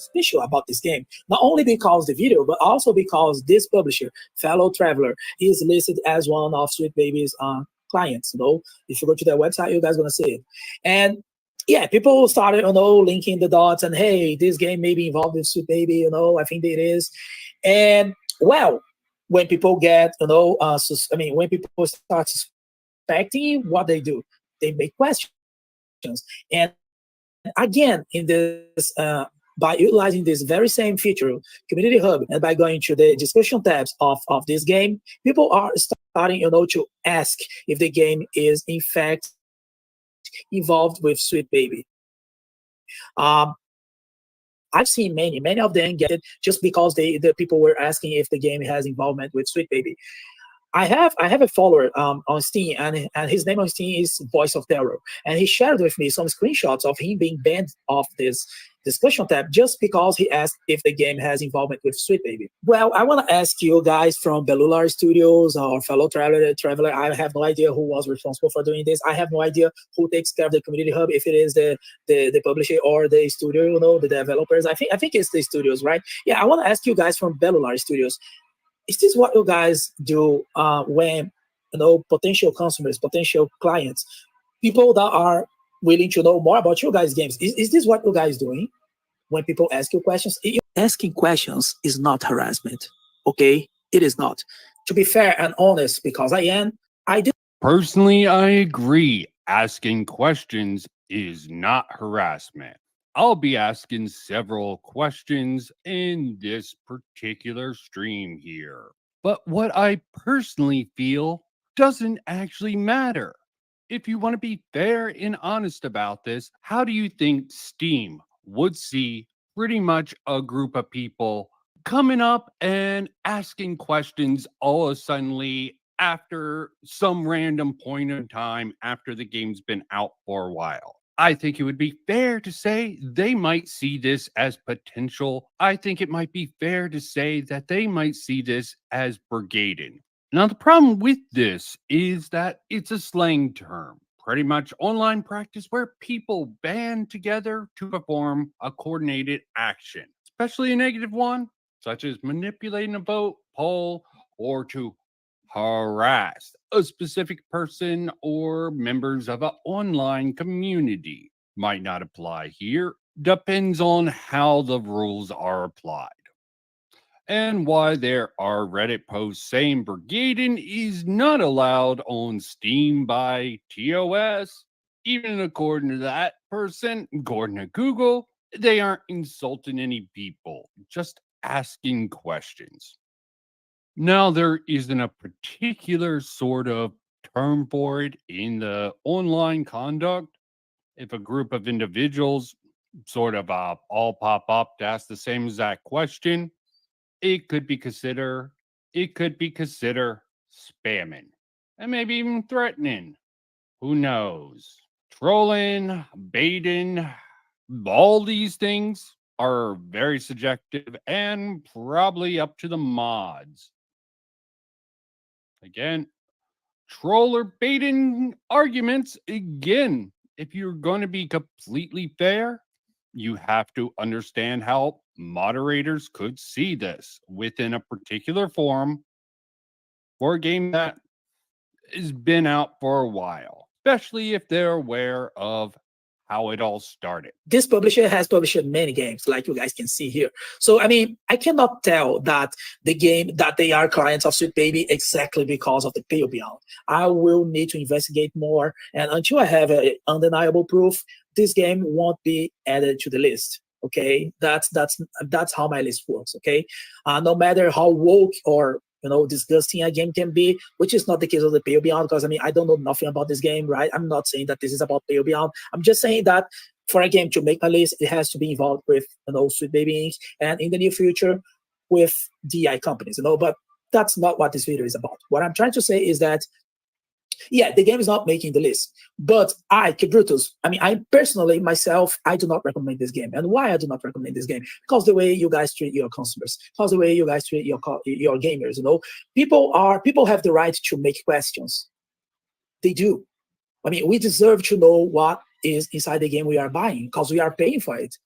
Special about this game, not only because the video, but also because this publisher, Fellow Traveler, is listed as one of Sweet Baby's clients. If you go to their website, you guys gonna see it. And yeah, people started, linking the dots, and hey, this game may be involved with Sweet Baby. I think it is. And well, when people get, when people start suspecting what they do, they make questions. And again, in this, by utilizing this very same feature, Community Hub, and by going to the discussion tabs of this game, people are starting, to ask if the game is in fact involved with Sweet Baby. I've seen many of them get it just because the people were asking if the game has involvement with Sweet Baby. I have a follower on Steam, and his name on Steam is Voice of Terror, and he shared with me some screenshots of him being banned off this discussion tab just because he asked if the game has involvement with Sweet Baby. Well, I want to ask you guys from Bellular Studios or Fellow Traveler. I have no idea who was responsible for doing this. I have no idea who takes care of the Community Hub, if it is the publisher or the studio, the developers. I think it's the studios, right? Yeah, I want to ask you guys from Bellular Studios. Is this what you guys do when potential consumers, potential clients, people that are willing to know more about your guys' games? Is this what you guys doing when people ask you questions? Asking questions is not harassment, okay? It is not. To be fair and honest, because I do. Personally, I agree. Asking questions is not harassment. I'll be asking several questions in this particular stream here. But what I personally feel doesn't actually matter. If you want to be fair and honest about this, how do you think Steam would see pretty much a group of people coming up and asking questions all of a sudden after some random point in time after the game's been out for a while? I think it would be fair to say they might see this as potential. I think it might be fair to say that they might see this as brigading. Now, the problem with this is that it's a slang term, pretty much online practice where people band together to perform a coordinated action, especially a negative one, such as manipulating a vote, poll, or to harass a specific person or members of an online community. Might not apply here. Depends on how the rules are applied. And why there are Reddit posts saying brigading is not allowed on Steam by TOS. Even according to that person, according to Google, they aren't insulting any people, just asking questions. Now, there isn't a particular sort of term for it in the online conduct. If a group of individuals sort of all pop up to ask the same exact question, it could be considered spamming and maybe even threatening. Who knows? Trolling, baiting, all these things are very subjective and probably up to the mods. Again, troller baiting arguments. Again, if you're going to be completely fair, you have to understand how moderators could see this within a particular forum for a game that has been out for a while, especially if they're aware of how it all started. This publisher has published many games, like you guys can see here. So, I cannot tell that they are clients of Sweet Baby exactly because of the Pale Beyond. I will need to investigate more, and until I have undeniable proof, this game won't be added to the list. Okay, that's how my list works. Okay, no matter how woke or disgusting a game can be, which is not the case of the Pale Beyond, because I don't know nothing about this game, right? I'm not saying that this is about Pale Beyond. I'm just saying that for a game to make my list, it has to be involved with Sweet Baby Inc. and in the near future with DI companies, But that's not what this video is about. What I'm trying to say is that Yeah, the game is not making the list. But I, Kabrutus, I mean, I personally, myself, I do not recommend this game. And why I do not recommend this game? Because the way you guys treat your customers, because the way you guys treat your gamers, people have the right to make questions. They do. I mean, we deserve to know what is inside the game we are buying because we are paying for it.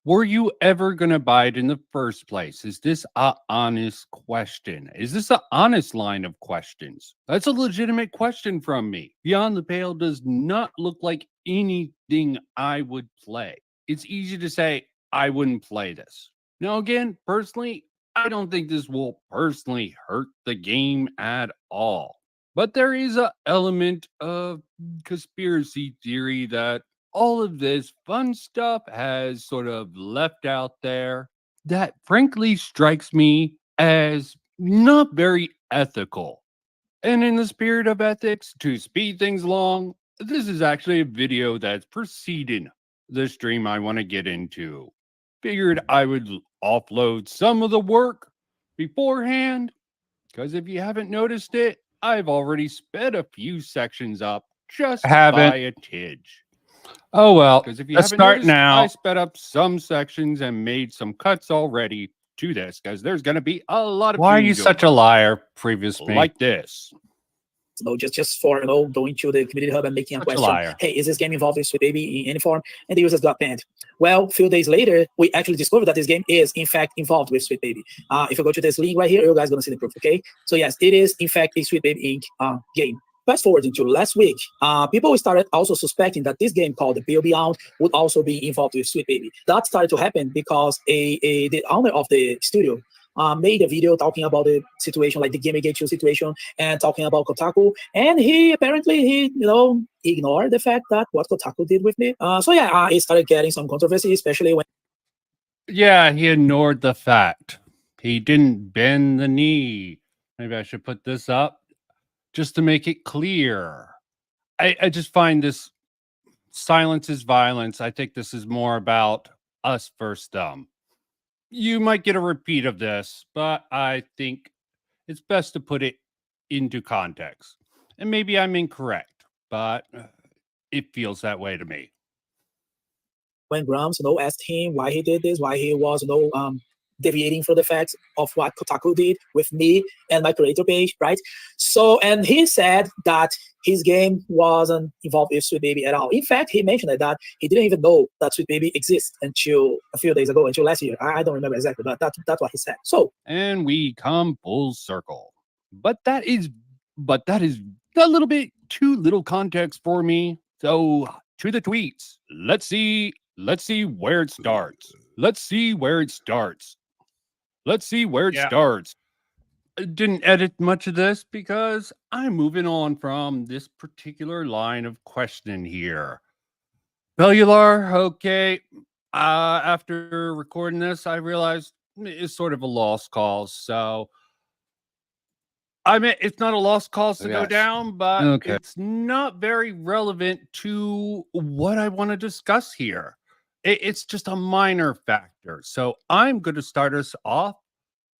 Were you ever going to buy it in the first place? Is this a honest question? Is this an honest line of questions? That's a legitimate question from me. Beyond the Pale does not look like anything I would play. It's easy to say, I wouldn't play this. Now, again, personally, I don't think this will personally hurt the game at all. But there is an element of conspiracy theory that all of this fun stuff has sort of left out there that frankly strikes me as not very ethical. And in the spirit of ethics, to speed things along, this is actually a video that's preceding the stream I want to get into. Figured I would offload some of the work beforehand, because if you haven't noticed it, I've already sped a few sections up just by a tidge. Oh well, Because if you let's haven't start noticed, now. I sped up some sections and made some cuts already to this because there's going to be a lot of. Why are you such a liar, previous me? Like this? Just for going to the community hub and making a Such a question. liar. Hey, is this game involved with Sweet Baby in any form? And the users got banned. Well, a few days later, we actually discovered that this game is in fact involved with Sweet Baby. If you go to this link right here, you guys gonna see the proof. Okay, so yes, it is in fact a Sweet Baby Inc. Game. Fast forward into last week, people started also suspecting that this game called The Pale Beyond would also be involved with Sweet Baby. That started to happen because the owner of the studio made a video talking about the situation, like the Gamergate 2 situation, and talking about Kotaku. And he ignored the fact that what Kotaku did with me. It started getting some controversy, especially when. Yeah, he ignored the fact. He didn't bend the knee. Maybe I should put this up just to make it clear. I just find this silence is violence. I think this is more about us versus them. You might get a repeat of this, but I think it's best to put it into context. And maybe I'm incorrect, but it feels that way to me. When Grummz, asked him why he did this, why he was, deviating from the facts of what Kotaku did with me and my creator page, right? So, and he said that his game wasn't involved with Sweet Baby at all. In fact, he mentioned that he didn't even know that Sweet Baby exists until a few days ago, until last year. I don't remember exactly, but that's what he said. So, and we come full circle. But that is a little bit too little context for me. So to the tweets. Let's see where it starts. Let's see where it starts. I didn't edit much of this because I'm moving on from this particular line of questioning here. Cellular, okay. After recording this, I realized it's sort of a lost cause. So, I mean, it's not a lost cause to go down, but it's not very relevant to what I want to discuss here. It's just a minor factor. So, I'm going to start us off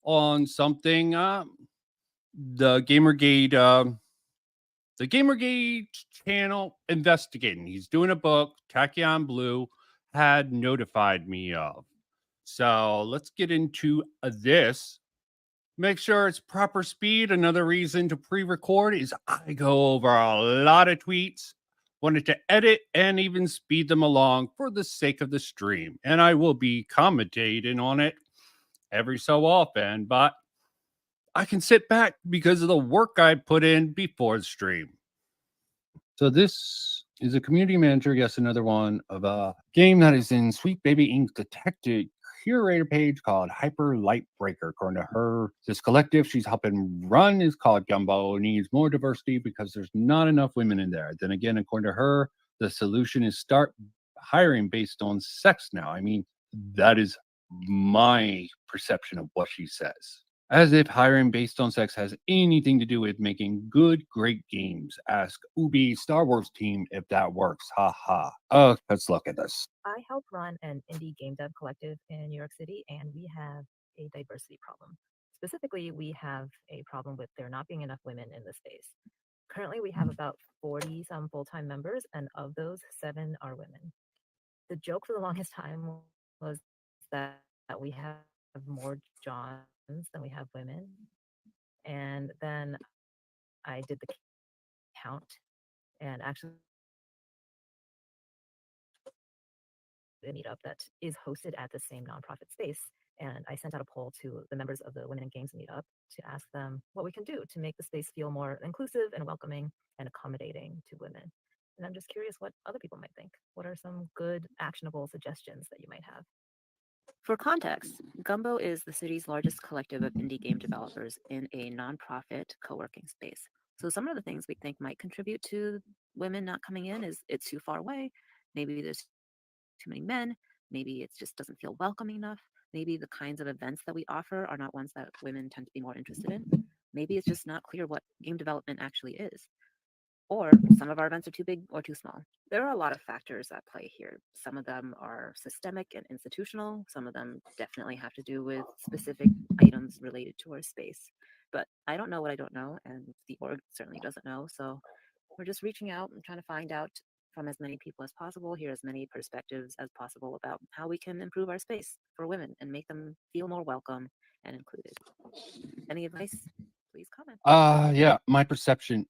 on something the Gamergate channel investigating. He's doing a book, Tachyon Blue had notified me of. So let's get into this. Make sure it's proper speed. Another reason to pre-record is I go over a lot of tweets. Wanted to edit and even speed them along for the sake of the stream. And I will be commentating on it every so often, but I can sit back because of the work I put in before the stream. So this is a community manager. Yes, another one of a game that is in Sweet Baby Inc. detected curator page called Hyper Light Breaker. According to her, this collective she's helping run is called Gumbo. Needs more diversity because there's not enough women in there. Then again, according to her, the solution is start hiring based on sex now. I mean, that is my perception of what she says. As if hiring based on sex has anything to do with making good, great games. Ask Ubi Star Wars team if that works. Ha ha. Oh, let's look at this. I help run an indie game dev collective in New York City, and we have a diversity problem. Specifically, we have a problem with there not being enough women in the space. Currently, we have about 40 some full-time members, and of those, 7 are women. The joke for the longest time was that we have more Johns than we have women. And then I did the count, and actually a meetup that is hosted at the same nonprofit space. And I sent out a poll to the members of the Women in Games meetup to ask them what we can do to make the space feel more inclusive and welcoming and accommodating to women. And I'm just curious what other people might think. What are some good, actionable suggestions that you might have? For context, Gumbo is the city's largest collective of indie game developers in a nonprofit co-working space. So some of the things we think might contribute to women not coming in is it's too far away. Maybe there's too many men. Maybe it just doesn't feel welcoming enough. Maybe the kinds of events that we offer are not ones that women tend to be more interested in. Maybe it's just not clear what game development actually is. Or some of our events are too big or too small. There are a lot of factors at play here. Some of them are systemic and institutional. Some of them definitely have to do with specific items related to our space. But I don't know what I don't know, and the org certainly doesn't know. So we're just reaching out and trying to find out from as many people as possible, hear as many perspectives as possible about how we can improve our space for women and make them feel more welcome and included. Any advice? Please comment. Yeah, my perception.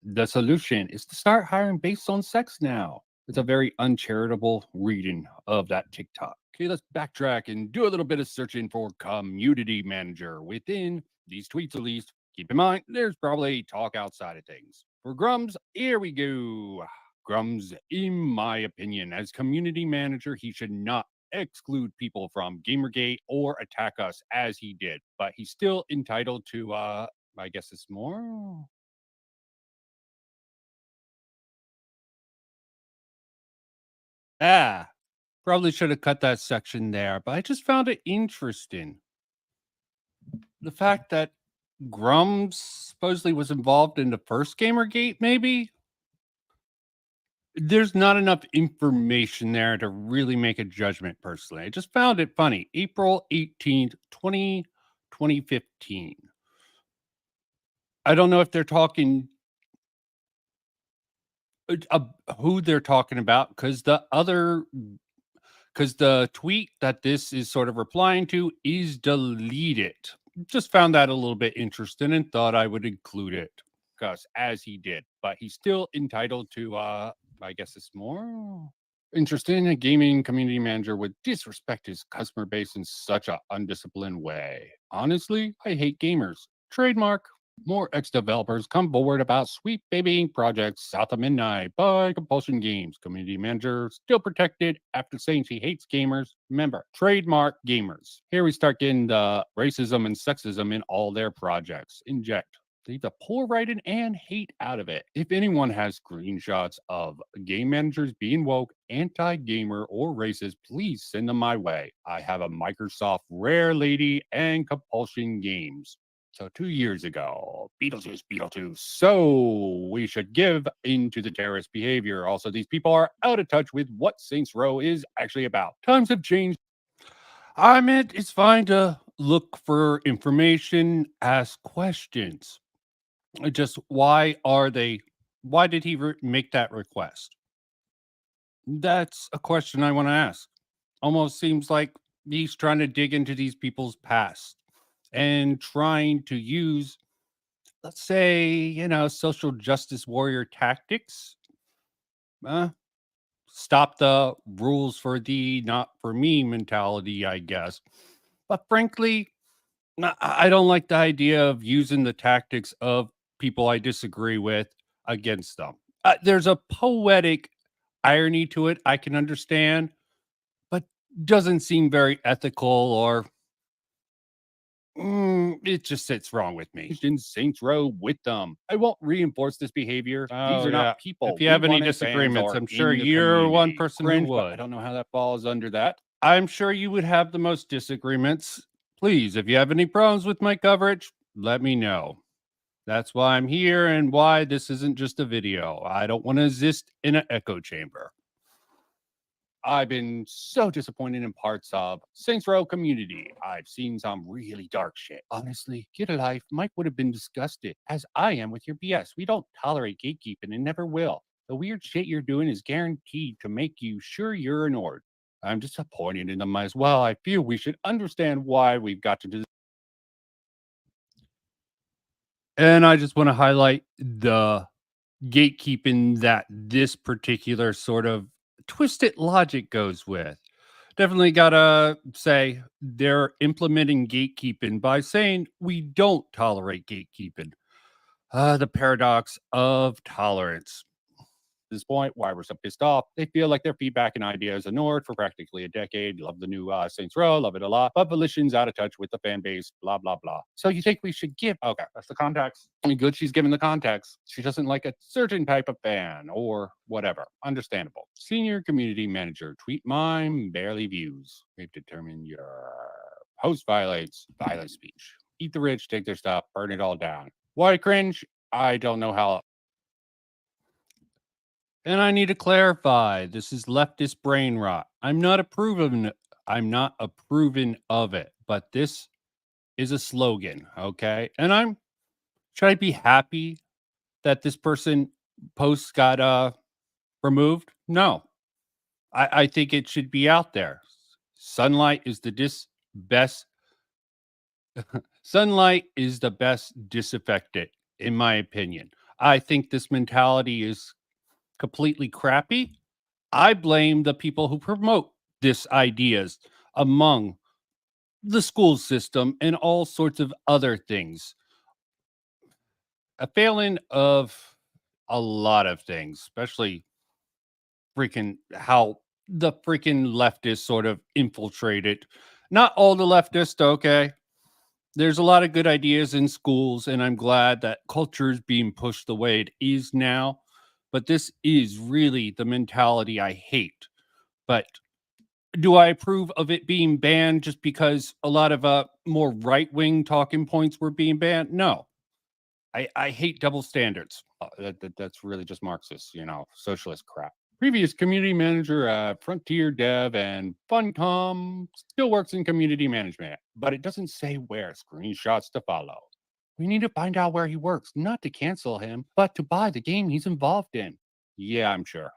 The solution is to start hiring based on sex now. It's a very uncharitable reading of that TikTok. Okay, let's backtrack and do a little bit of searching for community manager within these tweets at least. Keep in mind, there's probably talk outside of things. For Grummz, here we go. Grummz, in my opinion, as community manager, he should not exclude people from Gamergate or attack us as he did, but he's still entitled to, I guess it's more. Probably should have cut that section there, but I just found it interesting. The fact that Grummz supposedly was involved in the first Gamergate, maybe? There's not enough information there to really make a judgment personally. I just found it funny. April 18th, 2015. I don't know if they're talking who they're talking about because the tweet that this is sort of replying to is deleted. Just found that a little bit interesting and thought I would include it because as he did, but he's still entitled to, I guess it's more interesting. A gaming community manager would disrespect his customer base in such an undisciplined way. Honestly, I hate gamers. Trademark. More ex-developers come forward about sweet babying projects south of midnight by Compulsion Games. Community manager still protected after saying she hates gamers. Remember, trademark gamers. Here we start getting the racism and sexism in all their projects. Inject. Leave the poor writing and hate out of it. If anyone has screenshots of game managers being woke, anti-gamer, or racist, please send them my way. I have a Microsoft Rare Lady and Compulsion Games. So 2 years ago, Beetlejuice. So we should give into the terrorist behavior. Also, these people are out of touch with what Saints Row is actually about. Times have changed. I meant it's fine to look for information, ask questions. Just why did he make that request? That's a question I want to ask. Almost seems like he's trying to dig into these people's past and trying to use, let's say, social justice warrior tactics. Stop the rules for thee, not for me mentality, I guess. But frankly, I don't like the idea of using the tactics of people I disagree with against them. There's a poetic irony to it I can understand, but doesn't seem very ethical or it just sits wrong with me. In Saints Row with them. I won't reinforce this behavior. These are not people. If you have any disagreements, I'm sure you're one person who would. I don't know how that falls under that. I'm sure you would have the most disagreements. Please, if you have any problems with my coverage, let me know. That's why I'm here and why this isn't just a video. I don't want to exist in an echo chamber. I've been so disappointed in parts of Saints Row community. I've seen some really dark shit. Honestly, get a life. Mike would have been disgusted, as I am with your BS. We don't tolerate gatekeeping and never will. The weird shit you're doing is guaranteed to make you sure you're an Ord. I'm disappointed in them as well. I feel we should understand why we've got to do this. And I just want to highlight the gatekeeping that this particular sort of twisted logic goes with. Definitely gotta say they're implementing gatekeeping by saying we don't tolerate gatekeeping. The paradox of tolerance. At this point, why we're so pissed off, they feel like their feedback and ideas ignored for practically a decade. Love the new Saints Row, love it a lot, but Volition's out of touch with the fan base, blah, blah, blah. So you think we should give, okay, that's the context. I mean, good, she's given the context. She doesn't like a certain type of fan or whatever. Understandable. Senior community manager, tweet mime, barely views. We've determined your post violates violent speech. Eat the rich, take their stuff, burn it all down. Why cringe? I don't know how. And I need to clarify, this is leftist brain rot. I'm not approving of it, but this is a slogan, okay? And should I be happy that this person post got removed? No. I think it should be out there. Sunlight is the best disinfectant, in my opinion. I think this mentality is completely crappy. I blame the people who promote this ideas among the school system and all sorts of other things. A failing of a lot of things, especially freaking how the freaking leftists sort of infiltrated. Not all the leftists, okay? There's a lot of good ideas in schools, and I'm glad that culture is being pushed the way it is now. But this is really the mentality I hate. But do I approve of it being banned just because a lot of more right-wing talking points were being banned? No. I hate double standards. That's really just Marxist, socialist crap. Previous community manager at Frontier Dev and Funcom still works in community management, but it doesn't say where. Screenshots to follow. We need to find out where he works, not to cancel him, but to buy the game he's involved in. Yeah, I'm sure.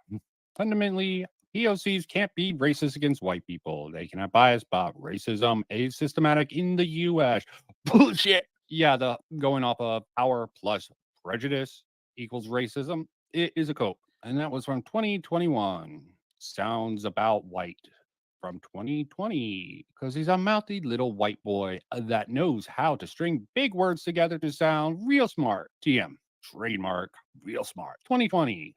Fundamentally, POCs can't be racist against white people. They cannot bias, but racism is systematic in the US. Bullshit. Yeah, the going off of power plus prejudice equals racism. It is a quote. And that was from 2021. Sounds about white from 2020. Because he's a mouthy little white boy that knows how to string big words together to sound real smart. TM. Trademark. Real smart. 2020.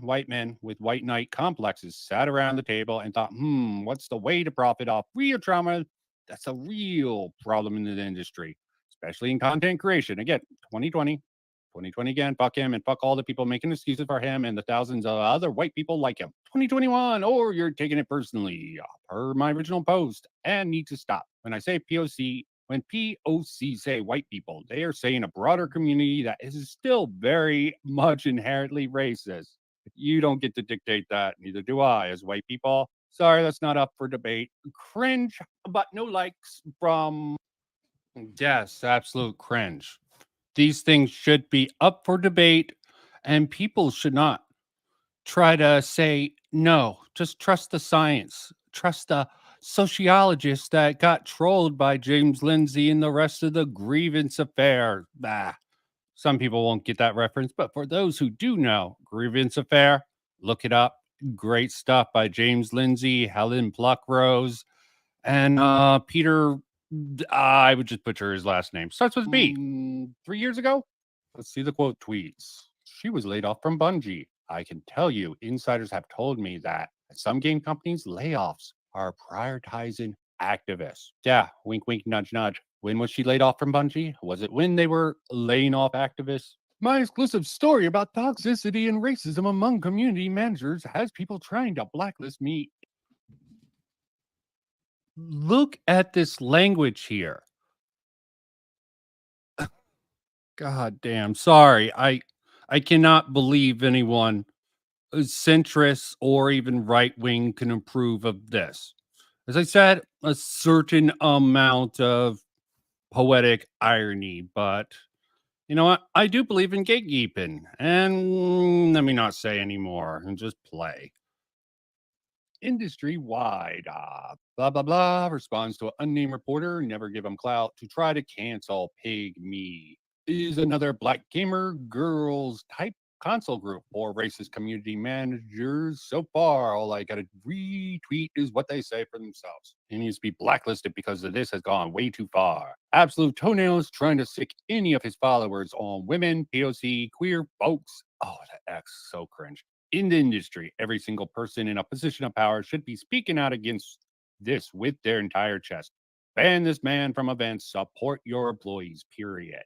White men with white knight complexes sat around the table and thought, what's the way to profit off real trauma? That's a real problem in the industry, especially in content creation. Again, 2020 again, fuck him and fuck all the people making excuses for him and the thousands of other white people like him. 2021, or you're taking it personally, per my original post, and need to stop. When I say POC, when POC say white people, they are saying a broader community that is still very much inherently racist. You don't get to dictate that, neither do I as white people. Sorry, that's not up for debate. Cringe, but no likes from... Yes, absolute cringe. These things should be up for debate, and people should not try to say, no, just trust the science. Trust the sociologist that got trolled by James Lindsay and the rest of the grievance affair. Some people won't get that reference, but for those who do know, grievance affair, look it up. Great stuff by James Lindsay, Helen Pluckrose, and Peter... I would just butcher his last name. Starts with B. 3 years ago? Let's see the quote tweets. She was laid off from Bungie. I can tell you, insiders have told me that at some game companies, layoffs are prioritizing activists. Yeah, wink, wink, nudge, nudge. When was she laid off from Bungie? Was it when they were laying off activists? My exclusive story about toxicity and racism among community managers has people trying to blacklist me. Look at this language here. God damn. Sorry. I cannot believe anyone centrists or even right wing can approve of this. As I said, a certain amount of poetic irony, but you know what? I do believe in gatekeeping, and let me not say anymore and just play. Industry wide, blah blah blah responds to an unnamed reporter. Never give him clout to try to cancel Pig Me. Is another black gamer girls type console group or racist community managers. So far, all I gotta retweet is what they say for themselves. He needs to be blacklisted because of this has gone way too far. Absolute toenails trying to sick any of his followers on women, POC, queer folks. Oh, that X so cringe. In the industry, every single person in a position of power should be speaking out against this with their entire chest. Ban this man from events, support your employees, period.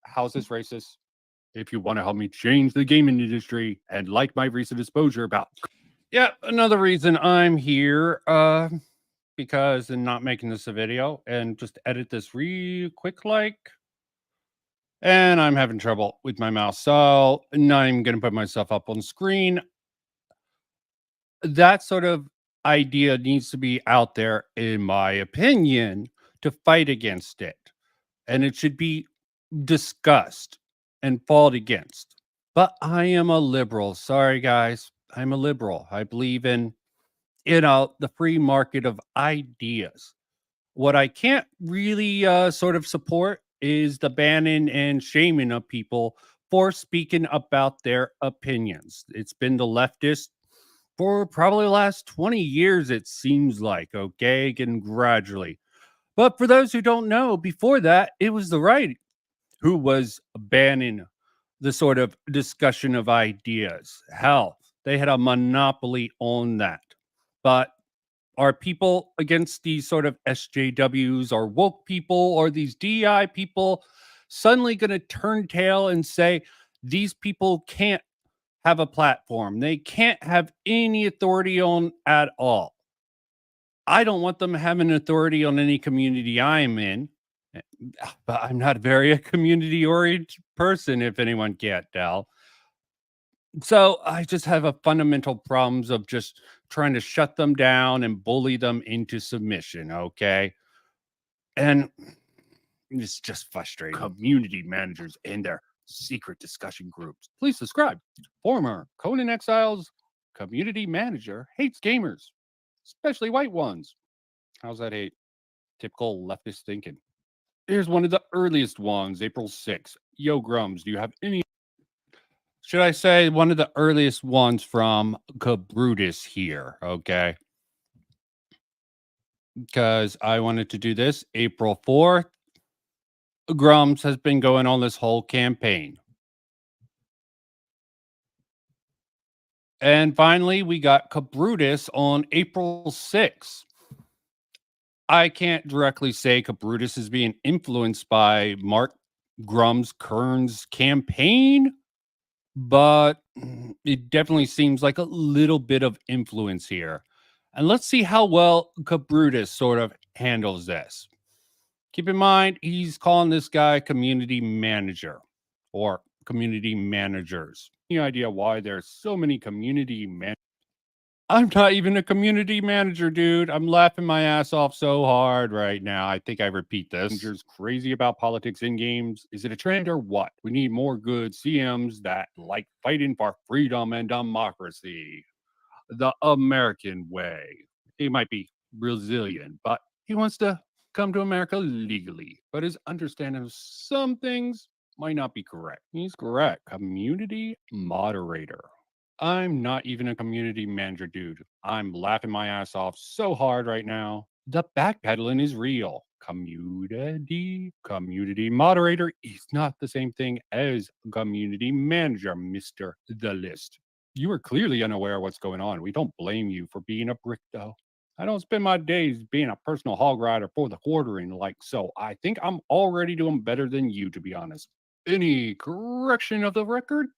How's this racist? If you want to help me change the gaming industry and like my recent exposure about... Yeah, another reason I'm here, because I'm not making this a video and just edit this real quick like. And I'm having trouble with my mouse, so now I'm going to put myself up on screen. That sort of idea needs to be out there, in my opinion, to fight against it. And it should be discussed and fought against. But I am a liberal. Sorry, guys. I'm a liberal. I believe in, the free market of ideas. What I can't really sort of support is the banning and shaming of people for speaking about their opinions. It's been the leftists for probably the last 20 years, it seems like, okay, getting gradually. But for those who don't know, before that, it was the right who was banning the sort of discussion of ideas. Hell, they had a monopoly on that. But are people against these sort of SJWs or woke people or these DI people suddenly going to turn tail and say these people can't have a platform? They can't have any authority on at all. I don't want them having authority on any community I am in, but I'm not very a community-oriented person, if anyone can't tell. So I just have a fundamental problems of just trying to shut them down and bully them into submission, okay? And it's just frustrating. Community managers and their secret discussion groups. Please subscribe. Former Conan Exiles community manager hates gamers, especially white ones. How's that hate? Typical leftist thinking. Here's one of the earliest ones, April 6th. Yo, Grummz, do you have any... Should I say one of the earliest ones from Kabrutus here, okay? Because I wanted to do this April 4th. Grummz has been going on this whole campaign. And finally, we got Kabrutus on April 6th. I can't directly say Kabrutus is being influenced by Mark Grummz Kern's campaign, but it definitely seems like a little bit of influence here. And let's see how well Kabrutus sort of handles this. Keep in mind, he's calling this guy community manager or community managers. Any idea why there's so many community managers? I'm not even a community manager, dude. I'm laughing my ass off so hard right now. I think I repeat this. Managers crazy about politics in games. Is it a trend or what? We need more good CMs that like fighting for freedom and democracy. The American way. He might be Brazilian, but he wants to come to America legally. But his understanding of some things might not be correct. He's correct. Community moderator. I'm not even a community manager, dude. I'm laughing my ass off so hard right now. The backpedaling is real. Community moderator is not the same thing as community manager, Mr. The List. You are clearly unaware of what's going on. We don't blame you for being a brick, though. I don't spend my days being a personal hog rider for the quartering like so. I think I'm already doing better than you, to be honest. Any correction of the record?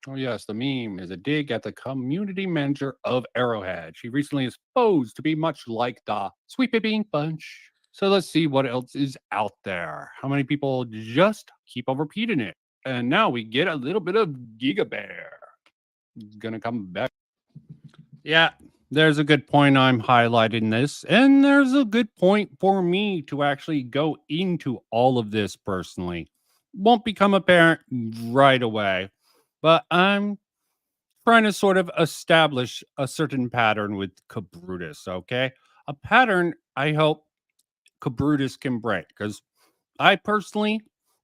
Oh, yes, the meme is a dig at the community manager of Arrowhead. She recently is supposed to be much like the Sweepy Bean Bunch. So let's see what else is out there. How many people just keep on repeating it? And now we get a little bit of Gigabear. He's gonna come back. Yeah, there's a good point I'm highlighting this, and there's a good point for me to actually go into all of this personally. Won't become apparent right away, but I'm trying to sort of establish a certain pattern with Kabrutus, okay? A pattern I hope Kabrutus can break, because I personally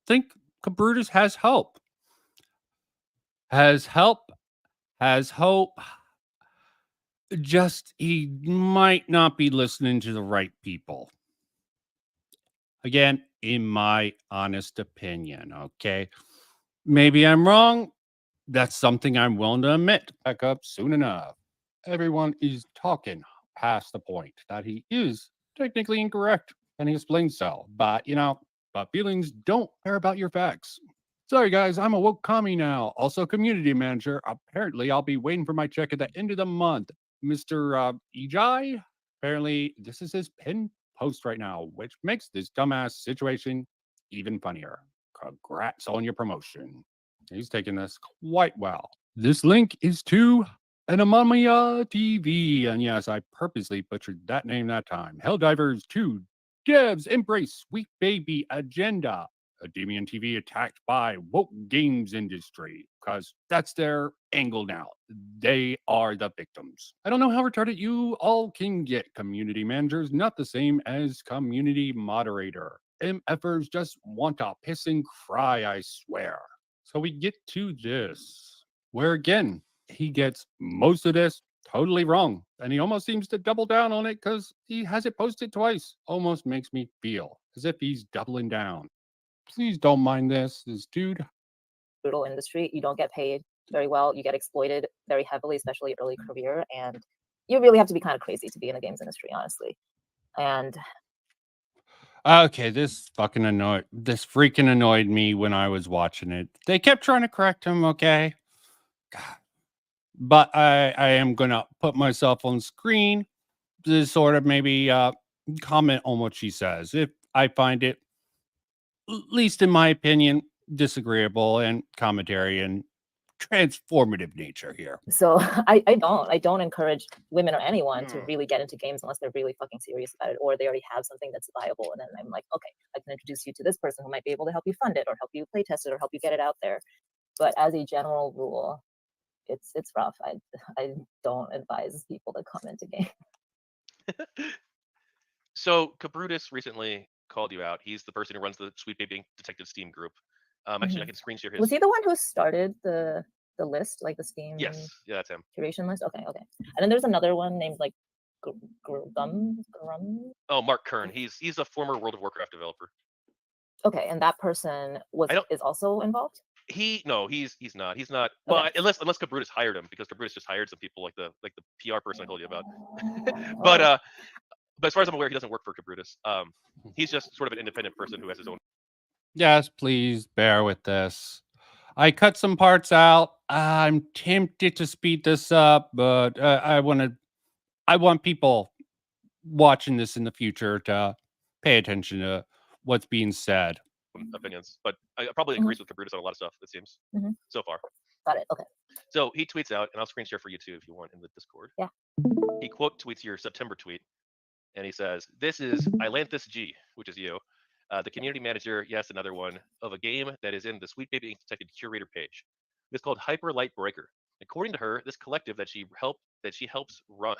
think Kabrutus has hope. Has help, has hope. Just he might not be listening to the right people. Again, in my honest opinion, okay? Maybe I'm wrong. That's something I'm willing to admit. Back up soon enough. Everyone is talking past the point that he is technically incorrect, and he explains so. But, but feelings don't care about your facts. Sorry, guys, I'm a woke commie now. Also, community manager. Apparently, I'll be waiting for my check at the end of the month. Mr. Ejai, apparently, this is his pinned post right now, which makes this dumbass situation even funnier. Congrats on your promotion. He's taking this quite well. This link is to Anamamia TV. And yes, I purposely butchered that name that time. Helldivers 2. Devs embrace sweet baby agenda. Academian TV attacked by woke games industry, because that's their angle now. They are the victims. I don't know how retarded you all can get. Community managers not the same as community moderator. MFers just want to piss and cry, I swear. So we get to this, where again, he gets most of this totally wrong. And he almost seems to double down on it because he has it posted twice. Almost makes me feel as if he's doubling down. Please don't mind this dude. Brutal industry. You don't get paid very well. You get exploited very heavily, especially early career. And you really have to be kind of crazy to be in the games industry, honestly. And okay, this freaking annoyed me when I was watching it. They kept trying to correct him, okay? God. But I am gonna put myself on screen to sort of maybe comment on what she says. If I find it, at least in my opinion, disagreeable and commentary and transformative nature here. so I don't encourage women or anyone to really get into games unless they're really fucking serious about it, or they already have something that's viable. And then I'm like, okay, I can introduce you to this person who might be able to help you fund it or help you play test it or help you get it out there. But as a general rule, it's rough. I don't advise people to come into games. So Kabrutus recently called you out. He's the person who runs the Sweet Baby Detective Steam group. Actually, I can screen share his. Was he the one who started the list, like the Steam? Yes, yeah, that's him. Curation list. Okay. And then there's another one named like Grummz. Oh, Mark Kern. He's a former World of Warcraft developer. Okay, and that person is also involved. He's not. Okay. But unless Kabrutus hired him, because Kabrutus just hired some people like the PR person I told you about. But as far as I'm aware, he doesn't work for Kabrutus. He's just sort of an independent person who has his own. Yes, please bear with this. I cut some parts out. I'm tempted to speed this up, but I want people watching this in the future to pay attention to what's being said. Opinions, but I probably agrees with Kabrutus on a lot of stuff, it seems, so far. Got it. Okay. So he tweets out, and I'll screen share for you too if you want in the Discord. Yeah. He quote tweets your September tweet, and he says, "This is Ilanthus G, which is you, the community manager, yes, another one, of a game that is in the Sweet Baby Protected curator page. It's called Hyper Light Breaker. According to her, this collective that she helps run,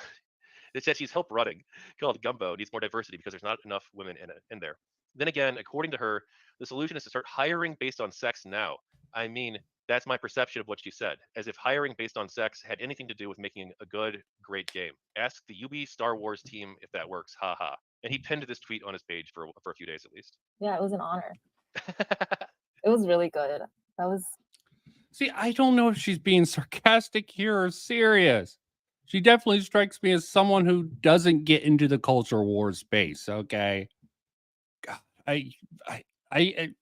that says she's helped running, called Gumbo, needs more diversity because there's not enough women in there. Then again, according to her, the solution is to start hiring based on sex now. I mean, that's my perception of what she said, as if hiring based on sex had anything to do with making a great game. Ask the Ubi Star Wars team if that works, haha." And he pinned this tweet on his page for a few days at least. Yeah, it was an honor. It was really good. See, I don't know if she's being sarcastic here or serious. She definitely strikes me as someone who doesn't get into the culture war space, okay? I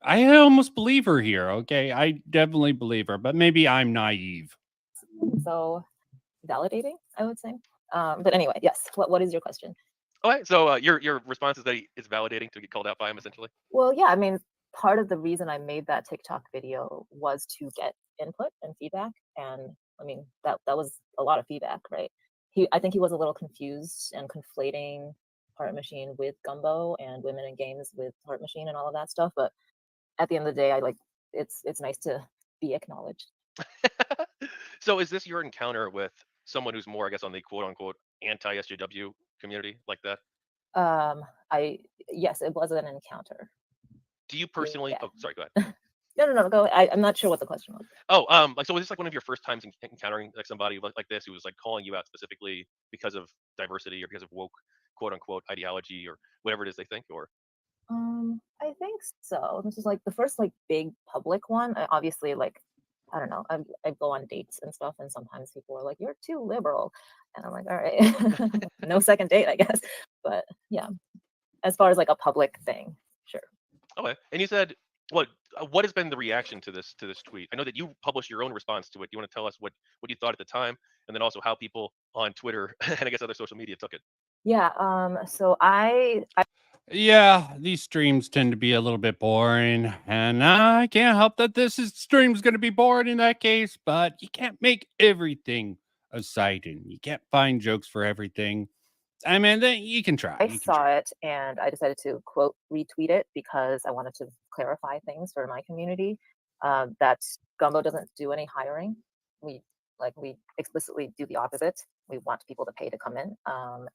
almost believe her here, okay? I definitely believe her, but maybe I'm naive. So validating, I would say. But anyway, yes. What is your question? Okay, so your response is that it's validating to get called out by him, essentially? Well, yeah, I mean, part of the reason I made that TikTok video was to get input and feedback. And I mean, that was a lot of feedback, right? I think he was a little confused and conflating Heart Machine with Gumbo and Women in Games with Heart Machine and all of that stuff. But at the end of the day, I like it's nice to be acknowledged. So is this your encounter with someone who's more, I guess, on the quote unquote anti SJW community like that? Yes, it was an encounter. Do you personally? Yeah. Oh, sorry. Go ahead. No, go. I'm not sure what the question was. Oh, like, so was this like one of your first times encountering like somebody like this who was like calling you out specifically because of diversity or because of woke quote unquote ideology or whatever it is they think? Or I think so. This is like the first like big public one. Obviously, like I don't know. I go on dates and stuff, and sometimes people are like, "You're too liberal," and I'm like, "All right, no second date, I guess." But yeah, as far as like a public thing, sure. okay, and you said what has been the reaction to this tweet? I know that you published your own response to it. Do you want to tell us what you thought at the time, and then also how people on Twitter and I guess other social media took it? Yeah. So I Yeah, these streams tend to be a little bit boring, and I can't help that this stream's going to be boring in that case, but you can't make everything exciting. You can't find jokes for everything. I mean, you can try. saw it and I decided to quote retweet it because I wanted to clarify things for my community. That Gumbo doesn't do any hiring. We explicitly do the opposite. We want people to pay to come in.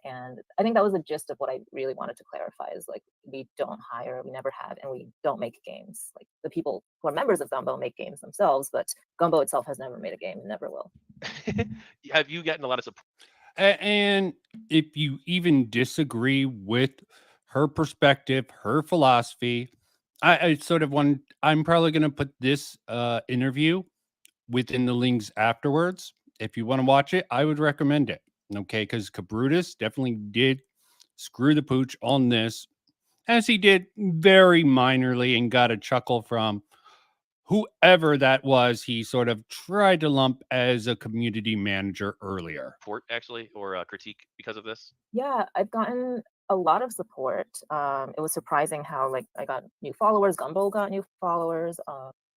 And I think that was the gist of what I really wanted to clarify is like we don't hire, we never have, and we don't make games. Like the people who are members of Gumbo make games themselves, but Gumbo itself has never made a game and never will. Have you gotten a lot of support? And if you even disagree with her perspective, her philosophy, I sort of want, I'm probably going to put this interview within the links afterwards. If you want to watch it, I would recommend it. Okay, because Kabrutus definitely did screw the pooch on this, as he did very minorly and got a chuckle from whoever that was he sort of tried to lump as a community manager earlier. Support actually, or critique because of this? Yeah, I've gotten a lot of support. It was surprising how like I got new followers, Gumbo got new followers,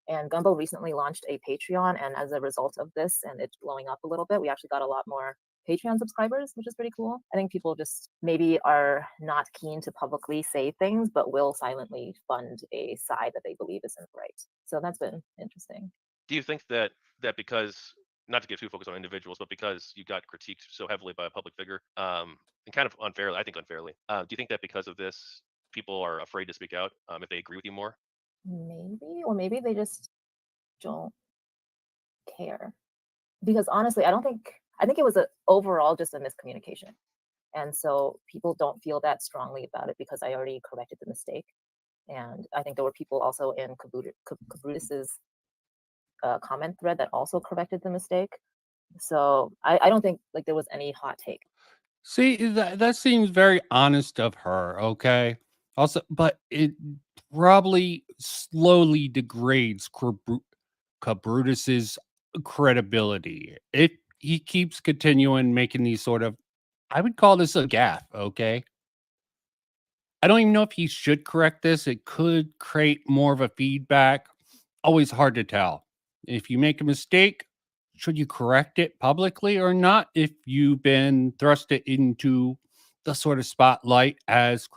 and Gumbo recently launched a Patreon, and as a result of this and it blowing up a little bit, we actually got a lot more Patreon subscribers, which is pretty cool. I think people just maybe are not keen to publicly say things, but will silently fund a side that they believe isn't right. So that's been interesting. Do you think that because, not to get too focused on individuals, but because you got critiqued so heavily by a public figure, and kind of unfairly, I think unfairly, do you think that because of this, people are afraid to speak out if they agree with you more? Maybe, or maybe they just don't care. Because honestly, I think it was overall just a miscommunication. And so people don't feel that strongly about it because I already corrected the mistake. And I think there were people also in Kabrutus's comment thread that also corrected the mistake. So I don't think like there was any hot take. See, that seems very honest of her, okay? Also, but it probably slowly degrades Kabrutus's credibility. If he keeps continuing making these sort of, I would call this a gaffe, okay? I don't even know if he should correct this. It could create more of a feedback. Always hard to tell. If you make a mistake, should you correct it publicly or not? If you've been thrusted into the sort of spotlight as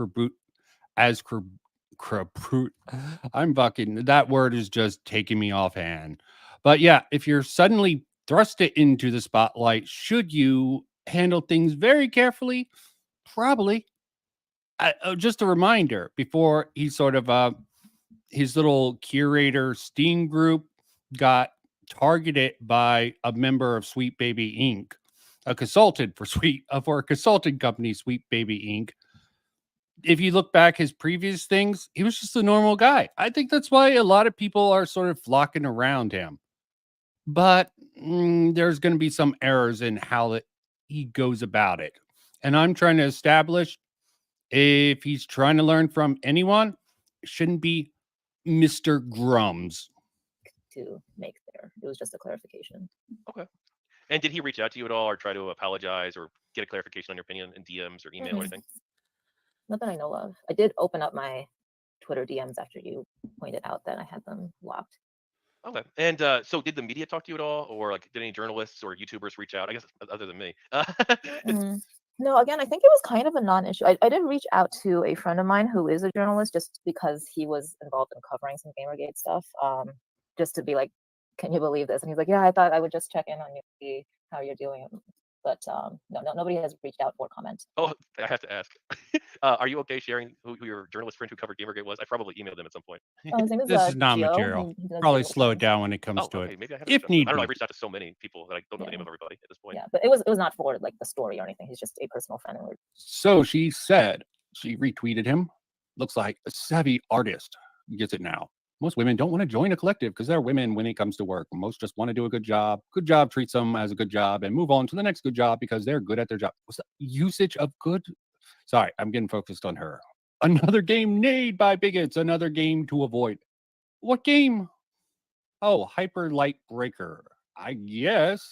I'm fucking, that word is just taking me offhand. But yeah, if you're suddenly thrusted into the spotlight, should you handle things very carefully? Probably. Just a reminder before he sort of his little curator Steam group got targeted by a member of Sweet Baby Inc., a consultant for a consulting company, Sweet Baby Inc. If you look back his previous things, he was just a normal guy. I think that's why a lot of people are sort of flocking around him. But there's going to be some errors in how he goes about it. And I'm trying to establish if he's trying to learn from anyone, it shouldn't be Mr. Grummz. To make there. It was just a clarification. Okay. And did he reach out to you at all or try to apologize or get a clarification on your opinion in DMs or email or anything? Not that I know of. I did open up my Twitter DMs after you pointed out that I had them locked. Okay. And so did the media talk to you at all, or like did any journalists or YouTubers reach out? I guess other than me. No, again, I think it was kind of a non-issue. I did reach out to a friend of mine who is a journalist just because he was involved in covering some Gamergate stuff. Just to be like, can you believe this? And he's like, yeah, I thought I would just check in on you, see how you're doing. But no, nobody has reached out for comment. Oh, I have to ask. Are you okay sharing who your journalist friend who covered Gamergate was? I probably emailed them at some point. His name is This is not Gio. material. He does Probably video slow it games. down when it comes Oh, to okay. it. Maybe I have. If need I don't know. be. I've reached out to so many people that I don't know the name Yeah. of everybody at this point. Yeah, but it was not for like the story or anything. He's just a personal friend. And So she said she retweeted him. Looks like a savvy artist gets it now. Most women don't want to join a collective because they're women when it comes to work. Most just want to do a good job. Good job treats them as a good job and move on to the next good job because they're good at their job. What's the usage of good? Sorry, I'm getting focused on her. Another game made by bigots. Another game to avoid. What game? Oh, Hyper Light Breaker. I guess.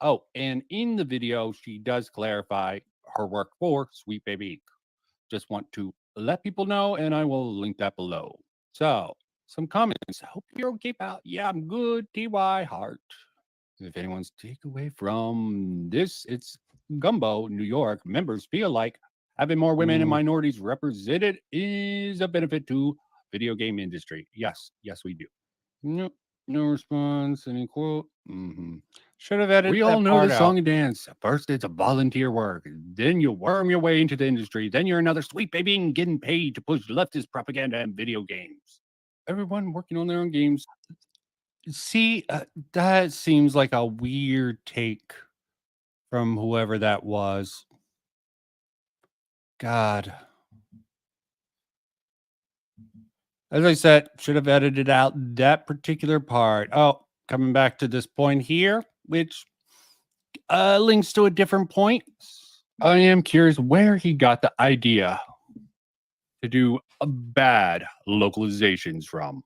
Oh, and in the video, she does clarify her work for Sweet Baby. Just want to let people know, and I will link that below. So, some comments. Hope you're okay, pal. Yeah, I'm good. TY Heart. If anyone's takeaway from this, it's Gumbo, New York. Members feel like having more women and minorities represented is a benefit to video game industry. Yes, we do. Nope. No response. Any quote? Should have edited We that all know part the out. song and dance. First, it's a volunteer work. Then you worm your way into the industry. Then you're another sweet baby and getting paid to push leftist propaganda and video games. Everyone working on their own games. See, that seems like a weird take from whoever that was. God. As I said, should have edited out that particular part. Oh, coming back to this point here, which links to a different point. I am curious where he got the idea to do bad localizations from.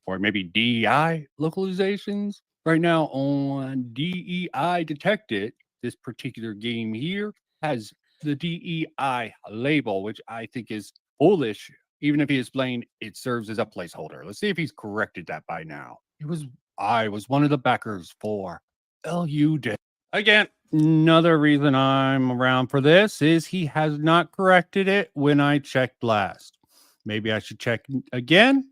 Or maybe DEI localizations. Right now on DEI Detected, this particular game here has the DEI label, which I think is foolish. Even if he explained it serves as a placeholder. Let's see if he's corrected that by now. I was one of the backers for LU Day. Again, another reason I'm around for this is he has not corrected it when I checked last. Maybe I should check again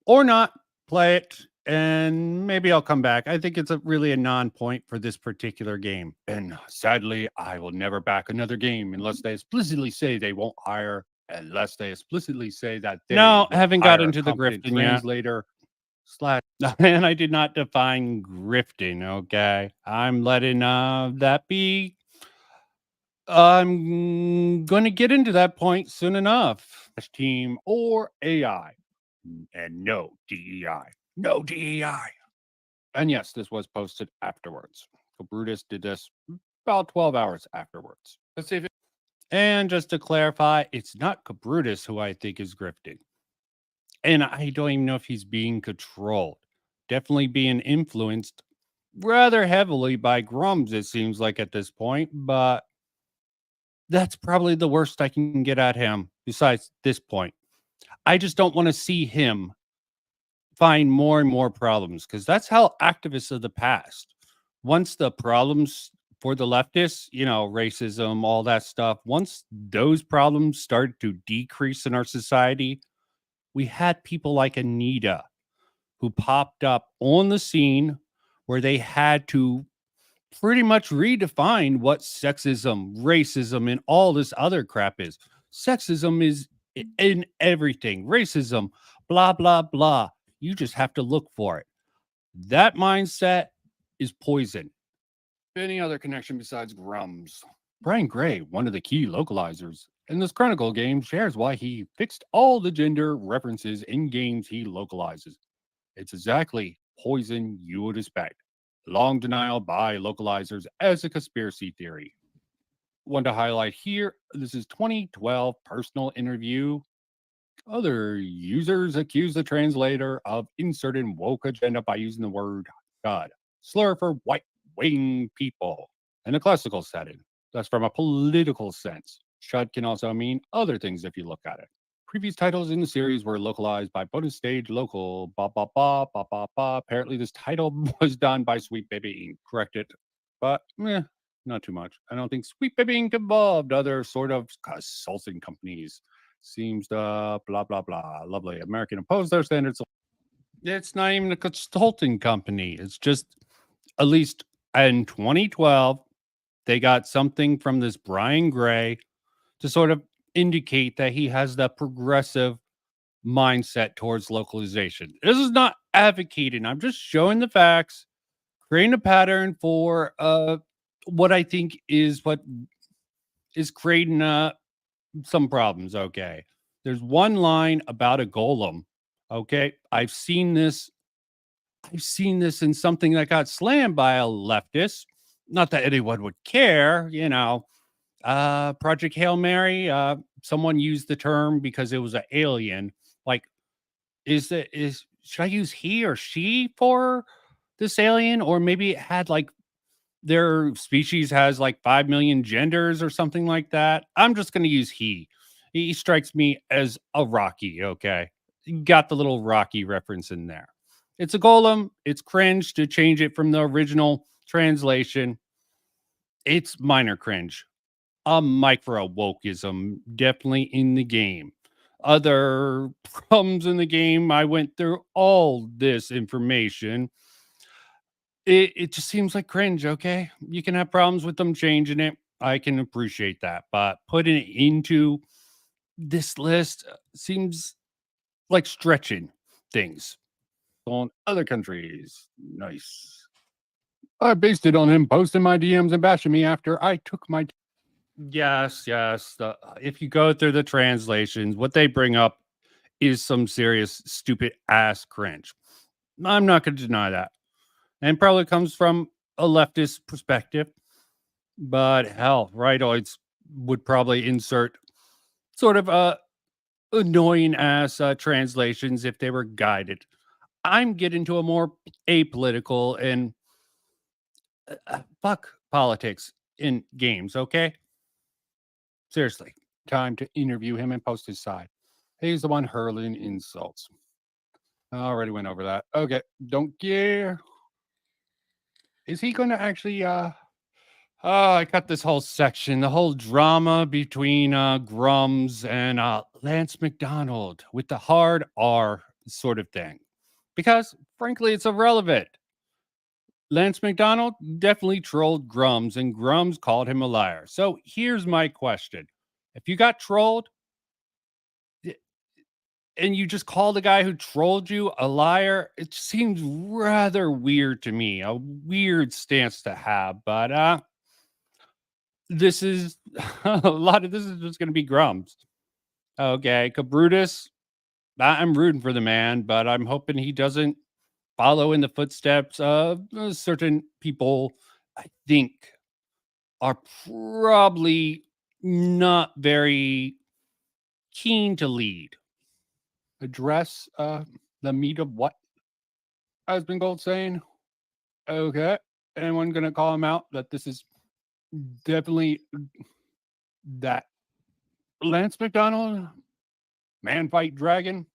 or not, play it, and maybe I'll come back. I think it's really a non-point for this particular game. And sadly, I will never back another game unless they explicitly say they won't hire, unless they explicitly say that they No, will haven't hire got a into the competent grifting yet. translator And I did not define grifting, okay? I'm letting that be. I'm going to get into that point soon enough. team or AI. And no DEI. No DEI. And yes, this was posted afterwards. Kabrutus did this about 12 hours afterwards. Let's see if it. And just to clarify, it's not Kabrutus who I think is grifting. And I don't even know if he's being controlled. Definitely being influenced rather heavily by Grummz, it seems like at this point. But that's probably the worst I can get at him besides this point. I just don't want to see him find more and more problems because that's how activists of the past, once the problems for the leftists, racism, all that stuff, once those problems started to decrease in our society, we had people like Anita who popped up on the scene where they had to pretty much redefine what sexism, racism, and all this other crap is. Sexism is in everything. Racism, blah, blah, blah. You just have to look for it. That mindset is poison. Any other connection besides Grummz? Brian Gray, one of the key localizers in this Chronicle game, shares why he fixed all the gender references in games he localizes. It's exactly poison you would expect. Long denial by localizers as a conspiracy theory. One to highlight here, this is 2012 personal interview. Other users accuse the translator of inserting woke agenda by using the word God, slur for white wing people in a classical setting. That's from a political sense. Chud can also mean other things if you look at it. Previous titles in the series were localized by Bonus Stage Local. Ba ba ba ba ba ba. Apparently, this title was done by Sweet Baby Inc. Corrected, but not too much. I don't think Sweet Baby Inc. involved other sort of consulting companies. Seems blah blah blah. Lovely. American imposed their standards. It's not even a consulting company. It's just, at least in 2012, they got something from this Brian Gray to sort of indicate that he has that progressive mindset towards localization. This is not advocating. I'm just showing the facts, creating a pattern for what I think is what is creating some problems. Okay. There's one line about a golem. Okay. I've seen this in something that got slammed by a leftist. Not that anyone would care, Project Hail Mary, someone used the term because it was an alien. Like, should I use he or she for this alien? Or maybe it had like their species has like 5 million genders or something like that. I'm just going to use he. He strikes me as a Rocky. Okay. Got the little Rocky reference in there. It's a golem. It's cringe to change it from the original translation. It's minor cringe. A micro wokeism definitely in the game. Other problems in the game, I went through all this information. It just seems like cringe, okay? You can have problems with them changing it. I can appreciate that. But putting it into this list seems like stretching things on other countries. Nice. I based it on him posting my DMs and bashing me after I took my... Yes. If you go through the translations, what they bring up is some serious stupid ass cringe. I'm not going to deny that. And probably comes from a leftist perspective. But hell, rightoids would probably insert sort of annoying ass translations if they were guided. I'm getting to a more apolitical and fuck politics in games, okay? Seriously, time to interview him and post his side. He's the one hurling insults. I already went over that. Okay, don't care. Is he going to actually, I got this whole section, the whole drama between Grummz and Lance McDonald with the hard R sort of thing. Because, frankly, it's irrelevant. Lance McDonald definitely trolled Grummz, and Grummz called him a liar. So here's my question. If you got trolled, and you just call the guy who trolled you a liar, it seems rather weird to me. A weird stance to have, but this is a lot of this is just going to be Grummz. Okay, Kabrutus, I'm rooting for the man, but I'm hoping he doesn't follow in the footsteps of certain people I think are probably not very keen to lead. Address the meat of what has been Gold saying. Okay. Anyone gonna call him out that this is definitely that Lance McDonald, Man Fight Dragon,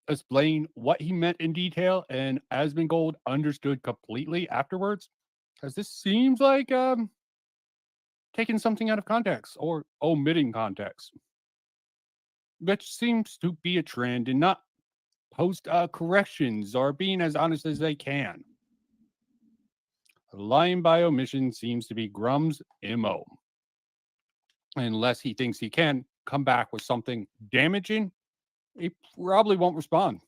explain what he meant in detail and Asmongold understood completely afterwards? Because this seems like taking something out of context or omitting context, which seems to be a trend and not post corrections or being as honest as they can. Lying by omission seems to be Grumm's MO. Unless he thinks he can come back with something damaging, he probably won't respond.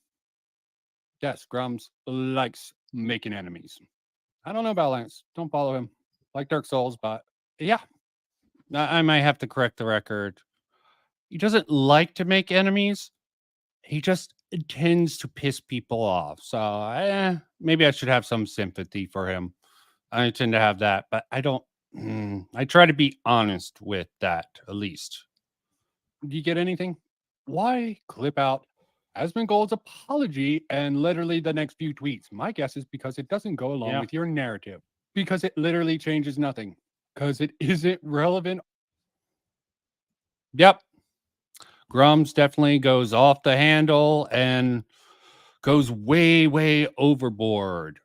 Yes, Grummz likes making enemies. I don't know about Lance. Don't follow him. Like Dark Souls, but yeah. I might have to correct the record. He doesn't like to make enemies. He just tends to piss people off. So maybe I should have some sympathy for him. I tend to have that, but I don't. I try to be honest with that, at least. Do you get anything? Why clip out Asmongold's apology and literally the next few tweets? My guess is because it doesn't go along with your narrative. Because it literally changes nothing. Because it isn't relevant. Yep. Grummz definitely goes off the handle and goes way, way overboard.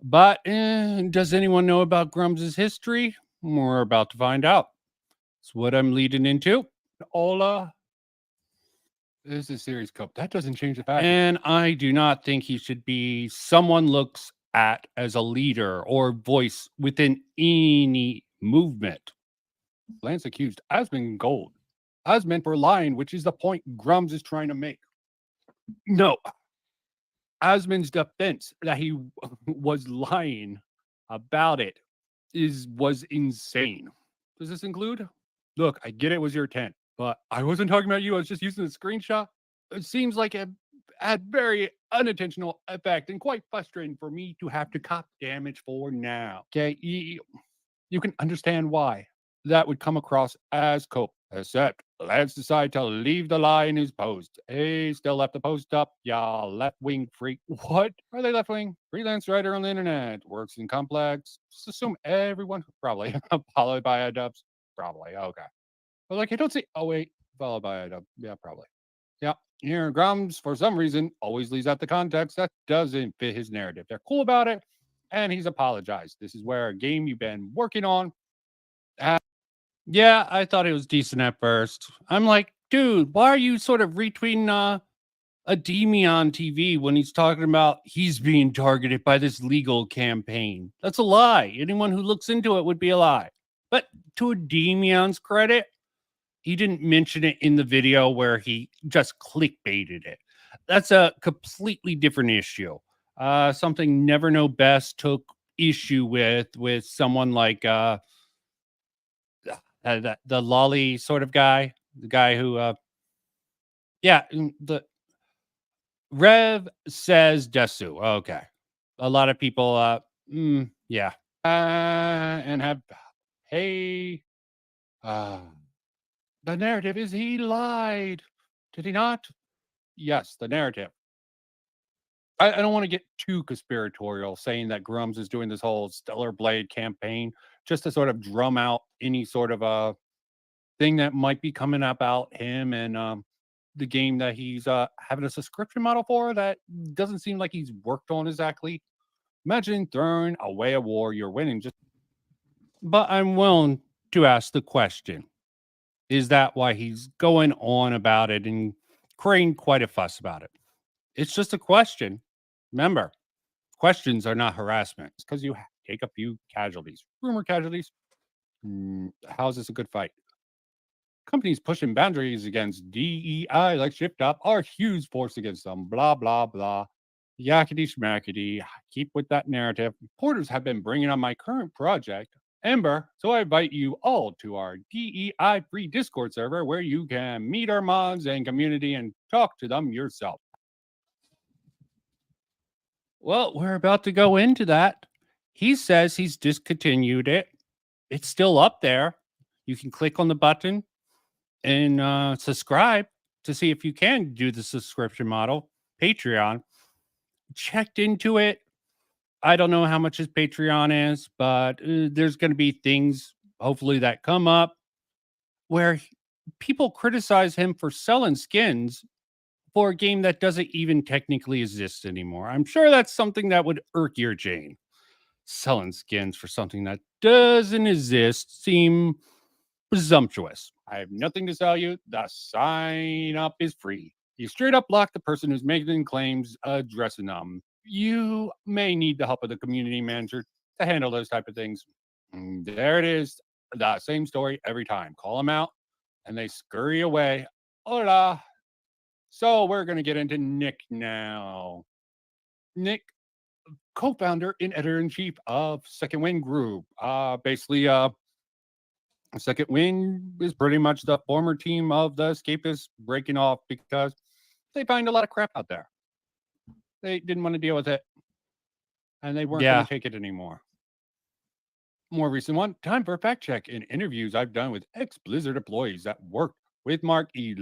But does anyone know about Grummz' history? We're about to find out. That's what I'm leading into. Ola is a series cup. That doesn't change the fact. And I do not think he should be someone looks at as a leader or voice within any movement. Lance accused Asmund Gold. Asmund for lying, which is the point Grummz is trying to make. No. Asmund's defense that he was lying about it was insane. Does this include? Look, I get it was your tent, but I wasn't talking about you. I was just using the screenshot. It seems like it had very unintentional effect and quite frustrating for me to have to cop damage for now. Okay, you can understand why that would come across as cope. Except Lance decided to leave the lie in his post. He still left the post up. Y'all left-wing freak. What? Are they left-wing? Freelance writer on the internet. Works in complex. Just assume everyone. Probably. Followed by a dubs. Probably. Okay. But like, I don't see. Oh, wait. Followed by a dub. Yeah, probably. Yeah. Here, Grummz, for some reason, always leaves out the context that doesn't fit his narrative. They're cool about it, and he's apologized. This is where a game you've been working on. Yeah, I thought it was decent at first. I'm like, dude, why are you sort of retweeting a Demi on TV when he's talking about he's being targeted by this legal campaign? That's a lie. Anyone who looks into it would be a lie. But to a Demion's credit, he didn't mention it in the video where he just clickbaited it. That's a completely different issue. Something Never Know Best took issue with someone like the lolly sort of guy, the guy who the Rev says Desu. Okay. A lot of people yeah. And have hey the narrative is he lied. Did he not? Yes, the narrative. I don't want to get too conspiratorial saying that Grummz is doing this whole Stellar Blade campaign just to sort of drum out any sort of a thing that might be coming about him and the game that he's having a subscription model for that doesn't seem like he's worked on exactly. Imagine throwing away a war you're winning. But I'm willing to ask the question. Is that why he's going on about it and creating quite a fuss about it? It's just a question. Remember, questions are not harassment. It's because you take a few casualties. Rumor casualties. How's this a good fight? Companies pushing boundaries against DEI like Shift Up are a huge force against them. Blah, blah, blah. Yakety schmackety. Keep with that narrative. Reporters have been bringing on my current project, Ember, so I invite you all to our DEI free Discord server where you can meet our mods and community and talk to them yourself. Well, we're about to go into that. He says he's discontinued it. It's still up there. You can click on the button and subscribe to see if you can do the subscription model. Patreon. Checked into it. I don't know how much his Patreon is, but there's going to be things, hopefully, that come up where people criticize him for selling skins for a game that doesn't even technically exist anymore. I'm sure that's something that would irk your Jane. Selling skins for something that doesn't exist seem presumptuous. I have nothing to sell you. The sign up is free. You straight up block the person who's making claims addressing them. You may need the help of the community manager to handle those type of things. And there it is. The same story every time. Call them out and they scurry away. Hola. So we're going to get into Nick now. Nick, co-founder and editor-in-chief of Second Wind Group. Basically, Second Wind is pretty much the former team of the Escapists breaking off because they find a lot of crap out there. They didn't want to deal with it. And they weren't going to take it anymore. More recent one, time for a fact check. In interviews I've done with ex-Blizzard employees that worked with Mark, he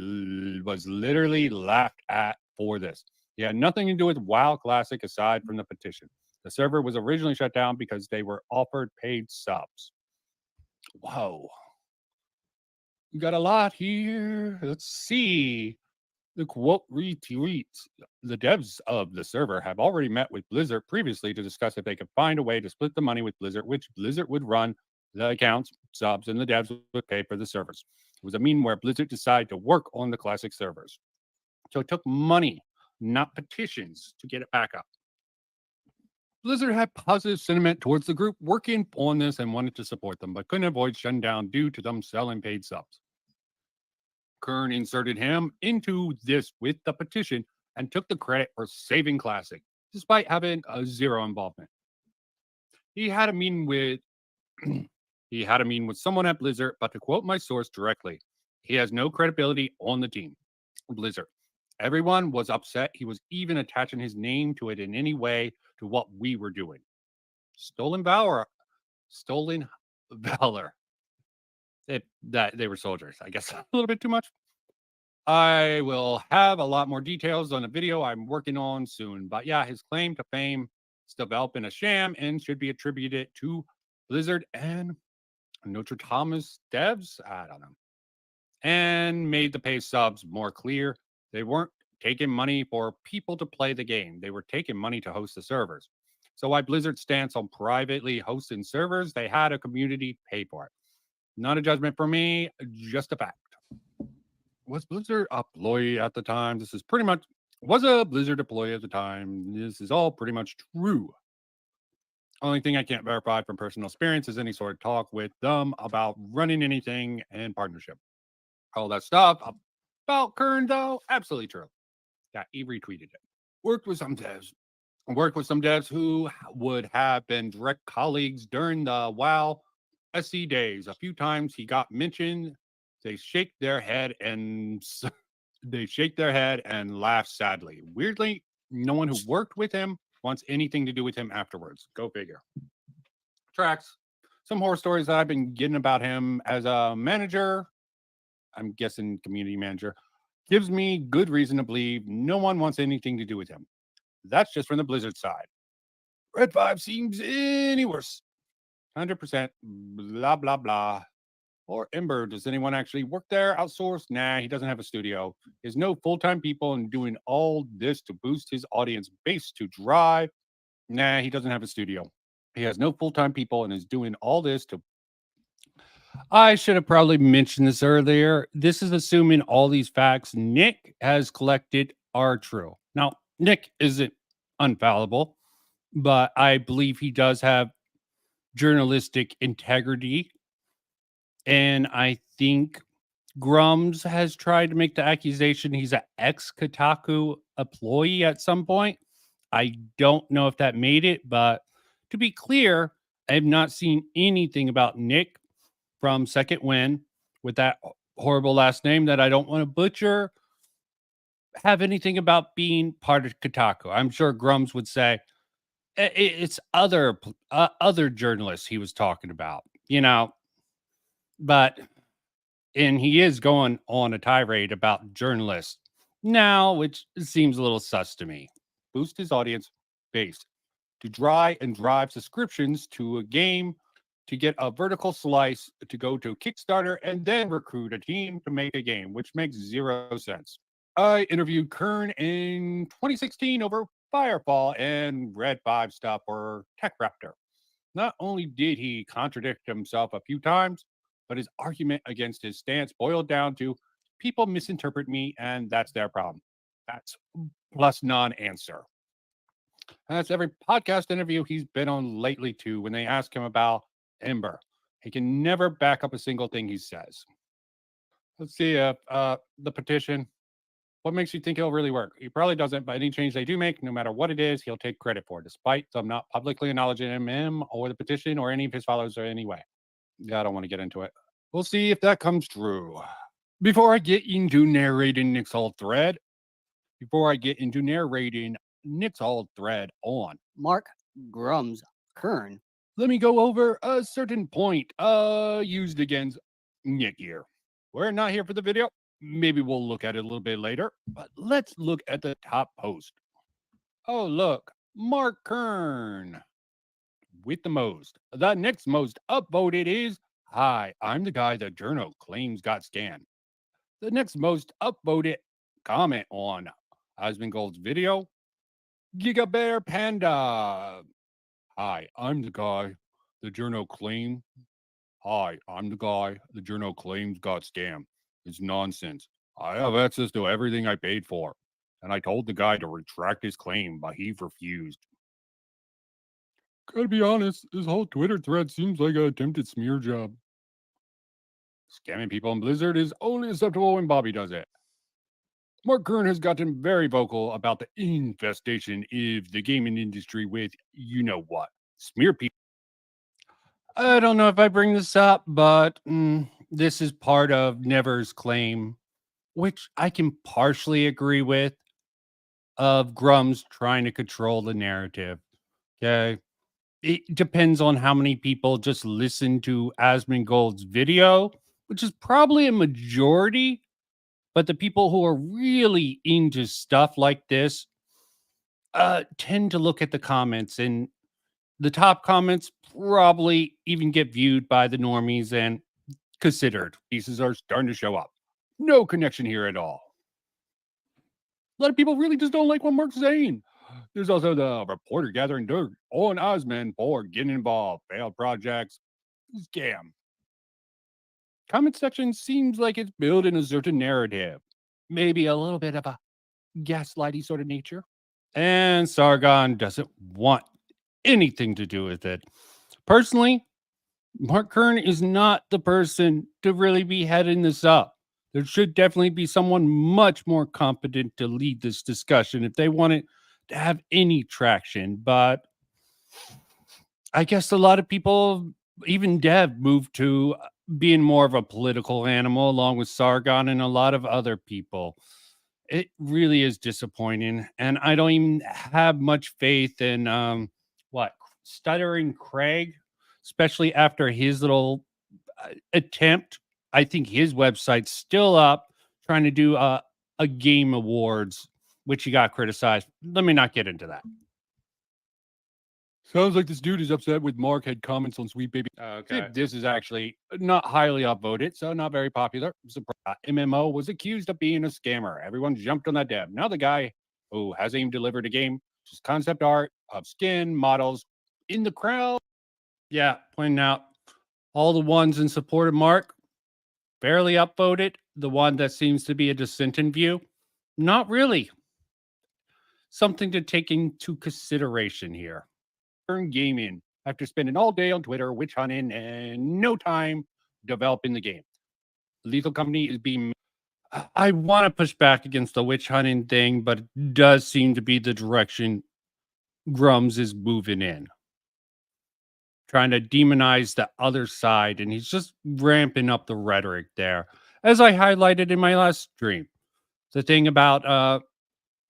was literally laughed at for this. He had nothing to do with WoW Classic aside from the petition. The server was originally shut down because they were offered paid subs. Whoa. We got a lot here. Let's see. The quote retweets. The devs of the server have already met with Blizzard previously to discuss if they could find a way to split the money with Blizzard, which Blizzard would run the accounts, subs, and the devs would pay for the servers. It was a mean where Blizzard decided to work on the classic servers. So it took money, not petitions, to get it back up. Blizzard had positive sentiment towards the group working on this and wanted to support them, but couldn't avoid shutting down due to them selling paid subs. Kern inserted him into this with the petition and took the credit for saving Classic, despite having a zero involvement. He had a meeting with someone at Blizzard, but to quote my source directly, he has no credibility on the team. Blizzard. Everyone was upset. He was even attaching his name to it in any way to what we were doing. Stolen valor. That they were soldiers. I guess a little bit too much. I will have a lot more details on a video I'm working on soon. But yeah, his claim to fame is developing a sham and should be attributed to Blizzard and Notre Dame's devs. I don't know. And made the pay subs more clear. They weren't taking money for people to play the game. They were taking money to host the servers. So why Blizzard's stance on privately hosting servers, they had a community pay for it. Not a judgment for me, just a fact. Was Blizzard a employee at the time? Was a Blizzard employee at the time? This is all pretty much true. Only thing I can't verify from personal experience is any sort of talk with them about running anything in partnership. All that stuff about Kern, though, absolutely true. Yeah, he retweeted it. Worked with some devs who would have been direct colleagues during the WoW SC days. A few times he got mentioned. They shake their head and laugh sadly. Weirdly, no one who worked with him wants anything to do with him afterwards. Go figure. Thax. Some horror stories that I've been getting about him as a manager, I'm guessing community manager, gives me good reason to believe no one wants anything to do with him. That's just from the Blizzard side. Red 5 seems any worse. 100% blah, blah, blah. Or Ember, does anyone actually work there? Outsourced? Nah, he doesn't have a studio. He has no full-time people and doing all this to boost his audience base to drive. Nah, he doesn't have a studio. He has no full-time people and is doing all this to... I should have probably mentioned this earlier. This is assuming all these facts Nick has collected are true. Now, Nick isn't infallible, but I believe he does have journalistic integrity. And I think Grummz has tried to make the accusation he's an ex-Kotaku employee at some point. I don't know if that made it, but to be clear, I have not seen anything about Nick from Second Win with that horrible last name that I don't want to butcher have anything about being part of Kotaku. I'm sure Grummz would say it's other journalists he was talking about, but and he is going on a tirade about journalists now, which seems a little sus to me. Boost his audience base to drive subscriptions to a game to get a vertical slice to go to Kickstarter and then recruit a team to make a game, which makes zero sense. I interviewed Kern in 2016 over Firefall and Red 5 stuff for Tech Raptor. Not only did he contradict himself a few times, but his argument against his stance boiled down to people misinterpret me and that's their problem. That's plus non-answer. And that's every podcast interview he's been on lately too. When they ask him about Ember, he can never back up a single thing he says. Let's see the petition. What makes you think it'll really work? He probably doesn't, but any change they do make, no matter what it is, he'll take credit for, despite them not publicly acknowledging him or the petition or any of his followers or any way. Yeah, I don't want to get into it. We'll see if that comes true. Before I get into narrating Nick's whole thread on Mark Grummz Kern, let me go over a certain point used against Nick here. We're not here for the video. Maybe we'll look at it a little bit later, but let's look at the top post. Oh, look, Mark Kern with the most. The next most upvoted is Hi, I'm the guy the journal claims got scanned. The next most upvoted comment on Asmongold's video, Giga Bear Panda. Hi, I'm the guy the journal claim. Hi, I'm the guy the journal claims got scammed. It's nonsense. I have access to everything I paid for. And I told the guy to retract his claim, but he refused. Gotta be honest, this whole Twitter thread seems like an attempted smear job. Scamming people in Blizzard is only acceptable when Bobby does it. Mark Kern has gotten very vocal about the infestation of the gaming industry with you know what. Smear people. I don't know if I bring this up, but this is part of Never's claim, which I can partially agree with, of Grummz trying to control the narrative. Okay. It depends on how many people just listen to Asmongold's video, which is probably a majority. But the people who are really into stuff like this tend to look at the comments, and the top comments probably even get viewed by the normies and considered. Pieces are starting to show up. No connection here at all. A lot of people really just don't like what Mark's saying. There's also the reporter gathering dirt on Osmond for getting involved, failed projects, scam. Comment section seems like it's building a certain narrative, maybe a little bit of a gaslighty sort of nature. And Sargon doesn't want anything to do with it. Personally, Mark Kern is not the person to really be heading this up. There should definitely be someone much more competent to lead this discussion if they want it to have any traction. But I guess a lot of people, even Dev, moved to being more of a political animal along with Sargon and a lot of other people. It really is disappointing. And I don't even have much faith in Stuttering Craig, especially after his little attempt. I think his website's still up trying to do a game awards, which he got criticized. Let me not get into that. Sounds like this dude is upset with Mark had comments on Sweet Baby. Okay. This is actually not highly upvoted, so not very popular. MMO was accused of being a scammer. Everyone jumped on that dev. Now the guy who hasn't even delivered a game, just concept art of skin models in the crowd. Yeah, pointing out all the ones in support of Mark, fairly upvoted. The one that seems to be a dissenting view, not really. Something to take into consideration here. Gaming after spending all day on Twitter witch hunting and no time developing the game. Lethal Company is being. I want to push back against the witch hunting thing, but it does seem to be the direction Grummz is moving in. Trying to demonize the other side, and he's just ramping up the rhetoric there. As I highlighted in my last stream, the thing about,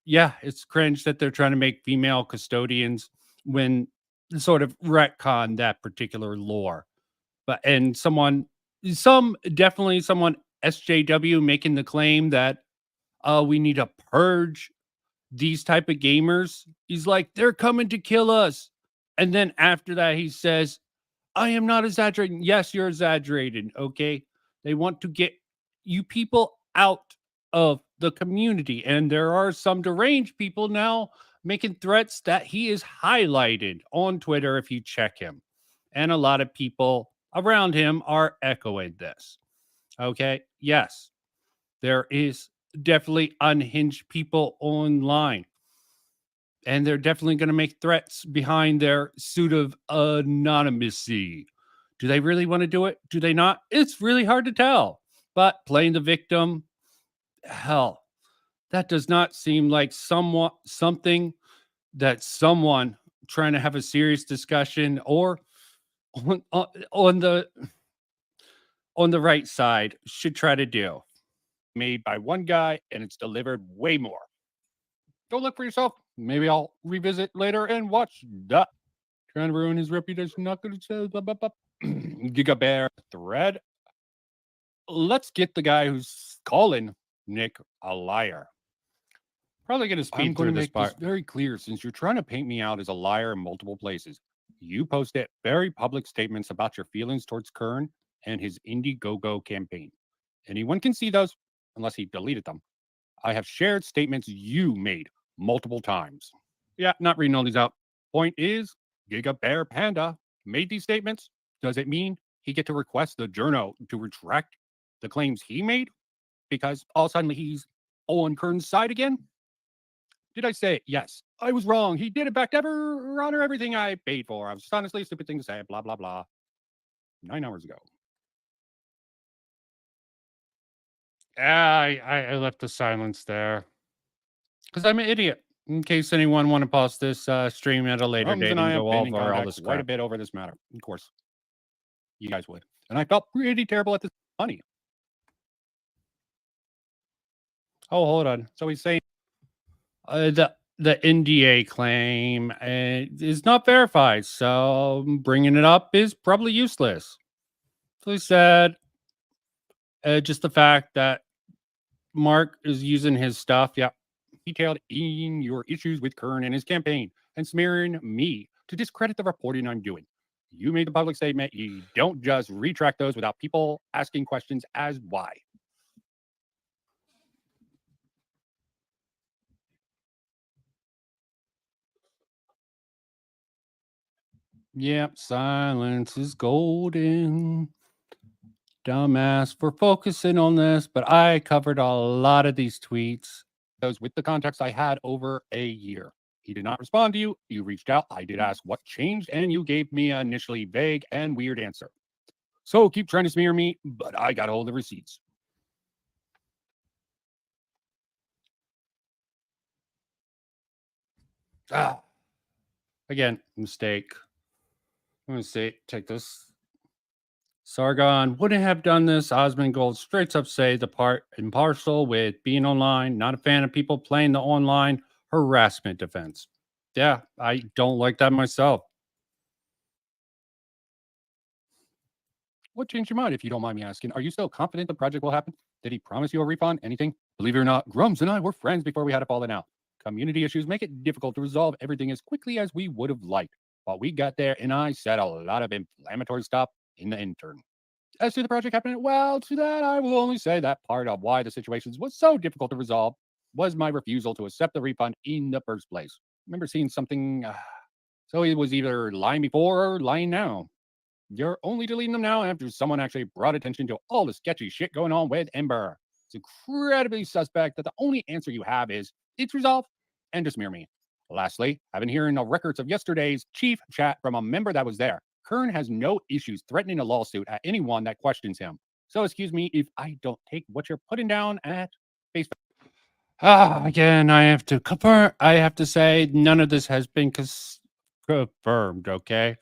it's cringe that they're trying to make female custodians when sort of retcon that particular lore. But and someone SJW making the claim that we need to purge these type of gamers. He's like, they're coming to kill us. And then after that, he says, I am not exaggerating. Yes, you're exaggerating. Okay. They want to get you people out of the community. And there are some deranged people now making threats that he is highlighted on Twitter if you check him. And a lot of people around him are echoing this. Okay. Yes, there is definitely unhinged people online. And they're definitely going to make threats behind their suit of anonymity. Do they really want to do it? Do they not? It's really hard to tell. But playing the victim, hell, that does not seem like something that someone trying to have a serious discussion or on the right side should try to do. Made by one guy and it's delivered way more. Go look for yourself. Maybe I'll revisit later and watch that. Trying to ruin his reputation. Not good. Giga Bear thread. Let's get the guy who's calling Nick a liar. Probably going to speed through this part. This very clear, since you're trying to paint me out as a liar in multiple places. You posted very public statements about your feelings towards Kern and his Indiegogo campaign. Anyone can see those unless he deleted them. I have shared statements you made multiple times. Yeah, not reading all these out. Point is, Giga Bear Panda made these statements. Does it mean he get to request the journal to retract the claims he made? Because all of a sudden he's on Kern's side again? Did I say, yes, I was wrong. He did in fact ever honor everything I paid for. I was honestly a stupid thing to say, blah, blah, blah. 9 hours ago. I left the silence there because I'm an idiot. In case anyone want to pause this stream at a later date and go over all this quite a bit over this matter. Of course, you guys would. And I felt pretty terrible at this money. Oh, hold on. So he's saying the NDA claim is not verified, so bringing it up is probably useless. So he said just the fact that Mark is using his stuff, detailed in your issues with Kern and his campaign, and smearing me to discredit the reporting I'm doing. You made the public statement. You don't just retract those without people asking questions as why. Yep, silence is golden. Dumbass for focusing on this, but I covered a lot of these tweets. Those with the context I had over a year. He did not respond to you. You reached out. I did ask what changed, and you gave me an initially vague and weird answer. So keep trying to smear me, but I got all the receipts. Again, mistake. I'm going to take this. Sargon wouldn't have done this. Osmond Gold straight up say the part and parcel with being online. Not a fan of people playing the online harassment defense. Yeah, I don't like that myself. What changed your mind, if you don't mind me asking? Are you still confident the project will happen? Did he promise you a refund? Anything? Believe it or not, Grummz and I were friends before we had a falling out. Community issues make it difficult to resolve everything as quickly as we would have liked. But we got there, and I said a lot of inflammatory stuff in the intern. As to the project happening, well, to that, I will only say that part of why the situations was so difficult to resolve was my refusal to accept the refund in the first place. Remember seeing something, so he was either lying before or lying now. You're only deleting them now after someone actually brought attention to all the sketchy shit going on with Ember. It's incredibly suspect that the only answer you have is, it's resolved, and to smear me. Lastly, I've been hearing the records of yesterday's chief chat from a member that was there. Kern has no issues threatening a lawsuit at anyone that questions him. So excuse me if I don't take what you're putting down at face value. Again, I have to say none of this has been confirmed, okay?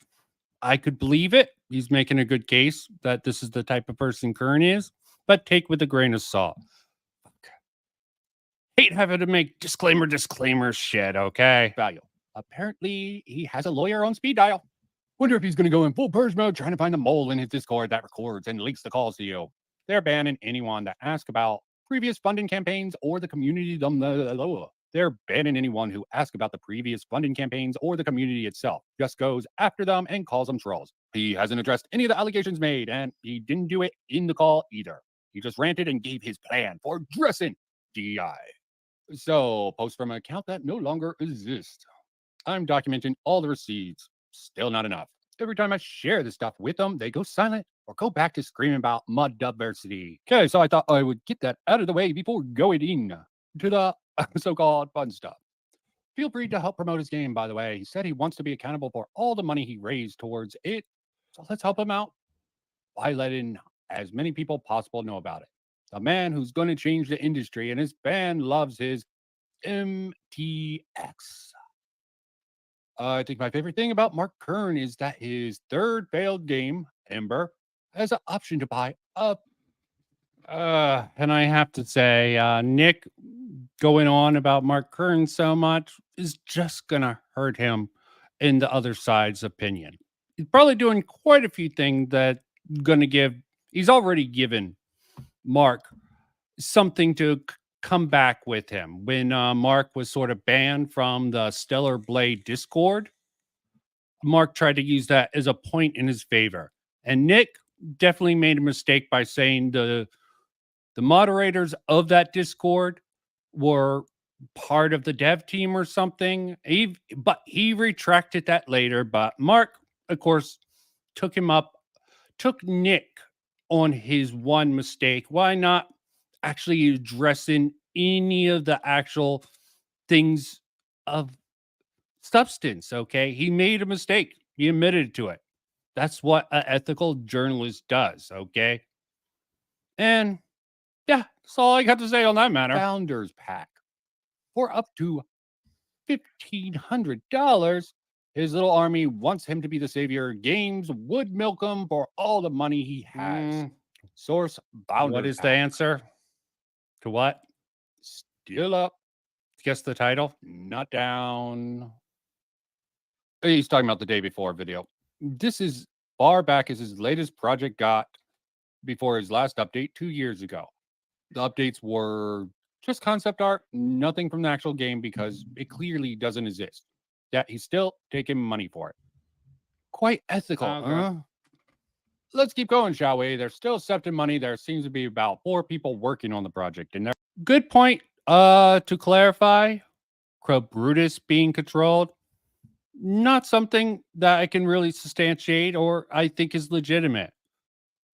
I could believe it. He's making a good case that this is the type of person Kern is, but take with a grain of salt. Hate having to make disclaimer shit, okay? Value. Apparently, he has a lawyer on speed dial. Wonder if he's going to go in full purge mode trying to find the mole in his Discord that records and leaks the calls to you. They're banning anyone that asks about previous funding campaigns or the community. They're banning anyone who asks about the previous funding campaigns or the community itself. Just goes after them and calls them trolls. He hasn't addressed any of the allegations made, and he didn't do it in the call either. He just ranted and gave his plan for addressing DI. So, post from an account that no longer exists. I'm documenting all the receipts. Still not enough. Every time I share this stuff with them, they go silent or go back to screaming about mud diversity. Okay, so I thought I would get that out of the way before going in to the so-called fun stuff. Feel free to help promote his game, by the way. He said he wants to be accountable for all the money he raised towards it. So let's help him out by letting as many people possible know about it. A man who's going to change the industry, and his band loves his MTX. I think my favorite thing about Mark Kern is that his third failed game, Ember, has an option to buy up. And I have to say, Nick going on about Mark Kern so much is just going to hurt him in the other side's opinion. He's probably doing quite a few things that going to give, he's already given Mark something to come back with him. When Mark was sort of banned from the Stellar Blade Discord, Mark tried to use that as a point in his favor. And Nick definitely made a mistake by saying the moderators of that Discord were part of the dev team or something. But he retracted that later. But Mark, of course, took Nick on his one mistake. Why not actually addressing any of the actual things of substance? Okay, he made a mistake. He admitted to it. That's what an ethical journalist does. Okay, and yeah, that's all I got to say on that matter. Founders pack for up to $1,500. His little army wants him to be the savior. Games would milk him for all the money he has. Source Founders. What is the answer to what? Still up. Guess the title. Not down. He's talking about the day before video. This is far back as his latest project got before his last update 2 years ago. The updates were just concept art, nothing from the actual game because it clearly doesn't exist. Yet he's still taking money for it. Quite ethical, huh? Let's keep going, shall we? There's still accepting money. There seems to be about 4 people working on the project. And good point. To clarify, Kabrutus being controlled, not something that I can really substantiate or I think is legitimate.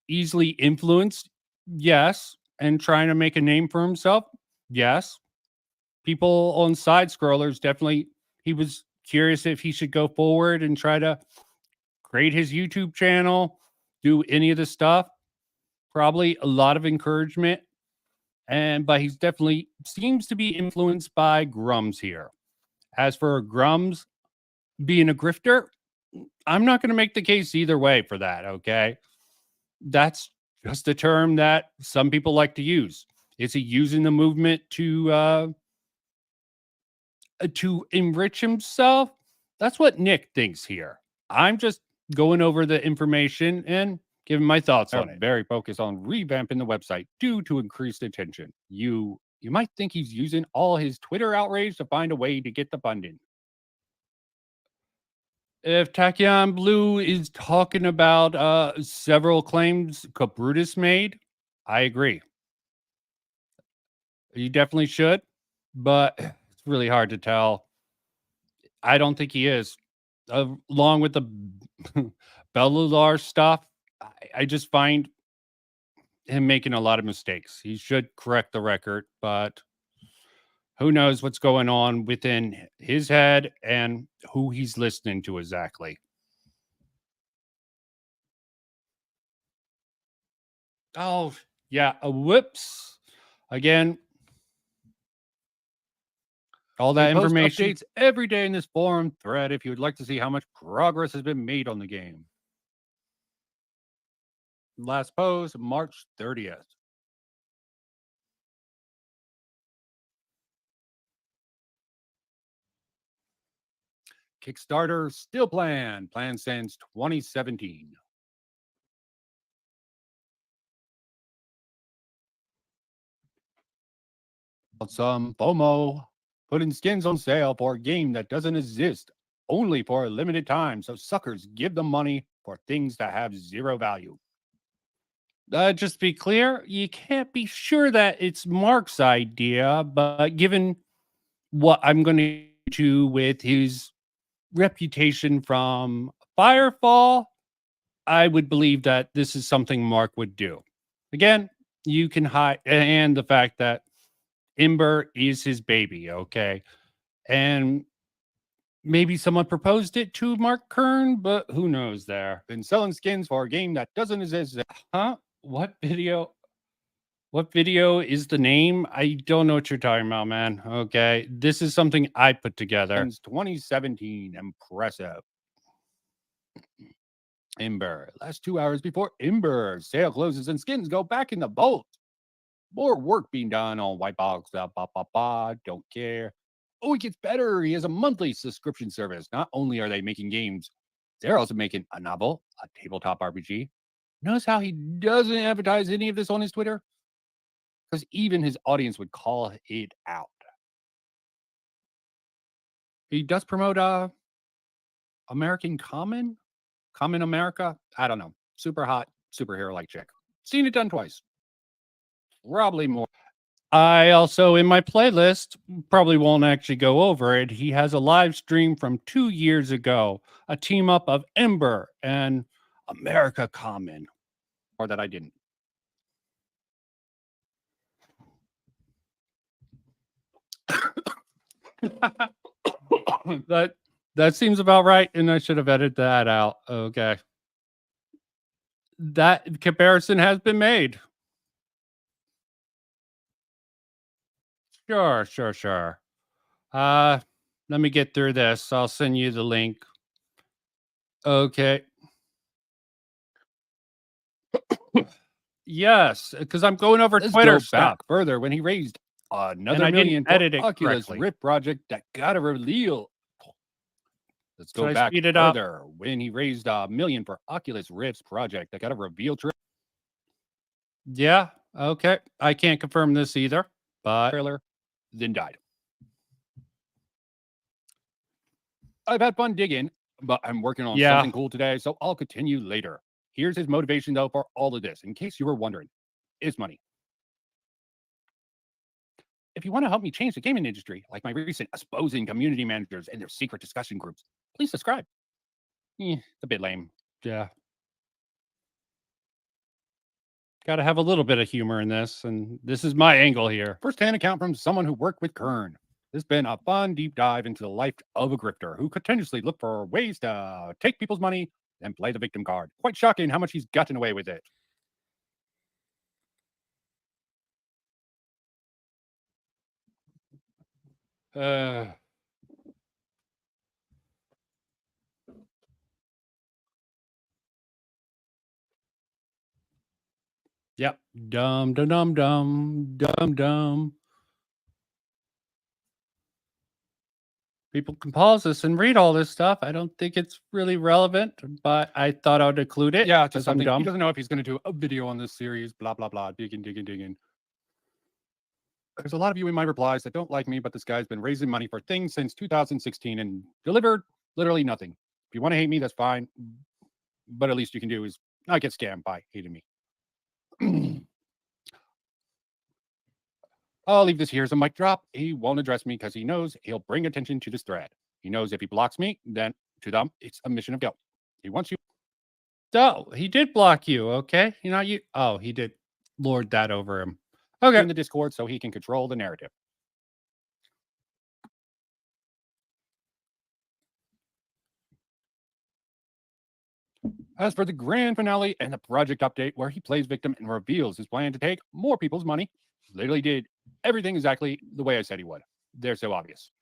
Easily influenced, yes. And trying to make a name for himself, yes. People on side scrollers, definitely, he was curious if he should go forward and try to create his YouTube channel, do any of the stuff. Probably a lot of encouragement. But he's definitely seems to be influenced by Grummz here. As for Grummz being a grifter, I'm not going to make the case either way for that, okay? That's just a term that some people like to use. Is he using the movement to enrich himself? That's what Nick thinks here. I'm just going over the information and giving my thoughts on it. Very focused on revamping the website due to increased attention. You might think he's using all his Twitter outrage to find a way to get the funding. If Tachyon Blue is talking about several claims Kabrutus made, I agree. You definitely should, but it's really hard to tell. I don't think he is. Along with the Bellular stuff, I just find him making a lot of mistakes. He should correct the record, but who knows what's going on within his head and who he's listening to exactly. Oh, yeah. Whoops. Again, all that information updates every day in this forum thread if you would like to see how much progress has been made on the game. Last post, March 30th. Kickstarter still planned. Planned since 2017. Some FOMO. Putting skins on sale for a game that doesn't exist. Only for a limited time. So suckers give them money for things that have zero value. Just to be clear, you can't be sure that it's Mark's idea, but given what I'm going to do with his reputation from Firefall, I would believe that this is something Mark would do. Again, you can hide, and the fact that Ember is his baby, okay? And maybe someone proposed it to Mark Kern, but who knows there. Been selling skins for a game that doesn't exist. Huh? What video? What video is the name? I don't know what you're talking about, man. Okay. This is something I put together. Since 2017. Impressive. Ember. Last 2 hours before Ember. Sale closes and skins go back in the vault. More work being done on White Box. Don't care. Oh, it gets better. He has a monthly subscription service. Not only are they making games, they're also making a novel, a tabletop RPG. Notice how he doesn't advertise any of this on his Twitter? Because even his audience would call it out. He does promote American Common America. I don't know. Super hot. superhero-like chick. Seen it done twice. Probably more. I also, in my playlist, probably won't actually go over it. He has a live stream from 2 years ago, a team up of Ember and America Common. Or that I didn't. That seems about right, and I should have edited that out. Okay. That comparison has been made. Sure. Let me get through this. I'll send you the link. Okay. Yes, because I'm going over Let's Twitter go stuff. back further when he raised another I didn't million for edit it Oculus correctly. Rift project that got a reveal. Let's go Should I back speed it up? further when he raised $1 million for Oculus Rift's project that got a reveal Yeah, okay. I can't confirm this either, but trailer, then died. I've had fun digging, but I'm working on Yeah. something cool today, so I'll continue later. Here's his motivation, though, for all of this, in case you were wondering. It's money. If you want to help me change the gaming industry, like my recent exposing community managers and their secret discussion groups, please subscribe. It's a bit lame. yeah. Got to have a little bit of humor in this, and this is my angle here. First-hand account from someone who worked with Kern. This has been a fun deep dive into the life of a grifter who continuously look for ways to take people's money and play the victim card. Quite shocking how much he's gotten away with it. Yep. Dumb. People can pause this and read all this stuff. I don't think it's really relevant, but I thought I'd include it. Yeah, just because I'm something. He dumb. doesn't know if he's going to do a video on this series, blah, blah, blah, digging. There's a lot of you in my replies that don't like me, but this guy's been raising money for things since 2016 and delivered literally nothing. If you want to hate me, that's fine. But at least you can do is not get scammed by hating me. I'll leave this here as a mic drop. He won't address me because he knows he'll bring attention to this thread. He knows if he blocks me, then to them, it's a mission of guilt. He wants you. Oh, he did block you. Okay. You know, oh, he did lord that over him. Okay. In the Discord so he can control the narrative. As for the grand finale and the project update where he plays victim and reveals his plan to take more people's money, he literally did everything exactly the way I said he would. They're so obvious.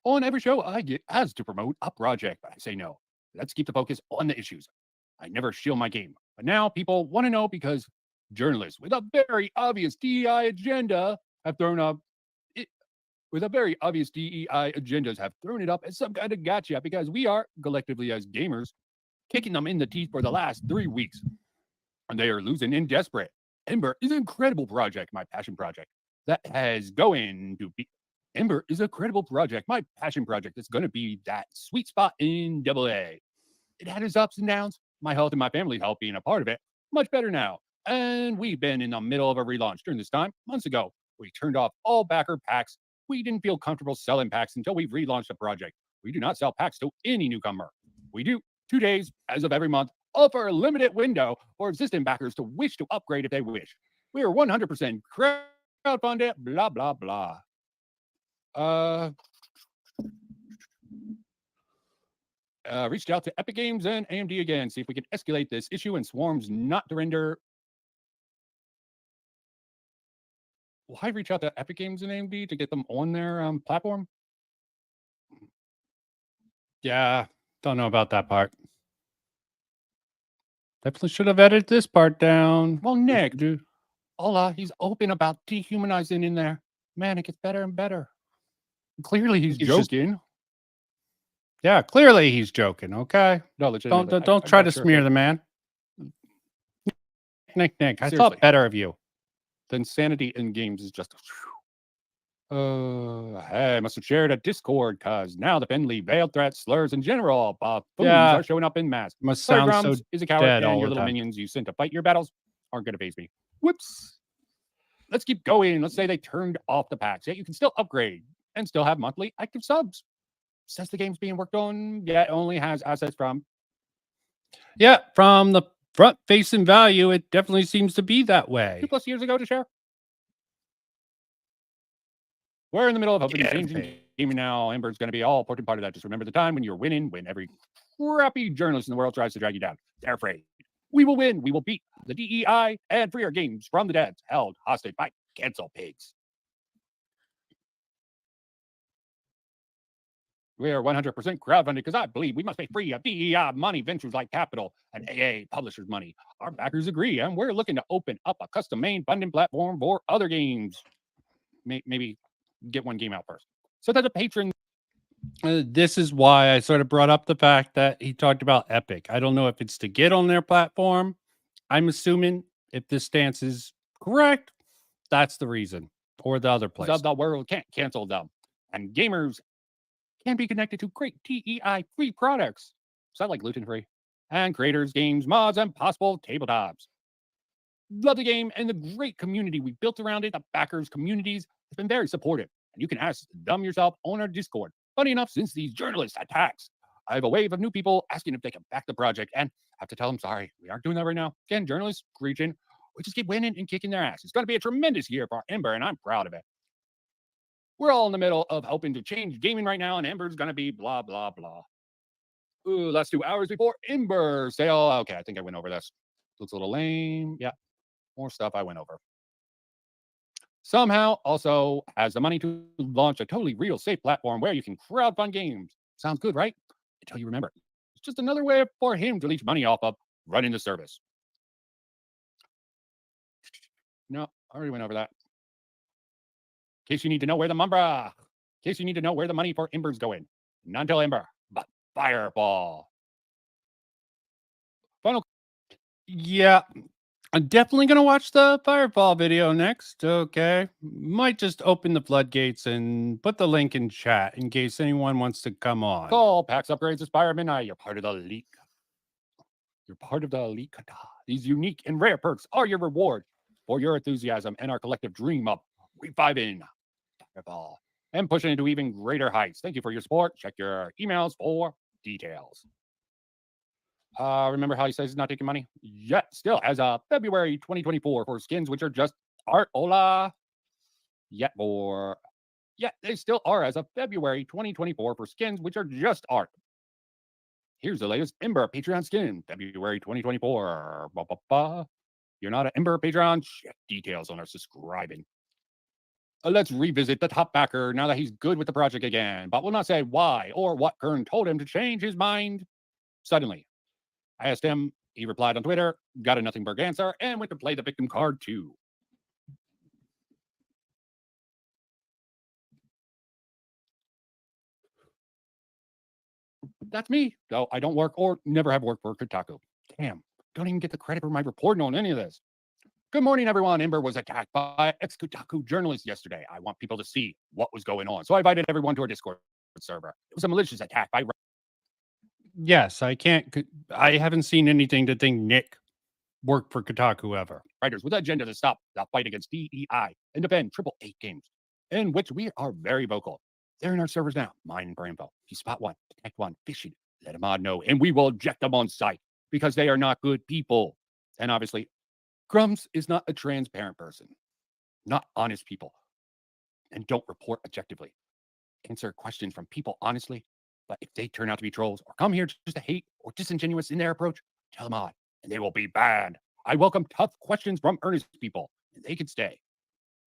On every show, I get asked to promote a project, but I say no. Let's keep the focus on the issues. I never shield my game. But now people want to know because journalists with a very obvious DEI agenda have thrown up as some kind of gotcha because we are, collectively as gamers, kicking them in the teeth for the last 3 weeks. And they are losing and desperate. Ember is an incredible project, my passion project. Ember is a credible project, my passion project that's going to be that sweet spot in AA. It had its ups and downs. My health and my family health being a part of it. Much better now. And we've been in the middle of a relaunch during this time. Months ago, we turned off all backer packs. We didn't feel comfortable selling packs until we relaunched the project. We do not sell packs to any newcomer. We do 2 days as of every month, offer a limited window for existing backers to wish to upgrade if they wish. We are 100% crowdfunded, blah, blah, blah. Reached out to Epic Games and AMD again, see if we can escalate this issue and Swarm's not to render. Why reach out to Epic Games and AMD to get them on their platform? Yeah, don't know about that part. Definitely should have edited this part down. Well, Nick, dude, Ola, he's open about dehumanizing in there. Man, it gets better and better. Clearly, he's joking. Yeah, clearly he's joking. Okay, No, legitimately. don't try to smear the man. Nick, I Seriously. thought better of you. The insanity in games is just. Hey, I must have shared a Discord because now the Bentley veiled threats, slurs, and general buffoons Yeah. are showing up in mass. Must Sorry, sound so Grummz is a coward, dead and all your the little time. minions you sent to fight your battles aren't going to phase me. Whoops. Let's keep going. Let's say they turned off the packs, yet you can still upgrade and still have monthly active subs. Says the game's being worked on, yet only has assets from. Yeah, from the front facing value, it definitely seems to be that way. 2+ years ago to share. We're in the middle of hoping Yeah, changing okay. gaming now. Ember's going to be all important part of that. Just remember the time when you're winning, when every crappy journalist in the world tries to drag you down. They're afraid. We will win. We will beat the DEI and free our games from the dead held hostage by cancel pigs. We are 100% crowdfunded because I believe we must be free of DEI money, ventures like Capital and AA publishers' money. Our backers agree, and we're looking to open up a custom main funding platform for other games. Maybe get one game out first. So that the patron. This is why I sort of brought up the fact that he talked about Epic. I don't know if it's to get on their platform. I'm assuming if this stance is correct, that's the reason. Or the other place. Of the world can't cancel them. And gamers can be connected to great DEI free products. So I like gluten free. And creators, games, mods, and possible tabletops. Love the game and the great community we built around it. The backers communities has been very supportive. And you can ask them yourself on our Discord. Funny enough, since these journalists attacks, I have a wave of new people asking if they can back the project, and I have to tell them, sorry, we aren't doing that right now. Again, journalists, region, we just keep winning and kicking their ass. It's going to be a tremendous year for Ember, and I'm proud of it. We're all in the middle of helping to change gaming right now, and Ember's going to be blah, blah, blah. Ooh, last 2 hours before Ember sale. Okay, I think I went over this. Looks a little lame. Yeah, more stuff I went over. Somehow also has the money to launch a totally real safe platform where you can crowdfund games. Sounds good, right? Until you remember, it's just another way for him to leech money off of running the service. No, I already went over that. In case you need to know where the money for Ember's going. Not until Ember, but Fireball. Final. Yeah, I'm definitely going to watch the Fireball video next. Okay. Might just open the floodgates and put the link in chat in case anyone wants to come on. Call packs, upgrades, Aspire Midnight. You're part of the leak. These unique and rare perks are your reward for your enthusiasm and our collective dream of reviving Fireball and pushing into even greater heights. Thank you for your support. Check your emails for details. Remember how he says he's not taking money? Yet, still, as of February 2024 for skins, which are just art. Hola. Yet, they still are as of February 2024 for skins, which are just art. Here's the latest Ember Patreon skin, February 2024. You're not an Ember Patreon? Check details on our subscribing. Let's revisit the top backer now that he's good with the project again, but will not say why or what Kern told him to change his mind suddenly. I asked him, he replied on Twitter, got a nothing burg answer, and went to play the victim card too. That's me, though I don't work or never have worked for Kotaku. Damn, don't even get the credit for my reporting on any of this. Good morning, everyone. Ember was attacked by ex-Kotaku journalists yesterday. I want people to see what was going on, so I invited everyone to our Discord server. It was a malicious attack by... Yes, I haven't seen anything to think Nick worked for Kotaku ever. Writers with an agenda to stop the fight against DEI and defend AAA games, in which we are very vocal. They're in our servers now. Mine for info. If you spot one, detect one, phishing, let a mod know, and we will eject them on site because they are not good people. And obviously, Grummz is not a transparent person, not honest people, and don't report objectively. Answer questions from people honestly, but if they turn out to be trolls or come here just to hate or disingenuous in their approach, tell them odd, and they will be banned. I welcome tough questions from earnest people, and they can stay.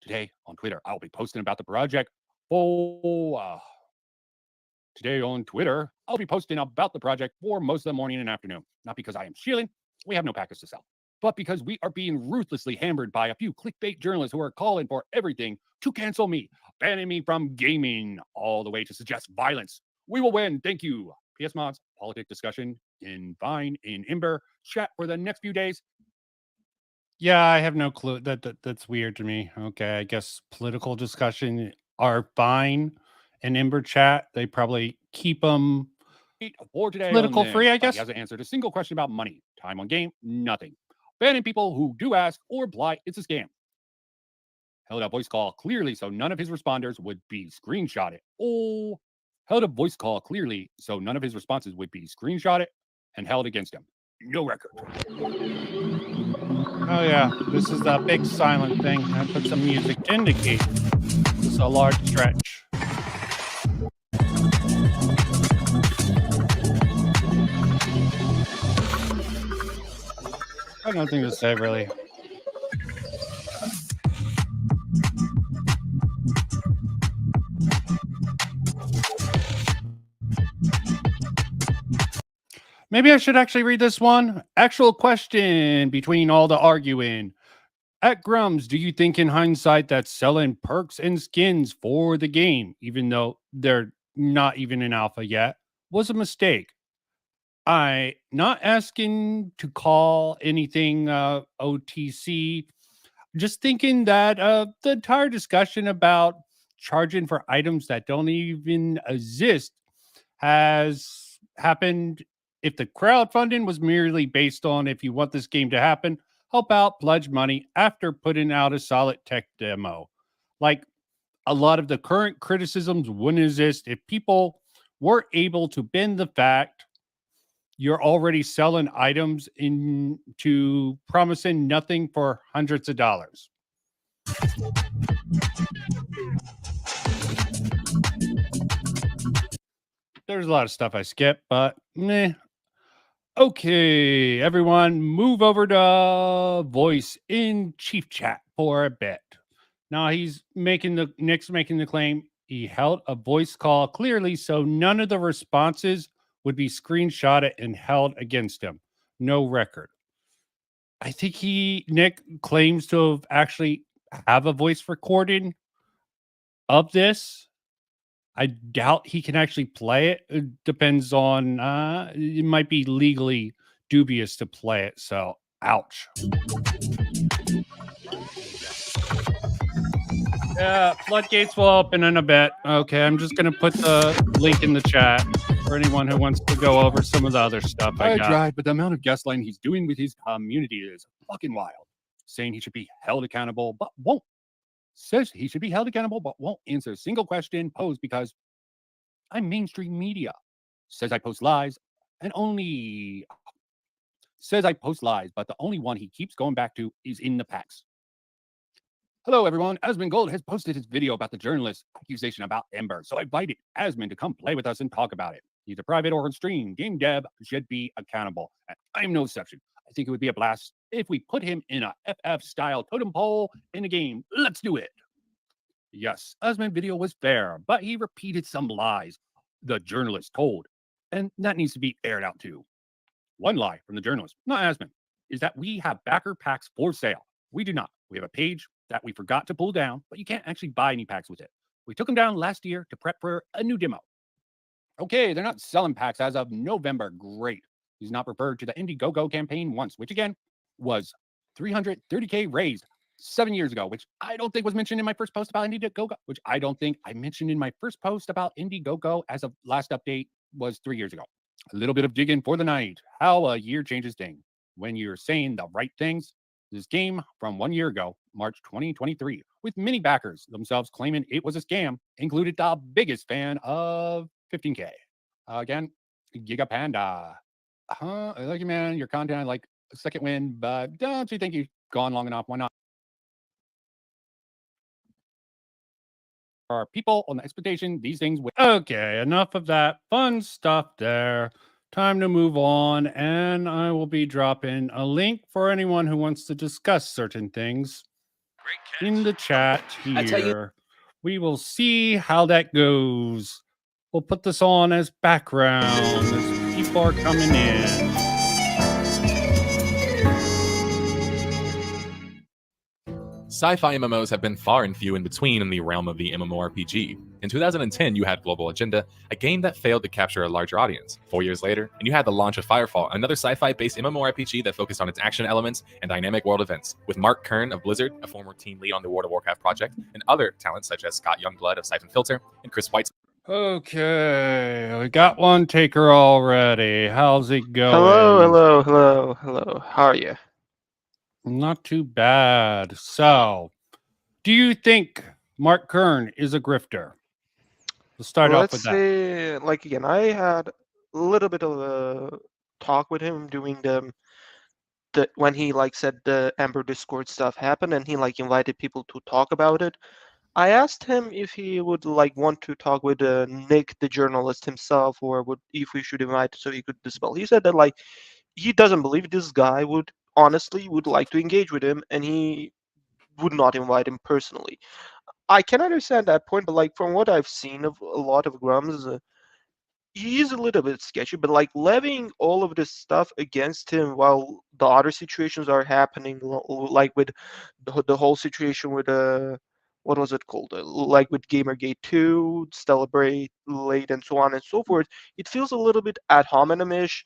Today on Twitter, I'll be posting about the project. Today on Twitter, I'll be posting about the project for most of the morning and afternoon. Not because I am shilling, we have no package to sell, but because we are being ruthlessly hammered by a few clickbait journalists who are calling for everything to cancel me, banning me from gaming, all the way to suggest violence. We will win. Thank you. PS Mods, politic discussion in Vine, in Ember, chat for the next few days. Yeah, I have no clue. That's weird to me. Okay, I guess political discussion are fine in Ember chat. They probably keep them For today political on this, free, I but guess. He hasn't answered a single question about money, time on game, nothing. Banning people who do ask or imply it's a scam. Held a voice call clearly so none of his responders would be screenshotted. Oh, held a voice call clearly so none of his responses would be screenshotted and held against him. No record. Oh yeah, this is the big silent thing. I put some music to indicate this is a large stretch. I have nothing to say really. Maybe I should actually read this one. Actual question between all the arguing. At Grummz, do you think in hindsight that selling perks and skins for the game, even though they're not even in alpha yet, was a mistake? I not asking to call anything OTC, just thinking that the entire discussion about charging for items that don't even exist has happened. If the crowdfunding was merely based on if you want this game to happen, help out, pledge money after putting out a solid tech demo. Like a lot of the current criticisms wouldn't exist if people were able to bend the fact you're already selling items into promising nothing for hundreds of dollars. There's a lot of stuff I skipped, but meh. Okay, everyone, move over to voice in chief chat for a bit. Now Nick's making the claim he held a voice call clearly so none of the responses would be screenshotted and held against him. No record. I think Nick claims to have actually have a voice recording of this. I doubt he can actually play it. It depends on, it might be legally dubious to play it. So, ouch. Yeah, floodgates will open in a bit. Okay, I'm just going to put the link in the chat for anyone who wants to go over some of the other stuff I got. Tried, but the amount of gaslighting he's doing with his community is fucking wild. Saying he should be held accountable, but won't. Says he should be held accountable, but won't answer a single question posed because I'm mainstream media. Says I post lies and only says I post lies, but the only one he keeps going back to is in the packs. Hello, everyone. Asmon Gold has posted his video about the journalist accusation about Ember, so I invited Asmon to come play with us and talk about it. Either private or on stream, game dev should be accountable. And I'm no exception. I think it would be a blast if we put him in a FF-style totem pole in the game. Let's do it. Yes, Asmon video was fair, but he repeated some lies the journalist told, and that needs to be aired out too. One lie from the journalist, not Asmon, is that we have backer packs for sale. We do not. We have a page that we forgot to pull down, but you can't actually buy any packs with it. We took them down last year to prep for a new demo. Okay, they're not selling packs as of November. Great. He's not referred to the Indiegogo campaign once, which again was 330K raised 7 years ago, which I don't think was mentioned in my first post about Indiegogo, which I don't think I mentioned in my first post about Indiegogo as of last update was 3 years ago. A little bit of digging for the night. How a year changes things. When you're saying the right things, this game from 1 year ago, March 2023, with many backers themselves claiming it was a scam, included the biggest fan of 15K. Again, Giga Panda. I like you, man. Your content, I like a second win, but don't you think you've gone long enough? Why not? Are people on the expectation these things will. Okay, enough of that fun stuff there. Time to move on, and I will be dropping a link for anyone who wants to discuss certain things in the chat here. We will see how that goes. We'll put this on as background as people are coming in. Sci-fi MMOs have been far and few in between in the realm of the MMORPG. In 2010, you had Global Agenda, a game that failed to capture a larger audience. 4 years later, and you had the launch of Firefall, another sci-fi-based MMORPG that focused on its action elements and dynamic world events, with Mark Kern of Blizzard, a former team lead on the World of Warcraft project, and other talents such as Scott Youngblood of Siphon Filter and Chris White. Okay, we got one taker already. How's it going? Hello. How are you? Not too bad. So, do you think Mark Kern is a grifter? Let's start off with that. Let's say, like, again, I had a little bit of a talk with him during the when he like said the Amber Discord stuff happened, and he like invited people to talk about it. I asked him if he would like want to talk with Nick, the journalist himself, or if we should invite so he could dispel. He said that like he doesn't believe this guy would like to engage with him, and he would not invite him personally. I can understand that point, but like from what I've seen of a lot of Grummz, he is a little bit sketchy. But like levying all of this stuff against him while the other situations are happening, like with the whole situation with what was it called? Like with Gamergate 2, Celebrate Late, and so on and so forth. It feels a little bit ad hominem-ish,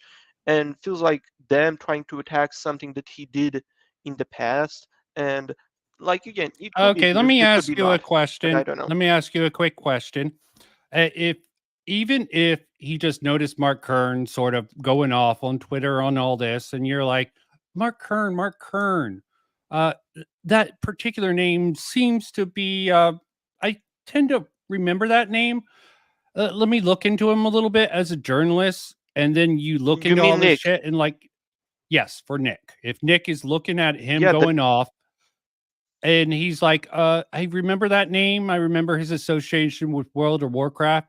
and feels like them trying to attack something that he did in the past. And like again, it could be Okay, let good, me it could ask be you a not, but question. I don't know. Let me ask you a quick question. Even if he just noticed Mark Kern sort of going off on Twitter on all this, and you're like, Mark Kern, that particular name seems to be, I tend to remember that name. Let me look into him a little bit as a journalist, and then you look You into all mean this Nick? shit, and like, yes, for Nick. If Nick is looking at him Yeah, going off, and he's like, I remember that name. I remember his association with World of Warcraft.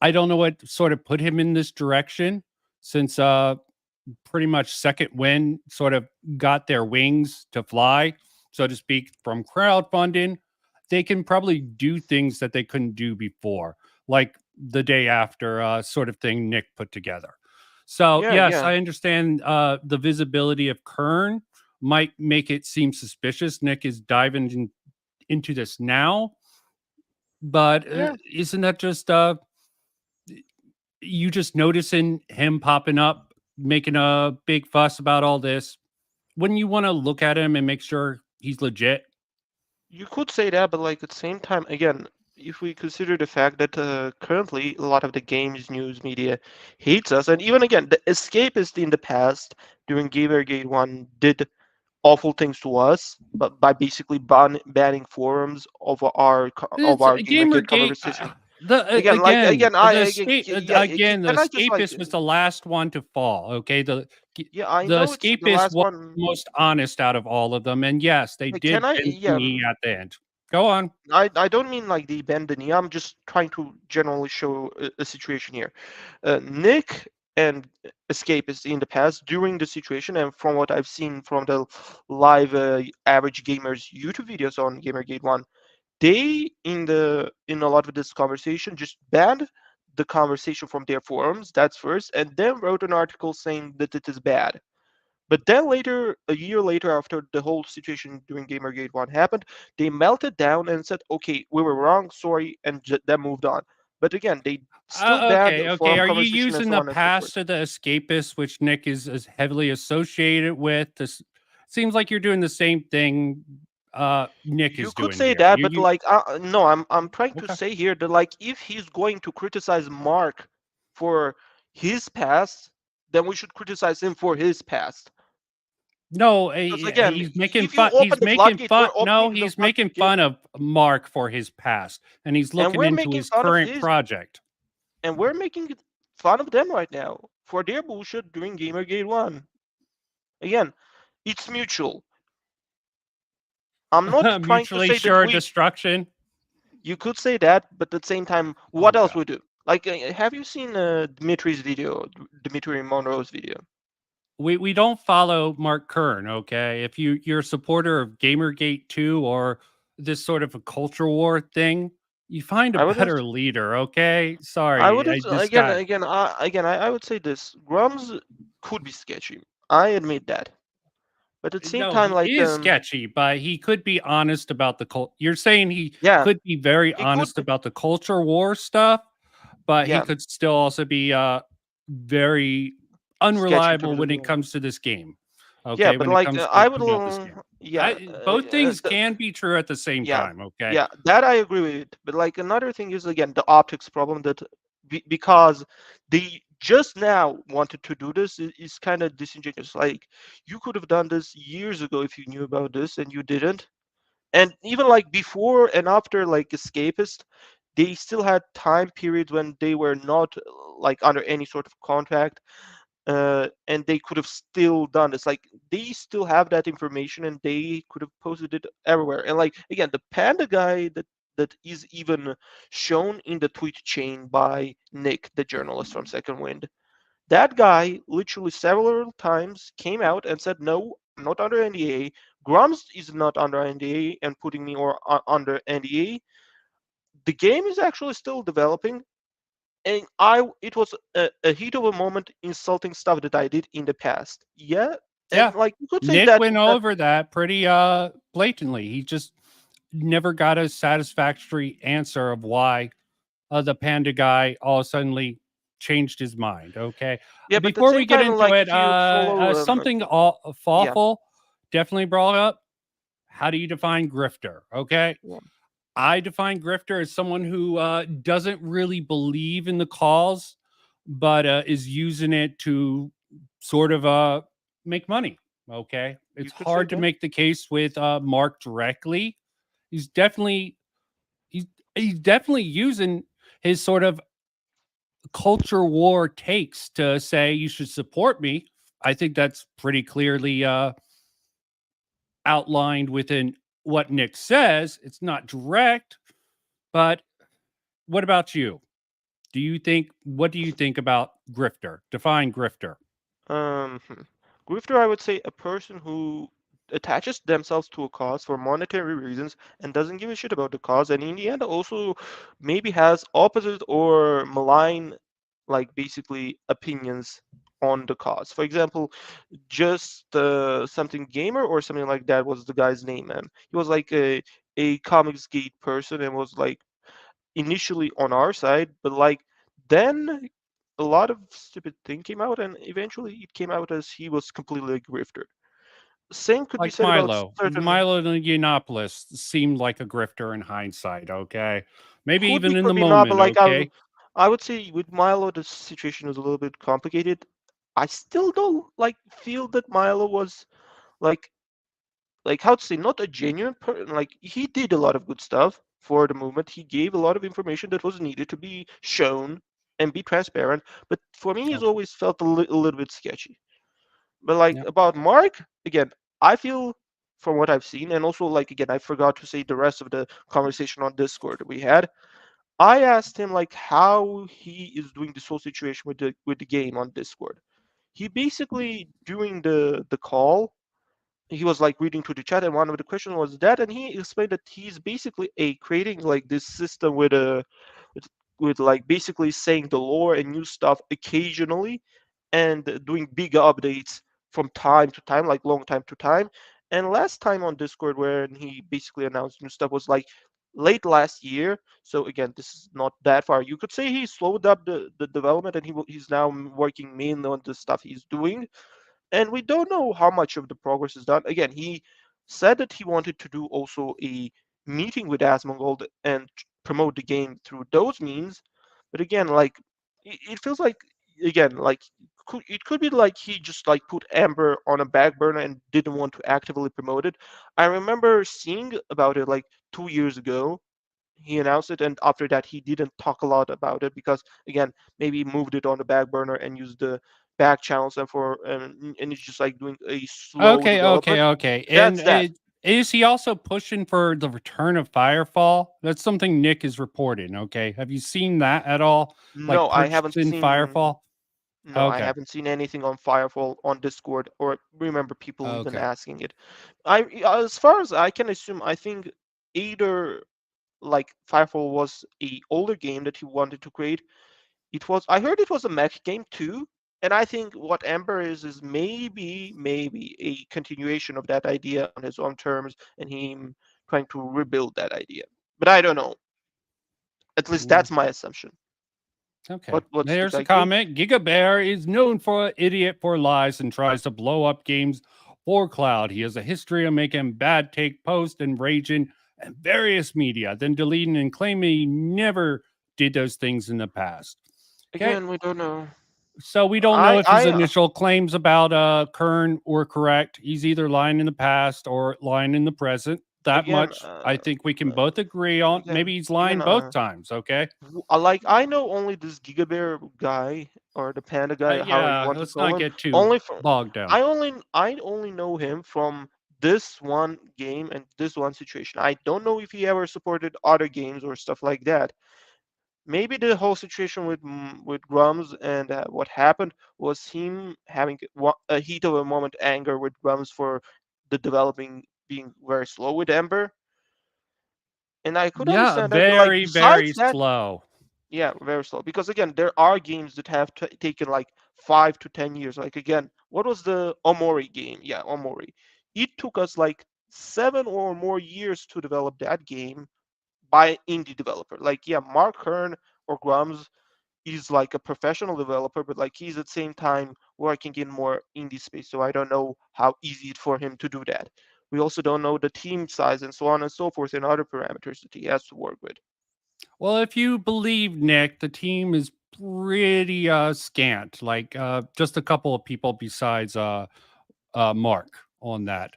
I don't know what sort of put him in this direction, since pretty much Second Wind sort of got their wings to fly, so to speak, from crowdfunding. They can probably do things that they couldn't do before, like the day after sort of thing Nick put together. So yes, Yeah. I understand the visibility of Kern might make it seem suspicious. Nick is diving into this now, but Yeah. isn't that just you just noticing him popping up, making a big fuss about all this? Wouldn't you want to look at him and make sure he's legit? You could say that, but like at the same time, again, if we consider the fact that currently a lot of the games news media hates us, and even again, the escapists in the past during Gamergate 1 did awful things to us, but by basically banning forums of our It's Gamergate Gamergate. conversation. The Again, like again, again, the can I just like escapist was the last one to fall. Okay, the I know it's the escapist last was one. the most honest out of all of them, and yes, they Like, did can I? bend the Yeah, knee at the end. Go on. I don't mean like the bend the knee. I'm just trying to generally show a situation here. Nick and Escapist in the past during the situation, and from what I've seen from the live average gamers YouTube videos on Gamergate 1, they in a lot of this conversation just banned the conversation from their forums. That's first, and then wrote an article saying that it is bad. But then later, a year later, after the whole situation during Gamergate 1 happened, they melted down and said, okay, we were wrong, sorry, and then moved on. But again, they still banned Okay. forum Are you conversation and using so the on and so forth. past of the escapist, which Nick is heavily associated with? This seems like you're doing the same thing Nick You is could doing say here. that, but like, no, I'm trying to Okay. say here that like, if he's going to criticize Mark for his past, then we should criticize him for his past. No, Because again, he's making if you fun. open He's the making floodgate, fun. we're No, opening the he's making floodgate, fun of Mark for his past, and he's and looking we're into making his fun of current his project. and we're making fun of them right now for their bullshit during Gamergate 1. Again, it's mutual. I'm not trying to Mutually say that assured destruction. you could say that, but at the same time, what else God. we do? Like, have you seen Dimitri's video, Dimitri Monroe's video? We don't follow Mark Kern, okay? If you're a supporter of Gamergate 2 or this sort of a culture war thing, you find a I wouldn't. better leader, okay? I Sorry, wouldn't. I would say this: Grummz could be sketchy. I admit that. But at the same No, time, he like is sketchy, but he could be honest about the cult. You're saying he yeah, could be very he could honest be, about the culture war stuff, but he yeah, could still also be very sketchy in unreliable terms of when it comes to this game. yeah, Okay, but when it like comes to I would promote this game. yeah, Both things can be true at the same yeah, time. Okay. yeah, that I agree with. But like another thing is again the optics problem that because they just now wanted to do this is kind of disingenuous. Like you could have done this years ago if you knew about this and you didn't. And even like before and after like Escapist, they still had time periods when they were not like under any sort of contract, and they could have still done this. Like they still have that information, and they could have posted it everywhere. And like again, the panda guy that is even shown in the tweet chain by Nick, the journalist from Second Wind. That guy literally several times came out and said, "No, I'm not under NDA. Grummz is not under NDA and putting me or under NDA. The game is actually still developing." And it was a heat of a moment insulting stuff that I did in the past. Yeah, Yeah. and like you could say Nick that. went over that pretty blatantly. He just never got a satisfactory answer of why the panda guy all suddenly changed his mind. Okay. Yeah, but at the Before we same get time, into like it, if you follow, something yeah, awful definitely brought up. How do you define grifter? Okay. yeah, I define grifter as someone who doesn't really believe in the cause, but is using it to sort of make money. Okay. you It's could say hard to that. make the case with Mark directly. He's definitely he's he's definitely using his sort of culture war takes to say you should support me. I think that's pretty clearly outlined within what Nick says. It's not direct, but what about you? What do you think about grifter? Define grifter. Hmm. Grifter, I would say a person who attaches themselves to a cause for monetary reasons and doesn't give a shit about the cause, and in the end also maybe has opposite or malign, like basically opinions on the cause. For example, just something gamer or something like that was the guy's name, man. He was like a comics gate person and was like initially on our side, but like then a lot of stupid thing came out, and eventually it came out as he was completely a grifter. Same could be Like said about Milo. certain. Milo the Yiannopoulos seemed like a grifter in hindsight, okay? Maybe even in the Could be not, but moment, like okay? I would say with Milo the situation was a little bit complicated. I still don't like feel that Milo was like how to say not a genuine like he did a lot of good stuff for the movement. He gave a lot of information that was needed to be shown and be transparent. But for me, he's Okay. always felt a little bit sketchy. But like Yeah. about Mark, again, I feel from what I've seen, and also like again, I forgot to say the rest of the conversation on Discord that we had. I asked him like how he is doing this whole situation with the game on Discord. He basically during the call he was like reading through the chat, and one of the questions was that, and he explained that he's basically a creating like this system with, with like basically saying the lore and new stuff occasionally and doing big updates from time to time, like long time to time. And last time on Discord when he basically announced new stuff was like late last year. So again, this is not that far. You could say he slowed up the development, and he's now working mainly on the stuff he's doing, and we don't know how much of the progress is done. Again, he said that he wanted to do also a meeting with Asmongold and promote the game through those means, but again, like it feels like again like it could be like he just like put Amber on a back burner and didn't want to actively promote it. I remember seeing about it like 2 years ago. He announced it, and after that, he didn't talk a lot about it because, again, maybe he moved it on the back burner and used the back channels and it's just like doing a slow Okay, development. okay, okay. And That's that. is he also pushing for the return of Firefall? That's something Nick is reporting, okay? Have you seen that at all? Like No, I haven't purchasing seen. Firefall? No, I Okay. haven't seen anything on Firefall on Discord or remember people even Okay. asking it. As far as I can assume, I think either like Firefall was a older game that he wanted to create. It was. I heard it was a mech game too, And I think what Ember is maybe a continuation of that idea on his own terms, and him trying to rebuild that idea. But I don't know. At least that's my assumption. Okay. What's There's a like, comment. Giga Bear is known for an idiot for lies and tries to blow up games for cloud. He has a history of making bad take posts and raging at various media, then deleting and claiming he never did those things in the past. Okay. Again, we don't know. So we don't know if his initial claims about Kern were correct. He's either lying in the past or lying in the present. That Again, much I think we can both agree on. again, Maybe he's lying both times. Okay. Like, I know only this Giga Bear guy or the Panda guy, how you Yeah, want to let's call not him. get too Only from bogged down. I only know him from this one game and this one situation. I don't know if he ever supported other games or stuff like that. Maybe the whole situation with Grummz and what happened was him having a heat of a moment anger with Grummz for the developing being very slow with Ember. And I could Yeah, understand that, but like very, very besides that, slow. yeah, very slow. Because again, there are games that have taken like 5 to 10 years. Like again, what was the Omori game? Yeah, Omori. It took us like 7 or more years to develop that game by indie developer. Like, yeah, Mark Hearn or Grummz is like a professional developer, but like he's at the same time working in more indie space. So I don't know how easy it for him to do that. We also don't know the team size and so on and so forth and other parameters that he has to work with. Well, if you believe Nick, the team is pretty scant. Like just a couple of people besides Mark on that.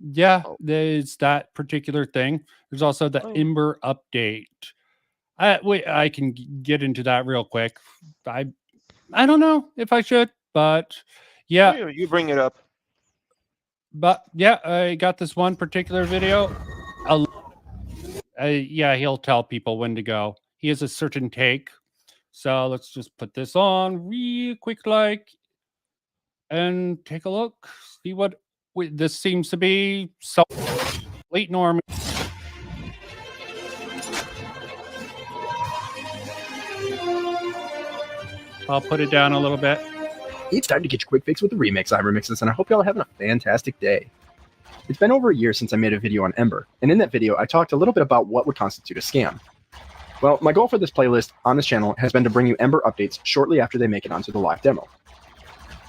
Yeah, there's that particular thing. There's also the Ember update. I can get into that real quick. I don't know if I should, but yeah. You bring it up. But yeah, I got this one particular video. Yeah, he'll tell people when to go. He has a certain take. So let's just put this on real quick, like, and take a look. See what this seems to be. So late Norman. I'll put it down a little bit. It's time to get your quick fix with the remix. I'm Remixes, and I hope y'all are having a fantastic day. It's been over a year since I made a video on Ember, and in that video, I talked a little bit about what would constitute a scam. Well, my goal for this playlist on this channel has been to bring you Ember updates shortly after they make it onto the live demo.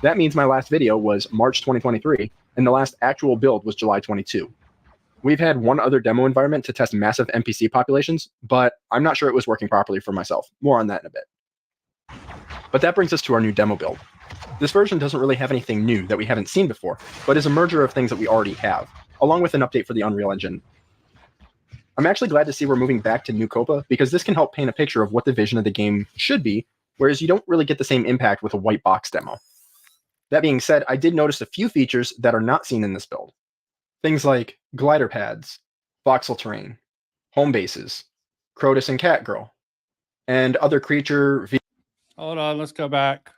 That means my last video was March 2023, and the last actual build was July 22. We've had one other demo environment to test massive NPC populations, but I'm not sure it was working properly for myself. More on that in a bit. But that brings us to our new demo build. This version doesn't really have anything new that we haven't seen before, but is a merger of things that we already have, along with an update for the Unreal Engine. I'm actually glad to see we're moving back to New Copa, because this can help paint a picture of what the vision of the game should be, whereas you don't really get the same impact with a white box demo. That being said, I did notice a few features that are not seen in this build. Things like glider pads, voxel terrain, home bases, Crotus and Catgirl, and other creature... Hold on, let's go back.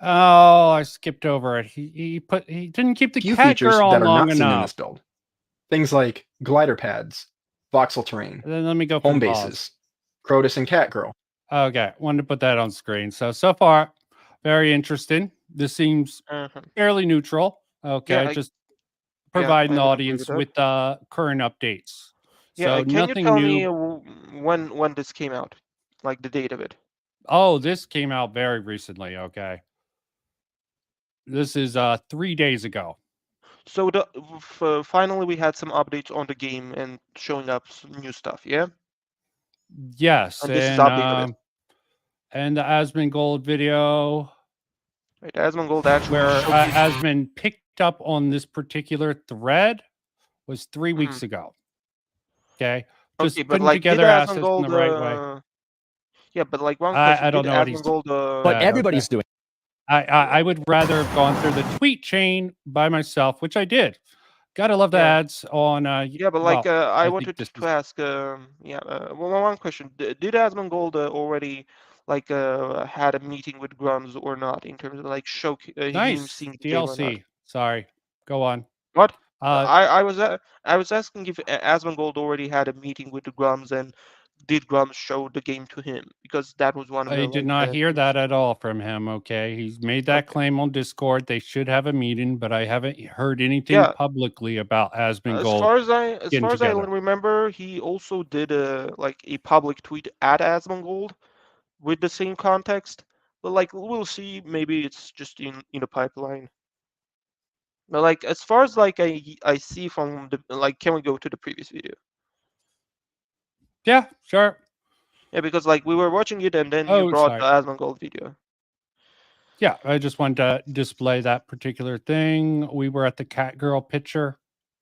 Oh, I skipped over it. He didn't keep the cat girl on long enough. In this build. Things like glider pads, voxel terrain. Then let me go home bases, Crotus and Catgirl. Okay, wanted to put that on screen. So far, very interesting. This seems fairly neutral. Okay, Yeah, just providing the audience with current updates. Yeah, so can you tell me new. when this came out, like the date of it? Oh, this came out very recently. Okay. This is 3 days ago. So finally we had some updates on the game and showing up some new stuff, yeah? Yes, and this is updated. And the Asmongold video. Right, Asmongold actually where Asmon picked up on this particular thread was 3 weeks ago. Okay. Just but putting like, together assets in the right way. Yeah, but like one question, I don't know what he's doing. But everybody's doing. I would rather have gone through the tweet chain by myself, which I did. Gotta love the ads on. Yeah, but like I wanted to ask. One question: Did Asmongold already like had a meeting with Grummz or not in terms of like nice seeing DLC? Sorry, go on. What? I was asking if Asmongold already had a meeting with the Grummz and did Grummz show the game to him? Because that was one of the I did not hear that at all from him. Okay, he's made that claim on Discord. They should have a meeting, but I haven't heard anything publicly about Asmongold As getting far as I together. remember, he also did a public tweet at Asmongold with the same context. But like we'll see, maybe it's just in the pipeline. But like as far as like I see from the can we go to the previous video? Yeah, sure. Yeah, because like we were watching it and then you Oh, brought sorry. the Asmongold video. Yeah, I just wanted to display that particular thing. We were at the cat girl picture.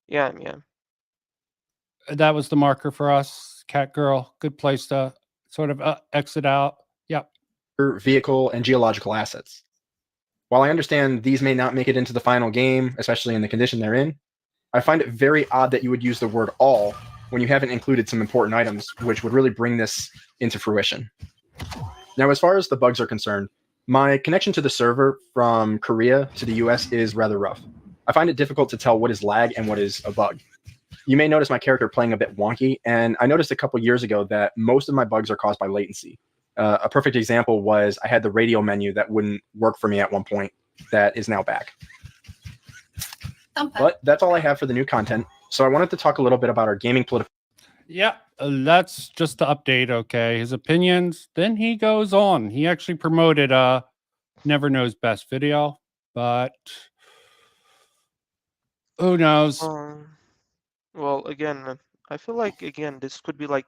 Yeah. That was the marker for us. Cat girl, good place to sort of exit out. Yep. Vehicle and geological assets. While I understand these may not make it into the final game, especially in the condition they're in, I find it very odd that you would use the word all when you haven't included some important items which would really bring this into fruition. Now, as far as the bugs are concerned, my connection to the server from Korea to the US is rather rough. I find it difficult to tell what is lag and what is a bug. You may notice my character playing a bit wonky, and I noticed a couple years ago that most of my bugs are caused by latency. A perfect example was I had the radio menu that wouldn't work for me at one point that is now back. But that's all I have for the new content. So I wanted to talk a little bit about our gaming political. Yeah, that's just the update, okay? His opinions. Then he goes on. He actually promoted Never Knows Best video, but who knows? Well, again, I feel like this could be like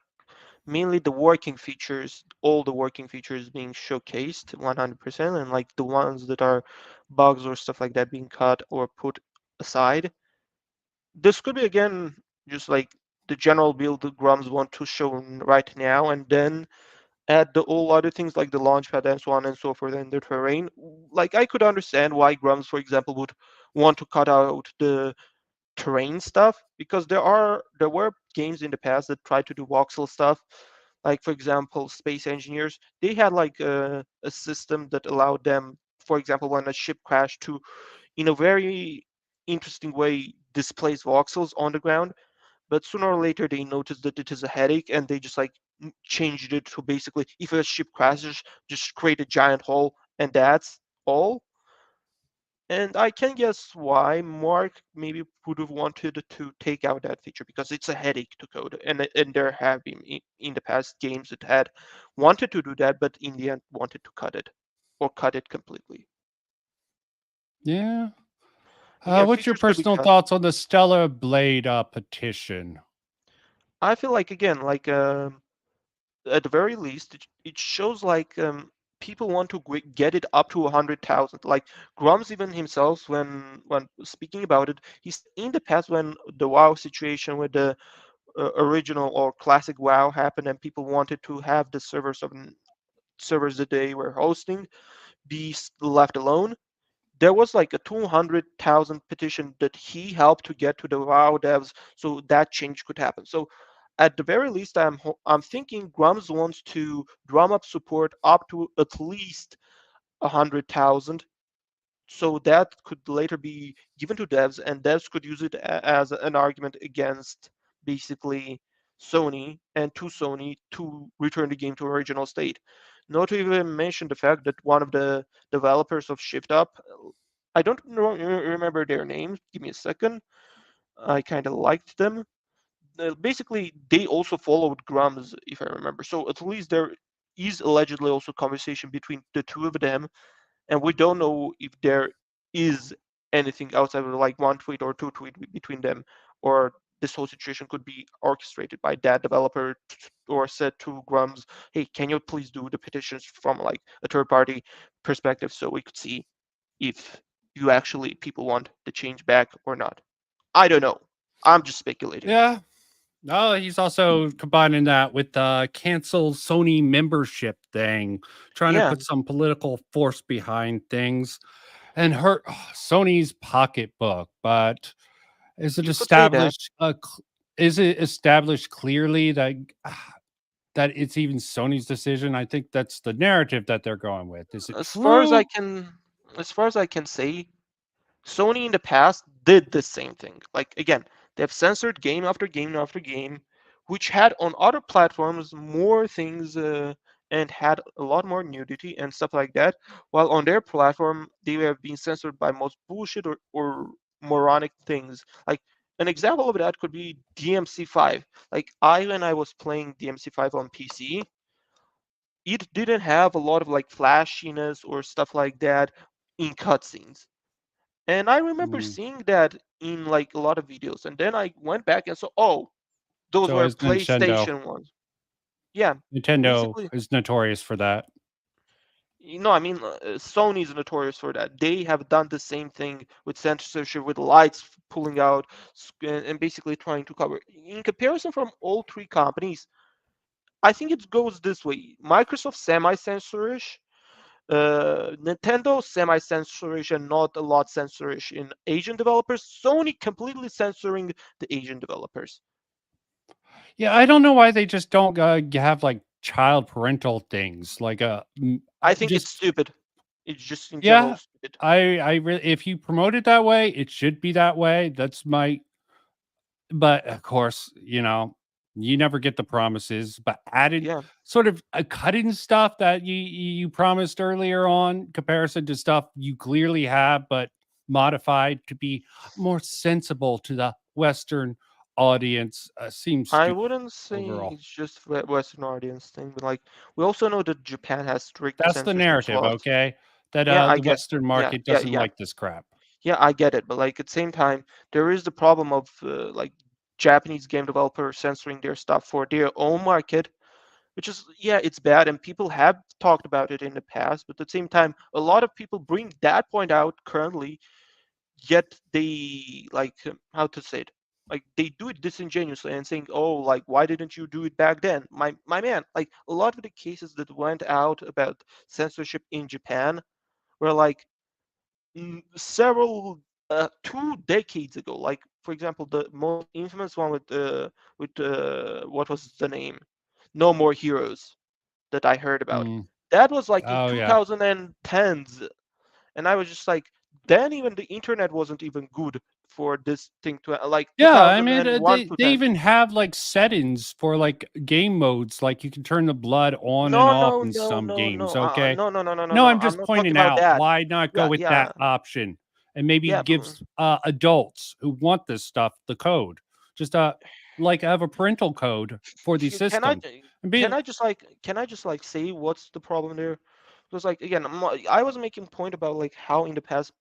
mainly the working features, all the working features being showcased 100%, and like the ones that are bugs or stuff like that being cut or put aside. This could be again just like the general build that Grummz want to show right now, and then add all other things like the launchpad and so on and so forth and the terrain. Like I could understand why Grummz, for example, would want to cut out the terrain stuff, because there were games in the past that tried to do voxel stuff. Like for example, Space Engineers, they had like a system that allowed them, for example, when a ship crashed, to in a very interesting way displace voxels on the ground. But sooner or later they noticed that it is a headache, and they just like changed it to basically, if a ship crashes, just create a giant hole, and that's all. And I can guess why Mark maybe would have wanted to take out that feature, because it's a headache to code. And there have been in the past games that had wanted to do that, but in the end wanted to cut it, or cut it completely. Yeah. Yeah, What's your features could be personal cut. thoughts on the Stellar Blade petition? I feel like again, like at the very least, it shows like people want to get it up to 100,000. Like Grummz even himself, when speaking about it, he's in the past when the WoW situation with the original or classic WoW happened, and people wanted to have the servers that they were hosting be left alone. There was like a 200,000 petition that he helped to get to the WoW devs, so that change could happen. So at the very least, I'm thinking Grummz wants to drum up support up to at least 100,000, so that could later be given to devs, and devs could use it as an argument against basically Sony, and to Sony to return the game to original state. Not to even mention the fact that one of the developers of Shift Up, I don't remember their names. Give me a second. I kind of liked them. Basically, they also followed Grummz, if I remember. So at least there is allegedly also conversation between the two of them, and we don't know if there is anything outside of like one tweet or two tweet between them, or this whole situation could be orchestrated by that developer or said to Grummz, hey, can you please do the petitions from like a third party perspective so we could see if you actually people want the change back or not. I don't know. I'm just speculating. Yeah. No, he's also combining that with the cancel Sony membership thing, trying to put some political force behind things and hurt Sony's pocketbook. But is it established? Is it established clearly that that it's even Sony's decision? I think that's the narrative that they're going with. Is it as true? far as I can say, Sony in the past did the same thing. Like again, they have censored game after game after game which had on other platforms more things and had a lot more nudity and stuff like that, while on their platform they have been censored by most bullshit or moronic things. Like an example of that could be DMC5. Like when I was playing DMC5 on PC, it didn't have a lot of like flashiness or stuff like that in cutscenes. And I remember Mm. seeing that in like a lot of videos. And then I went back and saw, oh, those So were is Nintendo. PlayStation ones. Yeah, Nintendo basically. is notorious for that. I mean, Sony is notorious for that. They have done the same thing with censorship, with lights pulling out and basically trying to cover. In comparison from all three companies, I think it goes this way: Microsoft semi-censorish, Nintendo semi-censorish and not a lot censorish in Asian developers. Sony completely censoring the Asian developers. Yeah, I don't know why they just don't have like child parental things like I think it's just stupid. It's just in general yeah. stupid. I really, if you promote it that way, it should be that way. That's my, but of course, you never get the promises. But added Yeah. sort of cutting stuff that you promised earlier on, comparison to stuff you clearly have, but modified to be more sensible to the Western audience seems I stupid wouldn't say overall. it's just Western audience thing, but like we also know that Japan has strict That's the censorship narrative, laws. okay? That Yeah, I the get. Western Yeah, market yeah, doesn't yeah, like this crap. yeah. I get it, but like at the same time, there is the problem of like Japanese game developers censoring their stuff for their own market, which is it's bad, and people have talked about it in the past. But at the same time, a lot of people bring that point out currently, yet they like how to say it, like they do it disingenuously and saying, oh, like why didn't you do it back then, my man. Like a lot of the cases that went out about censorship in Japan were like several 2 decades ago. Like for example, the most infamous one with what was the name, No More Heroes, that I heard about. Mm. That was like in Oh yeah. 2010s, and I was just like, then even the internet wasn't even good for this thing to like Yeah, I mean, 2001 to they 10. even have like settings for like game modes, like you can turn the blood on and No, off no, in no, some no, games. no, Okay, no, no, no, no, no, no, no. I'm I'm just not talking pointing about out that. why not go Yeah, with yeah, that option and maybe yeah. gives adults who want this stuff the code, just like have a parental code for the Can I system and be can I just like say what's the problem there? Because like again, I was making point about like how in the past,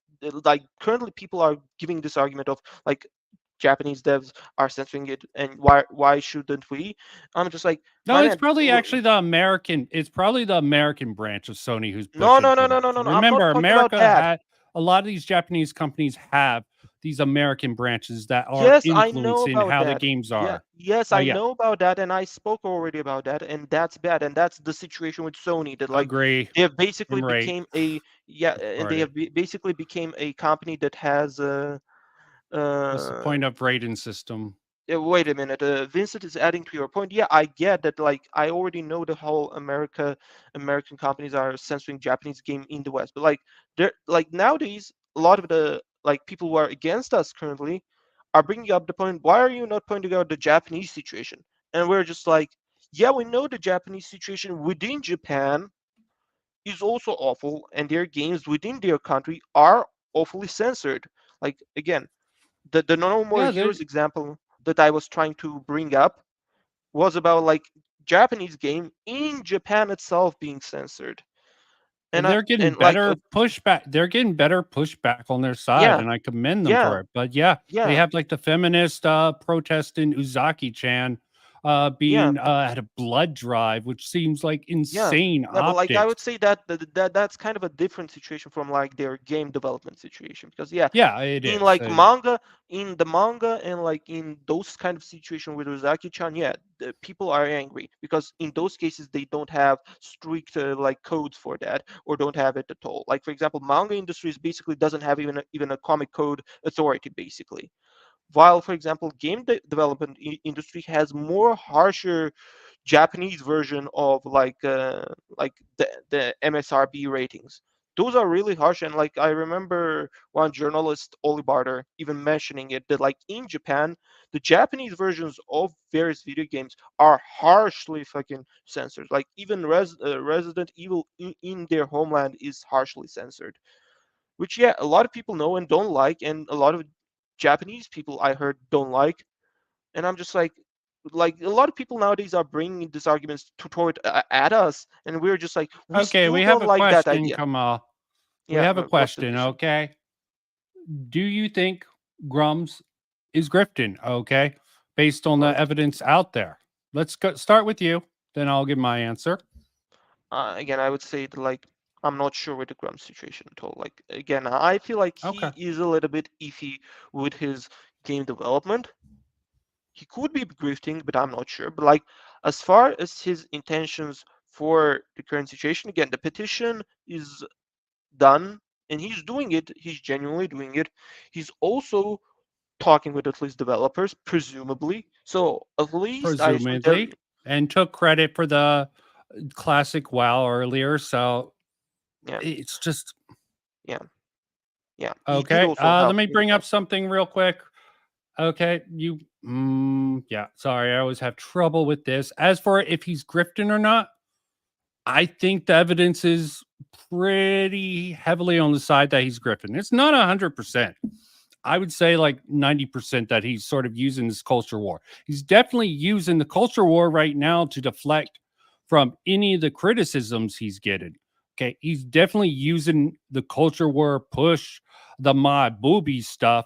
like currently people are giving this argument of like Japanese devs are censoring it, and why shouldn't we? I'm just like, no, my it's man. probably actually it's probably the American branch of Sony who's No, pushing no, no, for no, this. no, no, no. I'm not Remember, talking about America that. had a lot of these Japanese companies have these American branches that are Yes, I know influencing about how the that. games Yeah, are. yes, I Yeah, know about that, and I spoke already about that, and that's bad, and that's the situation with Sony. That like agree. they have basically I'm right. became a and they Party. have basically became a company that has What's the uh point of rating system? wait a minute, Vincent is adding to your point. Yeah, I get that. Like, I already know the whole American companies are censoring Japanese game in the West, but like, they're like nowadays, a lot of the like people who are against us currently are bringing up the point. Why are you not pointing out the Japanese situation? And we're just like, yeah, we know the Japanese situation within Japan is also awful, and their games within their country are awfully censored. Like again, the No More Yeah, Heroes example that I was trying to bring up was about like Japanese game in Japan itself being censored. And I they're getting and like better pushback. They're getting better pushback on their side, yeah, and I commend them yeah, for it. But yeah, they yeah, have like the feminist protest in Uzaki-chan yeah, being at a blood drive, which seems like yeah. insane No, but like I optics. would say that's kind of a different situation from like their game development situation, because yeah, Yeah, it in is. like manga, in the manga and like in those kind of situation with Uzaki-chan, yeah, the people are angry because in those cases they don't have strict like codes for that, or don't have it at all. Like for example, manga industries basically doesn't have even a comic code authority basically, while for example development industry has more harsher Japanese version of like the MSRB ratings. those are really harsh. And like I remember one journalist, Oli Barter, even mentioning it, that like in Japan, the Japanese versions of various video games are harshly fucking censored. Like even Resident Evil in their homeland is harshly censored, which yeah, a lot of people know and don't like, and a lot of Japanese people I heard don't like. And I'm just like a lot of people nowadays are bringing these arguments toward at us, and we're just like, we Okay, still we have don't a like that question, idea. Kamal. We Yeah, have a what's the question, question? okay? Do you think Grummz is grifting, okay? Based on Well, the evidence out there. Let's start with you, then I'll give my answer. again, I would say that like I'm not sure with the Grummz situation at all. Like again, I feel like Okay. he is a little bit iffy with his game development. He could be grifting, but I'm not sure. But like as far as his intentions for the current situation, again, the petition is done and he's doing it. He's genuinely doing it. He's also talking with at least developers, presumably. So at least I assume there. Presumably. And took credit for the classic WoW earlier. So Yeah, it's just yeah, yeah. He did okay. also Let help me in the bring up past. something real quick. Okay, yeah, sorry, I always have trouble with this. As for if he's grifting or not, I think the evidence is pretty heavily on the side that he's grifting. It's not 100%. I would say like 90% that he's sort of using this culture war. He's definitely using the culture war right now to deflect from any of the criticisms he's getting. Okay, he's definitely using the culture war push, the mod booby stuff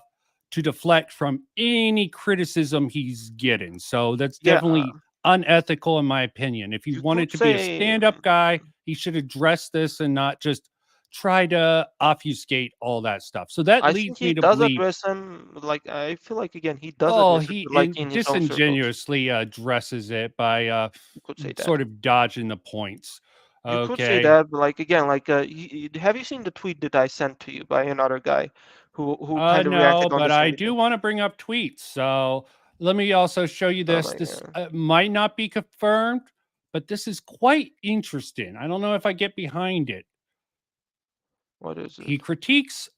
to deflect from any criticism he's getting. So that's Yeah, definitely unethical in my opinion. If he you could wanted to be a say. stand-up guy, he should address this and not just try to obfuscate all that stuff. So that I think leads he me to does believe, address them. Like I feel like again he does oh, address it, he but like in his own circles. disingenuously addresses it by You could say that. sort of dodging the points. You could say Okay. that, but like again, like have you seen the tweet that I sent to you by another guy who kind of No, reacted on the but I same do thing? want to bring up tweets. So let me also show you Oh this. my This god, might not be confirmed, but this is quite interesting. I don't know if I get behind it. what is it? He critiques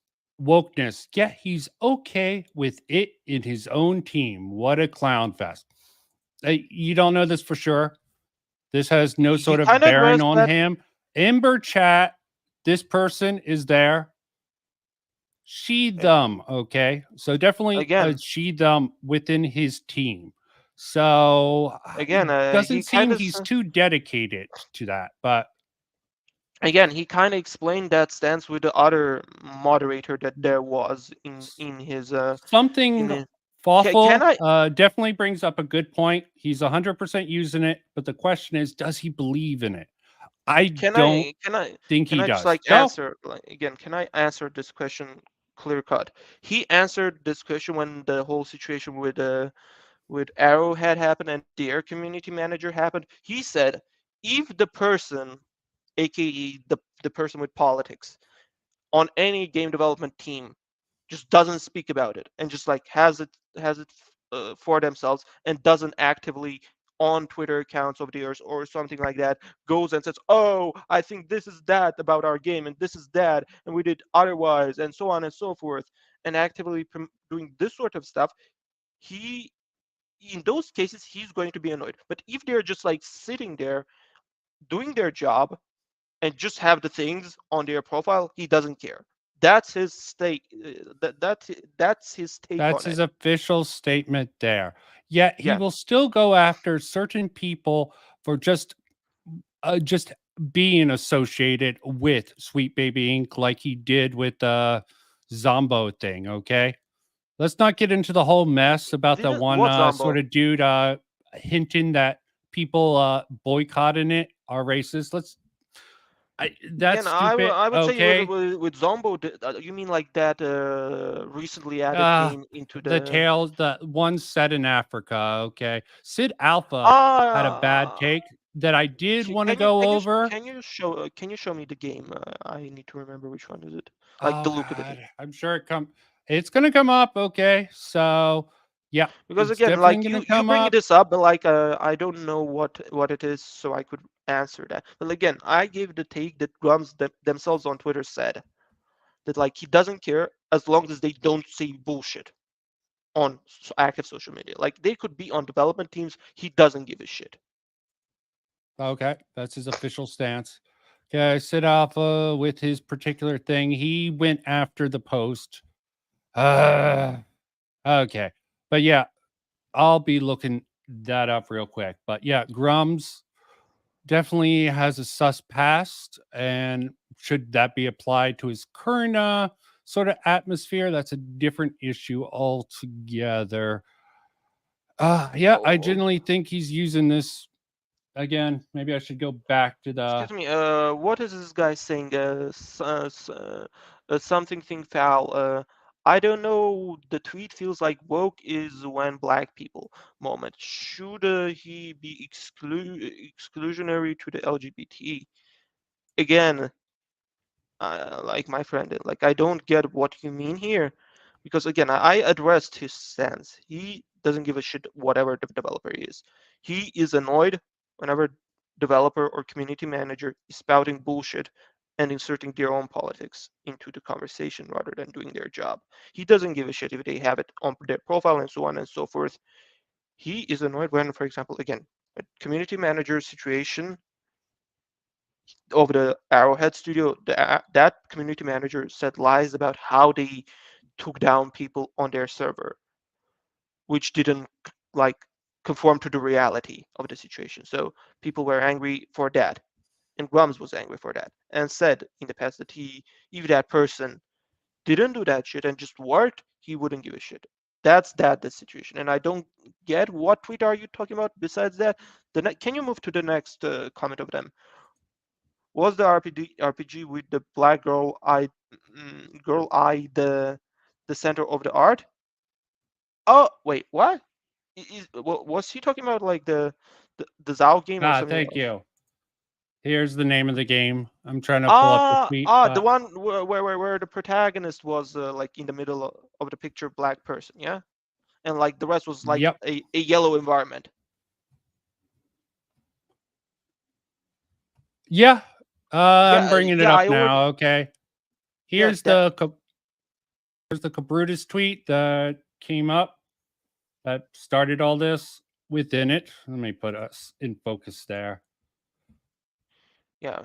wokeness, yet he's okay with it in his own team. What a clown fest. You don't know this for sure. This has no He sort of kind of bearing addressed on that. him. Ember chat, this person is there. She, them, okay? So definitely Again, she, them within his team. So it again, doesn't he kind seem of he's too dedicated to that, but again he kind of explained that stance with the other moderator that there was in his in something his. Can thoughtful I definitely brings up a good point. He's 100% using it, but the question is, does he believe in it? I can don't I can I think can he I just does. like Go. answer like again? Can I answer this question clear cut? He answered this question when the whole situation with Arrowhead happened and their community manager happened. He said, if the person, aka the person with politics, on any game development team just doesn't speak about it and just like has it for themselves and doesn't actively on Twitter accounts of theirs or something like that goes and says, "Oh, I think this is that about our game and this is that and we did otherwise and so on and so forth," and actively doing this sort of stuff, he in those cases he's going to be annoyed. But if they're just like sitting there doing their job and just have the things on their profile, he doesn't care. That's his stake. That's his take That's on his it. official statement there. Yet he Yeah, will still go after certain people for just being associated with Sweet Baby Inc. like he did with the Zombo thing, okay? Let's not get into the whole mess about the didn't one what sort Zombo? of dude hinting that people boycotting it are racist. That's Again, stupid, I would say okay? with Zombo, you mean like that recently added Uh game into the the tales, the one set in Africa, okay. Sid Alpha had a bad ah. take that I did want to Can you go over. can you show me the game? I need to remember which one is it. Like Oh the look of the God, game. I'm sure it's gonna come up. Okay, so Yeah, Because it's again, definitely like gonna you come bring up. this up, but like I don't know what it is, so I could answer that. But again, I gave the take that Grummz themselves on Twitter said that like he doesn't care as long as they don't say bullshit on active social media. Like they could be on development teams, he doesn't give a shit. Okay, that's his official stance. Okay, I sit off with his particular thing. He went after the post. Okay, but yeah, I'll be looking that up real quick. But yeah, Grummz definitely has a sus past, and should that be applied to his current sort of atmosphere, that's a different issue altogether. Yeah, I Oh, generally think he's using this again. Maybe I should go back to the excuse me. What is this guy saying? Something thing foul. I don't know. The tweet feels like woke is when black people moment. Should he be exclusionary to the LGBT? Again, like my friend, like I don't get what you mean here, because again, I addressed his stance. He doesn't give a shit whatever the developer is. He is annoyed whenever developer or community manager is spouting bullshit and inserting their own politics into the conversation rather than doing their job. He doesn't give a shit if they have it on their profile and so on and so forth. He is annoyed when, for example, again, a community manager situation of the Arrowhead studio, that community manager said lies about how they took down people on their server, which didn't like conform to the reality of the situation. So people were angry for that, and Grummz was angry for that, and said in the past that if that person didn't do that shit and just worked, he wouldn't give a shit. That's the situation, and I don't get what tweet are you talking about. Besides that, can you move to the next comment of them? Was the RPG with the black girl eye the center of the art? Oh wait, what? Was he talking about like the Zao game or something thank else? you. Here's the name of the game. I'm trying to pull up the tweet. The one where the protagonist was like in the middle of the picture, black person, yeah, and like the rest was like Yep. a yellow environment. Yeah. I'm Yeah, bringing it yeah, up I already. now. Okay. Yeah, Here's the Kabrutus tweet that came up that started all this within it. Let me put us in focus there. yeah.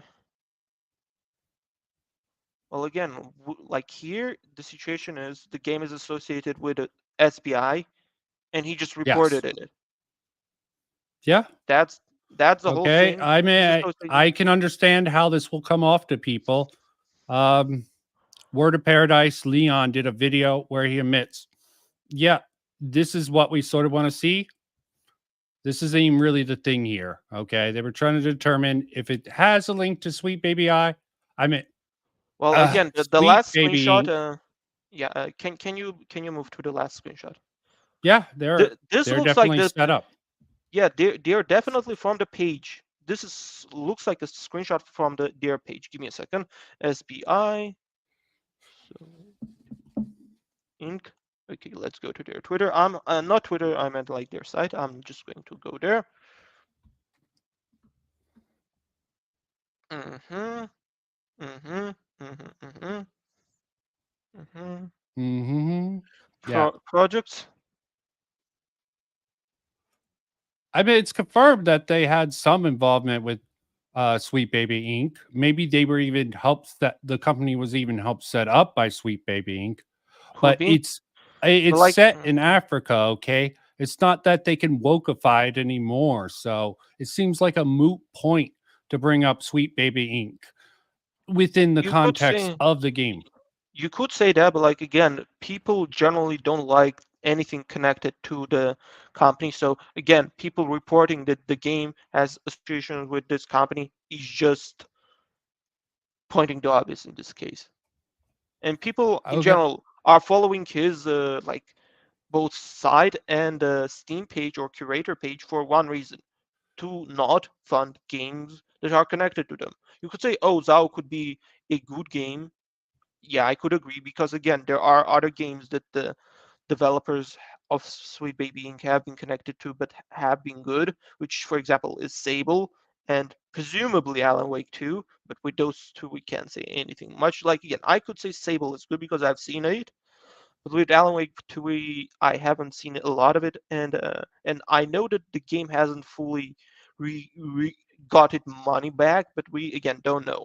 Well, again, like here, the situation is the game is associated with a SBI, and he just Yes. reported it. Yeah. That's the whole Okay. thing. I He's mean, associated. I can understand how this will come off to people. Word of Paradise, Leon did a video where he admits, yeah, this is what we sort of want to see. This isn't even really the thing here. Okay. They were trying to determine if it has a link to Sweet Baby I. I mean, Well, again, the Sweet last Baby screenshot. Inc. Yeah. Can you move to the last screenshot? Yeah, they're This looks like definitely set up. Yeah, they're definitely from the page. This looks like a screenshot from their page. Give me a second. SBI. So, Inc. Okay, let's go to their Twitter. I'm not Twitter. I'm at like their site. I'm just going to go there. Mm-hmm. Mm-hmm. Mm-hmm. Mm-hmm. Mm-hmm. Mm-hmm. Yeah. Projects. I mean, it's confirmed that they had some involvement with Sweet Baby Inc. Maybe they were even helped, that the company was even helped set up by Sweet Baby Inc. But it's like, set in Africa, okay? It's not that they can wokeify it anymore. So it seems like a moot point to bring up Sweet Baby Inc. within the context of the game. You could say that, but like again, people generally don't like anything connected to the company. So again, people reporting that the game has association with this company is just pointing the obvious in this case. And people in general are following his like both side and Steam page or curator page for one reason: to not fund games that are connected to them. You could say, oh, Zao could be a good game. Yeah, I could agree, because again, there are other games that the developers of Sweet Baby Inc. have been connected to, but have been good, which, for example, is Sable and presumably Alan Wake 2. But with those two, we can't say anything. Much like, again, I could say Sable is good because I've seen it, but with Alan Wake 2, I haven't seen a lot of it, and I know that the game hasn't fully got its money back, but we again don't know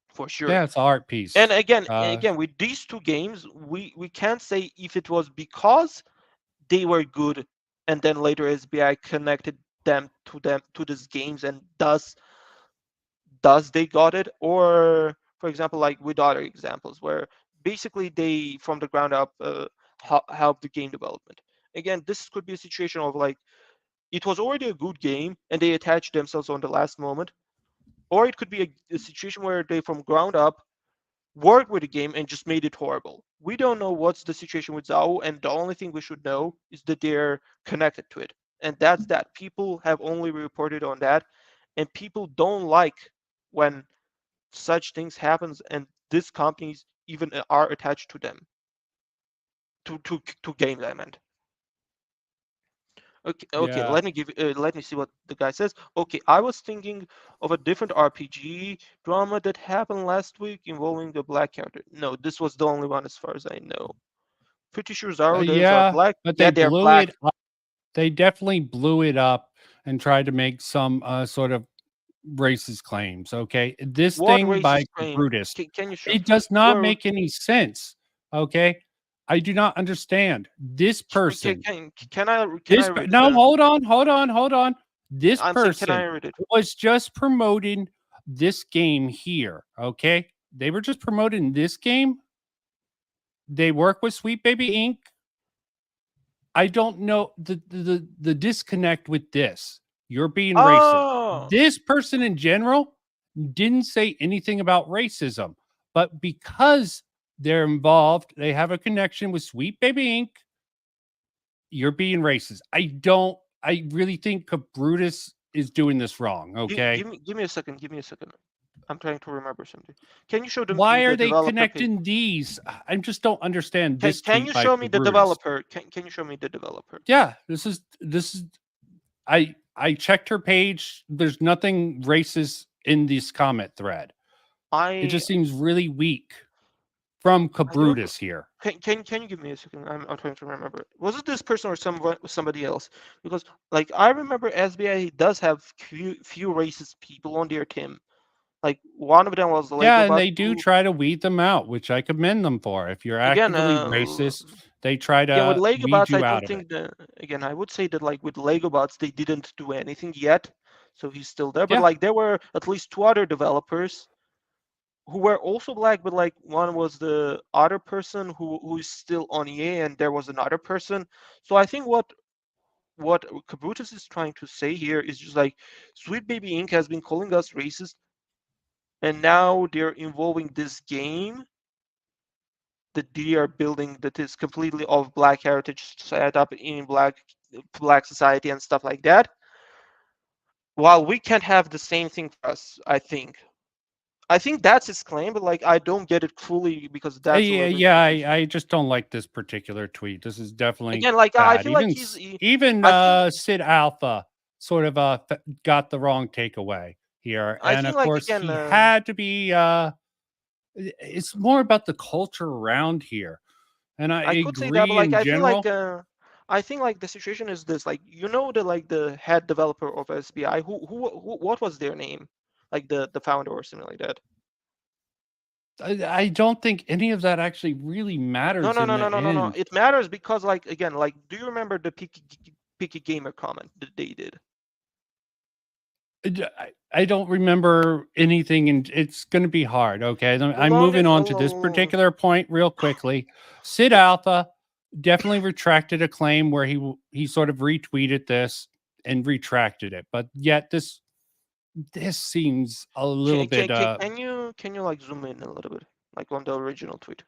for sure. Yeah, it's an art piece. And again, with these two games, we can't say if it was because they were good, and then later SBI connected them to these games, and thus they got it, or for example, like with other examples where basically they from the ground up help the game development. Again, this could be a situation of like it was already a good game and they attached themselves on the last moment, or it could be a situation where they from ground up worked with the game and just made it horrible. We don't know what's the situation with Zao, and the only thing we should know is that they're connected to it, and that's that. People have only reported on that, and people don't like when such things happens and these companies even are attached to them, to games, I meant. Okay, Yeah. let me see what the guy says. Okay, I was thinking of a different RPG drama that happened last week involving a black character. No, this was the only one as far as I know. Pretty sure Zaro those are Yeah, black. but Yeah, they they're blew black. it up. They definitely blew it up and tried to make some sort of racist claims. Okay, this What thing by racist claim? Brutus, Can you show? it does not Where, make any sense. Okay, I do not understand this person. can I This read no, it? hold on. This I'm saying, can I person read it? was just promoting this game here. Okay, they were just promoting this game. They work with Sweet Baby Inc. I don't know the disconnect with this. You're being racist. Oh, This person in general didn't say anything about racism, but because they're involved, they have a connection with Sweet Baby Inc. You're being racist. I really think Kabrutus is doing this wrong. Okay. give me a second. Give me a second. I'm trying to remember something. Can you show them Why the are they developer page? connecting these? I just don't understand this Can tweet you by show me the Kabrutus. developer? Can you show me the developer? Yeah, this is I checked her page. There's nothing racist in this comment thread. It just seems really weak from Kabrutus here. Can you give me a second? I'm trying to remember. Was it this person or somebody else? Because like I remember SBI does have few racist people on their team. Like one of them was the Yeah, Lego and bot they do who- try to weed them out, which I commend them for. If you're Again, actively racist, they try yeah, with to Lego weed bots, I you don't out of it. think again, I would say that like with Lego bots, they didn't do anything yet, so he's still there. But Yeah. like there were at least two other developers who were also black, but like one was the other person who is still on EA, and there was another person. So I think what Kabrutus is trying to say here is just like Sweet Baby Inc. has been calling us racist, and now they're involving this game that they are building that is completely of black heritage, set up in black society and stuff like that. While we can't have the same thing for us, I think that's his claim, but like I don't get it fully because that's a little bit confusing. I just don't like this particular tweet. This is definitely Again, like bad. I feel like even I Sid Alpha sort of got the wrong takeaway here, I and think of like course again he had to be. It's more about the culture around here, and I I could say that, but agree like in I feel general. like I think like the situation is this, like the head developer of SBI, who what was their name, like the founder or something like that. I don't think any of that actually really matters No, in the end. it matters because like again, like do you remember the picky gamer comment that they did? I don't remember anything, and it's going to be hard. Okay, I'm Long moving on to this particular point real quickly. Sid Alpha definitely retracted a claim where he sort of retweeted this and retracted it, but yet this seems a little bit Can you like zoom in a little bit, like on the original tweet?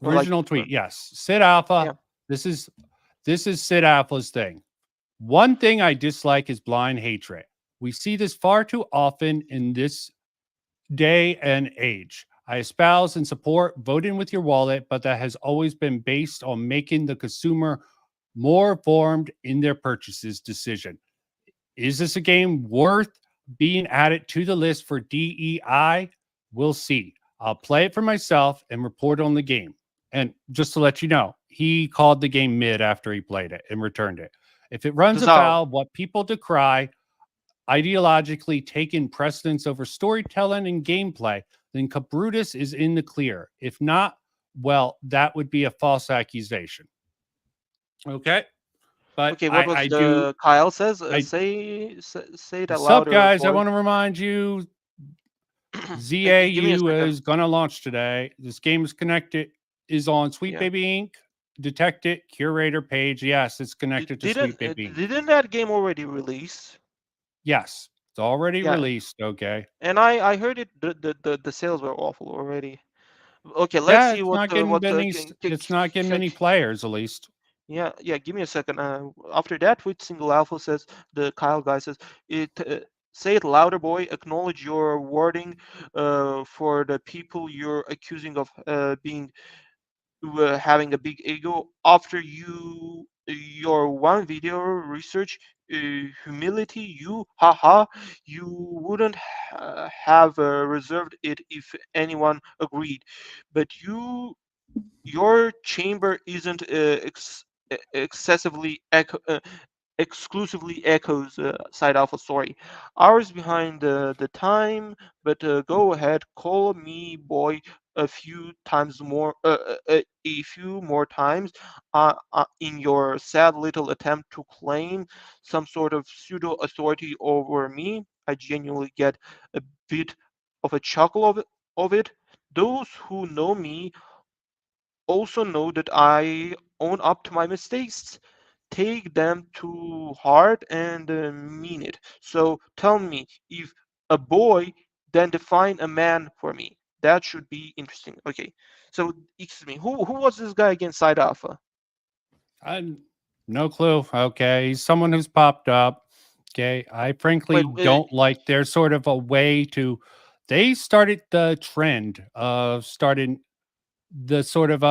Or original tweet. Yes, Sid Alpha. Yeah. This is Sid Alpha's thing. One thing I dislike is blind hatred. We see this far too often in this day and age. I espouse and support voting with your wallet, but that has always been based on making the consumer more informed in their purchases decision. Is this a game worth being added to the list for DEI? We'll see. I'll play it for myself and report on the game. And just to let you know, he called the game mid after he played it and returned it. If it runs afoul of what people decry, ideologically taking precedence over storytelling and gameplay, then Kabrutus is in the clear. If not, well, that would be a false accusation. Okay. But Okay, what was I the do. Kyle says? I- say that What's louder. up, guys? I boy. want to remind you Give me a ZAU second. is going to launch today. This game is connected, is on Sweet Yeah. Baby Inc. Detect it, curator page. Yes, it's connected to Sweet Baby Inc. Didn't that game already release? Yes, it's already Yeah. released. Okay. And I heard it. The sales were awful already. Okay, let's Yeah, see it's what not the getting what the many. It's not getting many players, at least. Yeah, give me a second. After that, with single alpha says the Kyle guy says it. Say it louder, boy. Acknowledge your wording for the people you're accusing of being having a big ego. After your one video research humility, you wouldn't have reserved it if anyone agreed. But your chamber isn't excessively exclusively echoes side alpha story. Hours behind the time, but go ahead, call me boy a few times more, a few more times, in your sad little attempt to claim some sort of pseudo authority over me. I genuinely get a bit of a chuckle of it. Those who know me also know that I own up to my mistakes, take them to heart, and mean it. So tell me, if a boy, then define a man for me. That should be interesting. Okay. So excuse me, who was this guy against Side Alpha? I no clue. Okay, he's someone who's popped up. Okay, I frankly Wait, don't like their sort of a way to. They started the trend of starting the sort of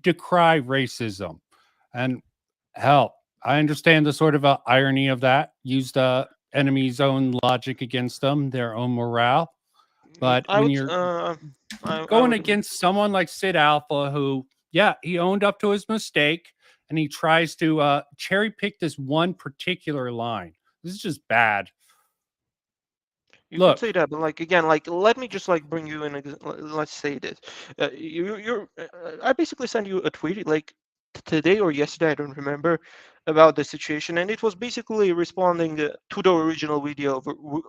decry racism, and hell, I understand the sort of irony of that. Use the enemy's own logic against them, their own morale. But I when would, you're I going would, against someone like Sid Alpha, who, yeah, he owned up to his mistake and he tries to cherry pick this one particular line. This is just bad. you Look, could say that, but like again, like let me just like bring you in. Let's say this. I basically sent you a tweet like today or yesterday, I don't remember, about the situation, and it was basically responding to the original video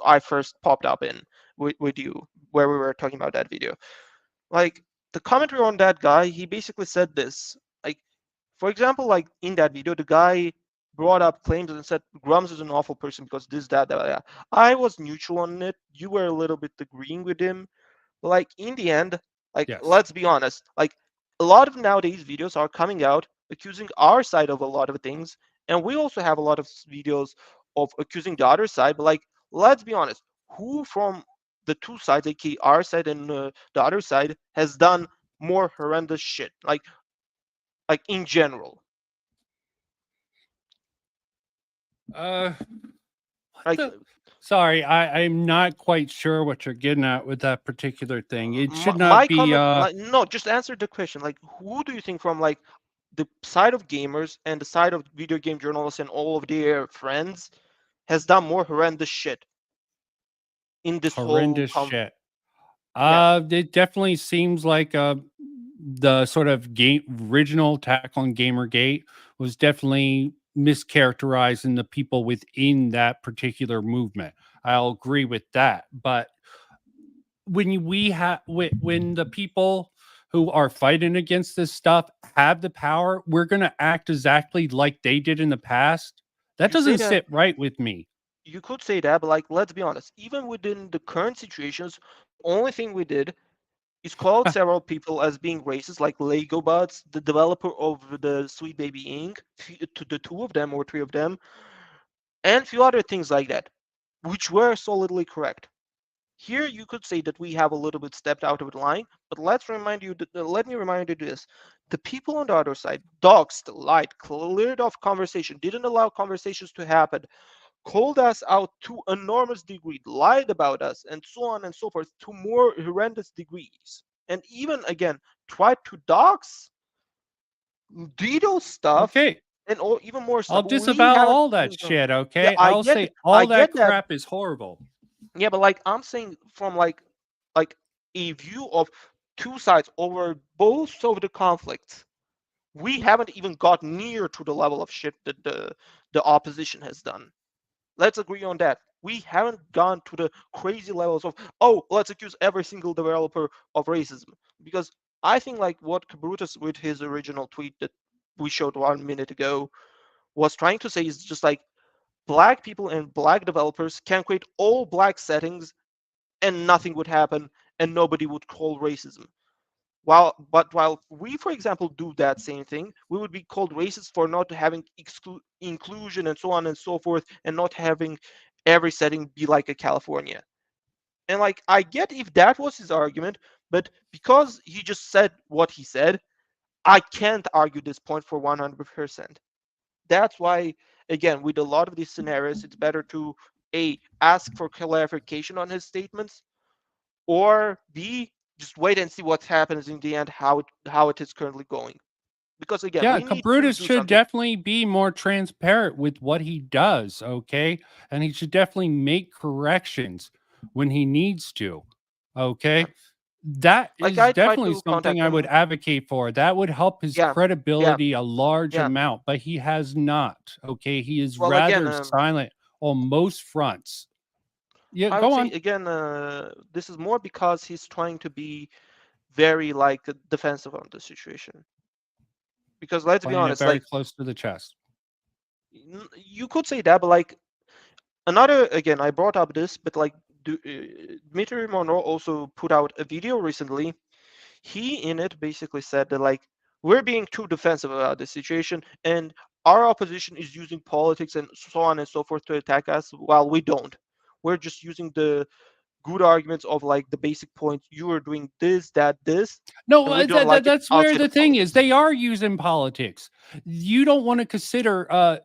I first popped up in with you, where we were talking about that video. Like the commentary on that guy, he basically said this. Like, for example, like in that video, the guy brought up claims and said Grummz is an awful person because this, that. I was neutral on it. You were a little bit agreeing with him. Like in the end, like yes. let's be honest, like a lot of nowadays videos are coming out accusing our side of a lot of things, and we also have a lot of videos of accusing the other side. But like, let's be honest, who from the two sides, aka our side and the other side, has done more horrendous shit? Like in general. What Like, sorry, I'm not quite sure what you're getting at with that particular thing. It should my not be comment, like, no, just answer the question. Like, who do you think from like the side of gamers and the side of video game journalists and all of their friends has done more horrendous shit in this horrendous whole shit. Yeah. It definitely seems like the sort of game original attack on Gamergate was definitely mischaracterizing the people within that particular movement. I'll agree with that, but we have when the people who are fighting against this stuff have the power, we're going to act exactly like they did in the past. That You say doesn't that- sit right with me. You could say that, but like, let's be honest. Even within the current situations, only thing we did is called several people as being racist, like Lego Bots, the developer of the Sweet Baby Inc., to the two of them or three of them, and a few other things like that, which were solidly correct. here you could say that we have a little bit stepped out of the line, but let me remind you this: the people on the other side doxed, lied, cleared off conversation, didn't allow conversations to happen, called us out to enormous degree, lied about us, and so on and so forth to more horrendous degrees, and even again tried to dox, DDoS stuff, Okay, and even more stuff. I'll disavow all that shit. Yeah, Okay, I I'll get say it. all I that get that. crap is horrible. Yeah, but like I'm saying from like a view of two sides over both of the conflicts, we haven't even got near to the level of shit that the opposition has done. Let's agree on that. We haven't gone to the crazy levels of, oh, let's accuse every single developer of racism. Because I think like what Kabrutus with his original tweet that we showed 1 minute ago was trying to say is just like black people and black developers can create all black settings and nothing would happen and nobody would call racism. While we, for example, do that same thing, we would be called racist for not having inclusion and so on and so forth, and not having every setting be like a California. And like I get if that was his argument, but because he just said what he said, I can't argue this point for 100%. That's why, again, with a lot of these scenarios, it's better to ask for clarification on his statements, or B, just wait and see what happens in the end, how it is currently going. Because again, Yeah, we need to Kabrutus do should something. definitely be more transparent with what he does, okay? And he should definitely make corrections when he needs to, okay? That Like is I tried definitely to something contact I would him. advocate for. That would help his Yeah, credibility a large yeah. amount, but he has not, okay? He is Well, again, rather silent on most fronts. Yeah, I go would say on. again, this is more because he's trying to be very like defensive on the situation. Because let's be Playing it honest, very like close to the chest. you could say that, but like another, again, I brought up this, but like Dmitry Monroe also put out a video recently. He in it basically said that like we're being too defensive about the situation, and our opposition is using politics and so on and so forth to attack us, while we don't. We're just using the good arguments of like the basic points. You are doing this, that, this, No, and we don't like it that's where outside the of thing is. politics. They are using politics. You don't want to consider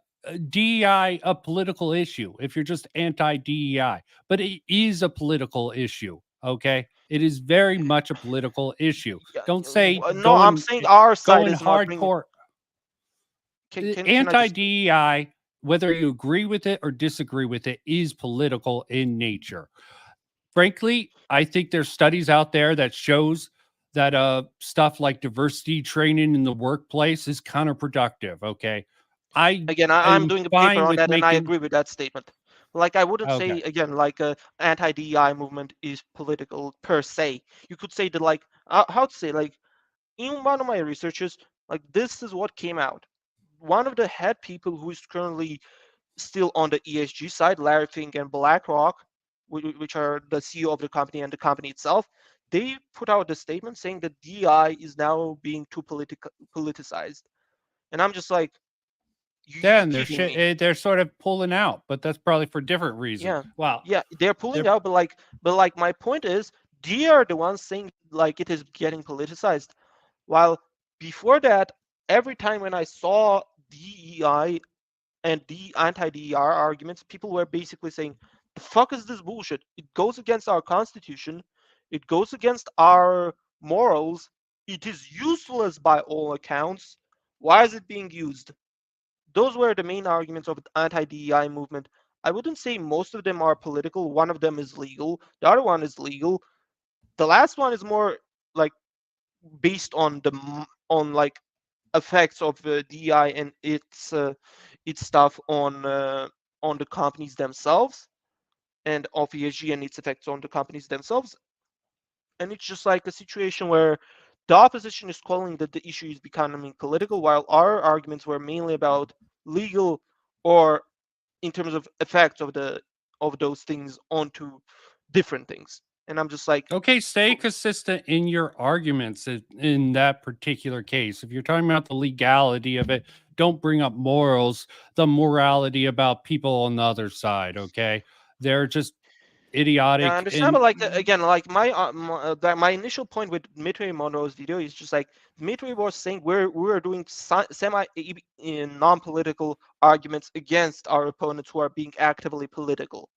DEI a political issue if you're just anti DEI, but it is a political issue. Okay, it is very much a political issue. Yeah, Don't say no, I'm saying our side going is not bringing. hardcore Can I anti just? DEI. Whether you agree with it or disagree with it is political in nature. Frankly, I think there's studies out there that shows that stuff like diversity training in the workplace is counterproductive. Okay. I Again, I'm am doing a paper fine on with that, and I making agree with that statement. Like, I wouldn't okay. say again like a anti-DEI movement is political per se. You could say that like how to say like in one of my researches, like this is what came out. One of the head people who is currently still on the ESG side, Larry Fink and BlackRock, which are the CEO of the company and the company itself, they put out a statement saying that DEI is now being too politicized. And I'm just like, you Yeah, and kidding me? they're sort of pulling out, but that's probably for different reasons. Yeah, Wow. yeah, they're pulling They're out, but like my point is, they are the ones saying like it is getting politicized. While before that, every time when I saw DEI and the anti-DER arguments, people were basically saying, "The fuck is this bullshit? It goes against our constitution. It goes against our morals. It is useless by all accounts. Why is it being used?" Those were the main arguments of the anti-DEI movement. I wouldn't say most of them are political. One of them is legal. The other one is legal. The last one is more like based on on like effects of DEI and its stuff on the companies themselves, and of ESG and its effects on the companies themselves. And it's just like a situation where the opposition is calling that the issue is becoming political, while our arguments were mainly about legal or in terms of effects of those things onto different things. And I'm just like, okay, stay consistent in your arguments in that particular case. If you're talking about the legality of it, don't bring up morals, the morality about people on the other side, okay? They're just idiotic. Yeah, I understand, but like again, like my initial point with Dmitry Monroe's video is just like Dmitry was saying we're doing semi non-political arguments against our opponents who are being actively political.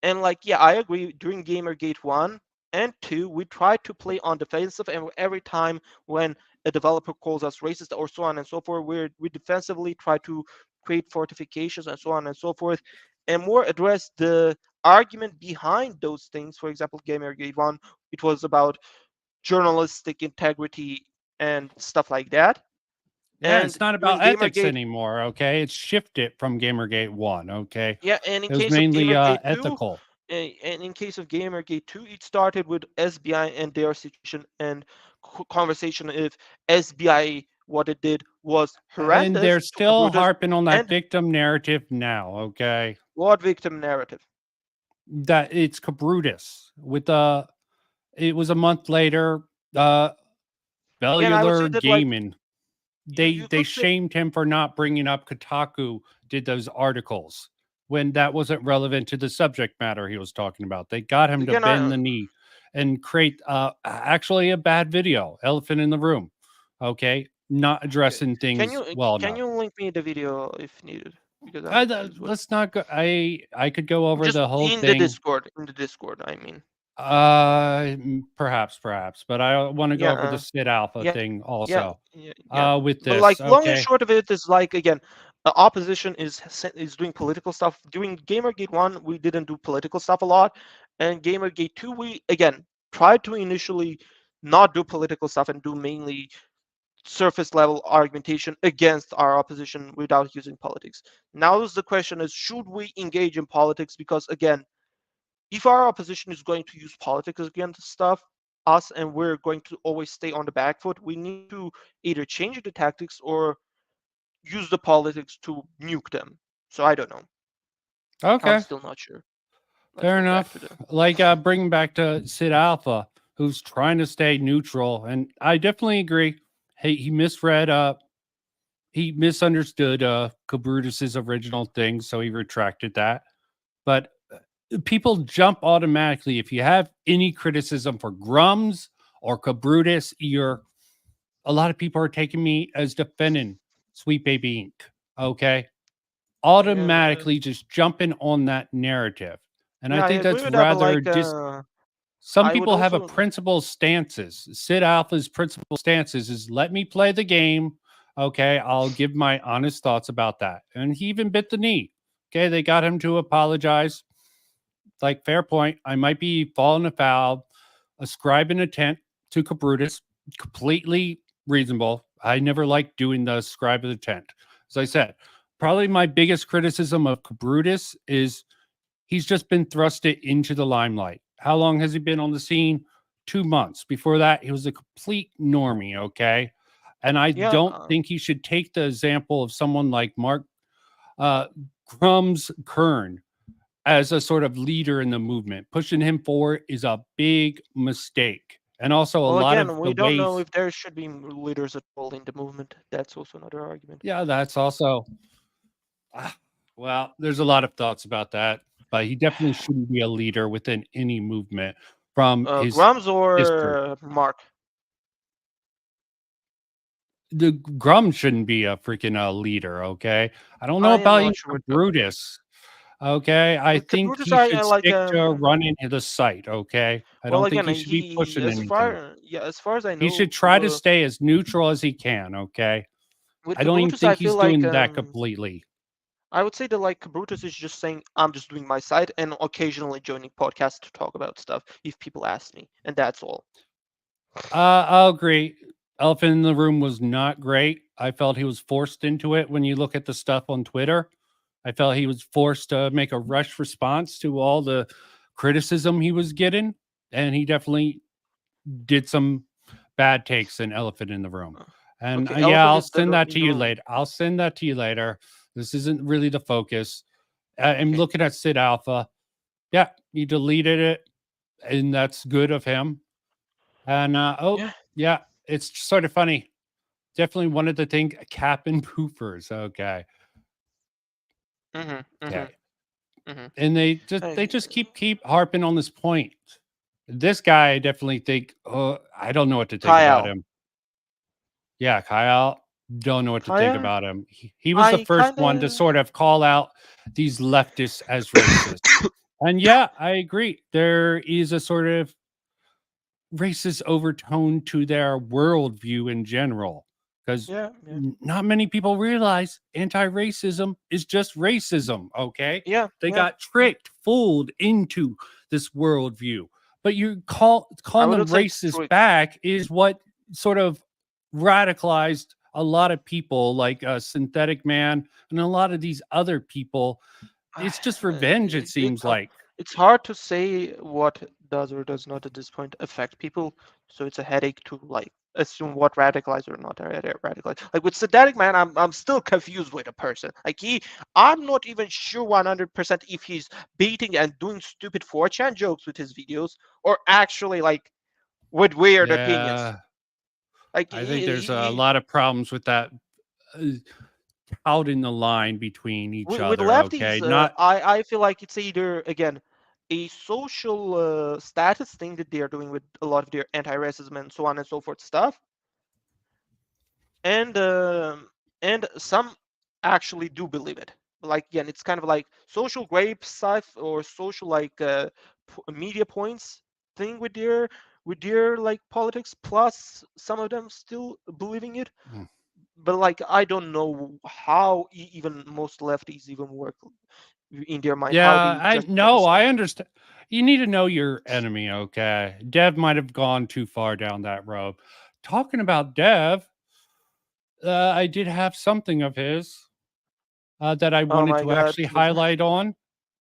And like, yeah, I agree. During Gamergate 1 and 2, we tried to play on defensive, and every time when a developer calls us racist or so on and so forth, we defensively try to create fortifications and so on and so forth, and more address the argument behind those things. For example, Gamergate 1, it was about journalistic integrity and stuff like that. Yeah, And it's not during about ethics Gamergate, anymore, okay? It's shifted from Gamergate 1, okay? yeah, and in It was case of mainly Gamergate 2, ethical. and in case of Gamergate 2, it started with SBI and their situation and conversation if SBI, what it did was horrendous. And they're to still Kabrutus. harping on that And victim narrative now, okay? what victim narrative? That it's Kabrutus with it was a month later, Again, I would say Cellular that like Gaming. you They could say, shamed him for not bringing up Kotaku did those articles when that wasn't relevant to the subject matter he was talking about. They got him to again, bend the knee and create actually a bad video, elephant in the room. Okay, not addressing things well can enough. you link me the video if needed? Because I'm confused what- Let's not go. I could go over just the whole in thing. the Discord, I mean. Perhaps, but I want to go over the Sid Alpha yeah, thing also. Yeah. With But this, like long and okay. short of it is like again, the opposition is doing political stuff. During Gamergate 1, we didn't do political stuff a lot, and Gamergate 2, we again tried to initially not do political stuff and do mainly surface level argumentation against our opposition without using politics. Now the question is, should we engage in politics? Because again, if our opposition is going to use politics against us, and we're going to always stay on the back foot, we need to either change the tactics or use the politics to nuke them. So I don't know. Okay. I'm still not sure. Fair enough. Like bringing back to Sid Alpha, who's trying to stay neutral, and I definitely agree. Hey, he misread he misunderstood Kabrutus's original thing, so he retracted that. But people jump automatically if you have any criticism for Grummz or Kabrutus. A lot of people are taking me as defending Sweet Baby Inc. Okay, automatically just jumping on that narrative, and I think that's rather just. Some people have a principal stances. Sid Alpha's principal stances is let me play the game. Okay, I'll give my honest thoughts about that. And he even bit the knee. Okay, they got him to apologize. Like, fair point. I might be falling afoul, ascribing intent to Kabrutus. Completely reasonable. I never liked doing the ascribe of intent. As I said, probably my biggest criticism of Kabrutus is he's just been thrusted into the limelight. How long has he been on the scene? 2 months. Before that, he was a complete normie, okay? And I don't think he should take the example of someone like Mark Grummz Kern as a sort of leader in the movement. Pushing him forward is a big mistake. And also we don't know if there should be leaders at all in the movement. That's also another argument. Yeah, that's also... well, there's a lot of thoughts about that. But he definitely shouldn't be a leader within any movement from his Grummz or history. Mark. The Grummz shouldn't be a freaking leader. Okay, I don't know about Brutus. Okay, I think he should stick to running the site. Okay, I don't think he should be pushing anything. As far as I know, he should try to stay as neutral as he can. Okay, I don't even think he's doing that completely. I would say that like Kabrutus is just saying, I'm just doing my side and occasionally joining podcasts to talk about stuff if people ask me. And that's all. I'll agree. Elephant in the Room was not great. I felt he was forced into it when you look at the stuff on Twitter. I felt he was forced to make a rushed response to all the criticism he was getting. And he definitely did some bad takes in Elephant in the Room. And I'll send that to you later. I'll send that to you later. This isn't really the focus. I'm looking at Sid Alpha. Yeah, he deleted it, and that's good of him. And yeah, it's sort of funny. Definitely wanted to think cap and poofers. Okay. Mm-hmm. Okay. And they just keep harping on this point. This guy, I definitely think, I don't know what to think about him. Yeah, Kyle, don't know what to think about him. He was the first one to sort of call out these leftists as racist. And yeah, I agree. There is a sort of racist overtone to their worldview in general. Because not many people realize anti-racism is just racism, okay? They got tricked, fooled into this worldview. But you calling them racist back is what sort of radicalized a lot of people, like Synthetic Man and a lot of these other people. It's just revenge, it seems like. It's hard to say what does or does not at this point affect people. So it's a headache to like assume what radicalized or not radicalized. Like with Synthetic Man, I'm still confused with a person. Like I'm not even sure 100% if he's baiting and doing stupid 4chan jokes with his videos or actually like with weird opinions. Like I think there's a lot of problems with that out in the line between each other. With lefties, okay, I feel like it's either again a social status thing that they are doing with a lot of their anti-racism and so on and so forth stuff, and some actually do believe it. Like again, it's kind of like social grape stuff or social like media points thing with their like politics. Plus, some of them still believing it. But like I don't know how even most lefties even work in their mind. Yeah, I understand. You need to know your enemy, okay? Dev might have gone too far down that road. Talking about Dev, I did have something of his that I wanted to actually highlight on.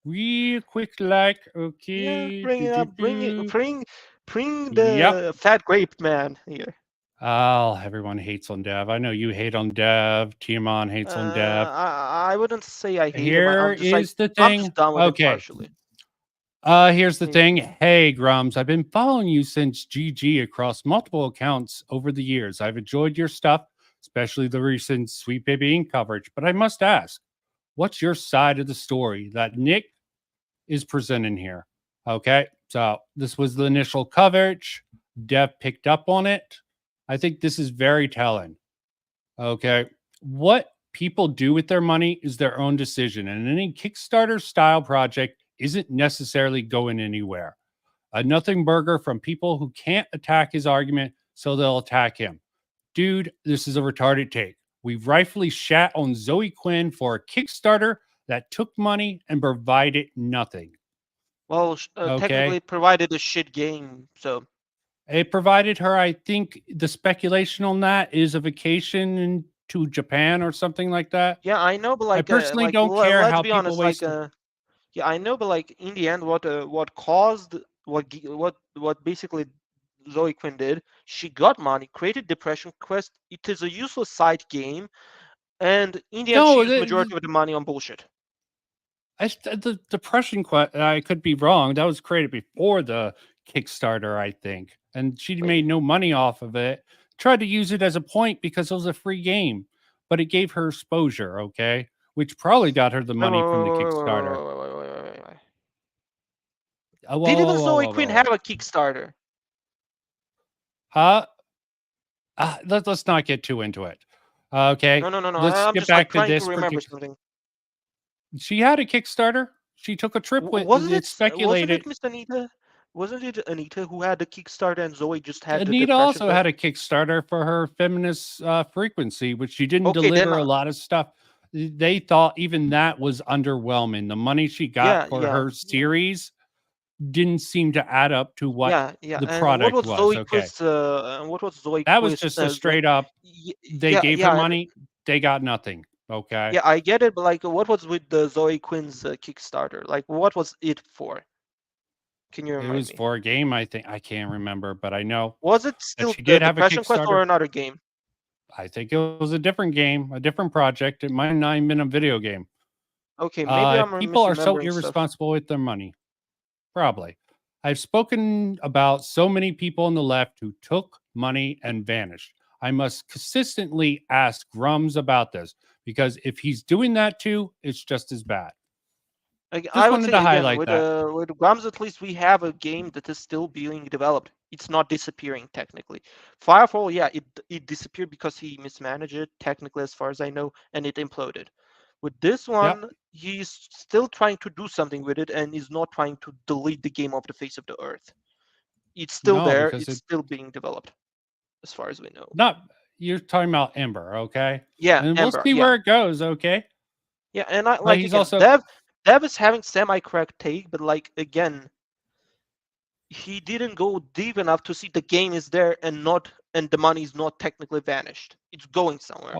Real quick, like, okay. Yeah, bring it up. Bring the fat grape man here. Oh, everyone hates on Dev. I know you hate on Dev. Tiaman hates on Dev. I wouldn't say I hate him. Here is the thing. I'm just done with it partially. Here's the thing. Hey, Grummz, I've been following you since GG across multiple accounts over the years. I've enjoyed your stuff, especially the recent Sweet Baby Inc. coverage. But I must ask, what's your side of the story that Nick is presenting here? Okay, so this was the initial coverage. Dev picked up on it. I think this is very telling. Okay. What people do with their money is their own decision. And any Kickstarter style project isn't necessarily going anywhere. A nothing burger from people who can't attack his argument, so they'll attack him. Dude, this is a retarded take. We've rightfully shat on Zoe Quinn for a Kickstarter that took money and provided nothing. Well, technically provided a shit game, so... It provided her, I think the speculation on that is a vacation to Japan or something like that. Yeah, I know, but like I personally don't care how people honest, waste. Yeah, I know, but like in the end, what caused what basically Zoe Quinn did, she got money, created Depression Quest. It is a useless side game, and in the end, she used majority of the money on bullshit. The Depression Quest, I could be wrong. That was created before the Kickstarter, I think. And she made no money off of it. Tried to use it as a point because it was a free game, but it gave her exposure, okay? Which probably got her the money from the Kickstarter. Did even Zoe Quinn have a Kickstarter? Let's not get too into it. Okay. No. Let's get back to this. Remember something. She had a Kickstarter. She took a trip with. It's speculated. Wasn't it Anita who had the Kickstarter and Zoe just had Anita also had a Kickstarter for her feminist frequency, which she didn't deliver a lot of stuff. They thought even that was underwhelming. The money she got for her series didn't seem to add up to what the product was. What was Zoe? That was just a straight up. They gave her money. They got nothing. Okay. Yeah, I get it, but like, what was with the Zoe Quinn's Kickstarter? Like, what was it for? Can you remind me? It was for a game, I think. I can't remember, but I know. Was it still the Depression Quest or another game? I think it was a different game, a different project. It might have not even been a video game. Okay, maybe I'm people are so irresponsible with their money. Probably. I've spoken about so many people on the left who took money and vanished. I must consistently ask Grummz about this because if he's doing that too, it's just as bad. Like, Just I would wanted say to again, highlight that. with Grummz, at least we have a game that is still being developed. It's not disappearing technically. Firefall, yeah, it disappeared because he mismanaged it technically, as far as I know, and it imploded. With this Yep. one, he's still trying to do something with it, and is not trying to delete the game off the face of the earth. It's still No, there. because It's it still being developed, as far as we know. not you're talking about Ember, okay? Yeah, And we'll Ember. see Yeah, where it goes, okay? yeah, and I But like he's again, also Dev is having semi-correct take, but like again, he didn't go deep enough to see the game is there and the money is not technically vanished. It's going somewhere.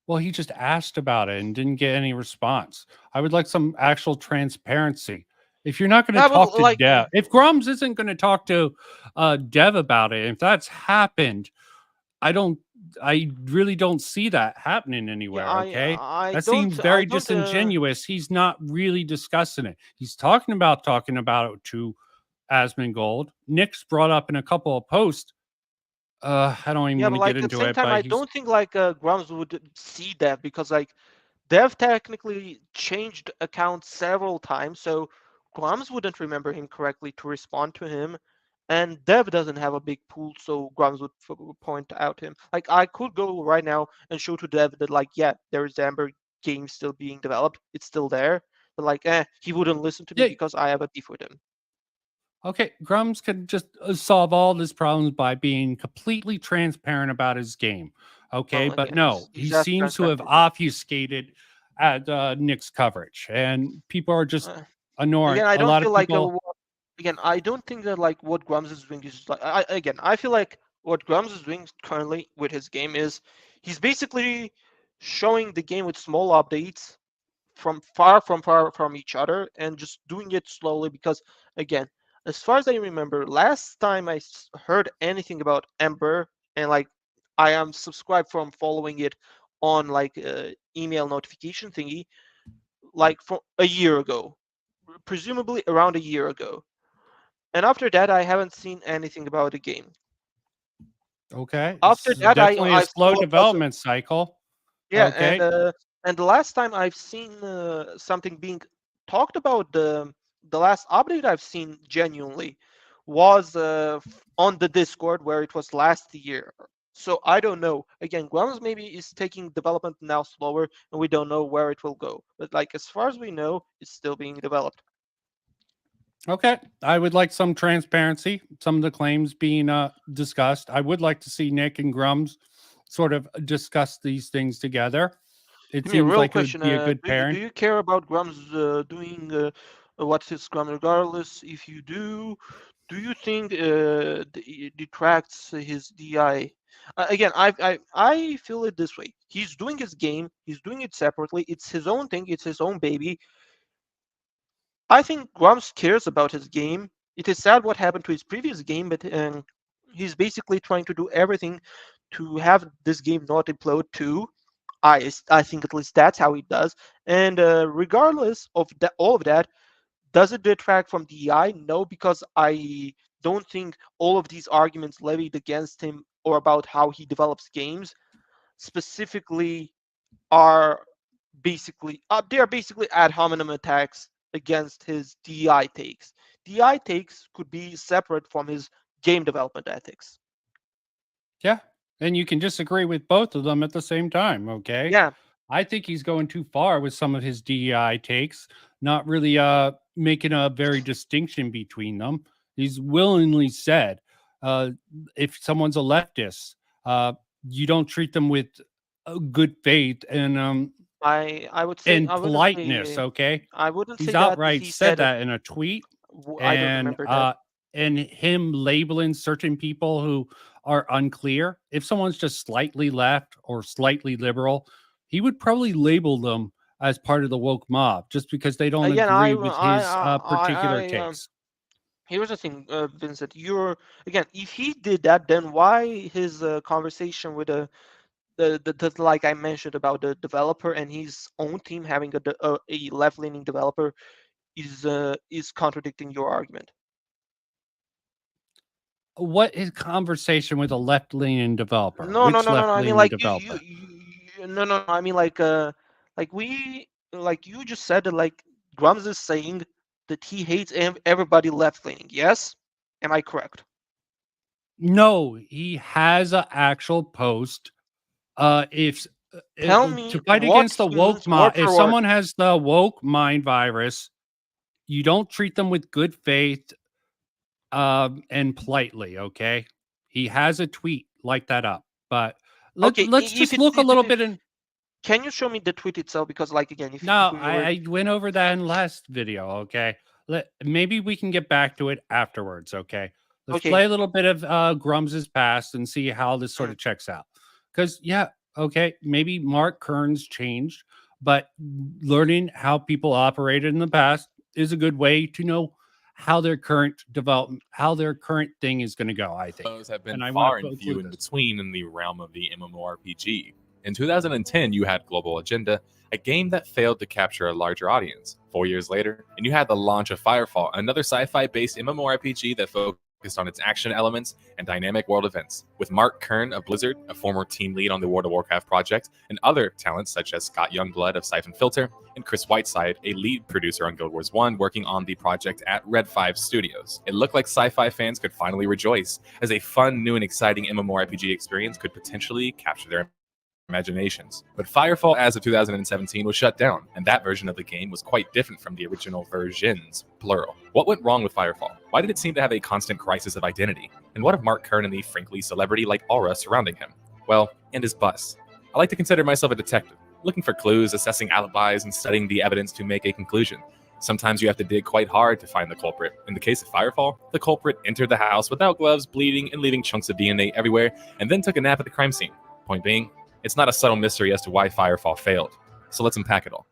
well, he just asked about it and didn't get any response. I would like some actual transparency. If you're not going Yeah, to but talk to like, Dev, if Grummz isn't going to talk to Dev about it, if that's happened, I really don't see that happening yeah, anywhere. I Okay. I That don't seems I very don't disingenuous. He's not really discussing it. He's talking about it to Asmongold. Nick's brought up in a couple of posts. I don't even yeah, want but to get like at the into same it, time, but I he's don't think like Grummz would see Dev, because like Dev technically changed accounts several times, so Grummz wouldn't remember him correctly to respond to him, and Dev doesn't have a big pool, so Grummz would point out him. Like, I could go right now and show to Dev that like, yeah, there is the Amber game still being developed, it's still there, but like, he wouldn't listen to me yeah. because I have a beef with him. Okay, Grummz can just solve all his problems by being completely transparent about his game. Okay, Well, but again, no, he's he as seems to transparent have as me. obfuscated at Nick's coverage, and people are just annoying. Again, I A don't lot feel of like people. again, I don't think that like what Grumz is doing is like I feel like what Grumz is doing currently with his game is he's basically showing the game with small updates from far from each other, and just doing it slowly, because again, as far as I remember, last time I heard anything about Ember, and like I am subscribed from following it on like email notification thingy, like from a year ago, presumably around a year ago. And after that, I haven't seen anything about the game. Okay, After it's that, definitely a I slow saw a bunch of, development cycle. yeah, Okay, and the last time I've seen something being talked about, the last update I've seen genuinely was on the Discord, where it was last year. So I don't know. Again, Grumz maybe is taking development now slower, and we don't know where it will go. But like, as far as we know, it's still being developed. okay. I would like some transparency. Some of the claims being discussed. I would like to see Nick and Grummz sort of discuss these things together. It Give me a seems real like it would question. be a good Do you pairing. care about Grumz doing what's his Scrum? Regardless, if you do you think it detracts his DI? Again, I feel it this way. He's doing his game. He's doing it separately. It's his own thing. It's his own baby. I think Grumz cares about his game. It is sad what happened to his previous game, but he's basically trying to do everything to have this game not implode too. I think at least that's how he does. And regardless of all of that, does it detract from DEI? No, because I don't think all of these arguments levied against him or about how he develops games specifically are basically they are basically ad hominem attacks against his DEI takes. DEI takes could be separate from his game development ethics. Yeah. And you can disagree with both of them at the same time. Okay. Yeah. I think he's going too far with some of his DEI takes, not really making a very distinction between them. He's willingly said if someone's a leftist, you don't treat them with good faith and I would say and I wouldn't politeness. say Okay. I wouldn't He's say that outright he said said it. that in a tweet. I don't remember that. And him labeling certain people who are unclear. If someone's just slightly left or slightly liberal, he would probably label them as part of the woke mob just because they don't Again, agree with his particular I takes. here's the thing, Vincent. You're again, if he did that, then why his conversation with the like I mentioned about the developer and his own team having a left-leaning developer is contradicting your argument? What is conversation with a left-leaning developer? No, no, Which no, no, no. I mean, left-leaning like developer? no, no. I mean, like you just said that like Grummz is saying that he hates everybody left-leaning. Yes? Am I correct? No, he has an actual post. If Tell me to fight what against the he woke means mind, word if for word. someone has the woke mind virus, you don't treat them with good faith and politely. Okay, he has a tweet like that up, but Okay, let's if just it's look a little bit in. Can you show me the tweet itself? Because, like, again, if No, we were... I went over that in last video. Okay, maybe we can get back to it afterwards. Okay, let's Okay. play a little bit of Grummz's past and see how this sort of checks out. Because yeah, okay, maybe Mark Kern's changed, but learning how people operated in the past is a good way to know how their current development, how their current thing is going to go. I think Those have been And I wanna far and few include in this. between in the realm of the MMORPG. In 2010, you had Global Agenda, a game that failed to capture a larger audience. 4 years later, and you had the launch of Firefall, another sci-fi based MMORPG that focused on its action elements and dynamic world events. With Mark Kern of Blizzard, a former team lead on the World of Warcraft project, and other talents such as Scott Youngblood of Siphon Filter, and Chris Whiteside, a lead producer on Guild Wars 1, working on the project at Red 5 Studios. It looked like sci-fi fans could finally rejoice, as a fun, new, and exciting MMORPG experience could potentially capture their imaginations. But Firefall as of 2017 was shut down, and that version of the game was quite different from the original versions, plural. What went wrong with Firefall? Why did it seem to have a constant crisis of identity? And what of Mark Kern and the frankly celebrity-like aura surrounding him? Well, and his bust. I like to consider myself a detective, looking for clues, assessing alibis, and studying the evidence to make a conclusion. Sometimes you have to dig quite hard to find the culprit. In the case of Firefall, the culprit entered the house without gloves, bleeding, and leaving chunks of DNA everywhere, and then took a nap at the crime scene. Point being, it's not a subtle mystery as to why Firefall failed. So let's unpack it all.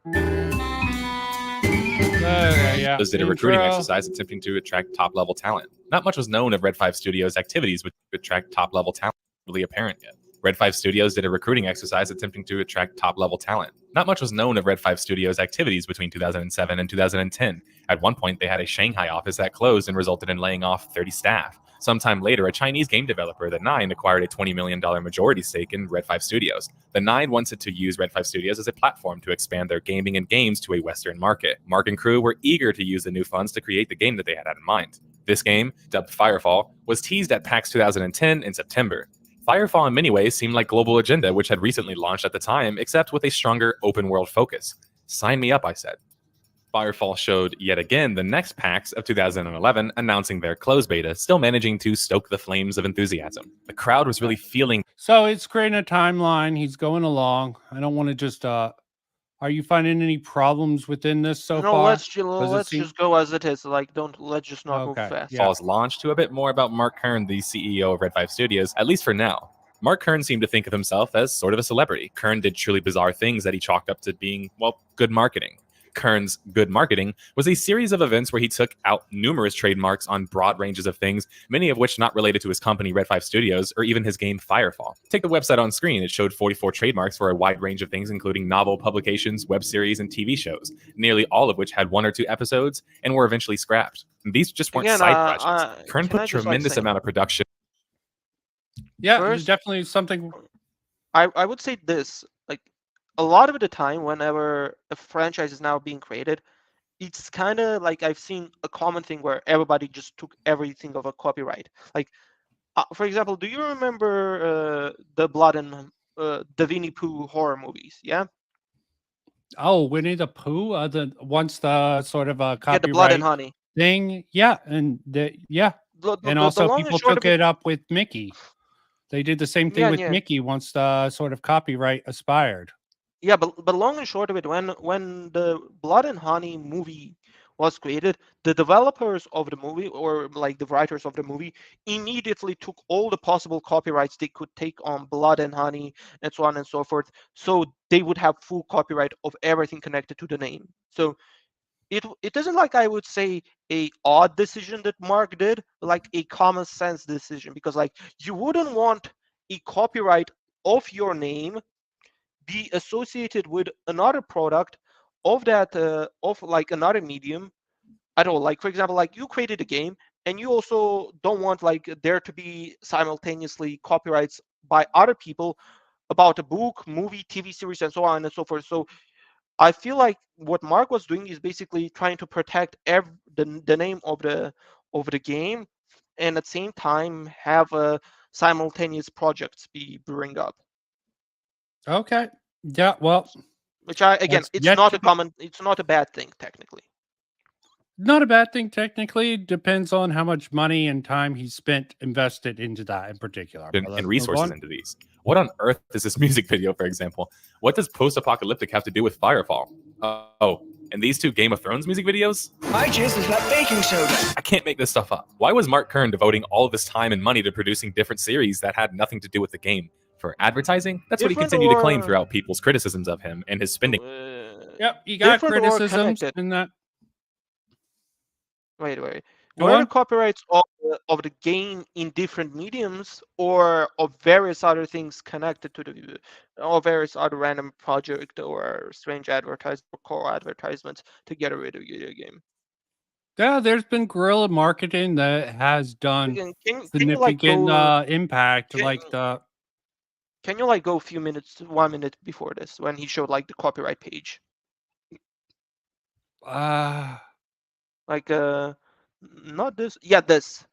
Yeah. Did a recruiting exercise attempting to attract top-level talent. Not much was known of Red 5 Studios' activities which attract top-level talent. Really apparent yet. Red 5 Studios did a recruiting exercise attempting to attract top-level talent. Not much was known of Red 5 Studios' activities between 2007 and 2010. At one point, they had a Shanghai office that closed and resulted in laying off 30 staff. Sometime later, a Chinese game developer, The Nine, acquired a $20 million majority stake in Red 5 Studios. The Nine wanted to use Red 5 Studios as a platform to expand their gaming and games to a Western market. Mark and crew were eager to use the new funds to create the game that they had in mind. This game, dubbed Firefall, was teased at PAX 2010 in September. Firefall in many ways seemed like Global Agenda, which had recently launched at the time, except with a stronger open-world focus. Sign me up, I said. Firefall showed yet again the next PAX of 2011, announcing their closed beta, still managing to stoke the flames of enthusiasm. The crowd was really feeling... So it's creating a timeline. He's going along. I don't want to just... Are you finding any problems within this so far? Let's just go as it is. Like, let's just not move fast. Fall's launch to a bit more about Mark Kern, the CEO of Red 5 Studios, at least for now. Mark Kern seemed to think of himself as sort of a celebrity. Kern did truly bizarre things that he chalked up to being, well, good marketing. Kern's good marketing was a series of events where he took out numerous trademarks on broad ranges of things, many of which not related to his company Red 5 Studios or even his game Firefall. Take the website on screen. It showed 44 trademarks for a wide range of things, including novel publications, web series, and TV shows, nearly all of which had 1 or 2 episodes and were eventually scrapped. And these just weren't side projects. Kern put tremendous amount of production. Yeah, there's definitely something. I would say this, like, a lot of the time, whenever a franchise is now being created, it's kind of like I've seen a common thing where everybody just took everything of a copyright. Like, for example, do you remember the Blood and the Winnie Pooh horror movies? Yeah. Oh, Winnie the Pooh. Once the sort of copyright the Blood and Honey thing. Yeah, and and also people took it up with Mickey. They did the same thing with Mickey once the sort of copyright expired. Yeah, but long and short of it, when the Blood and Honey movie was created, the developers of the movie, or like the writers of the movie, immediately took all the possible copyrights they could take on Blood and Honey and so on and so forth, so they would have full copyright of everything connected to the name. So it isn't like I would say a odd decision that Mark did, like a common sense decision, because like you wouldn't want a copyright of your name be associated with another product of that of like another medium at all. Like, for example, like you created a game and you also don't want like there to be simultaneously copyrights by other people about a book, movie, TV series, and so on and so forth. So I feel like what Mark was doing is basically trying to protect the name of the game, and at the same time have a simultaneous projects be bring up. Okay. Yeah. Well, Which again, that's it's yet not to a be- common, it's not a bad thing technically. not a bad thing technically. Depends on how much money and time he spent invested into that in particular. But let's and move resources on. into these. What on earth is this music video, for example? What does post-apocalyptic have to do with Firefall? Oh, and these two Game of Thrones music videos? My jizz is like baking soda. I can't make this stuff up. Why was Mark Kern devoting all of this time and money to producing different series that had nothing to do with the game? For advertising? That's what he Different continued to claim or- throughout people's criticisms of him and his spending. Yep. You got different or criticisms connected? in that. Wait. Go Were on. the copyrights of the game in different mediums, or of various other things connected to the, or various other random project or strange advertisement or core advertisements to get a video game? Yeah, there's been guerrilla marketing that has done Again, can you like significant go? impact, Can, like the. can you like go a few minutes, 1 minute before this, when he showed like the copyright page? Like not this, yeah, this.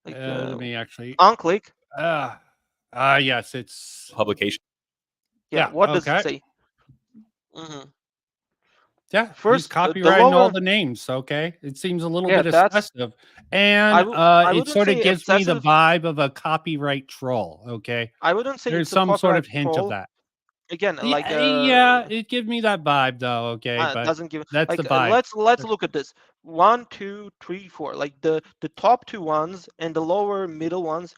Like let me actually. unclick. Yes, it's Publication. Yeah, yeah. what does Okay. it say? Mm-hmm. Yeah, he's First, the copyrighting all lower- the names. Okay, it seems a little Yeah, bit that's- excessive, and I it wouldn't sort of say gives me the obsessive. vibe of a copyright troll. Okay, I wouldn't say there's it's a some sort of copyright hint troll. of that. Again, like Yeah, it gives me that vibe though. Okay, but doesn't give that's like the vibe. let's look at this. 1, 2, 3, 4. Like the top two ones and the lower middle ones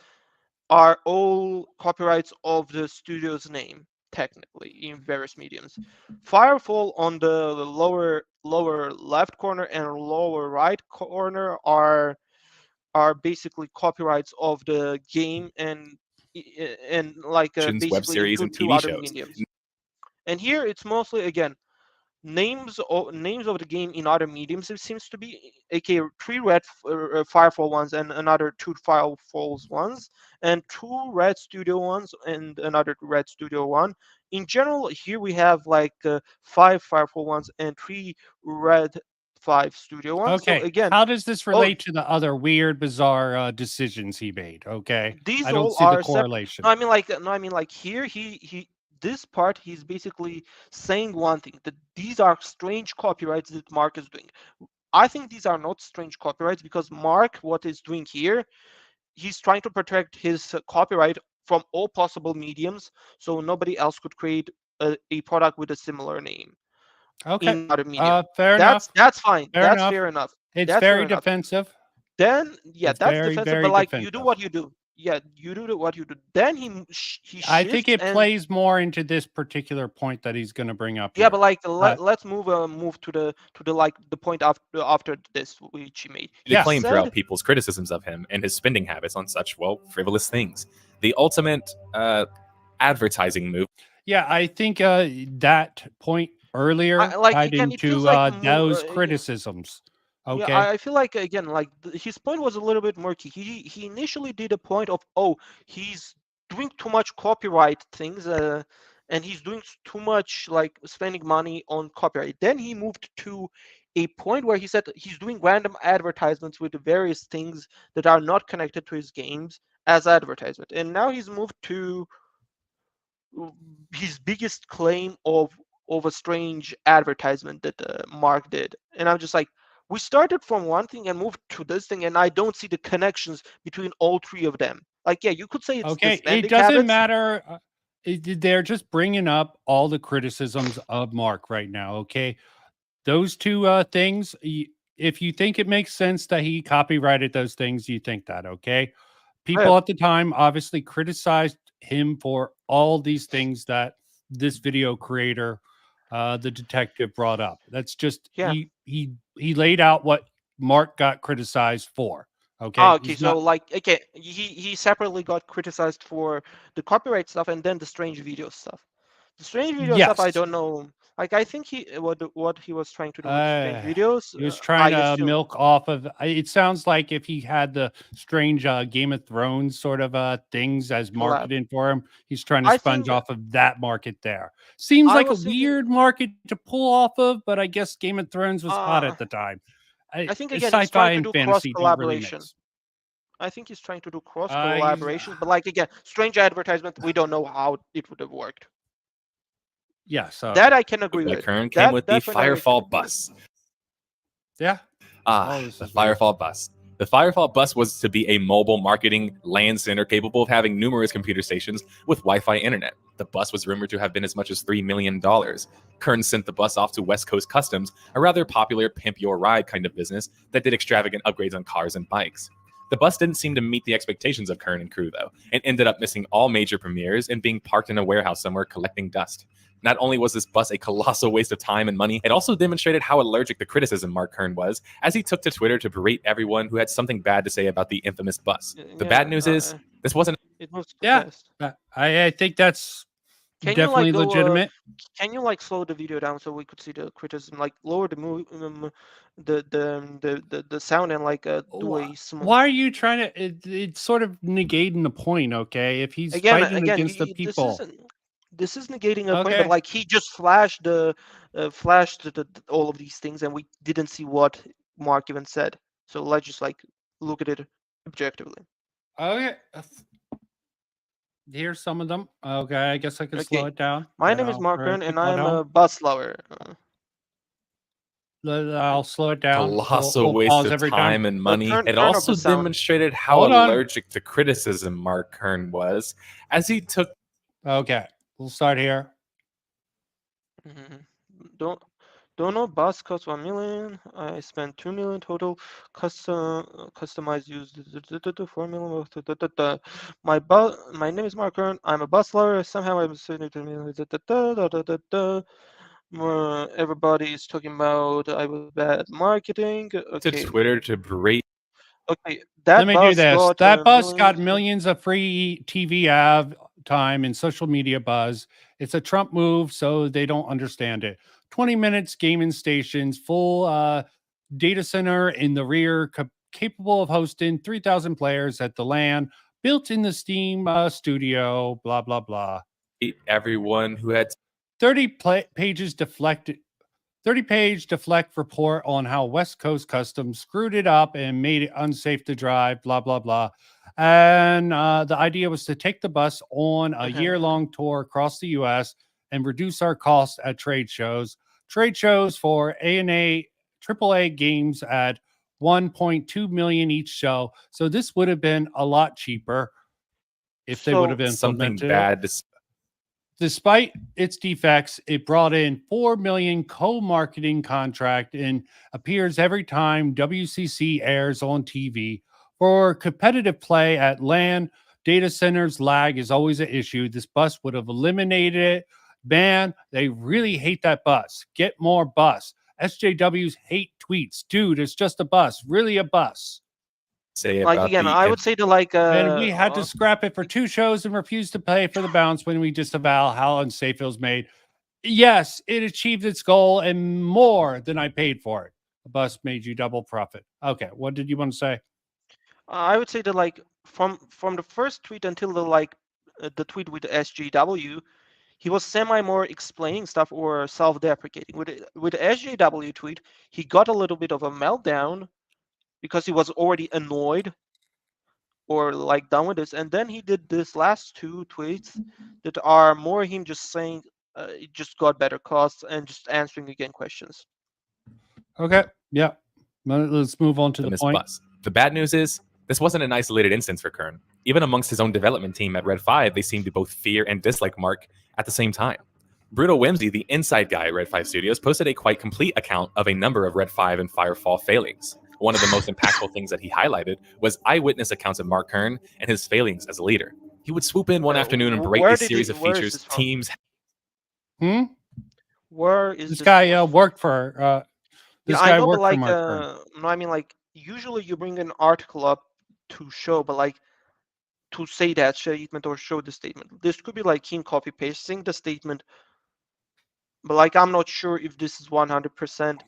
are all copyrights of the studio's name, technically, in various mediums. Firefall on the lower left corner and lower right corner are basically copyrights of the game and like Web basically series and two TV other shows. mediums. And here it's mostly again names of the game in other mediums. It seems to be aka 3 red Firefall ones and another 2 Firefalls ones, and 2 red studio ones and another red studio one. In general, here we have like 5 Firefall ones and 3 red 5 studio ones. Okay, So again, how does this relate to the other weird, bizarre decisions he made? Okay, these I don't all see are the correlation. No, I mean like here he this part he's basically saying one thing, that these are strange copyrights that Mark is doing. I think these are not strange copyrights, because Mark, what is doing here, he's trying to protect his copyright from all possible mediums, so nobody else could create a product with a similar name. Okay, In other medium. fair enough. That's fine. Fair That's enough. fair enough. It's That's very fair enough. defensive. Then yeah, It's that's very, defensive. very But like you defensive. do what you do. Yeah, you do what you do. Then he I think shifts it and- plays more into this particular point that he's going to bring up. Yeah, here. but like let's move to the like the point after this which he made. To Yeah. claim Said- throughout people's criticisms of him and his spending habits on such, well, frivolous things. The ultimate advertising move. Yeah, I think that point earlier like, tied again, it into feels like those yeah. criticisms. Okay. Yeah, I feel like again, like his point was a little bit murky. He initially did a point of, oh, he's doing too much copyright things, and he's doing too much like spending money on copyright. Then he moved to a point where he said he's doing random advertisements with the various things that are not connected to his games as advertisement. And now he's moved to his biggest claim of a strange advertisement that Mark did. And I'm just like, we started from one thing and moved to this thing, and I don't see the connections between all three of them. Like, yeah, you could say it's Okay, the spending it doesn't habits. matter. They're just bringing up all the criticisms of Mark right now. Okay, those two things. If you think it makes sense that he copyrighted those things, you think that. Okay, people Yeah. at the time obviously criticized him for all these things that this video creator, the detective, brought up. That's just Yeah. he laid out what Mark got criticized for. Okay. Ah, okay, He's so not- like, okay, he separately got criticized for the copyright stuff and then the strange video stuff. The strange video stuff, I Yes. don't know. Like I think what he was trying to do with strange videos. He was I trying to assume. milk off of. It sounds like if he had the strange Game of Thrones sort of things as Collab. marketing for him, he's trying to I sponge think off of that market there. Seems I like a was thinking. weird market to pull off of, but I guess Game of Thrones was hot at the time. I think again he's Sci-fi trying to and do cross fantasy don't really collaboration. mix. I think he's trying to do cross He's collaboration, but like again, strange advertisement. We don't know how it would have worked. yes. That I can agree with. Kern came with the that one I can Firefall agree with. bus. Yeah. The this is Firefall bus. The Firefall bus was to be a mobile marketing land center capable of having numerous computer stations with Wi-Fi internet. The bus was rumored to have been as much as $3 million. Kern sent the bus off to West Coast Customs, a rather popular pimp your ride kind of business that did extravagant upgrades on cars and bikes. The bus didn't seem to meet the expectations of Kern and crew, though, and ended up missing all major premieres and being parked in a warehouse somewhere collecting dust. Not only was this bus a colossal waste of time and money, it also demonstrated how allergic to criticism Mark Kern was, as he took to Twitter to berate everyone who had something bad to say about the infamous bus. The bad news is, this wasn't... It was Yeah, fast. I think that's Can definitely you like go, legitimate. Can you like slow the video down so we could see the criticism? Like lower the sound and like do a small. Why are you trying to? It's sort of negating the point, okay? If he's Again, fighting against the people, this is negating a point, Okay. but like he just flashed all of these things, and we didn't see what Mark even said. So let's just like look at it objectively. okay. Here's some of them. Okay, I guess I can slow Okay. it down. My name is Mark Kern, and I'm a bus lover. I'll slow it down. Colossal We'll waste pause of every time and money. Turn It up also the sound. demonstrated how Hold on. allergic to criticism Mark Kern was, as he took... Okay, we'll start here. Don't know. Bus costs 1 million. I spent 2 million total. Customized use 4 million. My name is Mark Kern. I'm a bus lover. Somehow I'm sitting to everybody is talking about I was bad marketing. Okay. to Twitter to berate. Okay, that Let me bus do this. got, That bus got millions. millions of free TV ad time and social media buzz. It's a Trump move, so they don't understand it. 20 minutes, gaming stations, full data center in the rear, capable of hosting 3,000 players at the LAN, built in the Steam studio, blah, blah, blah. Everyone who had 30-page deflect report on how West Coast Customs screwed it up and made it unsafe to drive, blah, blah, blah. And the idea was to take the bus on a year-long tour across the U.S. and reduce our costs at trade shows. Trade shows for A&A AAA games at $1.2 million each show. So this would have been a lot cheaper if they would have something implemented bad. Despite its defects, it brought in $4 million co-marketing contract and appears every time WCC airs on TV. For competitive play at LAN, data centers lag is always an issue. This bus would have eliminated it. Man, they really hate that bus. Get more bus. SJWs hate tweets. Dude, it's just a bus. Really a bus. Say like about again, I would say to like and we had to scrap it for 2 shows and refuse to pay for the bounce when we disavow how unsafe it was made. Yes, it achieved its goal and more than I paid for it. The bus made you double profit. Okay, what did you want to say? I would say that like from the first tweet until the tweet with SJW, he was semi more explaining stuff or self-deprecating. With the SJW tweet, he got a little bit of a meltdown because he was already annoyed or like done with this, and then he did this last 2 tweets that are more him just saying it just got better costs and just answering again questions. Okay, yeah. Let's move on to the point. Bus. The bad news is this wasn't an isolated instance for Kern. Even amongst his own development team at Red 5, they seemed to both fear and dislike Mark at the same time. Brutal Whimsy, the inside guy at Red 5 Studios, posted a quite complete account of a number of Red 5 and Firefall failings. One of the most impactful things that he highlighted was eyewitness accounts of Mark Kern and his failings as a leader. He would swoop in one afternoon and berate a series of features, teams. Where is this guy worked for? This guy worked for Mark Kern. No, I mean like usually you bring an article up to show, but like to say that statement or show the statement. This could be like him copy pasting the statement but like I'm not sure if this is 100%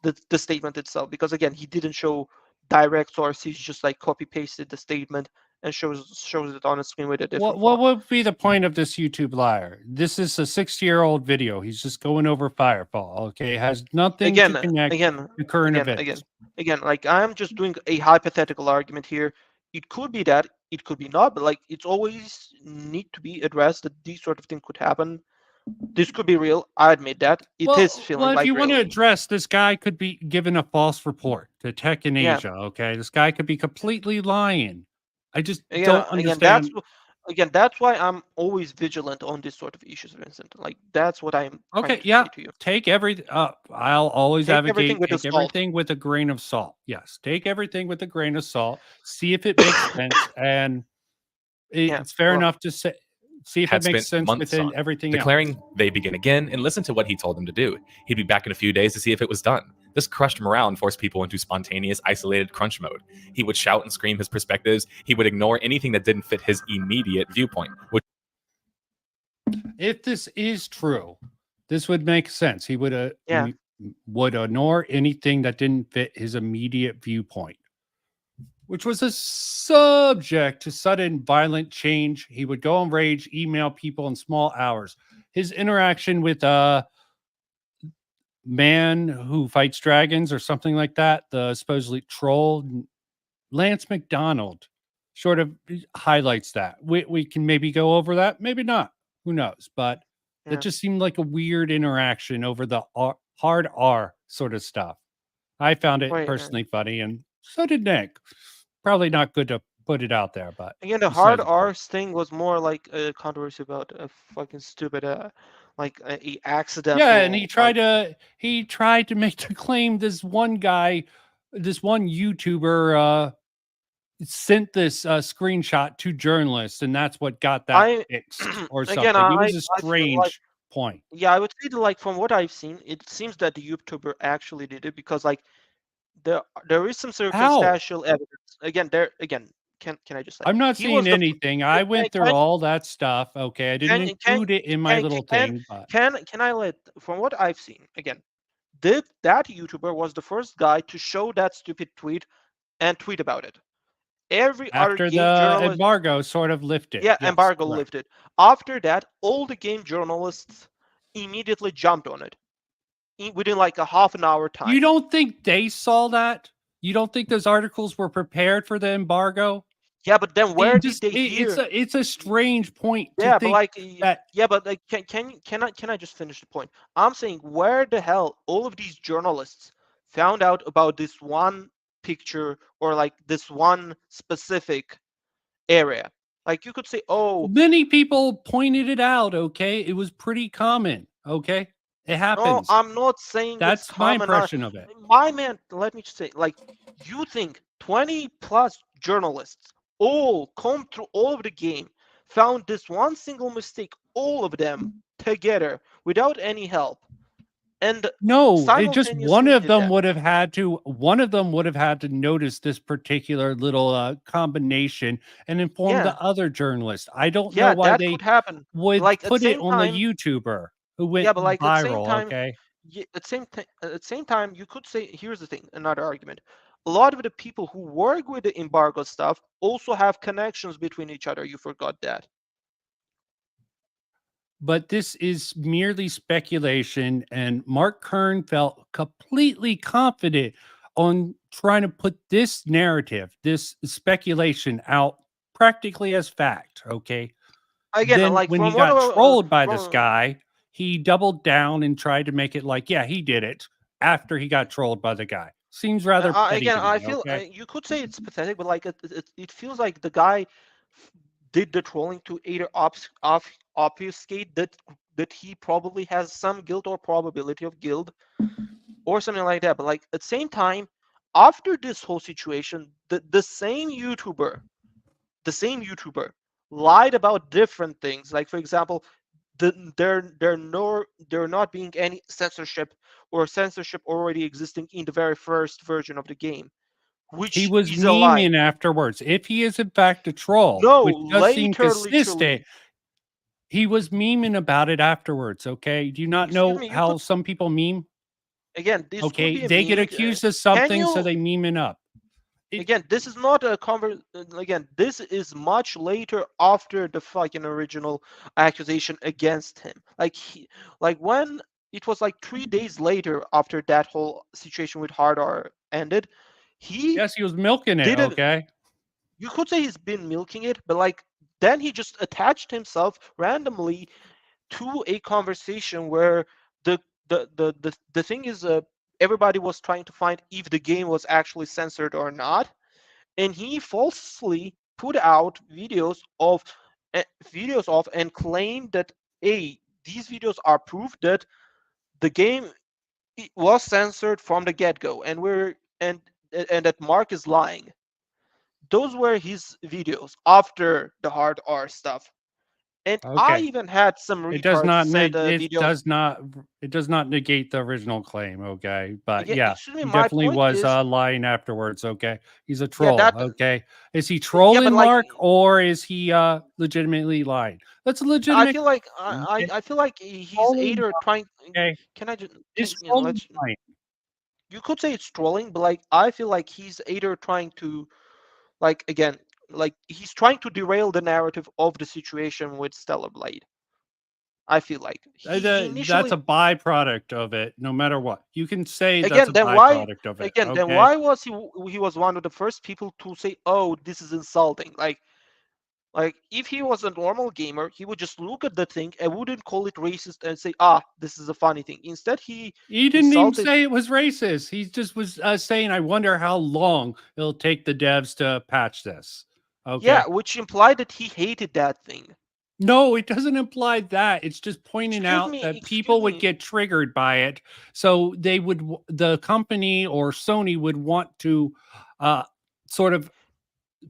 the statement itself, because again, he didn't show direct source. He's just like copy pasted the statement and shows it on a screen with a different What font. would be the point of this YouTube liar? This is a 6-year-old video. He's just going over Firefall. Okay, it has nothing to connect to current events. Again, like I'm just doing a hypothetical argument here. It could be that, it could be not, but like it's always need to be addressed that these sort of thing could happen. This could be real. I admit that it is feeling well, if like you want to real. address this guy, could be given a false report to Tech in Asia. Okay, this guy could be completely lying. I just don't understand. That's why I'm always vigilant on this sort of issues, Vincent. Like that's what I'm Okay, trying to yeah. say to you. Take everything. I'll always Take advocate everything with a take salt. everything with a grain of salt. Yes, take everything with a grain of salt. See if it makes sense, and it's fair enough to say. See if Had it makes spent sense months within on, everything declaring else. they begin again and listen to what he told them to do. He'd be back in a few days to see if it was done. This crushed morale and forced people into spontaneous, isolated crunch mode. He would shout and scream his perspectives. He would ignore anything that didn't fit his immediate viewpoint. If this is true, this would make sense. He would ignore anything that didn't fit his immediate viewpoint, which was a subject to sudden violent change. He would go on rage, email people in small hours. His interaction with man who fights dragons or something like that, the supposedly troll, Lance McDonald, sort of highlights that. We can maybe go over that, maybe not. Who knows? But that just seemed like a weird interaction over the hard R sort of stuff. I found it personally funny, and so did Nick. Probably not good to put it out there, but again, the hard R's thing was more like a controversy about a fucking stupid, like a accidental. Yeah, and he tried to make the claim this one guy, this one YouTuber, sent this screenshot to journalists, and that's what got that fixed or something. Again, it was a strange point. Yeah, I would say that, like, from what I've seen, it seems that the YouTuber actually did it because, like, there is some circumstantial evidence. Can I just? I'm not seeing anything. I went through all that stuff. Okay, I didn't include it in my little thing. But can I let? From what I've seen, again, that YouTuber was the first guy to show that stupid tweet and tweet about it. After the embargo sort of lifted. Yeah, embargo lifted. After that, all the game journalists immediately jumped on it within like a half an hour time. You don't think they saw that? You don't think those articles were prepared for the embargo? Yeah, but then where did they hear? It's a strange point. Yeah, but like, can I just finish the point? I'm saying, where the hell all of these journalists found out about this one picture or like this one specific area? Like, you could say, oh, many people pointed it out. Okay, it was pretty common. Okay, it happens. No, I'm not saying that's my impression of it. My man, let me just say, like, you think 20 plus journalists all come through all of the game, found this one single mistake, all of them together without any help, and no, it just one of them would have had to notice this particular little combination and inform the other journalists. I don't know why they would like put it on the YouTuber who went viral. Okay. At the same time, you could say, here's the thing, another argument. A lot of the people who work with the embargo stuff also have connections between each other. You forgot that. But this is merely speculation, and Mark Kern felt completely confident on trying to put this narrative, this speculation out practically as fact, okay? Again, then like, when he got trolled by this guy, he doubled down and tried to make it like, yeah, he did it after he got trolled by the guy. Seems rather petty again, to me, I feel you could say it's pathetic, but like it feels like the guy did the trolling to either obfuscate that he probably has some guilt or probability of guilt or something like that. But like at the same time, after this whole situation, the same YouTuber lied about different things. Like, for example, there not being any censorship or censorship already existing in the very first version of the game, which he was memeing afterwards. If he is in fact a troll, which does seem consistent, He was memeing about it afterwards. Okay, do you not Excuse know me, you how could some people meme? again. This could Okay, be a they get meme. accused of Can something, so you they memeing up. again? This is not a Again, this is much later after the fucking original accusation against him. Like when it was like 3 days later after that whole situation with Hard R ended, he Yes, he was milking it. did it. Okay, You could say he's been milking it, but like then he just attached himself randomly to a conversation where the thing is everybody was trying to find if the game was actually censored or not, and he falsely put out videos of and claimed that these videos are proof that the game was censored from the get-go, and that Mark is lying. Those were his videos after the hard R stuff. And I okay. even had some It does retards not. send a It video. does not. It does not negate the original claim. Okay, but Yeah, yeah, excuse me, he my definitely point was is, lying afterwards. Okay, he's a yeah, troll. that, Okay, is he yeah, trolling but like, Mark or is he legitimately lying? That's a I legitimate. feel like Okay. I feel like he's Trolling either Mark, trying. okay, Can I just is you know trolling let's lying? you could say it's trolling, but like I feel like he's either trying to like again like he's trying to derail the narrative of the situation with Stellar Blade. I feel like he That's initially a byproduct of it. No matter what, you can say that's again a then why byproduct of it. again then Okay. why was he was one of the first people to say, oh, this is insulting. Like if he was a normal gamer, he would just look at the thing and wouldn't call it racist and say, ah, this is a funny thing. Instead he Didn't even insulted. say it was racist. He just was saying, I wonder how long it'll take the devs to patch this. Okay. Yeah, which implied that he hated that thing. No, it doesn't imply that. It's just pointing out that Excuse people would me. get triggered by it. So they would, the company or Sony would want to sort of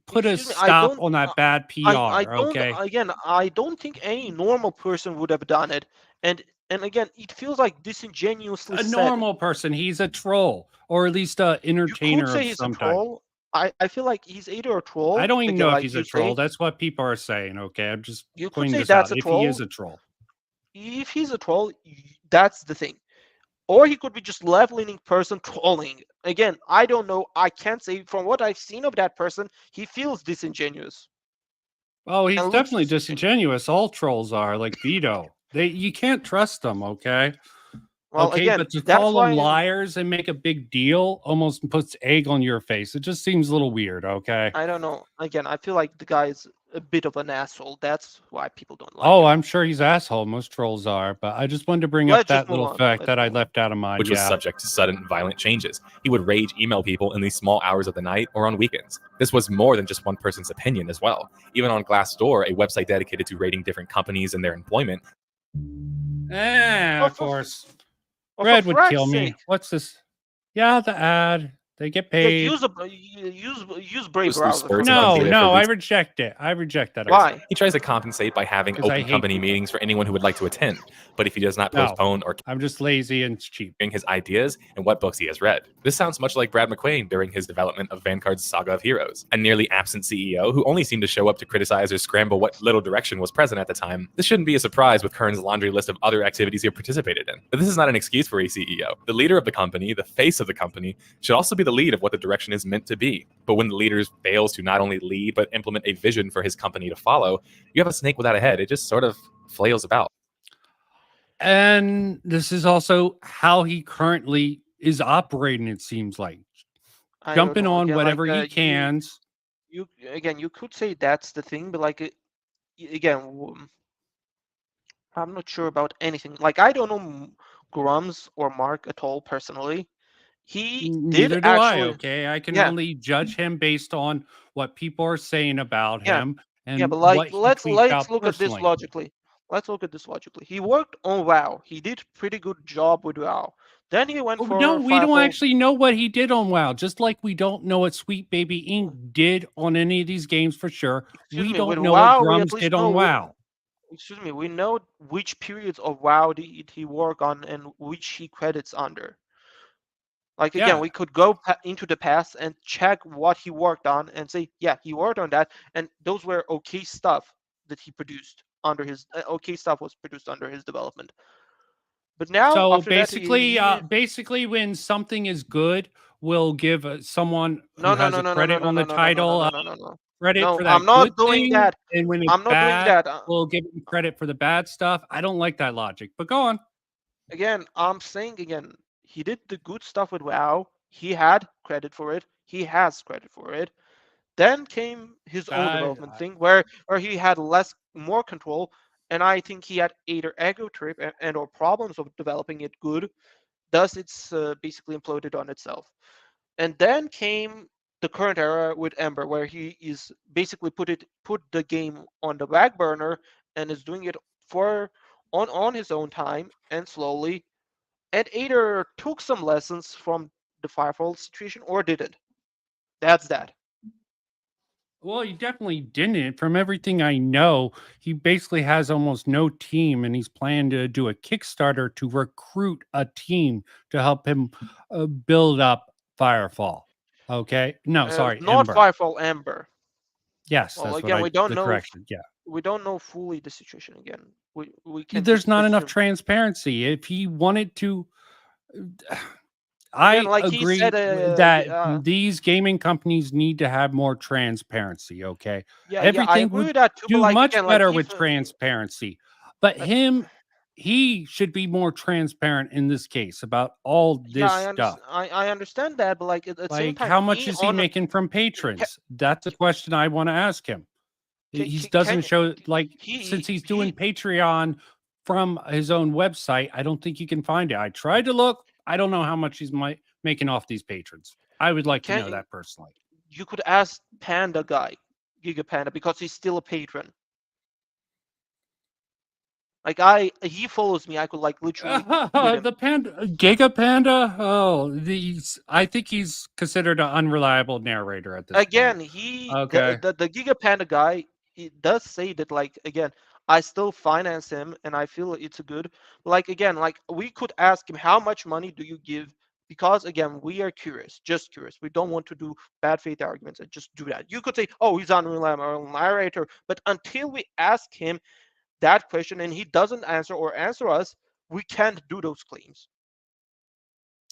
put a Excuse me. I stop don't. on that bad I PR. don't. Okay. Again, I don't think any normal person would have done it. And again, it feels like disingenuously A said. normal person, he's a troll or at least a You could entertainer say of he's a some type. troll. I feel like he's either a I troll. don't even Again, know if like he's a you troll. say, That's what people are saying. Okay. I'm just you could pointing say this out. that's a If he is troll. a troll. If he's a troll, that's the thing. Or he could be just left-leaning person trolling. Again, I don't know. I can't say from what I've seen of that person, he feels disingenuous. Oh, he's And looks definitely disingenuous. All trolls are like Vito. You can't trust them, okay? Well, Okay, again, but to that's call them why liars and make a big deal almost puts egg on your face. It just seems a little weird, okay? I don't know. Again, I feel like the guy is a bit of an asshole. That's why people don't like Oh, him. I'm sure he's asshole. Most trolls are, but I just wanted to bring up Let's just that move little on. fact Let's that I move on. left out of mine. which was Yeah. subject to sudden violent changes. He would rage email people in the small hours of the night or on weekends. This was more than just one person's opinion as well. Even on Glassdoor, a website dedicated to rating different companies and their employment. Of course. Oh, Red for would frack's kill me. sake. What's this? Yeah, the ad. They get Yeah, paid. use Brave Goes through browser. spurts for of No, fuck's sake. data no, for I weeks. reject it. I reject that. Why? He tries to compensate by having 'Cause I open hate company people. meetings for anyone who would like to attend. But if he does not No. postpone or I'm just lazy and it's cheap. his ideas and what books he has read. This sounds much like Brad McQuain during his development of Vanguard's Saga of Heroes, a nearly absent CEO who only seemed to show up to criticize or scramble what little direction was present at the time. This shouldn't be a surprise with Kern's laundry list of other activities he participated in. But this is not an excuse for a CEO. The leader of the company, the face of the company, should also be the lead of what the direction is meant to be. But when the leader fails to not only lead but implement a vision for his company to follow, you have a snake without a head. It just sort of flails about. And this is also how he currently is operating, it seems like. I don't Jumping know. on Again, whatever like, he can. You could say that's the thing, but like again, I'm not sure about anything. Like I don't know Grummz or Mark at all personally. He did Neither do I, actually. okay? I can Yeah. only judge him based on what people are saying about Yeah. him and Yeah, but what like he let's tweets out look at this personally. logically. Let's look at this logically. He worked on WoW. He did pretty good job with WoW. Then he went Oh, for no, we don't Firefall. actually know what he did on WoW. Just like we don't know what Sweet Baby Inc. did on any of these games for sure. Excuse We me, don't with know WoW, what we Grummz at least did know on WoW. Excuse me, we know which periods of WoW did he work on and which he credits under. Like again, Yeah. we could go into the past and check what he worked on and say, yeah, he worked on that, and those were okay stuff that he produced. under his okay stuff was produced under his development. But now, So after basically, that, basically, when something is good, we'll give someone no, who no, has no, a no, no, no, credit no, on no, the no, no, no, no, title, no, no, no, no. credit No, for I'm that not good doing thing, that. and when it's I'm not doing bad, that. we'll give him credit for the bad stuff. I don't like that logic, but go on. Again, I'm saying again, he did the good stuff with WoW. He had credit for it. He has credit for it. Then came his own development thing where he had more control, and I think he had either ego trip and or problems of developing it good. Thus, it's basically imploded on itself. And then came the current era with Ember, where he is basically put the game on the back burner and is doing it on his own time and slowly, and either took some lessons from the Firefall situation or didn't. That's that. Well, he definitely didn't. From everything I know, he basically has almost no team, and he's planning to do a Kickstarter to recruit a team to help him build up Firefall. Okay, no, sorry, Not Ember. Firefall, Ember. Yes, Well, that's again, what we don't the know. correction. Yeah, We don't know fully the situation again. We can. there's just not enough assume. transparency. If he wanted to, Again, I like he agree said, that these gaming companies need to have more transparency. Okay, yeah, I everything agree would with that too. But do like much again, like better if, with transparency. But he should be more transparent in this case about all yeah, this stuff. I understand that, but like at the same Like, time, how much he is he on making from patrons? That's a question I want to ask him. He doesn't show, like, since he's doing Patreon from his own website, I don't think you can find it. I tried to look. I don't know how much he's making off these patrons. I would like to know that personally. You could ask Panda guy, Giga Panda, because he's still a patron. Like he follows me. I could like literally. The panda, Giga Panda. Oh, I think he's considered an unreliable narrator at this Again, point. he Okay. the Giga Panda guy, he does say that, like, again, I still finance him and I feel it's a good, like, again, like we could ask him how much money do you give, because again we are curious, just curious. We don't want to do bad faith arguments and just do that. You could say, oh, he's unreliable narrator, but until we ask him that question and he doesn't answer us, we can't do those claims.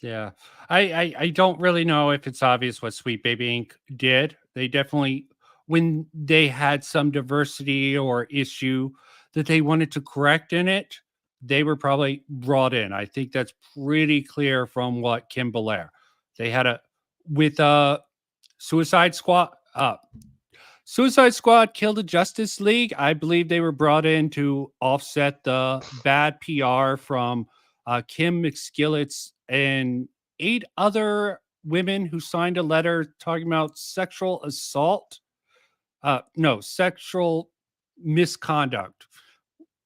Yeah, I don't really know if it's obvious what Sweet Baby Inc. did. They definitely, when they had some diversity or issue that they wanted to correct in it, they were probably brought in. I think that's pretty clear from what Kim Belair. They had with Suicide Squad. Suicide Squad killed the Justice League. I believe they were brought in to offset the bad PR from Kim McSkillet's and 8 other women who signed a letter talking about sexual assault. No, sexual misconduct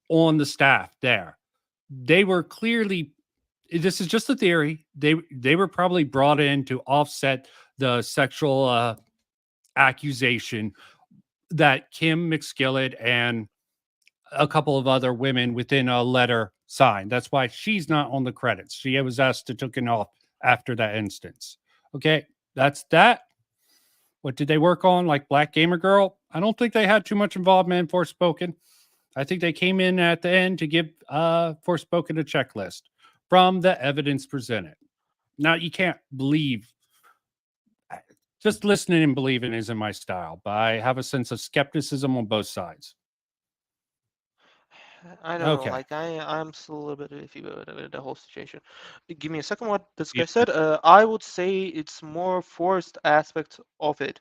on the staff there. They were clearly, this is just a theory, they were probably brought in to offset the sexual accusation that Kim McSkillet and a couple of other women within a letter signed. That's why she's not on the credits. She was asked to take it off after that instance. Okay, that's that. What did they work on? Like Black Gamer Girl? I don't think they had too much involvement in Forspoken. I think they came in at the end to give Forspoken a checklist from the evidence presented. Now, you can't believe. Just listening and believing isn't my style, but I have a sense of skepticism on both sides. I don't know, like I'm still a little bit iffy with the whole situation. Give me a second. What this guy said, I would say it's more forced aspect of it.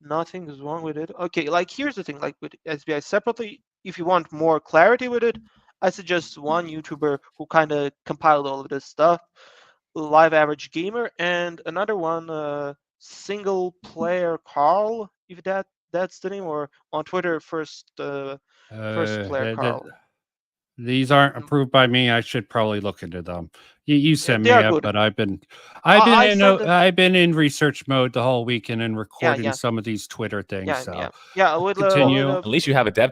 Nothing is wrong with it. Okay, like here's the thing, like with SBI separately, if you want more clarity with it, I suggest one YouTuber who kind of compiled all of this stuff, Live Average Gamer, and another one, Single Player Carl, if that's the name, or on Twitter, First Player Carl. These aren't approved by me. I should probably look into them. You send me are up, good. but I've been in research mode the whole weekend and recording some of these Twitter things. With continue. At least you have a dev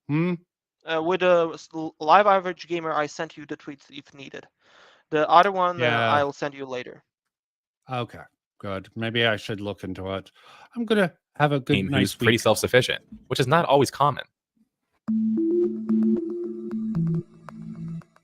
team. With Live Average Gamer, I sent you the tweets if needed. The other one, I'll send you later. Okay, good. Maybe I should look into it. I'm gonna have a good, nice who's week. Pretty self-sufficient, which is not always common.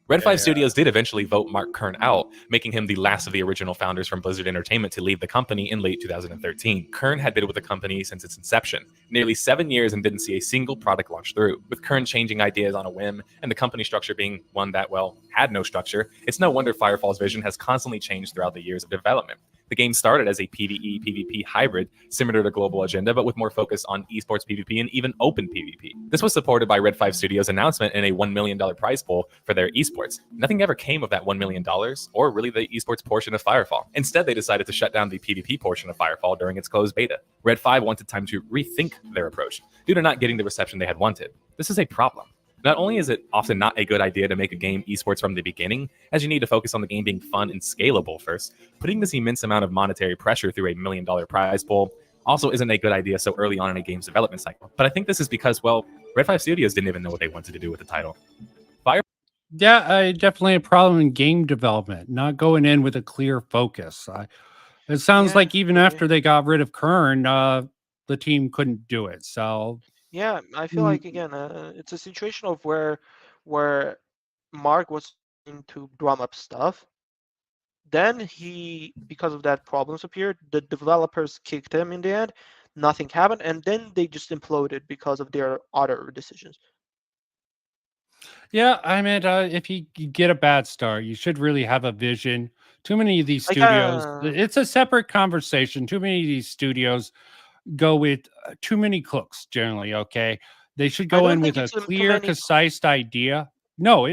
Red 5 Yeah. Studios did eventually vote Mark Kern out, making him the last of the original founders from Blizzard Entertainment to leave the company in late 2013. Kern had been with the company since its inception, nearly 7 years, and didn't see a single product launch through. With Kern changing ideas on a whim, and the company structure being one that, well, had no structure, it's no wonder Firefall's vision has constantly changed throughout the years of development. The game started as a PvE PvP hybrid, similar to Global Agenda, but with more focus on esports PvP and even open PvP. This was supported by Red 5 Studios' announcement in a $1 million prize pool for their esports. Nothing ever came of that $1 million, or really the esports portion of Firefall. Instead, they decided to shut down the PvP portion of Firefall during its closed beta. Red 5 wanted time to rethink their approach, due to not getting the reception they had wanted. This is a problem. Not only is it often not a good idea to make a game esports from the beginning, as you need to focus on the game being fun and scalable first, putting this immense amount of monetary pressure through a $1 million prize pool also isn't a good idea so early on in a game's development cycle. But I think this is because, well, Red 5 Studios didn't even know what they wanted to do with the title. Yeah, definitely a problem in game development, not going in with a clear focus. It sounds like even after they got rid of Kern, the team couldn't do it. So yeah, I feel like again, it's a situation of where Mark was trying to drum up stuff. Then he, because of that, problems appeared. The developers kicked him in the end. Nothing happened, and then they just imploded because of their other decisions. yeah, I mean, if you get a bad start, you should really have a vision. Too many of these Like, studios, it's a separate conversation. Too many of these studios go with too many cooks generally. Okay, they should go in with a clear, concise idea. No,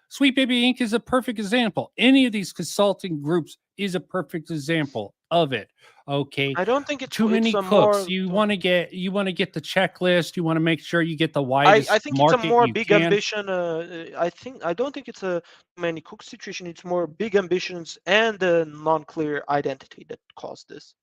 Sweet Baby Inc. is a perfect example. Any of these consulting groups is a perfect example of it. Okay, I don't think it's too many it's cooks. You want to get the checklist. You want to make sure you get the widest. I think market it's a more you big can. ambition. I don't think it's a many cook situation. It's more big ambitions and a non-clear identity that caused this.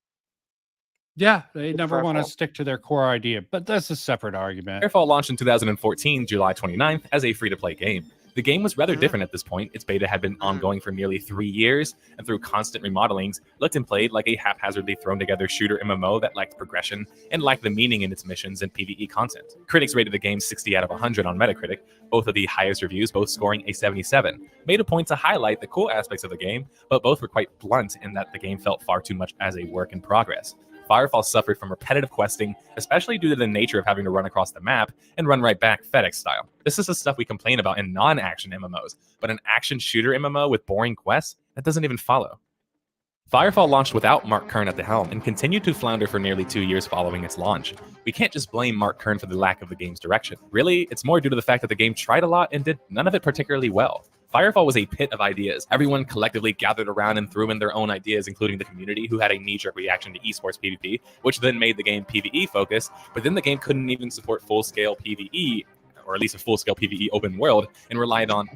Yeah, they never want to stick to their core idea, but that's a separate argument. Firefall launched in 2014, July 29th, as a free-to-play game. The game was rather different at this point. Its beta had been ongoing for nearly 3 years, and through constant remodelings, looked and played like a haphazardly thrown-together shooter MMO that lacked progression and lacked the meaning in its missions and PvE content. Critics rated the game 60 out of 100 on Metacritic, both of the highest reviews, both scoring a 77. Made a point to highlight the cool aspects of the game, but both were quite blunt in that the game felt far too much as a work in progress. Firefall suffered from repetitive questing, especially due to the nature of having to run across the map and run right back FedEx style. This is the stuff we complain about in non-action MMOs, but an action shooter MMO with boring quests, that doesn't even follow. Firefall launched without Mark Kern at the helm and continued to flounder for nearly 2 years following its launch. We can't just blame Mark Kern for the lack of the game's direction. Really, it's more due to the fact that the game tried a lot and did none of it particularly well. Firefall was a pit of ideas. Everyone collectively gathered around and threw in their own ideas, including the community, who had a knee-jerk reaction to esports PvP, which then made the game PvE focused, but then the game couldn't even support full-scale PvE, or at least a full-scale PvE open world, and relied on...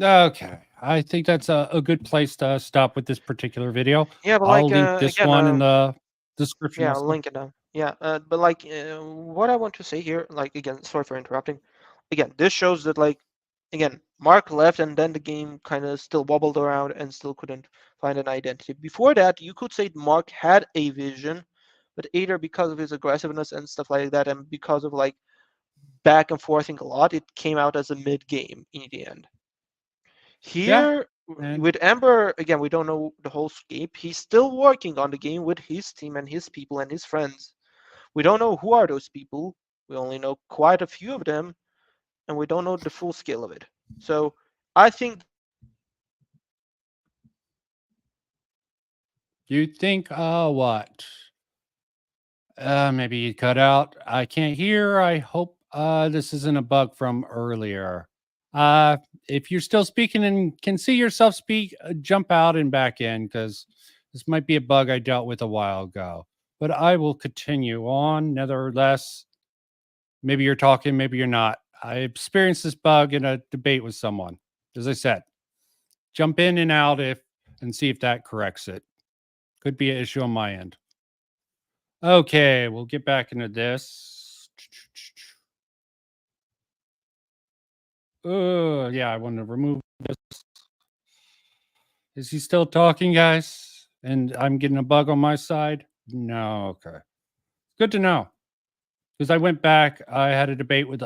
Okay, I think that's a good place to stop with this particular video. Yeah, but I'll link this again, one in the description. Yeah, I'll link it down. Yeah, but like what I want to say here, like again, sorry for interrupting. Again, this shows that like, again, Mark left and then the game kind of still wobbled around and still couldn't find an identity. Before that, you could say Mark had a vision, but either because of his aggressiveness and stuff like that, and because of like back and forthing a lot, it came out as a mid game in the end. Here, with Ember, again, we don't know the whole scope. He's still working on the game with his team and his people and his friends. We don't know who are those people. We only know quite a few of them, and we don't know the full scale of it. So I think... You think, what? Maybe you cut out. I can't hear. I hope this isn't a bug from earlier. If you're still speaking and can see yourself speak, jump out and back in, because this might be a bug I dealt with a while ago. But I will continue on. Nevertheless, maybe you're talking, maybe you're not. I experienced this bug in a debate with someone. As I said, jump in and out and see if that corrects it. Could be an issue on my end. Okay, we'll get back into this. Yeah, I want to remove this. Is he still talking, guys? And I'm getting a bug on my side? No, okay. Good to know. Because I went back, I had a debate with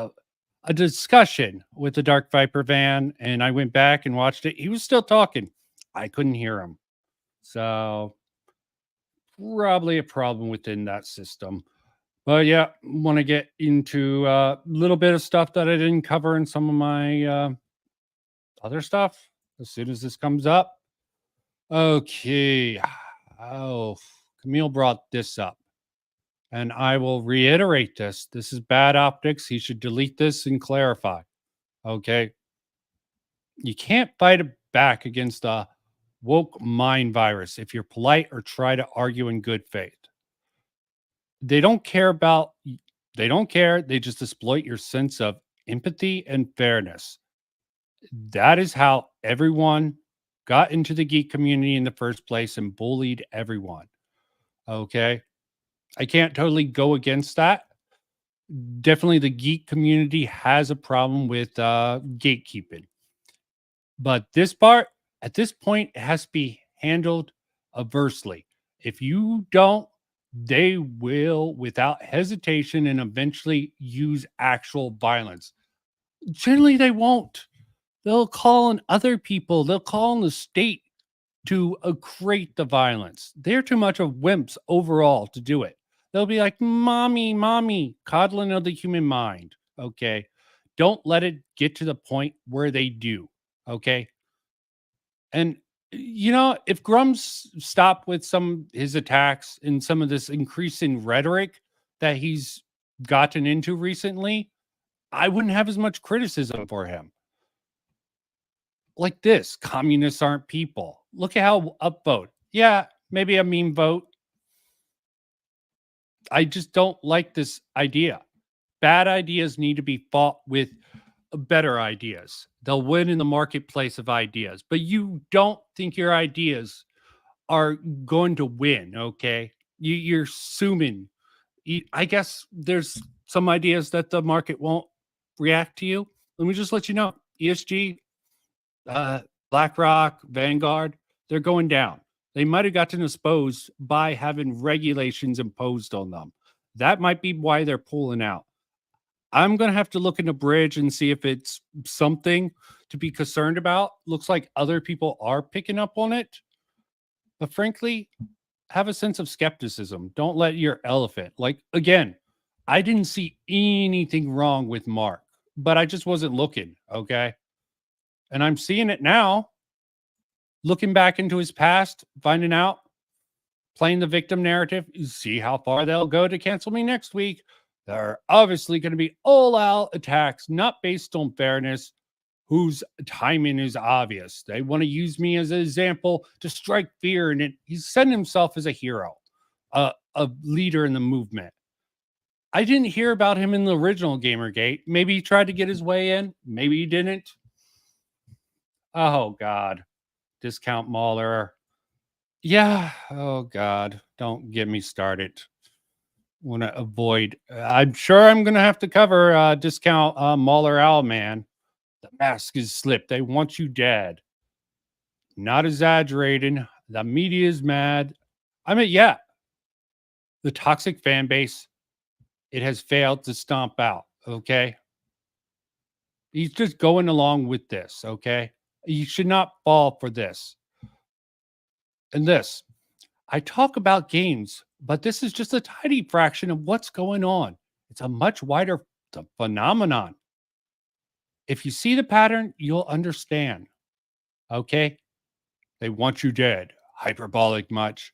a discussion with the Dark Viper van, and I went back and watched it. He was still talking. I couldn't hear him. So probably a problem within that system. But yeah, want to get into a little bit of stuff that I didn't cover in some of my other stuff as soon as this comes up. Okay. Oh, Camille brought this up. And I will reiterate this. This is bad optics. He should delete this and clarify. Okay. You can't fight back against a woke mind virus if you're polite or try to argue in good faith. They don't care. They just exploit your sense of empathy and fairness. That is how everyone got into the geek community in the first place and bullied everyone. Okay. I can't totally go against that. Definitely the geek community has a problem with gatekeeping. But this part, at this point, it has to be handled aversely. If you don't, they will, without hesitation, and eventually use actual violence. Generally, they won't. They'll call on other people. They'll call on the state to create the violence. They're too much of wimps overall to do it. They'll be like, mommy, coddling of the human mind. Okay. Don't let it get to the point where they do. Okay. And, if Grummz stopped with his attacks and some of this increasing rhetoric that he's gotten into recently, I wouldn't have as much criticism for him. Like this, communists aren't people. Look at how upvote. Yeah, maybe a meme vote. I just don't like this idea. Bad ideas need to be fought with better ideas. They'll win in the marketplace of ideas, but you don't think your ideas are going to win, okay? You're assuming. I guess there's some ideas that the market won't react to you. Let me just let you know. ESG, BlackRock, Vanguard, they're going down. They might have gotten exposed by having regulations imposed on them. That might be why they're pulling out. I'm going to have to look in the bridge and see if it's something to be concerned about. Looks like other people are picking up on it. But frankly, have a sense of skepticism. Don't let your elephant, again, I didn't see anything wrong with Mark, but I just wasn't looking, okay? And I'm seeing it now. Looking back into his past, finding out, playing the victim narrative, see how far they'll go to cancel me next week. There are obviously going to be all-out attacks, not based on fairness, whose timing is obvious. They want to use me as an example to strike fear, and he's setting himself as a hero, a leader in the movement. I didn't hear about him in the original Gamergate. Maybe he tried to get his way in. Maybe he didn't. Oh, God. Discount Mauler. Yeah. Oh, God. Don't get me started. Want to avoid. I'm sure I'm going to have to cover Discount Mauler Owlman. The mask is slipped. They want you dead. Not exaggerating. The media is mad. I mean, yeah. The toxic fan base, it has failed to stomp out. Okay. He's just going along with this. Okay. You should not fall for this. And this, I talk about games, but this is just a tiny fraction of what's going on. It's a much wider phenomenon. If you see the pattern, you'll understand. Okay? They want you dead. Hyperbolic much.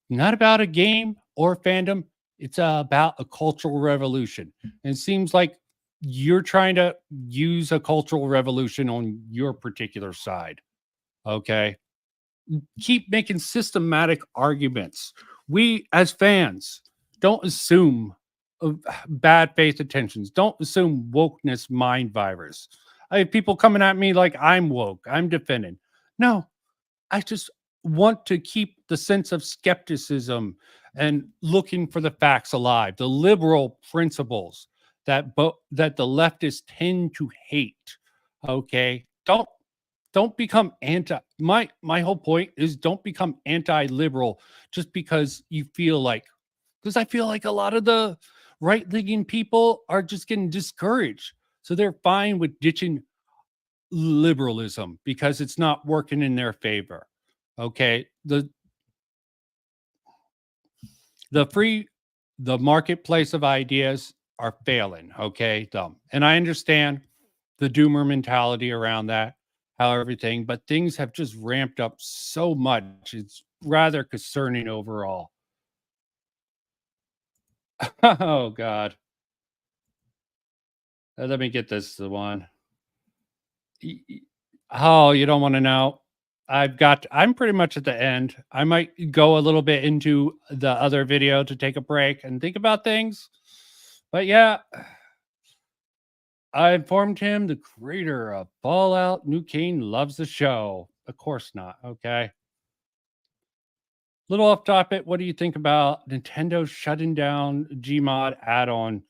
Not about a game or fandom. It's about a cultural revolution. And it seems like you're trying to use a cultural revolution on your particular side. Okay? Keep making systematic arguments. We, as fans, don't assume bad faith intentions. Don't assume wokeness mind virus. I have people coming at me like I'm woke. I'm defending. No, I just want to keep the sense of skepticism and looking for the facts alive, the liberal principles that the leftists tend to hate. Okay? Don't become my whole point is don't become anti-liberal just because you feel like, because I feel like a lot of the right-leaning people are just getting discouraged. So they're fine with ditching liberalism because it's not working in their favor. Okay. The marketplace of ideas are failing. Okay. And I understand the doomer mentality around that, how everything, but things have just ramped up so much. It's rather concerning overall. Oh, God. Let me get this one. Oh, you don't want to know. I'm pretty much at the end. I might go a little bit into the other video to take a break and think about things. But yeah, I informed him the creator of Fallout New King loves the show. Of course not. Okay. Little off topic. What do you think about Nintendo shutting down Gmod add-on?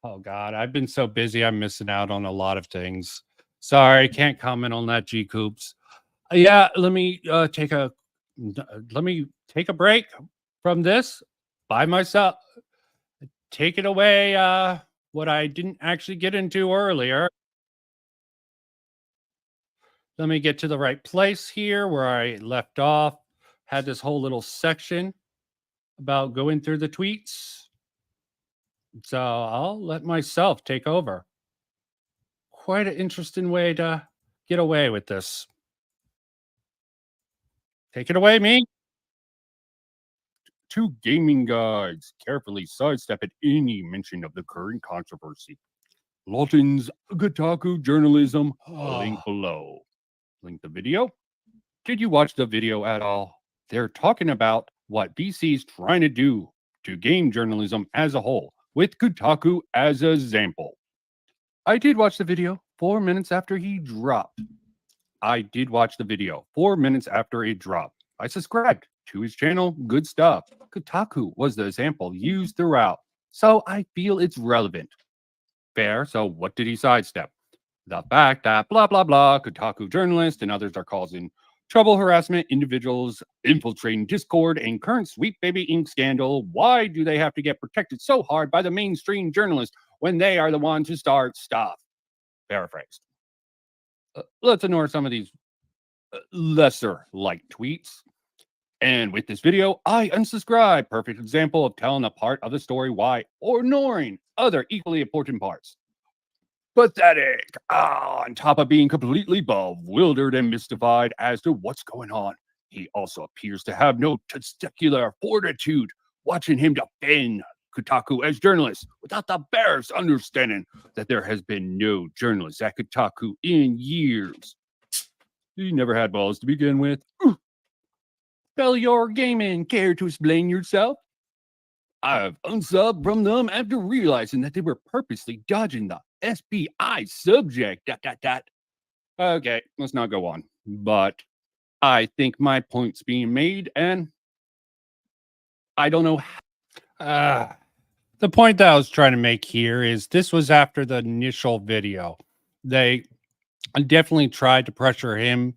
Oh God, I've been so busy. I'm missing out on a lot of things. Sorry, can't comment on that, G Coops. Yeah, let me take a break from this by myself. Take it away. What I didn't actually get into earlier. Let me get to the right place here where I left off. Had this whole little section about going through the tweets. So I'll let myself take over. Quite an interesting way to get away with this. Take it away, me. 2 gaming guides carefully sidestep at any mention of the current controversy. Lawton's Kotaku journalism, link below. Link the video. Did you watch the video at all? They're talking about what BC's trying to do to game journalism as a whole, with Kotaku as an example. I did watch the video 4 minutes after he dropped. I subscribed to his channel. Good stuff. Kotaku was the example used throughout, so I feel it's relevant. Fair, so what did he sidestep? The fact that blah, blah, blah, Kotaku journalists and others are causing trouble, harassment, individuals infiltrating Discord, and current Sweet Baby Inc. scandal. Why do they have to get protected so hard by the mainstream journalists when they are the ones who start stuff? Paraphrased. Let's ignore some of these lesser like tweets. And with this video, I unsubscribe. Perfect example of telling a part of the story why or ignoring other equally important parts. Pathetic. On top of being completely bewildered and mystified as to what's going on, he also appears to have no testicular fortitude. Watching him defend Kotaku as journalists without the barest understanding that there has been no journalists at Kotaku in years. He never had balls to begin with. Spell your gaming. Care to explain yourself? I've unsubbed from them after realizing that they were purposely dodging the FBI subject. ... Okay, let's not go on. But I think my point's being made, and I don't know. The point that I was trying to make here is this was after the initial video. They definitely tried to pressure him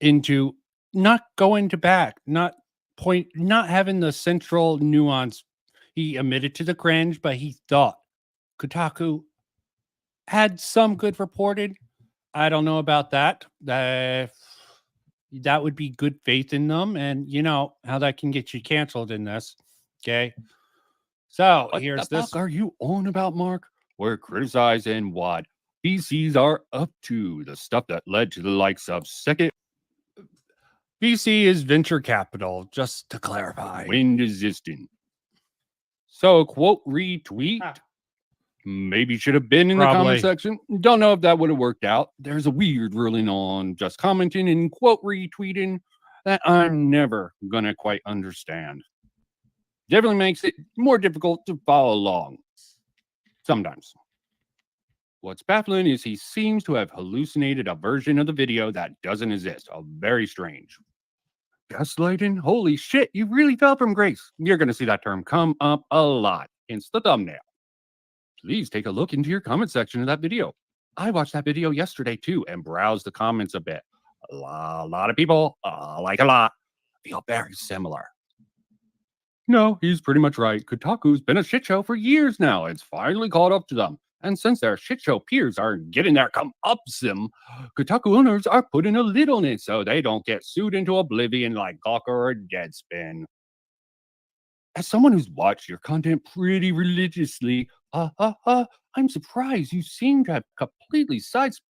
into not going to back, not having the central nuance. He admitted to the cringe, but he thought Kotaku had some good reported. I don't know about that. That would be good faith in them, and you know how that can get you canceled in this. Okay. So What here's the this. fuck are you on about, Mark? We're criticizing what VCs are up to, the stuff that led to the likes of second. VC is venture capital, just to clarify. Wind resistant. So, quote retweet. Maybe should have been in the comment section. Don't know if that would have worked out. There's a weird ruling on just commenting and quote retweeting that I'm never gonna quite understand. Definitely makes it more difficult to follow along. Sometimes. What's baffling is he seems to have hallucinated a version of the video that doesn't exist. Very strange. Gaslighting? Holy shit, you really fell from grace. You're going to see that term come up a lot. It's the thumbnail. Please take a look into your comment section of that video. I watched that video yesterday too and browsed the comments a bit. A lot of people, like a lot, feel very similar. No, he's pretty much right. Kotaku's been a shit show for years now. It's finally caught up to them. And since their shitshow peers are getting their come-upsum, Kotaku owners are putting a lid on it so they don't get sued into oblivion like Gawker or Deadspin. As someone who's watched your content pretty religiously, I'm surprised you seem to have completely sidestepped.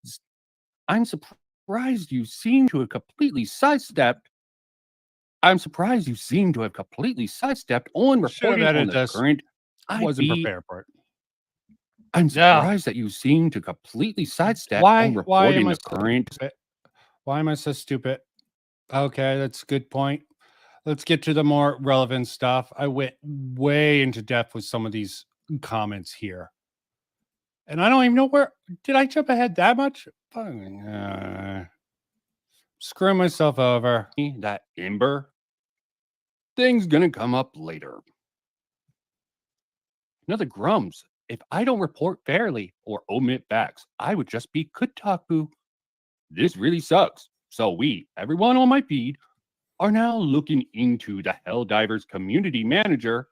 I'm surprised you seem to have completely sidestepped. I'm surprised you seem to have completely sidestepped on reporting on the current. I wasn't prepared for it. I'm surprised that you seem to completely sidestep on reporting the current. Why am I so stupid? Okay, that's a good point. Let's get to the more relevant stuff. I went way into depth with some of these comments here. And I don't even know where. Did I jump ahead that much? Screw myself over. That Ember thing's gonna come up later. Another Grummz. If I don't report fairly or omit facts, I would just be Kotaku. This really sucks. So we, everyone on my feed, are now looking into the Helldivers community manager,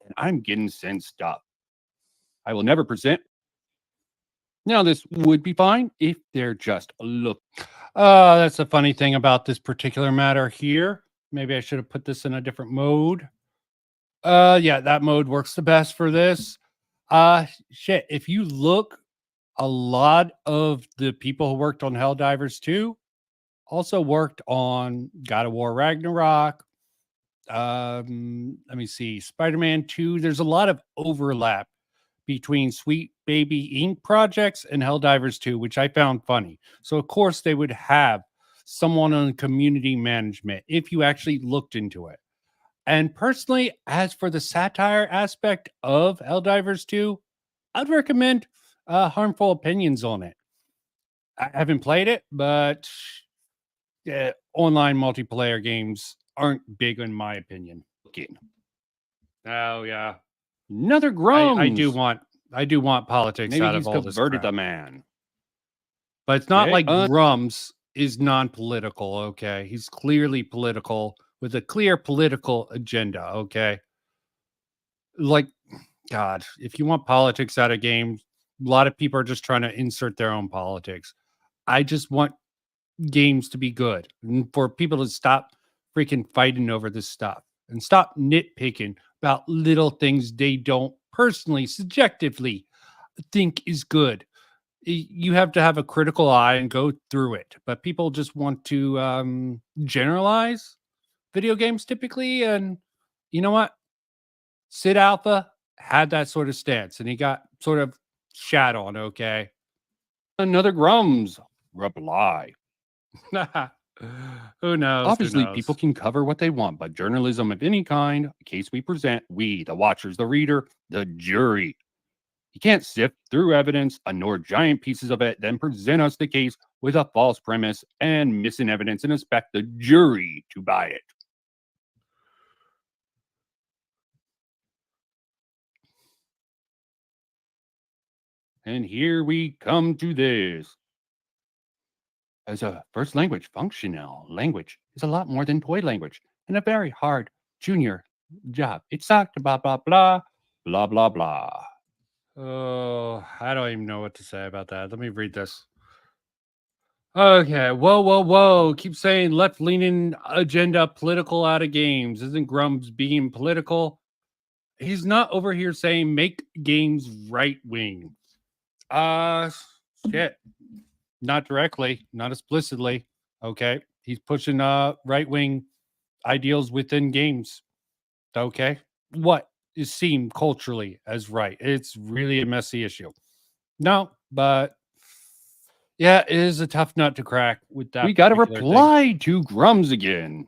and I'm getting sent stuff. I will never present. Now, this would be fine if they're just look. That's the funny thing about this particular matter here. Maybe I should have put this in a different mode. Yeah, that mode works the best for this. Shit, if you look, a lot of the people who worked on Helldivers 2 also worked on God of War Ragnarok. Let me see, Spider-Man 2. There's a lot of overlap between Sweet Baby Inc. projects and Helldivers 2, which I found funny. So, of course, they would have someone on community management if you actually looked into it. And personally, as for the satire aspect of Helldivers 2, I'd recommend Harmful Opinions on it. I haven't played it, but online multiplayer games aren't big in my opinion. Oh, yeah. Another Grummz. I do want politics Maybe out he's of all this converted crap. the man. But it's not like Grummz is non-political, okay? He's clearly political with a clear political agenda, okay? Like, God, if you want politics out of games, a lot of people are just trying to insert their own politics. I just want games to be good and for people to stop freaking fighting over this stuff and stop nitpicking about little things they don't personally, subjectively think is good. You have to have a critical eye and go through it. But people just want to generalize video games typically. And you know what? Sid Alpha had that sort of stance and he got sort of shat on, okay? Another Grummz reply. Who knows? Obviously, people can cover what they want, but journalism of any kind, a case we present, we, the watchers, the reader, the jury. You can't sift through evidence, ignore giant pieces of it, then present us the case with a false premise and missing evidence and expect the jury to buy it. And here we come to this. As a first language, functional language is a lot more than toy language and a very hard junior job. It sucked, blah, blah, blah, blah, blah, blah. Oh, I don't even know what to say about that. Let me read this. Okay, whoa. Keep saying left-leaning agenda political out of games. Isn't Grummz being political? He's not over here saying make games right-wing. Shit. Not directly, not explicitly. Okay. He's pushing right-wing ideals within games. Okay. What is seen culturally as right? It's really a messy issue. No, but yeah, it is a tough nut to crack with that. We got a reply to Grummz again.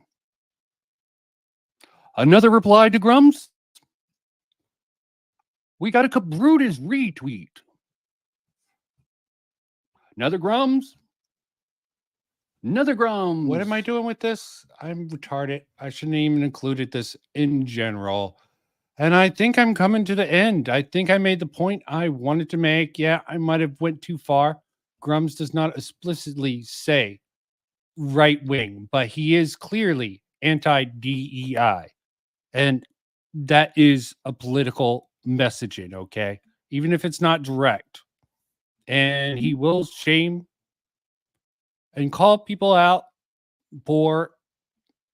Another reply to Grummz. We got a Kabrutus retweet. Another Grummz. Another Grummz. What am I doing with this? I'm retarded. I shouldn't even included this in general. And I think I'm coming to the end. I think I made the point I wanted to make. Yeah, I might have went too far. Grummz does not explicitly say right wing, but he is clearly anti-DEI. And that is a political messaging, okay? Even if it's not direct. and he will shame and call people out for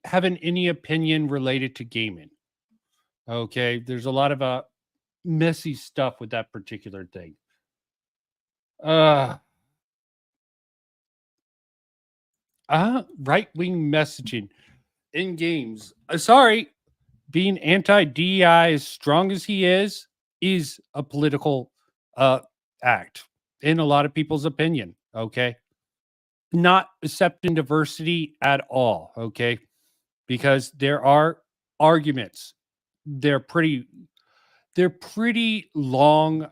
having any opinion related to gaming. Okay, there's a lot of messy stuff with that particular thing. Right-wing messaging in games. Sorry, being anti-DEI as strong as he is a political act in a lot of people's opinion. Okay, not accepting diversity at all. Okay, because there are arguments. They're pretty long,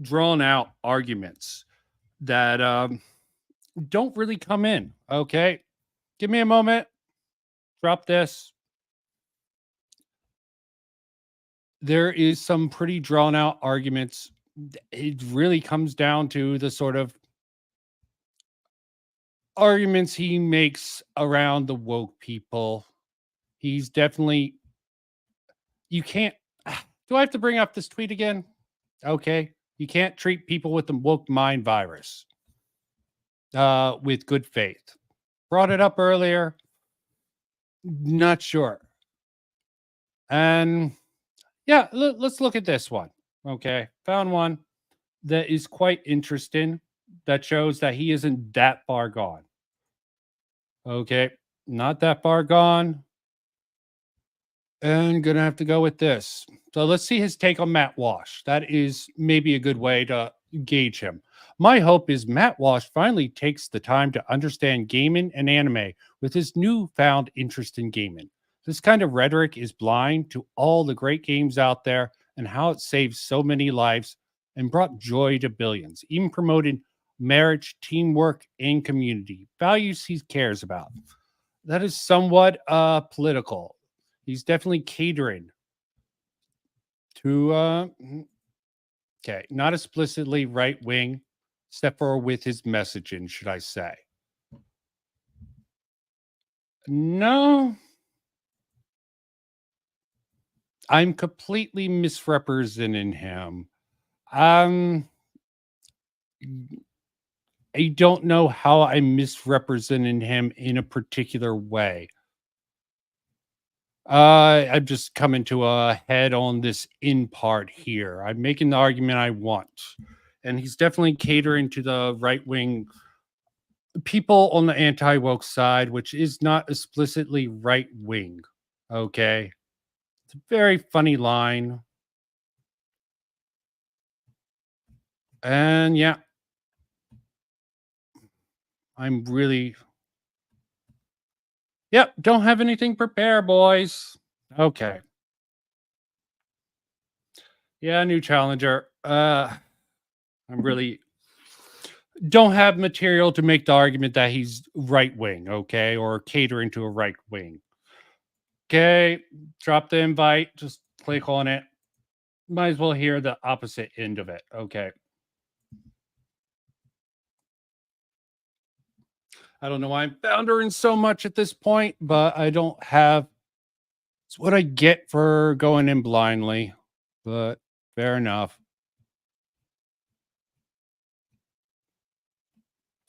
drawn out arguments that don't really come in. Okay, give me a moment. Drop this. There is some pretty drawn out arguments. It really comes down to the sort of arguments he makes around the woke people. He's definitely, you can't, do I have to bring up this tweet again? Okay. You can't treat people with the woke mind virus with good faith. Brought it up earlier. Not sure. And yeah, let's look at this one. Okay. Found one that is quite interesting that shows that he isn't that far gone. Okay. Not that far gone. And gonna have to go with this. So let's see his take on Matt Walsh. That is maybe a good way to gauge him. My hope is Matt Walsh finally takes the time to understand gaming and anime with his newfound interest in gaming. This kind of rhetoric is blind to all the great games out there and how it saved so many lives and brought joy to billions, even promoting marriage, teamwork, and community, values he cares about. That is somewhat political. He's definitely catering to, okay, not explicitly right wing, except for with his messaging, should I say. No. I'm completely misrepresenting him. I don't know how I'm misrepresenting him in a particular way. I'm just coming to a head on this in part here. I'm making the argument I want. And he's definitely catering to the right-wing people on the anti-woke side, which is not explicitly right-wing. Okay. It's a very funny line. And yeah. I'm really... Yep, don't have anything prepared, boys. Okay. Yeah, new challenger. I'm really don't have material to make the argument that he's right wing, okay, or catering to a right wing. Okay, drop the invite, just click on it. Might as well hear the opposite end of it. Okay. I don't know why I'm foundering so much at this point, but I don't have. It's what I get for going in blindly, but fair enough.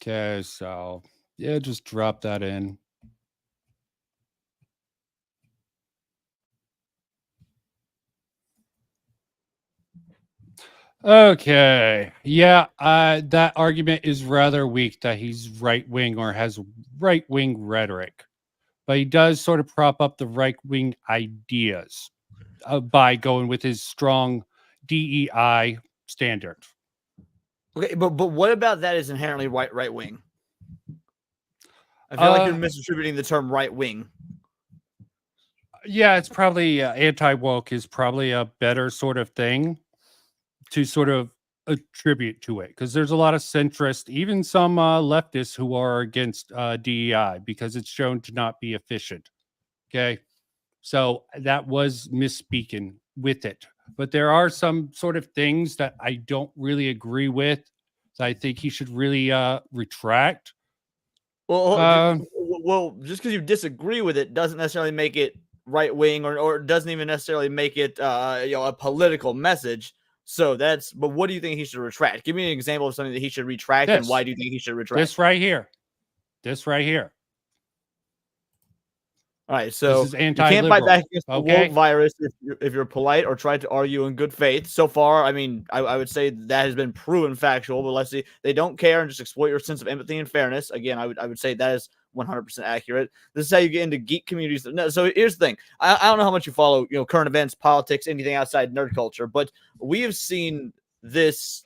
Okay, so yeah, just drop that in. Okay. Yeah, that argument is rather weak that he's right-wing or has right-wing rhetoric. But he does sort of prop up the right-wing ideas by going with his strong DEI standard. Okay, but what about that is inherently right-wing? I feel like you're misattributing the term right-wing. Yeah, it's probably anti-woke is probably a better sort of thing to sort of attribute to it, because there's a lot of centrist, even some leftists who are against DEI because it's shown to not be efficient. Okay, so that was misspeaking with it, but there are some sort of things that I don't really agree with. So I think he should really retract. Well, just because you disagree with it doesn't necessarily make it right wing, or doesn't even necessarily make it a political message. So but what do you think he should retract? Give me an example of something that he should retract, and why do you think he should retract? This right here. All right, so this is you can't fight back against the okay? woke virus if you're polite or try to argue in good faith. So far, I mean, I would say that has been proven factual, but let's see. They don't care and just exploit your sense of empathy and fairness. Again, I would say that is 100% accurate. This is how you get into geek communities. No, so here's the thing. I don't know how much you follow, current events, politics, anything outside nerd culture, but we have seen this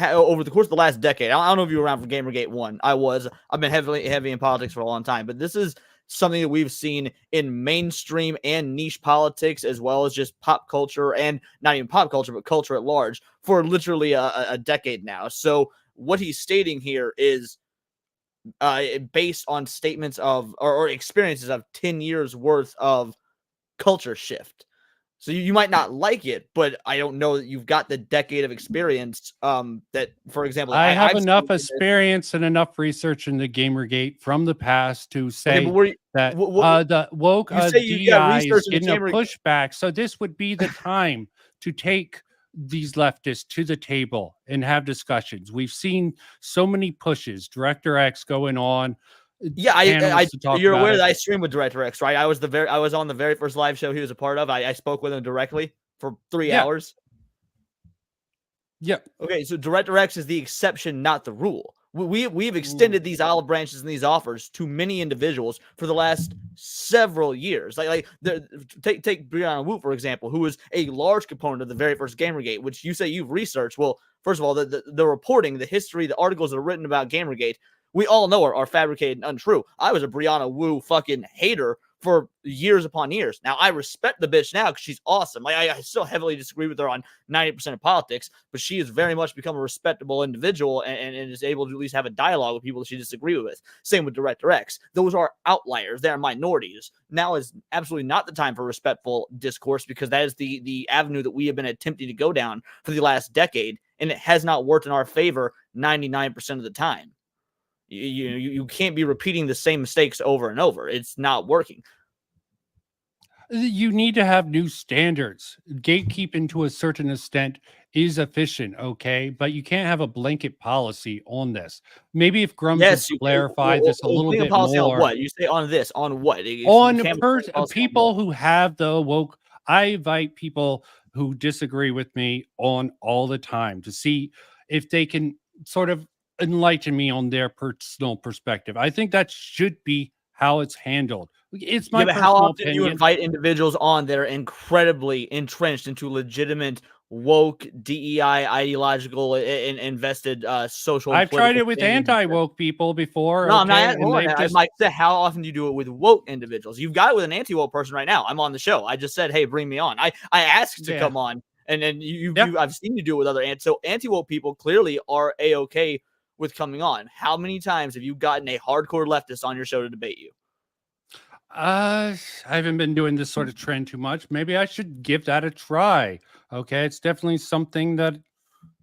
over the course of the last decade. I don't know if you were around for Gamergate 1. I've been heavy in politics for a long time, but this is something that we've seen in mainstream and niche politics, as well as just pop culture, and not even pop culture, but culture at large, for literally a decade now. So what he's stating here is based on statements of or experiences of 10 years worth of culture shift. So you might not like it, but I don't know that you've got the decade of experience that, for example, I have I've enough seen experience and enough research in the Gamergate from the past to say Okay, that the woke you say you got DI research is in the getting a Gamergate- pushback. So this would be the time to take these leftists to the table and have discussions. We've seen so many pushes, Director X going on. Yeah, you're about aware it. that I streamed with Director X, right? I was on the very first live show he was a part of. I spoke with him directly for 3 hours. Yeah. Okay, so Director X is the exception, not the rule. We've extended these olive branches and these offers to many individuals for the last several years. Take Brianna Wu, for example, who was a large component of the very first Gamergate, which you say you've researched. Well, first of all, the reporting, the history, the articles that are written about Gamergate, we all know are fabricated and untrue. I was a Brianna Wu fucking hater for years upon years. Now, I respect the bitch now because she's awesome. I still heavily disagree with her on 90% of politics, but she has very much become a respectable individual and is able to at least have a dialogue with people that she disagrees with. Same with Director X. Those are outliers. They're minorities. Now is absolutely not the time for respectful discourse, because that is the avenue that we have been attempting to go down for the last decade, and it has not worked in our favor 99% of the time. You can't be repeating the same mistakes over and over. It's not working. You need to have new standards. Gatekeeping to a certain extent is efficient, okay? But you can't have a blanket policy on this. Maybe if Grummz would clarify this a little bit policy more. On what? You say on this? On what? On people who have the woke. I invite people who disagree with me on all the time to see if they can sort of enlighten me on their personal perspective. I think that should be how it's handled. It's my but how often opinion. do you invite individuals on that are incredibly entrenched into legitimate woke DEI ideological and invested social? I've tried it with anti-woke people before. No, okay? I'm not. I might say, how often do you do it with woke individuals? You've got it with an anti-woke person right now. I'm on the show. I just said, hey, bring me on. I asked to come on, and then I've seen you do it with other anti-woke people. Clearly are a-okay with coming on. How many times have you gotten a hardcore leftist on your show to debate you? I haven't been doing this sort of trend too much. Maybe I should give that a try. Okay, it's definitely something that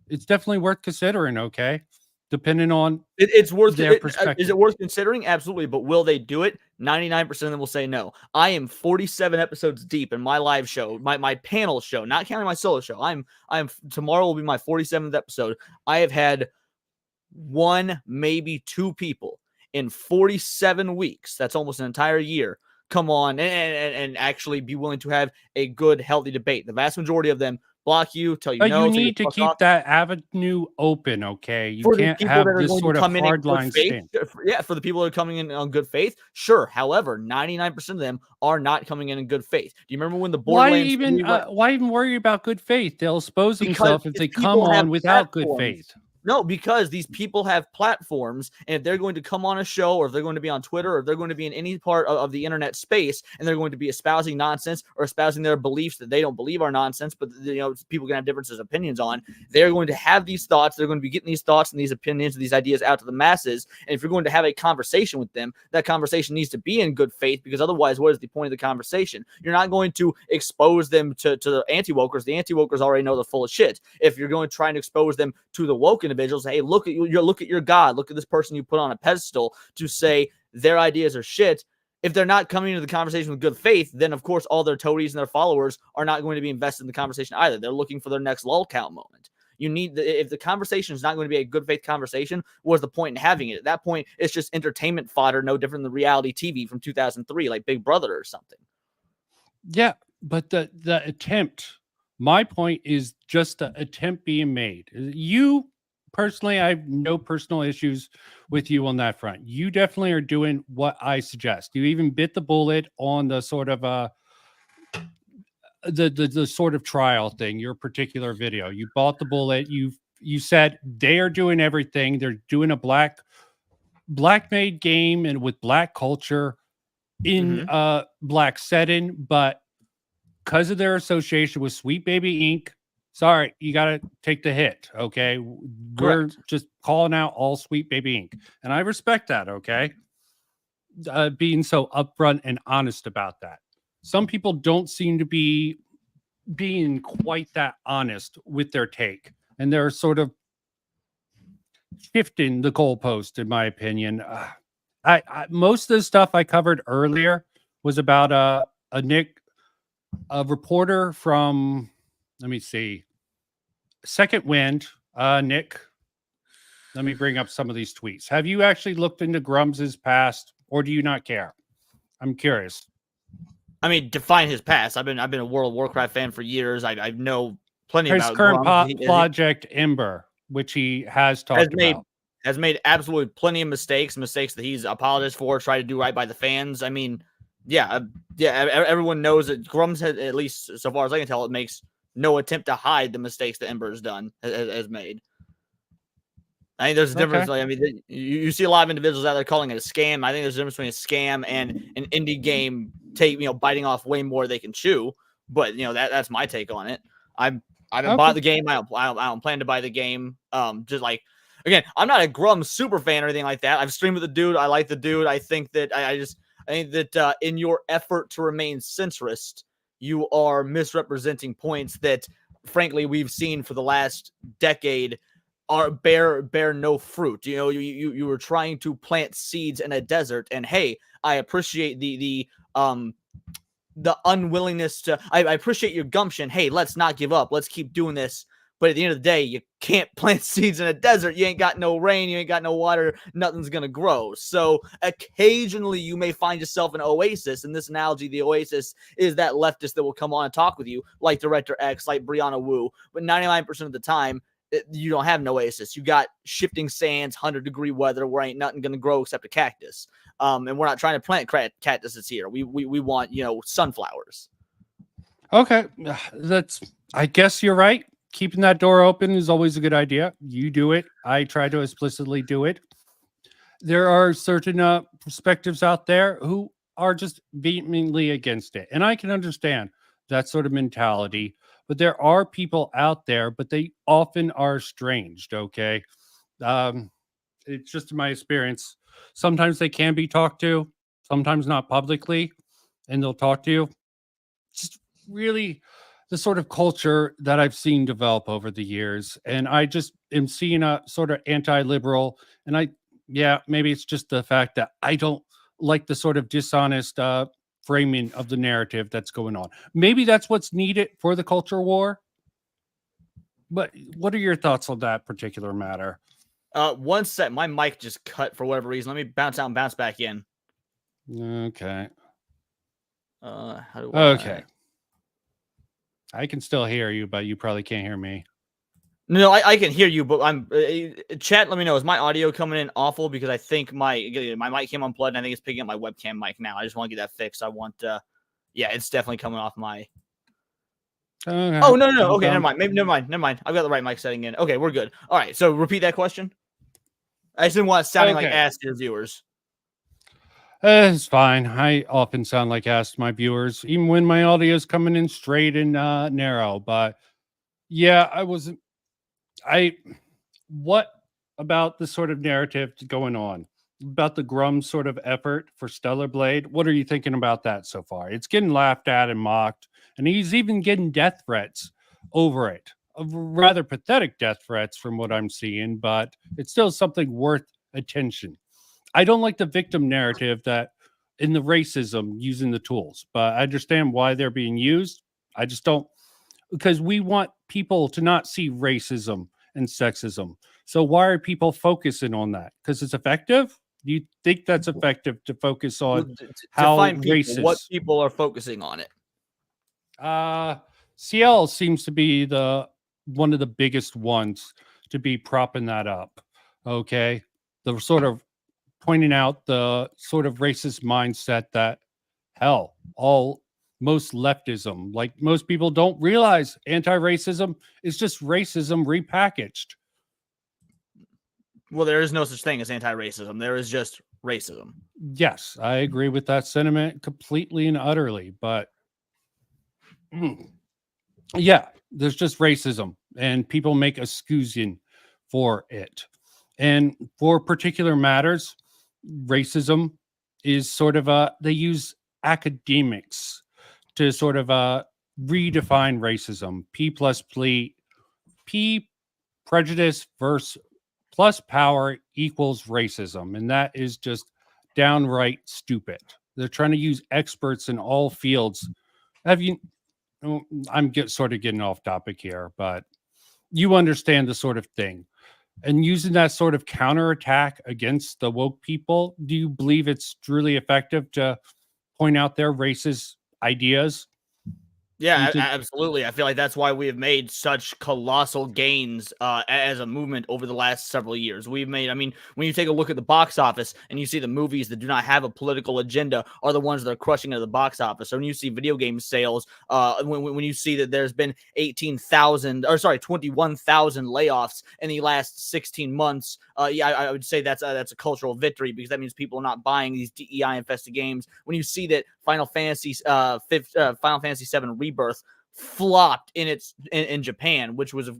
it's definitely worth considering. Okay, depending on it's worth their perspective. Is it worth considering? Absolutely, but will they do it? 99% of them will say no. I am 47 episodes deep in my live show, my panel show, not counting my solo show. I'm tomorrow will be my 47th episode. I have had one, maybe two people in 47 weeks, that's almost an entire year, come on and actually be willing to have a good, healthy debate. The vast majority of them block you, tell you no. You need to keep that avenue open, okay? You can't people have that are this going sort to of come in hard good line faith. stand. Yeah, for the people that are coming in on good faith, sure. However, 99% of them are not coming in good faith. Do you remember when the Borderlands why even worry about good faith? They'll expose themselves if they come on without good faith. No, because these people have platforms, and if they're going to come on a show, or if they're going to be on Twitter, or if they're going to be in any part of the internet space, and they're going to be espousing nonsense or espousing their beliefs that they don't believe are nonsense, but people can have differences of opinions on, they're going to have these thoughts. They're going to be getting these thoughts and these opinions and these ideas out to the masses. And if you're going to have a conversation with them, that conversation needs to be in good faith, because otherwise, what is the point of the conversation? You're not going to expose them to the anti-wokers. The anti-wokers already know they're full of shit. If you're going to try and expose them to the woke individuals, hey, look at your God, look at this person you put on a pedestal, to say their ideas are shit, if they're not coming into the conversation with good faith, then of course all their toadies and their followers are not going to be invested in the conversation either. They're looking for their next lol count moment. You need if the conversation is not going to be a good faith conversation, what's the point in having it? At that point, it's just entertainment fodder, no different than reality TV from 2003, like Big Brother or something. Yeah, but the attempt, my point is just the attempt being made. You personally, I have no personal issues with you on that front. You definitely are doing what I suggest. You even bit the bullet on the sort of the sort of trial thing, your particular video. You bought the bullet. You said they are doing everything. They're doing a black made game and with black culture in black setting, but because of their association with Sweet Baby Inc., sorry, you got to take the hit, okay? We're just calling out all Sweet Baby Inc., and I respect that, okay? Being so upfront and honest about that. Some people don't seem to be being quite that honest with their take, and they're sort of shifting the goalpost, in my opinion. I most of the stuff I covered earlier was about a reporter from, let me see, Second Wind, Nick. Let me bring up some of these tweets. Have you actually looked into Grummz's past, or do you not care? I'm curious. I mean, define his past. I've been a World of Warcraft fan for years. I know plenty His about current Grummz. project, Ember, which he has talked about. Has made absolutely plenty of mistakes that he's apologized for, tried to do right by the fans. I mean, everyone knows that Grummz has, at least so far as I can tell, it makes no attempt to hide the mistakes that Ember has made. I think there's a difference. Okay. Like, I mean, you see a lot of individuals out there calling it a scam. I think there's a difference between a scam and an indie game biting off way more they can chew. But that's my take on it. I haven't bought the game. I don't plan to buy the game. Just like, again, I'm not a Grummz super fan or anything like that. I've streamed with the dude. I like the dude. I think that I think that in your effort to remain centrist, you are misrepresenting points that, frankly, we've seen for the last decade bear no fruit. You were trying to plant seeds in a desert, and hey, I appreciate the unwillingness to. I appreciate your gumption. Hey, let's not give up. Let's keep doing this. But at the end of the day, you can't plant seeds in a desert. You ain't got no rain. You ain't got no water. Nothing's going to grow. So occasionally you may find yourself an oasis. In this analogy, the oasis is that leftist that will come on and talk with you, like Director X, like Brianna Wu. But 99% of the time, you don't have an oasis. You got shifting sands, 100-degree weather where ain't nothing going to grow except a cactus. And we're not trying to plant cactuses here. We want, sunflowers. Okay. I guess you're right. Keeping that door open is always a good idea. You do it. I try to explicitly do it. There are certain perspectives out there who are just vehemently against it. And I can understand that sort of mentality. But there are people out there, but they often are estranged, okay? It's just my experience. Sometimes they can be talked to, sometimes not publicly, and they'll talk to you. Just really the sort of culture that I've seen develop over the years. And I just am seeing a sort of anti-liberal. And maybe it's just the fact that I don't like the sort of dishonest framing of the narrative that's going on. Maybe that's what's needed for the culture war. But what are your thoughts on that particular matter? One sec. My mic just cut for whatever reason. Let me bounce out and bounce back in. Okay. How do okay. I can still hear you, but you probably can't hear me. No, I can hear you, but I'm chat. Let me know. Is my audio coming in awful? Because I think my mic came unplugged, and I think it's picking up my webcam mic now. I just want to get that fixed. I want, it's definitely coming off my. Okay. Oh no. Okay, never mind. Never mind. I've got the right mic setting in. Okay, we're good. All right. So repeat that question. I just didn't want it sounding like ass to your viewers. It's fine. I often sound like ass to my viewers, even when my audio is coming in straight and narrow. But yeah, what about the sort of narrative going on about the Grummz sort of effort for Stellar Blade? What are you thinking about that so far? It's getting laughed at and mocked, and he's even getting death threats over it. Rather pathetic death threats from what I'm seeing, but it's still something worth attention. I don't like the victim narrative that in the racism using the tools, but I understand why they're being used. I just don't, because we want people to not see racism and sexism. So why are people focusing on that? Because it's effective? Do you think that's effective to focus on how Define people, racist? what people are focusing on it? CL seems to be one of the biggest ones to be propping that up. Okay. The sort of pointing out the sort of racist mindset that most leftism, like most people don't realize anti-racism is just racism repackaged. Well, there is no such thing as anti-racism. There is just racism. Yes, I agree with that sentiment completely and utterly. But yeah, there's just racism, and people make excusion for it. And for particular matters, racism is sort of they use academics to sort of redefine racism. P prejudice versus plus power equals racism, and that is just downright stupid. They're trying to use experts in all fields. I'm sort of getting off topic here, but you understand the sort of thing. And using that sort of counterattack against the woke people, do you believe it's truly effective to point out their racist ideas? Yeah, absolutely. I feel like that's why we have made such colossal gains as a movement over the last several years. We've made, I mean, when you take a look at the box office and you see the movies that do not have a political agenda are the ones that are crushing at the box office. So when you see video game sales, when you see that there's been 21,000 layoffs in the last 16 months, I would say that's a cultural victory, because that means people are not buying these DEI infested games. When you see that Final Fantasy VII Rebirth flopped in Japan, which was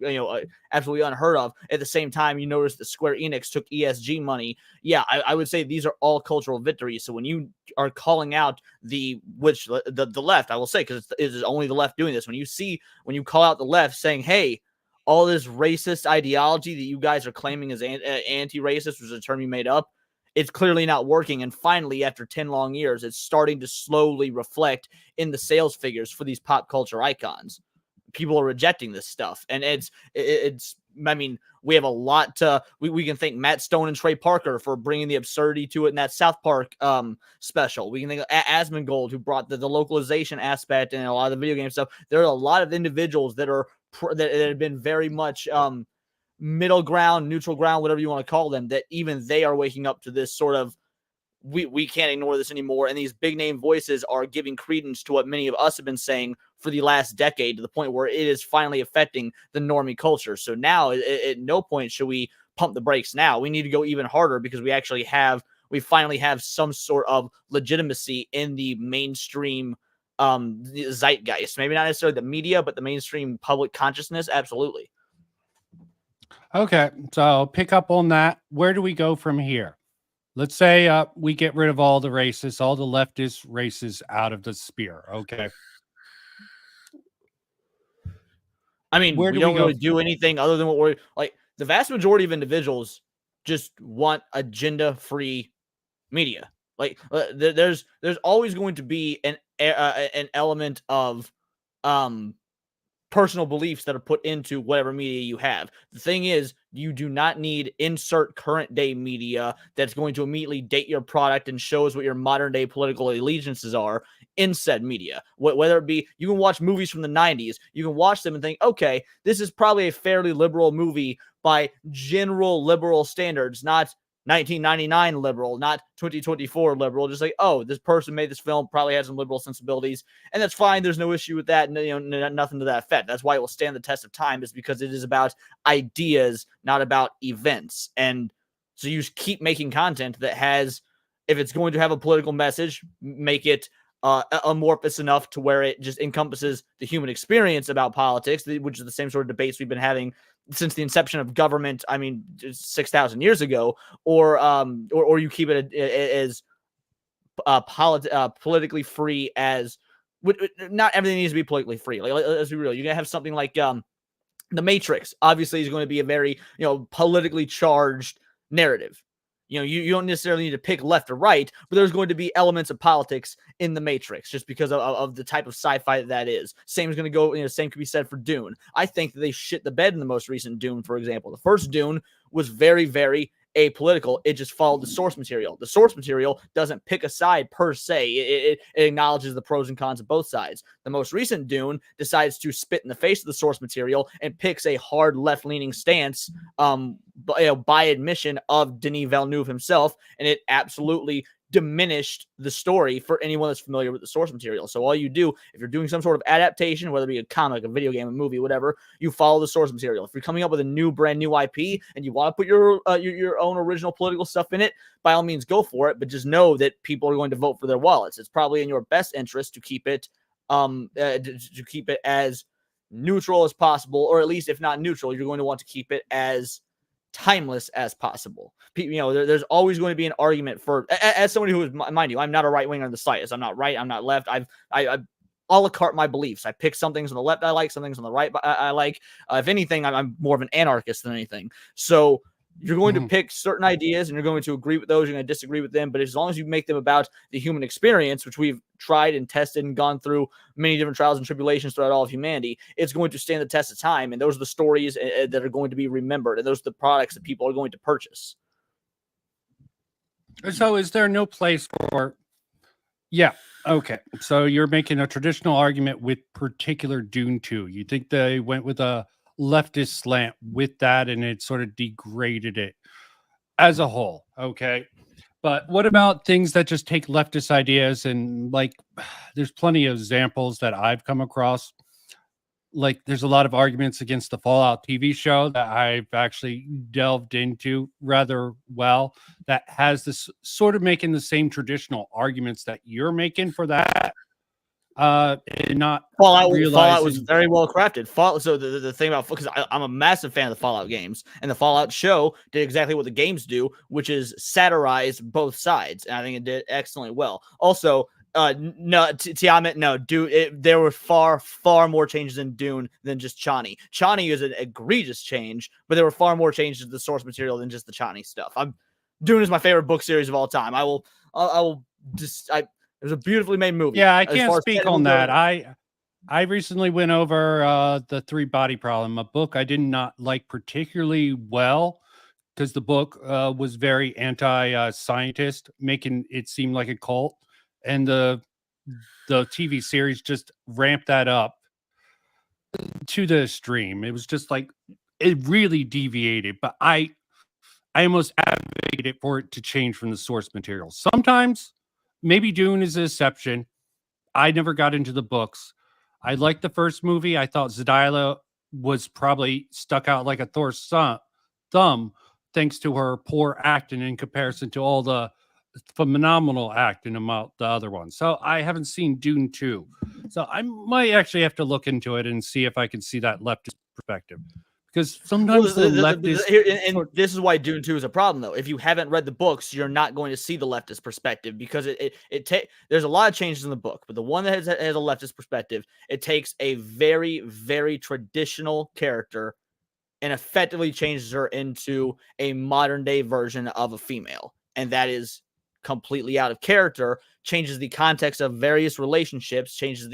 absolutely unheard of. At the same time, you notice that Square Enix took ESG money. Yeah, I would say these are all cultural victories. So when you are calling out the left, I will say, because it is only the left doing this. When you call out the left saying, hey, all this racist ideology that you guys are claiming is anti-racist, which is a term you made up, it's clearly not working. And finally, after 10 long years, it's starting to slowly reflect in the sales figures for these pop culture icons. People are rejecting this stuff. And I mean, we have a lot to, we can thank Matt Stone and Trey Parker for bringing the absurdity to it in that South Park special. We can think of Asmongold, who brought the localization aspect and a lot of the video game stuff. There are a lot of individuals that have been very much middle ground, neutral ground, whatever you want to call them, that even they are waking up to this sort of, we can't ignore this anymore. And these big name voices are giving credence to what many of us have been saying for the last decade, to the point where it is finally affecting the normie culture. So now at no point should we pump the brakes now. We need to go even harder, because we finally have some sort of legitimacy in the mainstream zeitgeist. Maybe not necessarily the media, but the mainstream public consciousness. Absolutely. Okay, so I'll pick up on that. Where do we go from here? Let's say we get rid of all the racists, all the leftist races out of the sphere. Okay. I mean, we don't really do anything other than what we're like. The vast majority of individuals just want agenda-free media. Like, there's always going to be an element of personal beliefs that are put into whatever media you have. The thing is, you do not need insert current day media that's going to immediately date your product and shows what your modern day political allegiances are in said media. Whether it be, you can watch movies from the 90s, you can watch them and think, okay, this is probably a fairly liberal movie by general liberal standards, not 1999 liberal, not 2024 liberal. Just like, oh, this person made this film, probably has some liberal sensibilities, and that's fine. There's no issue with that. Nothing to that effect. That's why it will stand the test of time, is because it is about ideas, not about events. And so you just keep making content that has, if it's going to have a political message, make it amorphous enough to where it just encompasses the human experience about politics, which is the same sort of debates we've been having since the inception of government. I mean, 6,000 years ago, or you keep it as politically free as. Not everything needs to be politically free. Like, let's be real. You're gonna have something like The Matrix. Obviously, is going to be a very politically charged narrative. You know, you don't necessarily need to pick left or right, but there's going to be elements of politics in the Matrix just because of the type of sci-fi that is. Same is going to go, same could be said for Dune. I think that they shit the bed in the most recent Dune, for example. The first Dune was very, very apolitical. It just followed the source material. The source material doesn't pick a side per se. It acknowledges the pros and cons of both sides. The most recent Dune decides to spit in the face of the source material and picks a hard left-leaning stance, by admission of Denis Villeneuve himself, and it absolutely diminished the story for anyone that's familiar with the source material. So all you do, if you're doing some sort of adaptation, whether it be a comic, a video game, a movie, whatever, you follow the source material. If you're coming up with a brand new IP and you want to put your own original political stuff in it, by all means go for it, but just know that people are going to vote for their wallets. It's probably in your best interest to keep it as neutral as possible, or at least if not neutral, you're going to want to keep it as timeless as possible. There's always going to be an argument for, as somebody who is, mind you, I'm not a right winger in the slightest. I'm not right. I'm not left. I a la carte my beliefs. I pick some things on the left I like, some things on the right I like. If anything, I'm more of an anarchist than anything. So you're going to pick certain ideas and you're going to agree with those. You're going to disagree with them. But as long as you make them about the human experience, which we've tried and tested and gone through many different trials and tribulations throughout all of humanity, it's going to stand the test of time. And those are the stories that are going to be remembered. And those are the products that people are going to purchase. So is there no place for... Yeah. Okay. So you're making a traditional argument with particular Dune 2. You think they went with a leftist slant with that and it sort of degraded it as a whole. Okay. But what about things that just take leftist ideas and, like, there's plenty of examples that I've come across. Like, there's a lot of arguments against the Fallout TV show that I've actually delved into rather well, that has this sort of making the same traditional arguments that you're making for that. And not Fallout was very well crafted. So the thing about, because I'm a massive fan of the Fallout games, and the Fallout show did exactly what the games do, which is satirize both sides, and I think it did excellently well. Also, Tiamat, no, dude, there were far more changes in Dune than just Chani. Chani is an egregious change, but there were far more changes to the source material than just the Chani stuff. Dune is my favorite book series of all time. It was a beautifully made movie. Yeah, I can't speak on that. I recently went over The Three Body Problem, a book I did not like particularly well because the book was very anti-scientist, making it seem like a cult. And the TV series just ramped that up to the extreme. It was just like, it really deviated. But I almost advocated for it to change from the source material. Sometimes... maybe Dune is an exception. I never got into the books. I liked the first movie. I thought Zendaya was probably stuck out like a Thor's thumb thanks to her poor acting in comparison to all the phenomenal acting about the other one. So I haven't seen Dune 2. So I might actually have to look into it and see if I can see that leftist perspective. Because sometimes this is why Dune 2 is a problem, though. If you haven't read the books, you're not going to see the leftist perspective, because there's a lot of changes in the book, but the one that has a leftist perspective, it takes a very, very traditional character and effectively changes her into a modern day version of a female. And that is completely out of character, changes the context of various relationships, changes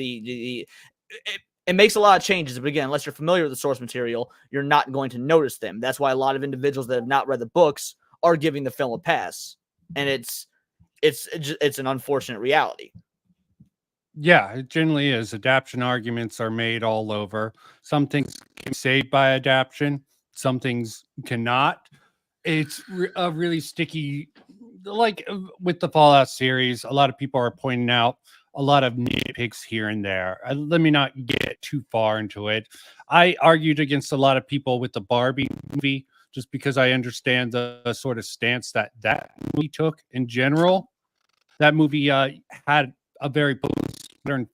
it makes a lot of changes, but again, unless you're familiar with the source material, you're not going to notice them. That's why a lot of individuals that have not read the books are giving the film a pass, and it's an unfortunate reality. Yeah, it generally is. Adaptation arguments are made all over. Some things can be saved by adaptation, some things cannot. It's a really sticky, like with the Fallout series, a lot of people are pointing out a lot of nitpicks here and there. Let me not get too far into it. I argued against a lot of people with the Barbie movie just because I understand the sort of stance that movie took in general. That movie had a very modern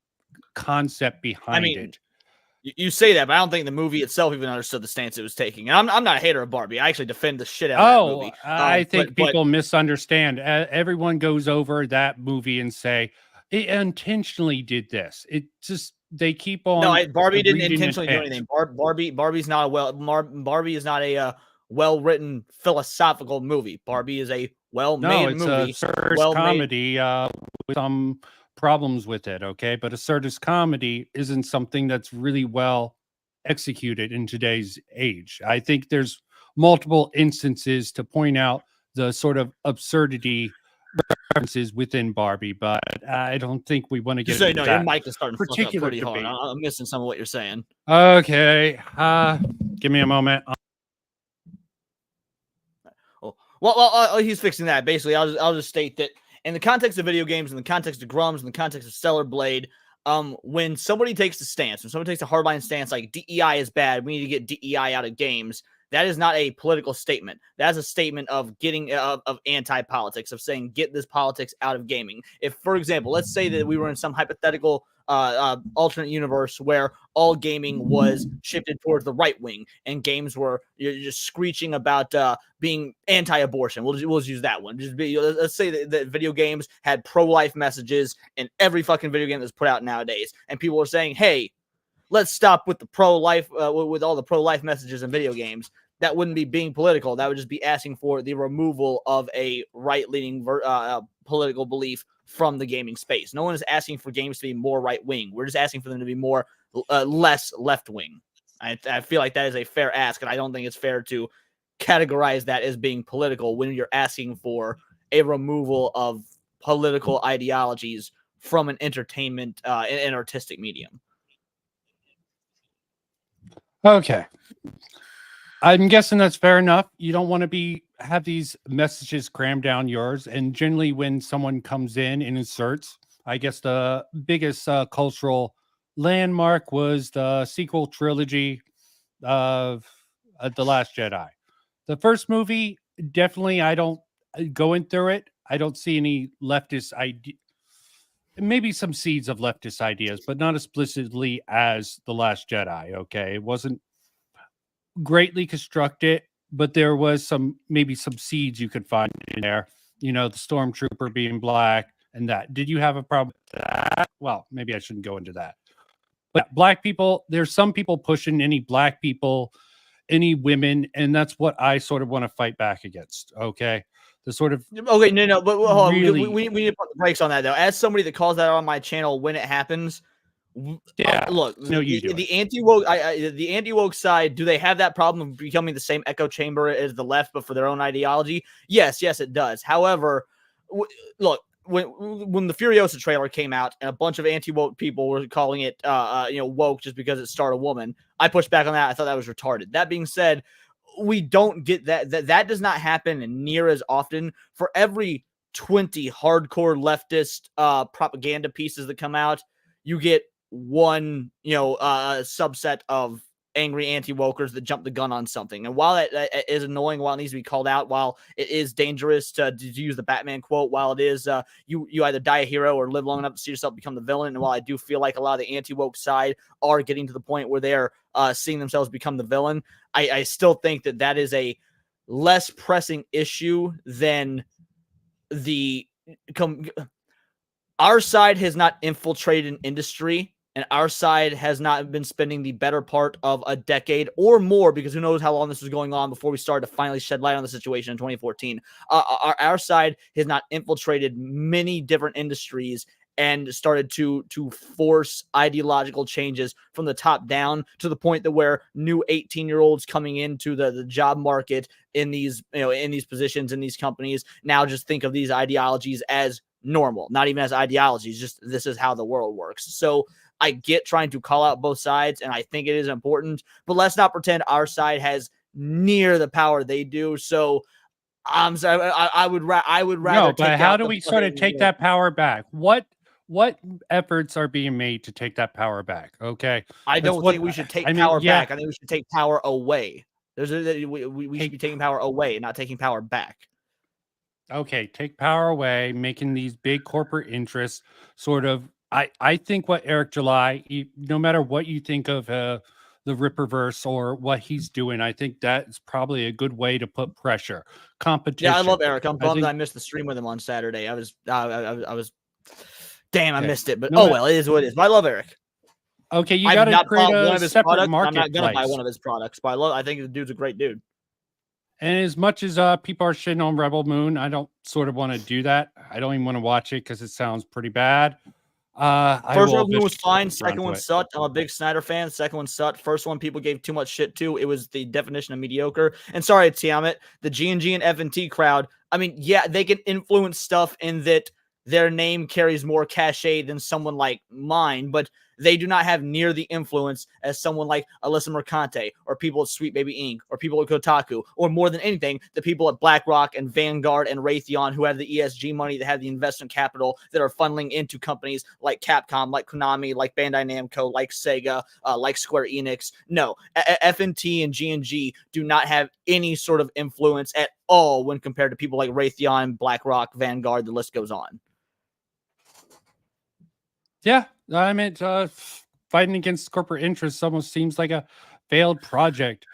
concept behind it. You say that, but I don't think the movie itself even understood the stance it was taking. And I'm not a hater of Barbie. I actually defend the shit out of that movie. I think people misunderstand. Everyone goes over that movie and say, it intentionally did this. It just, they keep on. No, Barbie didn't intentionally do anything. Barbie is not a well-written philosophical movie. Barbie is a well-made No, it's movie, a serious well-made. comedy with some problems with it, okay? But a serious comedy isn't something that's really well executed in today's age. I think there's multiple instances to point out the sort of absurdity references within Barbie, but I don't think we want to get Just so you into know, your that mic is starting to fuck up particular pretty hard. debate. I'm missing some of what you're saying. Okay, give me a moment. Well, he's fixing that. Basically, I'll just state that in the context of video games, in the context of Grummz, in the context of Stellar Blade, when somebody takes a stance, when somebody takes a hardline stance like DEI is bad, we need to get DEI out of games, that is not a political statement. That is a statement of getting of anti-politics, of saying get this politics out of gaming. If, for example, let's say that we were in some hypothetical alternate universe where all gaming was shifted towards the right wing and games were you're just screeching about being anti-abortion. We'll just use that one. Let's say that video games had pro-life messages in every fucking video game that's put out nowadays, and people are saying, "Hey, let's stop with the pro-life with all the pro-life messages in video games." That wouldn't be being political. That would just be asking for the removal of a right-leaning political belief from the gaming space. No one is asking for games to be more right-wing. We're just asking for them to be more less left-wing. I feel like that is a fair ask, and I don't think it's fair to categorize that as being political when you're asking for a removal of political ideologies from an entertainment and artistic medium. Okay. I'm guessing that's fair enough. You don't want to have these messages crammed down yours. And generally when someone comes in and inserts, I guess the biggest cultural landmark was the sequel trilogy of The Last Jedi. The first movie, definitely, going through it, I don't see any leftist idea. Maybe some seeds of leftist ideas, but not explicitly as The Last Jedi, okay? It wasn't greatly constructed, but there was maybe some seeds you could find in there. You know, the stormtrooper being black and that. Did you have a problem with that? Well, maybe I shouldn't go into that. But black people, there's some people pushing any black people, any women, and that's what I sort of want to fight back against, okay? The sort of but hold on. We need to put the brakes on that, though. As somebody that calls that out on my channel when it happens, look, no, you do the anti-woke, the anti-woke side, do they have that problem of becoming the same echo chamber as the left, but for their own ideology? Yes, it does. However, look, when the Furiosa trailer came out and a bunch of anti-woke people were calling it, woke just because it starred a woman, I pushed back on that. I thought that was retarded. That being said, we don't get that. That does not happen near as often. For every 20 hardcore leftist propaganda pieces that come out, you get one, subset of angry anti-wokers that jump the gun on something. And while that is annoying, while it needs to be called out, while it is dangerous to use the Batman quote, while it is you either die a hero or live long enough to see yourself become the villain. And while I do feel like a lot of the anti-woke side are getting to the point where they're seeing themselves become the villain, I still think that is a less pressing issue than our side has not infiltrated an industry, and our side has not been spending the better part of a decade or more, because who knows how long this was going on before we started to finally shed light on the situation in 2014. Our side has not infiltrated many different industries and started to force ideological changes from the top down to the point that where new 18-year-olds coming into the job market in these positions in these companies now just think of these ideologies as normal, not even as ideologies, just this is how the world works. So I get trying to call out both sides, and I think it is important, but let's not pretend our side has near the power they do. So I'm sorry, I would rather. No, but how do we sort of take that power back? What efforts are being made to take that power back? Okay, I don't think we should take power back. I think we should take power away. We should be taking power away, not taking power back. Okay, take power away, making these big corporate interests sort of. I think what Eric July, no matter what you think of the Ripperverse or what he's doing, I think that's probably a good way to put pressure. Competition. Yeah, I love Eric. I'm bummed I missed the stream with him on Saturday. I was damn, I missed it. But well, it is what it is. But I love Eric. Okay, you got to create one a of his separate products. marketplace. I'm not gonna buy one of his products, but I think the dude's a great dude. And as much as people are shitting on Rebel Moon, I don't sort of want to do that. I don't even want to watch it because it sounds pretty bad. First one was fine. Second to one it. sucked. I'm a big Snyder fan. Second one sucked. First one people gave too much shit to. It was the definition of mediocre. And sorry, Tiamat, the G&G and F&T crowd. I mean, yeah, they can influence stuff in that their name carries more cachet than someone like mine, but they do not have near the influence as someone like Alyssa Mercante or people at Sweet Baby Inc. or people at Kotaku, or more than anything, the people at BlackRock and Vanguard and Raytheon who have the ESG money, that have the investment capital, that are funneling into companies like Capcom, like Konami, like Bandai Namco, like Sega, like Square Enix. No, F&T and G&G do not have any sort of influence at all when compared to people like Raytheon, BlackRock, Vanguard, the list goes on. Yeah, I mean, fighting against corporate interests almost seems like a failed project.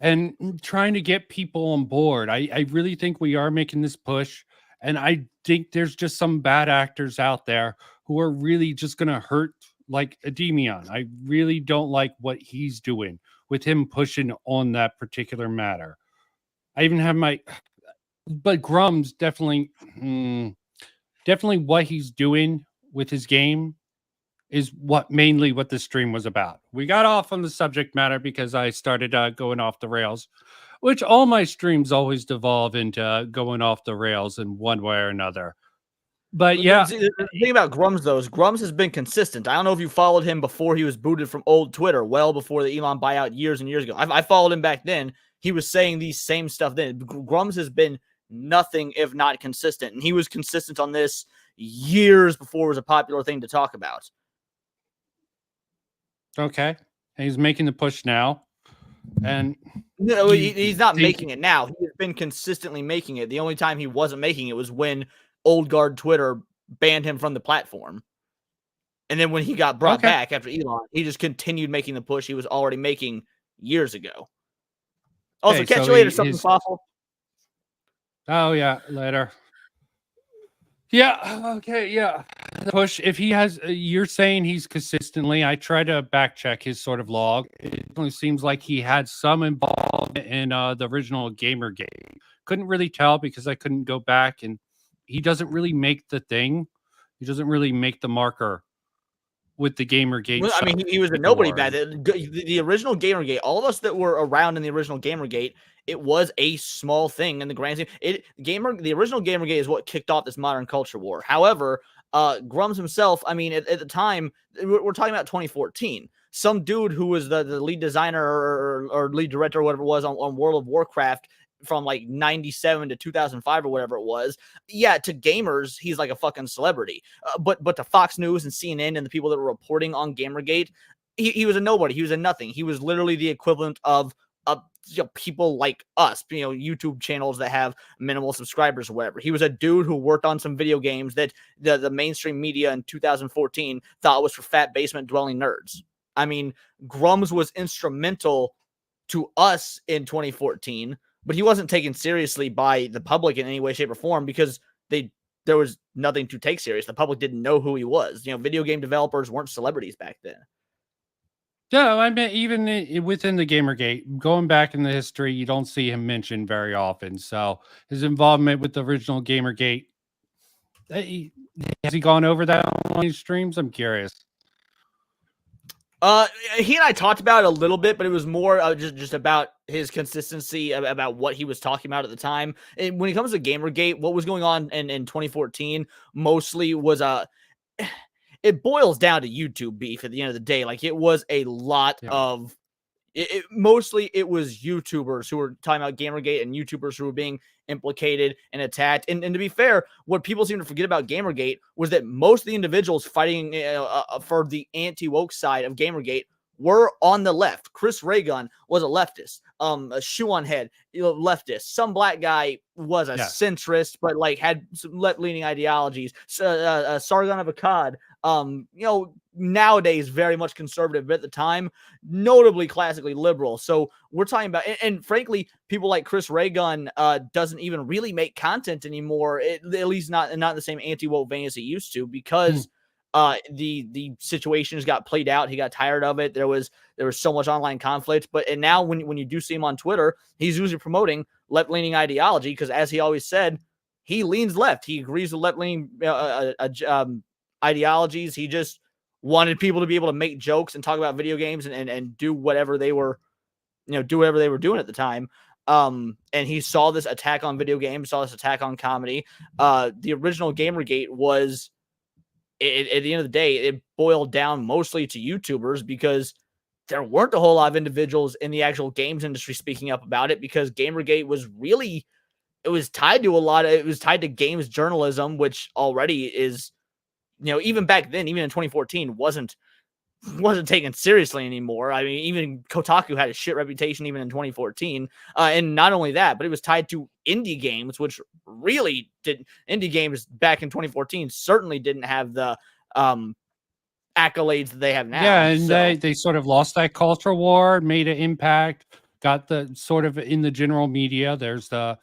And trying to get people on board, I really think we are making this push. And I think there's just some bad actors out there who are really just going to hurt, like Ademion. I really don't like what he's doing with him pushing on that particular matter. I even have but Grummz definitely what he's doing with his game is mainly what the stream was about. We got off on the subject matter because I started going off the rails, which all my streams always devolve into going off the rails in one way or another. But yeah, the thing about Grummz though is Grummz has been consistent. I don't know if you followed him before he was booted from old Twitter, well before the Elon buyout years and years ago. I followed him back then. He was saying these same stuff then. Grummz has been nothing if not consistent, and he was consistent on this years before it was a popular thing to talk about. Okay. And he's making the push now. And no, he's not making it now. He's been consistently making it. The only time he wasn't making it was when old guard Twitter banned him from the platform. And then when he got brought back after Elon, he just continued making the push he was already making years ago. Also, catch you later, something awful. Oh, yeah, later. Yeah, okay, yeah. Push, if he has, you're saying he's consistently, I try to back check his sort of log. It only seems like he had some involvement in the original Gamergate. Couldn't really tell because I couldn't go back, and he doesn't really make the thing. He doesn't really make the marker with the Gamergate. Well, I mean, he was a nobody back then. The original Gamergate, all of us that were around in the original Gamergate, it was a small thing in the grand scheme. The original Gamergate is what kicked off this modern culture war. However, Grummz himself, I mean, at the time, we're talking about 2014. Some dude who was the lead designer or lead director or whatever it was on World of Warcraft from like 97 to 2005 or whatever it was. Yeah, to gamers, he's like a fucking celebrity. But to Fox News and CNN and the people that were reporting on Gamergate, he was a nobody. He was a nothing. He was literally the equivalent of people like us, YouTube channels that have minimal subscribers or whatever. He was a dude who worked on some video games that the mainstream media in 2014 thought was for fat basement dwelling nerds. I mean, Grummz was instrumental to us in 2014, but he wasn't taken seriously by the public in any way, shape, or form because there was nothing to take serious. The public didn't know who he was. Video game developers weren't celebrities back then. Yeah, I mean, even within the Gamergate, going back in the history, you don't see him mentioned very often. So his involvement with the original Gamergate, has he gone over that on these streams? I'm curious. He and I talked about it a little bit, but it was more just about his consistency, about what he was talking about at the time. And when it comes to Gamergate, what was going on in 2014 mostly was it boils down to YouTube beef at the end of the day. Like, it was a lot of mostly it was YouTubers who were talking about Gamergate and YouTubers who were being implicated and attacked. And to be fair, what people seem to forget about Gamergate was that most of the individuals fighting for the anti-woke side of Gamergate were on the left. Chris Raygun was a leftist. A shoe on head, leftist. Some black guy was a centrist, but like had some left-leaning ideologies. Sargon of Akkad, nowadays very much conservative, but at the time, notably classically liberal. So we're talking about, and frankly, people like Chris Raygun doesn't even really make content anymore, at least not in the same anti-woke vein as he used to, because The situations got played out. He got tired of it. There was so much online conflict. And now when you do see him on Twitter, he's usually promoting left-leaning ideology because, as he always said, he leans left. He agrees with left-leaning ideologies. He just wanted people to be able to make jokes and talk about video games and do whatever they were, do whatever they were doing at the time. And he saw this attack on video games, saw this attack on comedy. The original Gamergate was, at the end of the day, it boiled down mostly to YouTubers because there weren't a whole lot of individuals in the actual games industry speaking up about it, because Gamergate was really, it was tied to games journalism, which already is, even back then, even in 2014, wasn't taken seriously anymore. I mean, even Kotaku had a shit reputation even in 2014. And not only that, but it was tied to indie games, which really didn't. Indie games back in 2014 certainly didn't have the accolades that they have now. Yeah, and they sort of lost that culture war, made an impact, got the sort of in the general media. There's the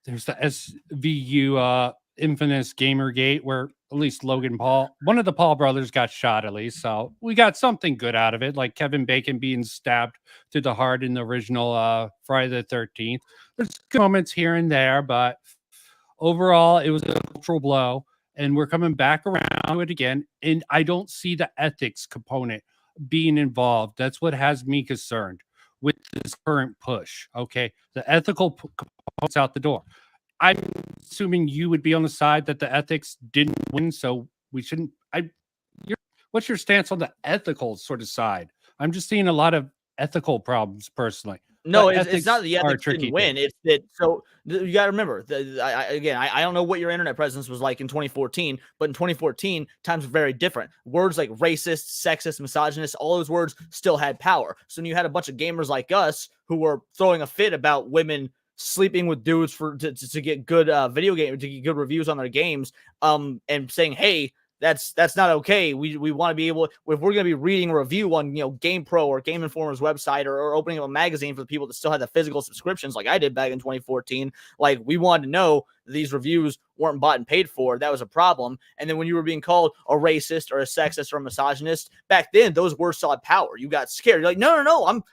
SVU infamous Gamergate, where at least Logan Paul, one of the Paul brothers, got shot at least. So we got something good out of it, like Kevin Bacon being stabbed to the heart in the original Friday the 13th. There's good moments here and there, but overall it was a cultural blow, and we're coming back around to it again. And I don't see the ethics component being involved. That's what has me concerned with this current push. Okay, the ethical component's out the door. I'm assuming you would be on the side that the ethics didn't win, so we shouldn't. What's your stance on the ethical sort of side? I'm just seeing a lot of ethical problems personally. No, it's not the ethics didn't win. It's that, so you got to remember, I don't know what your internet presence was like in 2014, but in 2014, times were very different. Words like racist, sexist, misogynist, all those words still had power. So when you had a bunch of gamers like us who were throwing a fit about women sleeping with dudes to get good video game, to get good reviews on their games, and saying, hey, that's not okay. We want to be able, if we're going to be reading a review on GamePro or Game Informer's website, or opening up a magazine for the people that still had the physical subscriptions like I did back in 2014, like, we wanted to know that these reviews weren't bought and paid for. That was a problem. And then when you were being called a racist or a sexist or a misogynist, back then those words still had power. You got scared. You're like, no, I'm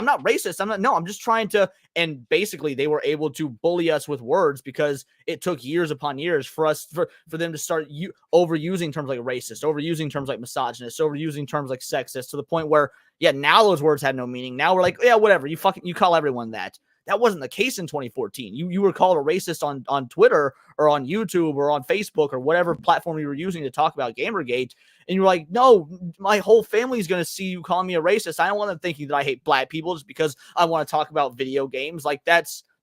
not racist. I'm just trying to. And basically they were able to bully us with words because it took years upon years for them to start overusing terms like racist, overusing terms like misogynist, overusing terms like sexist, to the point where, now those words had no meaning. Now we're like, whatever, you call everyone that. That wasn't the case in 2014. You were called a racist on Twitter or on YouTube or on Facebook or whatever platform you were using to talk about Gamergate. And you're like, no, my whole family is going to see you calling me a racist. I don't want them thinking that I hate black people just because I want to talk about video games. Like,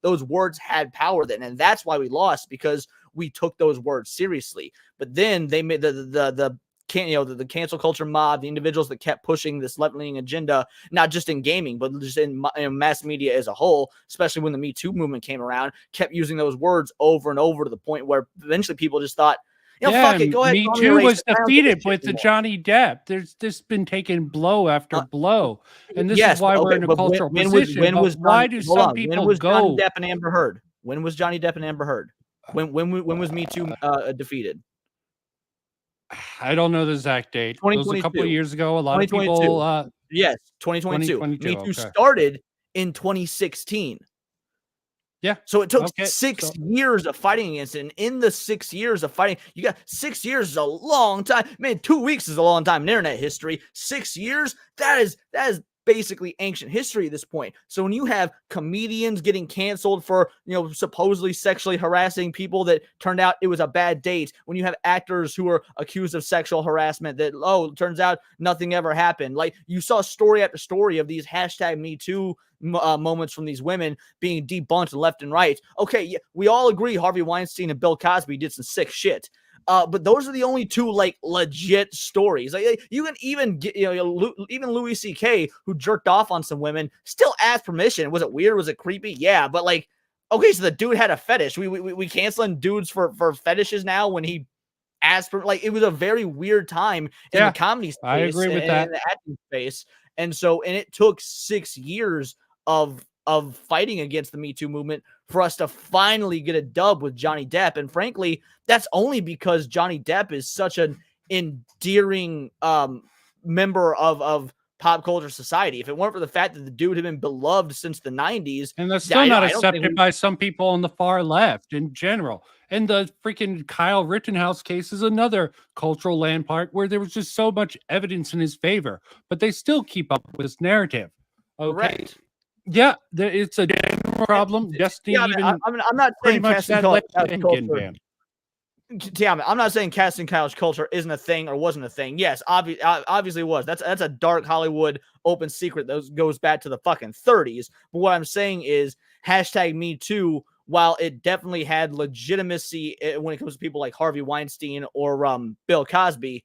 those words had power then. And that's why we lost, because we took those words seriously. But then they made the cancel culture mob, the individuals that kept pushing this left-leaning agenda, not just in gaming, but just in mass media as a whole, especially when the Me Too movement came around, kept using those words over and over, to the point where eventually people just thought, fuck it, go ahead. Me Too was defeated with the Johnny Depp. There's just been taking blow after blow. And this is why we're in a cultural position. Why do some people when was go? Johnny Depp and Amber Heard? When was Johnny Depp and Amber Heard? When was Me Too defeated? I don't know the exact date. It was a couple of years ago. A lot of people. Yes, 2022. Me Too okay. started in 2016. Yeah. So it took 6 years of fighting against it. And in the 6 years of fighting, you got 6 years is a long time. Man, 2 weeks is a long time in internet history. 6 years, that is basically ancient history at this point. So when you have comedians getting canceled for, supposedly sexually harassing people that turned out it was a bad date, when you have actors who are accused of sexual harassment that, turns out nothing ever happened. Like, you saw story after story of these #MeToo moments from these women being debunked left and right. Okay, yeah, we all agree Harvey Weinstein and Bill Cosby did some sick shit. But those are the only two legit stories. Like, you can even get, even Louis C.K., who jerked off on some women, still asked permission. Was it weird? Was it creepy? Yeah, but okay, so the dude had a fetish. We canceling dudes for fetishes now when he asked for, it was a very weird time in the comedy space. I agree with that. In the acting space, and it took 6 years of fighting against the Me Too movement for us to finally get a dub with Johnny Depp. And frankly, that's only because Johnny Depp is such an endearing member of pop culture society. If it weren't for the fact that the dude had been beloved since the 90s, and that's still not accepted by some people on the far left in general. And the freaking Kyle Rittenhouse case is another cultural landmark where there was just so much evidence in his favor, but they still keep up with this narrative. Okay. Correct. Yeah, it's a general problem. Destiny even I'm not saying casting couch culture. Yeah, I'm not saying casting couch culture isn't a thing or wasn't a thing. Yes, obviously it was. That's a dark Hollywood open secret that goes back to the fucking 30s. But what I'm saying is #MeToo, while it definitely had legitimacy when it comes to people like Harvey Weinstein or Bill Cosby,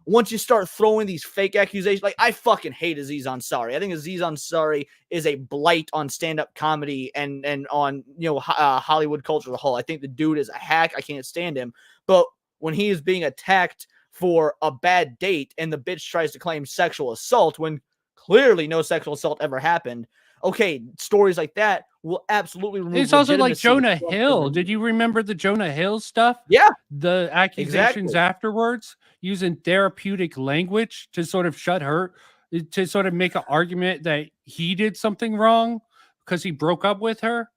once you start throwing these fake accusations, like I fucking hate Aziz Ansari. I think Aziz Ansari is a blight on stand-up comedy and on Hollywood culture as a whole. I think the dude is a hack. I can't stand him. But when he is being attacked for a bad date and the bitch tries to claim sexual assault when clearly no sexual assault ever happened, okay, stories like that will absolutely remove. It's also like Jonah Hill. Did you remember the Jonah Hill stuff? Yeah. The accusations afterwards, using therapeutic language to sort of shut her, to sort of make an argument that he did something wrong because he broke up with her.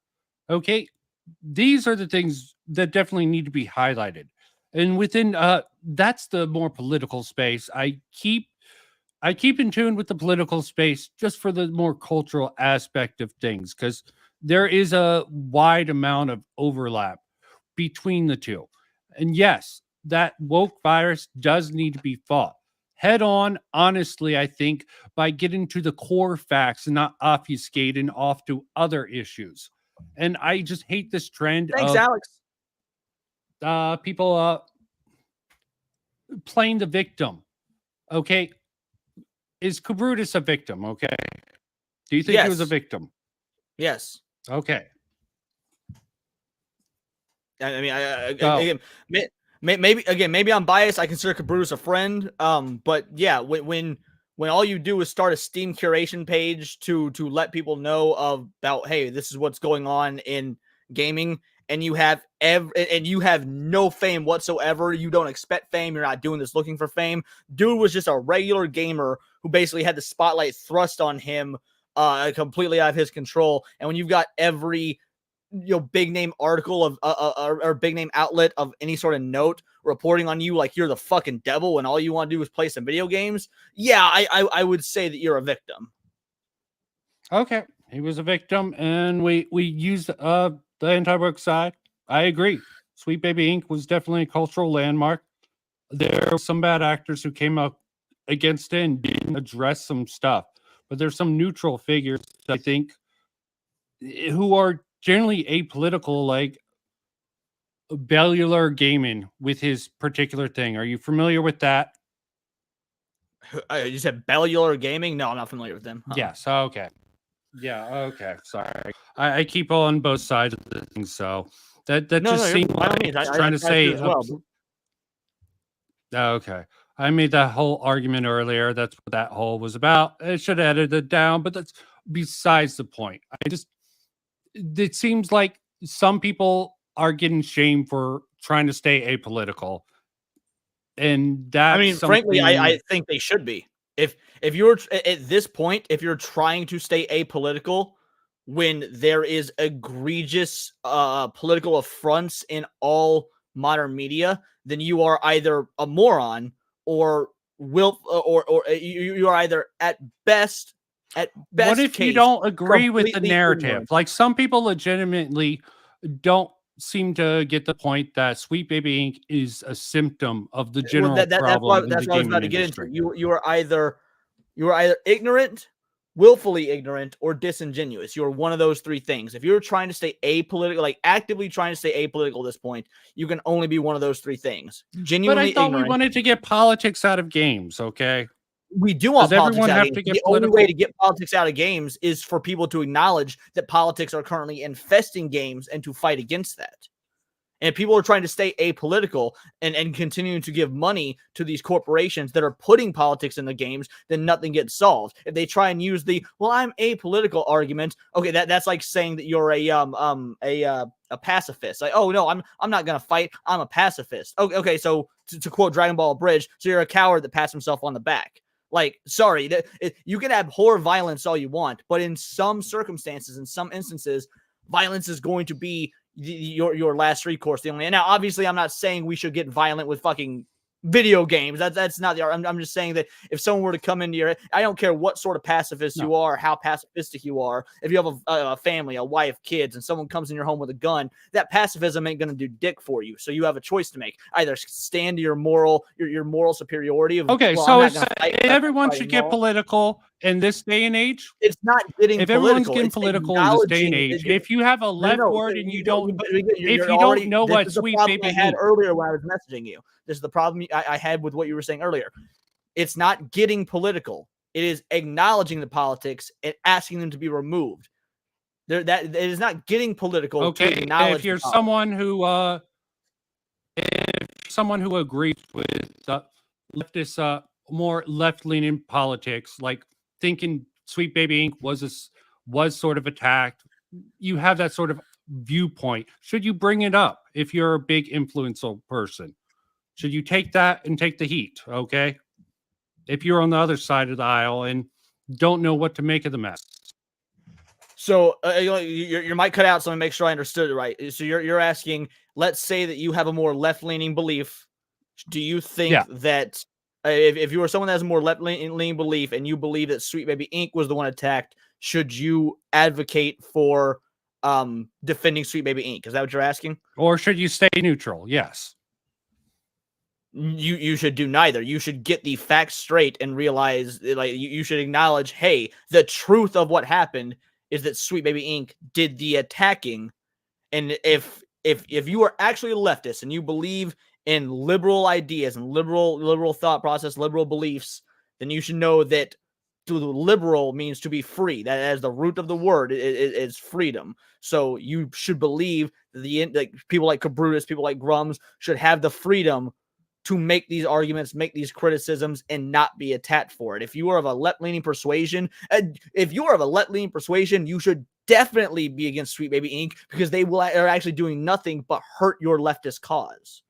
Okay. These are the things that definitely need to be highlighted. And within that's the more political space. I keep in tune with the political space just for the more cultural aspect of things, because there is a wide amount of overlap between the two. And yes, that woke virus does need to be fought head on, honestly, I think, by getting to the core facts and not obfuscating off to other issues. And I just hate this trend. Thanks, of, Alex. People playing the victim. Okay. Is Kabrutus a victim? Okay. Do you think he was a victim? Yes. Okay. I mean, maybe I'm biased. I consider Kabrutus a friend. But yeah, when all you do is start a Steam curation page to let people know about, hey, this is what's going on in gaming, and you have no fame whatsoever. You don't expect fame. You're not doing this looking for fame. Dude was just a regular gamer who basically had the spotlight thrust on him, completely out of his control. And when you've got every big name article of or big name outlet of any sort of note reporting on you like you're the fucking devil and all you want to do is play some video games, yeah, I would say that you're a victim. Okay, he was a victim, and we used the anti-woke side. I agree. Sweet Baby Inc. was definitely a cultural landmark. There were some bad actors who came up against it and didn't address some stuff, but there's some neutral figures, I think, who are generally apolitical, like Bellular Gaming with his particular thing. Are you familiar with that? You said Bellular Gaming? No, I'm not familiar with them. Yes. Okay. Yeah. Okay. Sorry. I keep on both sides of the thing, so that just seemed like trying to say. Okay. I made that whole argument earlier. That's what that whole was about. I should have edited it down, but that's besides the point. It seems like some people are getting shamed for trying to stay apolitical. And that, I mean, frankly, I think they should be. If you're at this point, if you're trying to stay apolitical when there is egregious political affronts in all modern media, then you are either a moron or you are either at best. What if you don't agree with the narrative? Ignorant. Like some people legitimately don't seem to get the point that Sweet Baby Inc. is a symptom of the general problem. That's what I was about to get into. You are either ignorant, willfully ignorant, or disingenuous. You're one of those three things. If you're trying to stay apolitical, like actively trying to stay apolitical at this point, you can only be one of those three things. Genuinely ignorant. But I thought we wanted to get politics out of games, okay? We do want politics out of games. The only way to get politics out of games is for people to acknowledge that politics are currently infesting games and to fight against that. And if people are trying to stay apolitical and continuing to give money to these corporations that are putting politics in the games, then nothing gets solved. If they try and use the I'm apolitical argument, okay, that's like saying that you're a pacifist. Like, oh no, I'm not gonna fight. I'm a pacifist. Okay, so to quote Dragon Ball Bridge, so you're a coward that pats himself on the back. Like, sorry, you can abhor violence all you want, but in some circumstances, in some instances, violence is going to be your last recourse. The only, and now obviously I'm not saying we should get violent with fucking video games. That's not the. I'm just saying that if someone were to come into your, I don't care what sort of pacifist you are, how pacifistic you are. If you have a family, a wife, kids, and someone comes in your home with a gun, that pacifism ain't gonna do dick for you. So you have a choice to make: either stand to your moral superiority. Of, Okay, well, so I'm it's, not gonna fight, everyone fighting should get moral. political in this day and age. It's not getting If political. everyone's getting It's political in this day and acknowledging age, if you have a left word and you don't, if you don't know what Sweet Baby I had Inc. earlier when I was messaging you. This is the problem I had with what you were saying earlier. It's not getting political. It is acknowledging the politics and asking them to be removed. That it is not getting political. Okay, to acknowledge if you're the politics. someone who agrees with leftist, more left-leaning politics, like thinking Sweet Baby Inc. was sort of attacked, you have that sort of viewpoint. Should you bring it up if you're a big influential person? Should you take that and take the heat? Okay, if you're on the other side of the aisle and don't know what to make of the mess. So your mic cut out, so let me make sure I understood it right. So you're asking, let's say that you have a more left-leaning belief. Do you think that if you were someone that has a more left-leaning belief and you believe that Sweet Baby Inc. was the one attacked, should you advocate for defending Sweet Baby Inc.? Is that what you're asking? Or should you stay neutral? Yes. You should do neither. You should get the facts straight and realize, like, you should acknowledge, hey, the truth of what happened is that Sweet Baby Inc. did the attacking. And if you are actually a leftist and you believe in liberal ideas and liberal thought process, liberal beliefs, then you should know that liberal means to be free. That as the root of the word is freedom. So you should believe that people like Kabrutus, people like Grummz should have the freedom to make these arguments, make these criticisms, and not be attacked for it. If you are of a left-leaning persuasion, you should definitely be against Sweet Baby Inc. because they are actually doing nothing but hurt your leftist cause.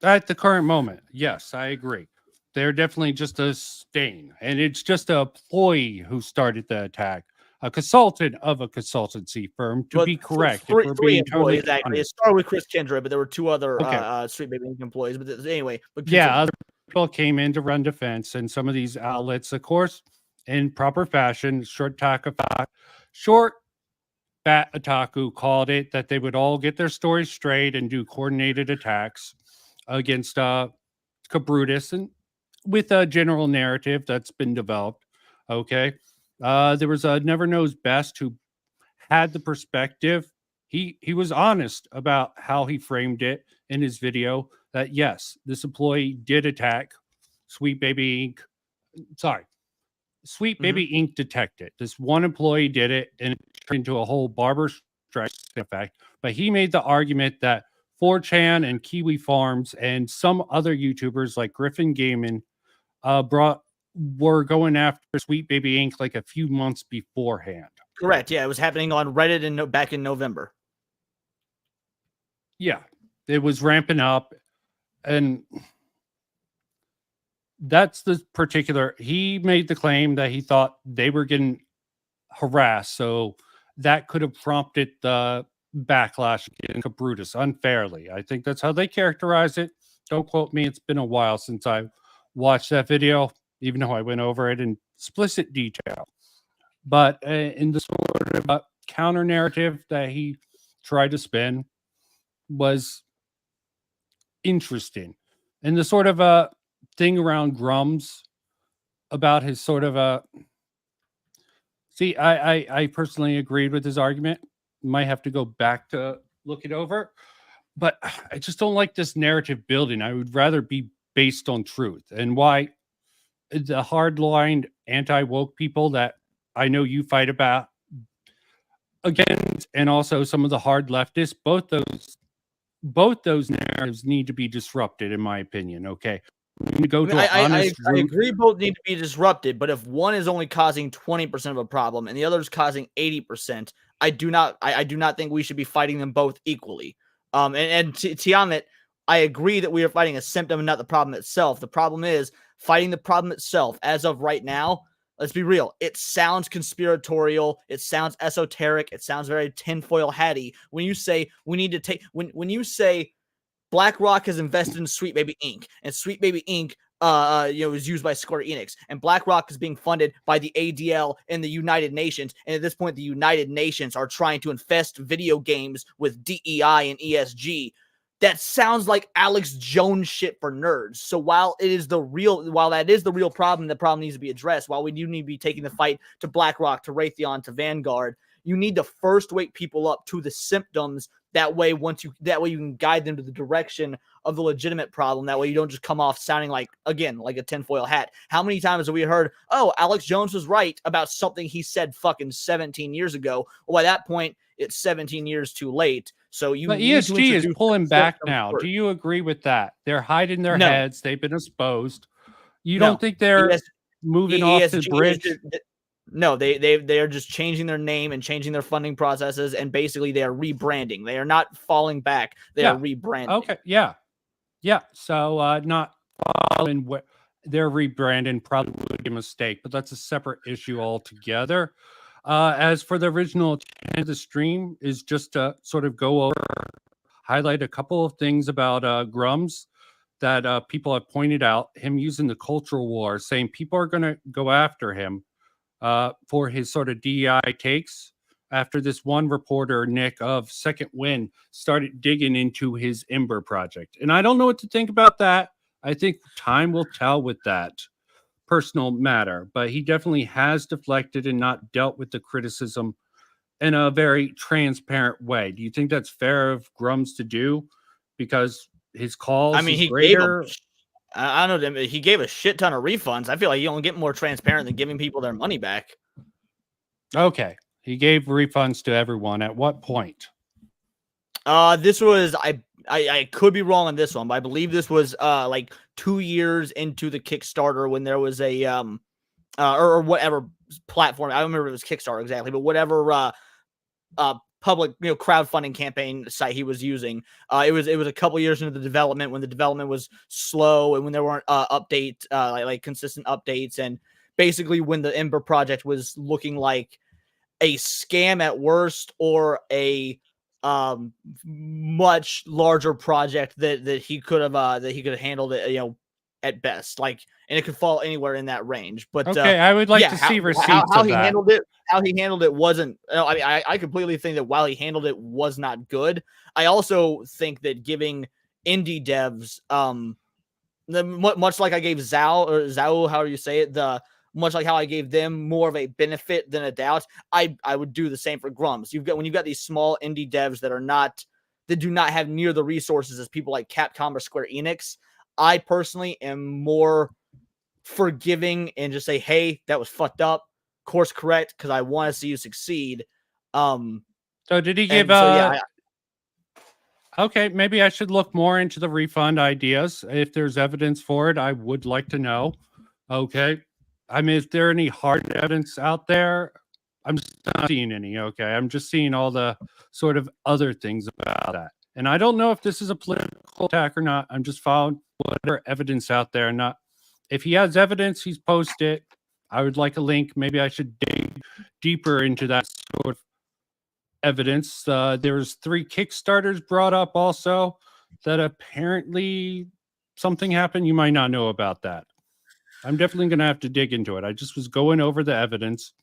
At the current moment, yes, I agree. They're definitely just a stain, and it's just an employee who started the attack, a consultant of a consultancy firm, to be correct. Three employees, actually. It started with Chris Kendra, but there were two other Sweet Baby Inc. employees. But anyway. Other people came in to run defense, and some of these outlets, of course, in proper fashion, Short Fat Otaku called it that they would all get their stories straight and do coordinated attacks against Kabrutus, and with a general narrative that's been developed. Okay. There was a Never Knows Best who had the perspective. He was honest about how he framed it in his video, that yes, this employee did attack Sweet Baby Inc. Sweet Baby Inc. detected. This one employee did it, and it turned into a whole barber strike effect. But he made the argument that 4chan and Kiwi Farms and some other YouTubers like Griffin Gaming were going after Sweet Baby Inc. like a few months beforehand. Correct. Yeah, it was happening on Reddit back in November. Yeah, it was ramping up, and that's the particular. He made the claim that he thought they were getting harassed, so that could have prompted the backlash against Kabrutus unfairly. I think that's how they characterize it. Don't quote me. It's been a while since I watched that video, even though I went over it in explicit detail. But in the sort of counter narrative that he tried to spin was interesting. And the sort of thing around Grummz about his sort of see, I personally agreed with his argument. Might have to go back to look it over, but I just don't like this narrative building. I would rather be based on truth. And why the hard-lined anti-woke people that I know you fight about against, and also some of the hard leftists, both those narratives need to be disrupted, in my opinion. Okay. I agree both need to be disrupted, but if one is only causing 20% of a problem and the other is causing 80%, I do not think we should be fighting them both equally. And Tiamat, I agree that we are fighting a symptom and not the problem itself. The problem is fighting the problem itself. As of right now, let's be real. It sounds conspiratorial. It sounds esoteric. It sounds very tinfoil hatty. When you say we need to take, when you say BlackRock has invested in Sweet Baby Inc. and Sweet Baby Inc. Is used by Square Enix, and BlackRock is being funded by the ADL and the United Nations. And at this point, the United Nations are trying to infest video games with DEI and ESG. That sounds like Alex Jones shit for nerds. So while that is the real problem, the problem needs to be addressed. While we do need to be taking the fight to BlackRock, to Raytheon, to Vanguard, you need to first wake people up to the symptoms. That way you can guide them to the direction of the legitimate problem. That way you don't just come off sounding like a tinfoil hat. How many times have we heard, oh, Alex Jones was right about something he said fucking 17 years ago? Well, by that point, it's 17 years too late. So But ESG is pulling back now. First. Do you agree with that? They're hiding their No. heads. They've been exposed. You No. don't think they're moving off the bridge? No, they are just changing their name and changing their funding processes, and basically they are rebranding. They are not falling back. They are rebranding. Okay, yeah. So not following what they're rebranding probably would be a mistake, but that's a separate issue altogether. As for the original intent of the stream is just to sort of go over, highlight a couple of things about Grummz that people have pointed out. Him using the cultural war, saying people are going to go after him for his sort of DEI takes. After this one reporter, Nick of Second Wind, started digging into his Ember project. And I don't know what to think about that. I think time will tell with that personal matter, but he definitely has deflected and not dealt with the criticism in a very transparent way. Do you think that's fair of Grummz to do? Because his calls, he greater... gave I don't know. He gave a shit ton of refunds. I feel like you don't get more transparent than giving people their money back. Okay. He gave refunds to everyone. At what point? This was, I could be wrong on this one, but I believe this was like 2 years into the Kickstarter when there was a or whatever platform. I don't remember if it was Kickstarter exactly, but whatever public crowdfunding campaign site he was using. It was a couple years into the development, when the development was slow and when there weren't like consistent updates, and basically when the Ember project was looking like a scam at worst, or a much larger project that he could have handled it, at best, and it could fall anywhere in that range. But okay, I would like to see receipts how of he that. handled it. How he handled it wasn't. I completely think that while he handled it was not good. I also think that giving indie devs, much like I gave Zao, however you say it, much like how I gave them more of a benefit than a doubt, I would do the same for Grummz. When you've got these small indie devs that do not have near the resources as people like Capcom or Square Enix, I personally am more forgiving and just say, hey, that was fucked up, course correct, because I want to see you succeed. So did he give okay, maybe I should look more into the refund ideas. If there's evidence for it, I would like to know. Okay. I mean, is there any hard evidence out there? I'm not seeing any. Okay. I'm just seeing all the sort of other things about that. And I don't know if this is a political attack or not. I'm just following whatever evidence out there. Not if he has evidence, he's posted it. I would like a link. Maybe I should dig deeper into that sort of evidence. There's 3 Kickstarters brought up also that apparently something happened. You might not know about that. I'm definitely going to have to dig into it. I just was going over the evidence,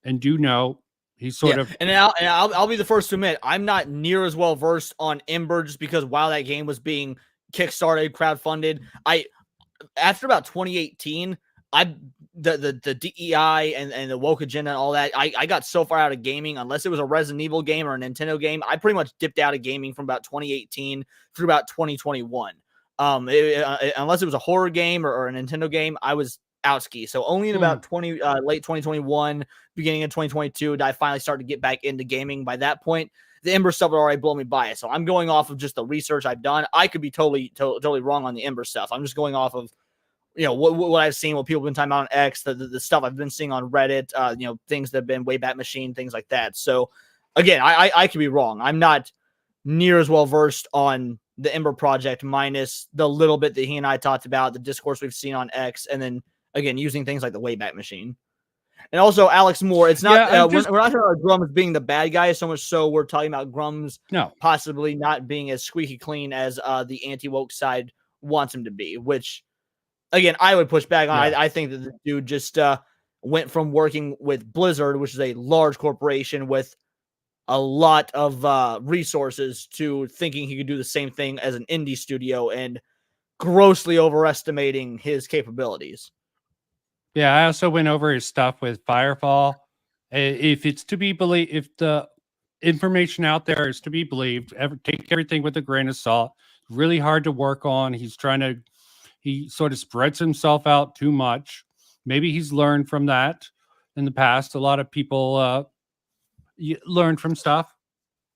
and do know he's sort of. And I'll be the first to admit, I'm not near as well versed on Ember, just because while that game was being kickstarted, crowdfunded, after about 2018, the DEI and the woke agenda and all that, I got so far out of gaming. Unless it was a Resident Evil game or a Nintendo game, I pretty much dipped out of gaming from about 2018 through about 2021. Unless it was a horror game or a Nintendo game, I was out ski. So only in about late 2021, beginning of 2022, did I finally start to get back into gaming. By that point, the Ember stuff had already blown me by. So I'm going off of just the research I've done. I could be totally wrong on the Ember stuff. I'm just going off of what I've seen, what people have been talking about on X, the stuff I've been seeing on Reddit, things that have been Wayback Machine, things like that. So again, I could be wrong. I'm not near as well versed on the Ember project, minus the little bit that he and I talked about, the discourse we've seen on X, and then again using things like the Wayback Machine. And also Alex Moore. It's not we're not talking about Grummz being the bad guy so much. So we're talking about Grummz possibly not being as squeaky clean as the anti-woke side wants him to be. Which, again, I would push back on. I think that the dude just went from working with Blizzard, which is a large corporation with a lot of resources, to thinking he could do the same thing as an indie studio and grossly overestimating his capabilities. Yeah, I also went over his stuff with Firefall. If it's to be believed, if the information out there is to be believed, take everything with a grain of salt. Really hard to work on. He sort of spreads himself out too much. Maybe he's learned from that in the past. A lot of people learn from stuff.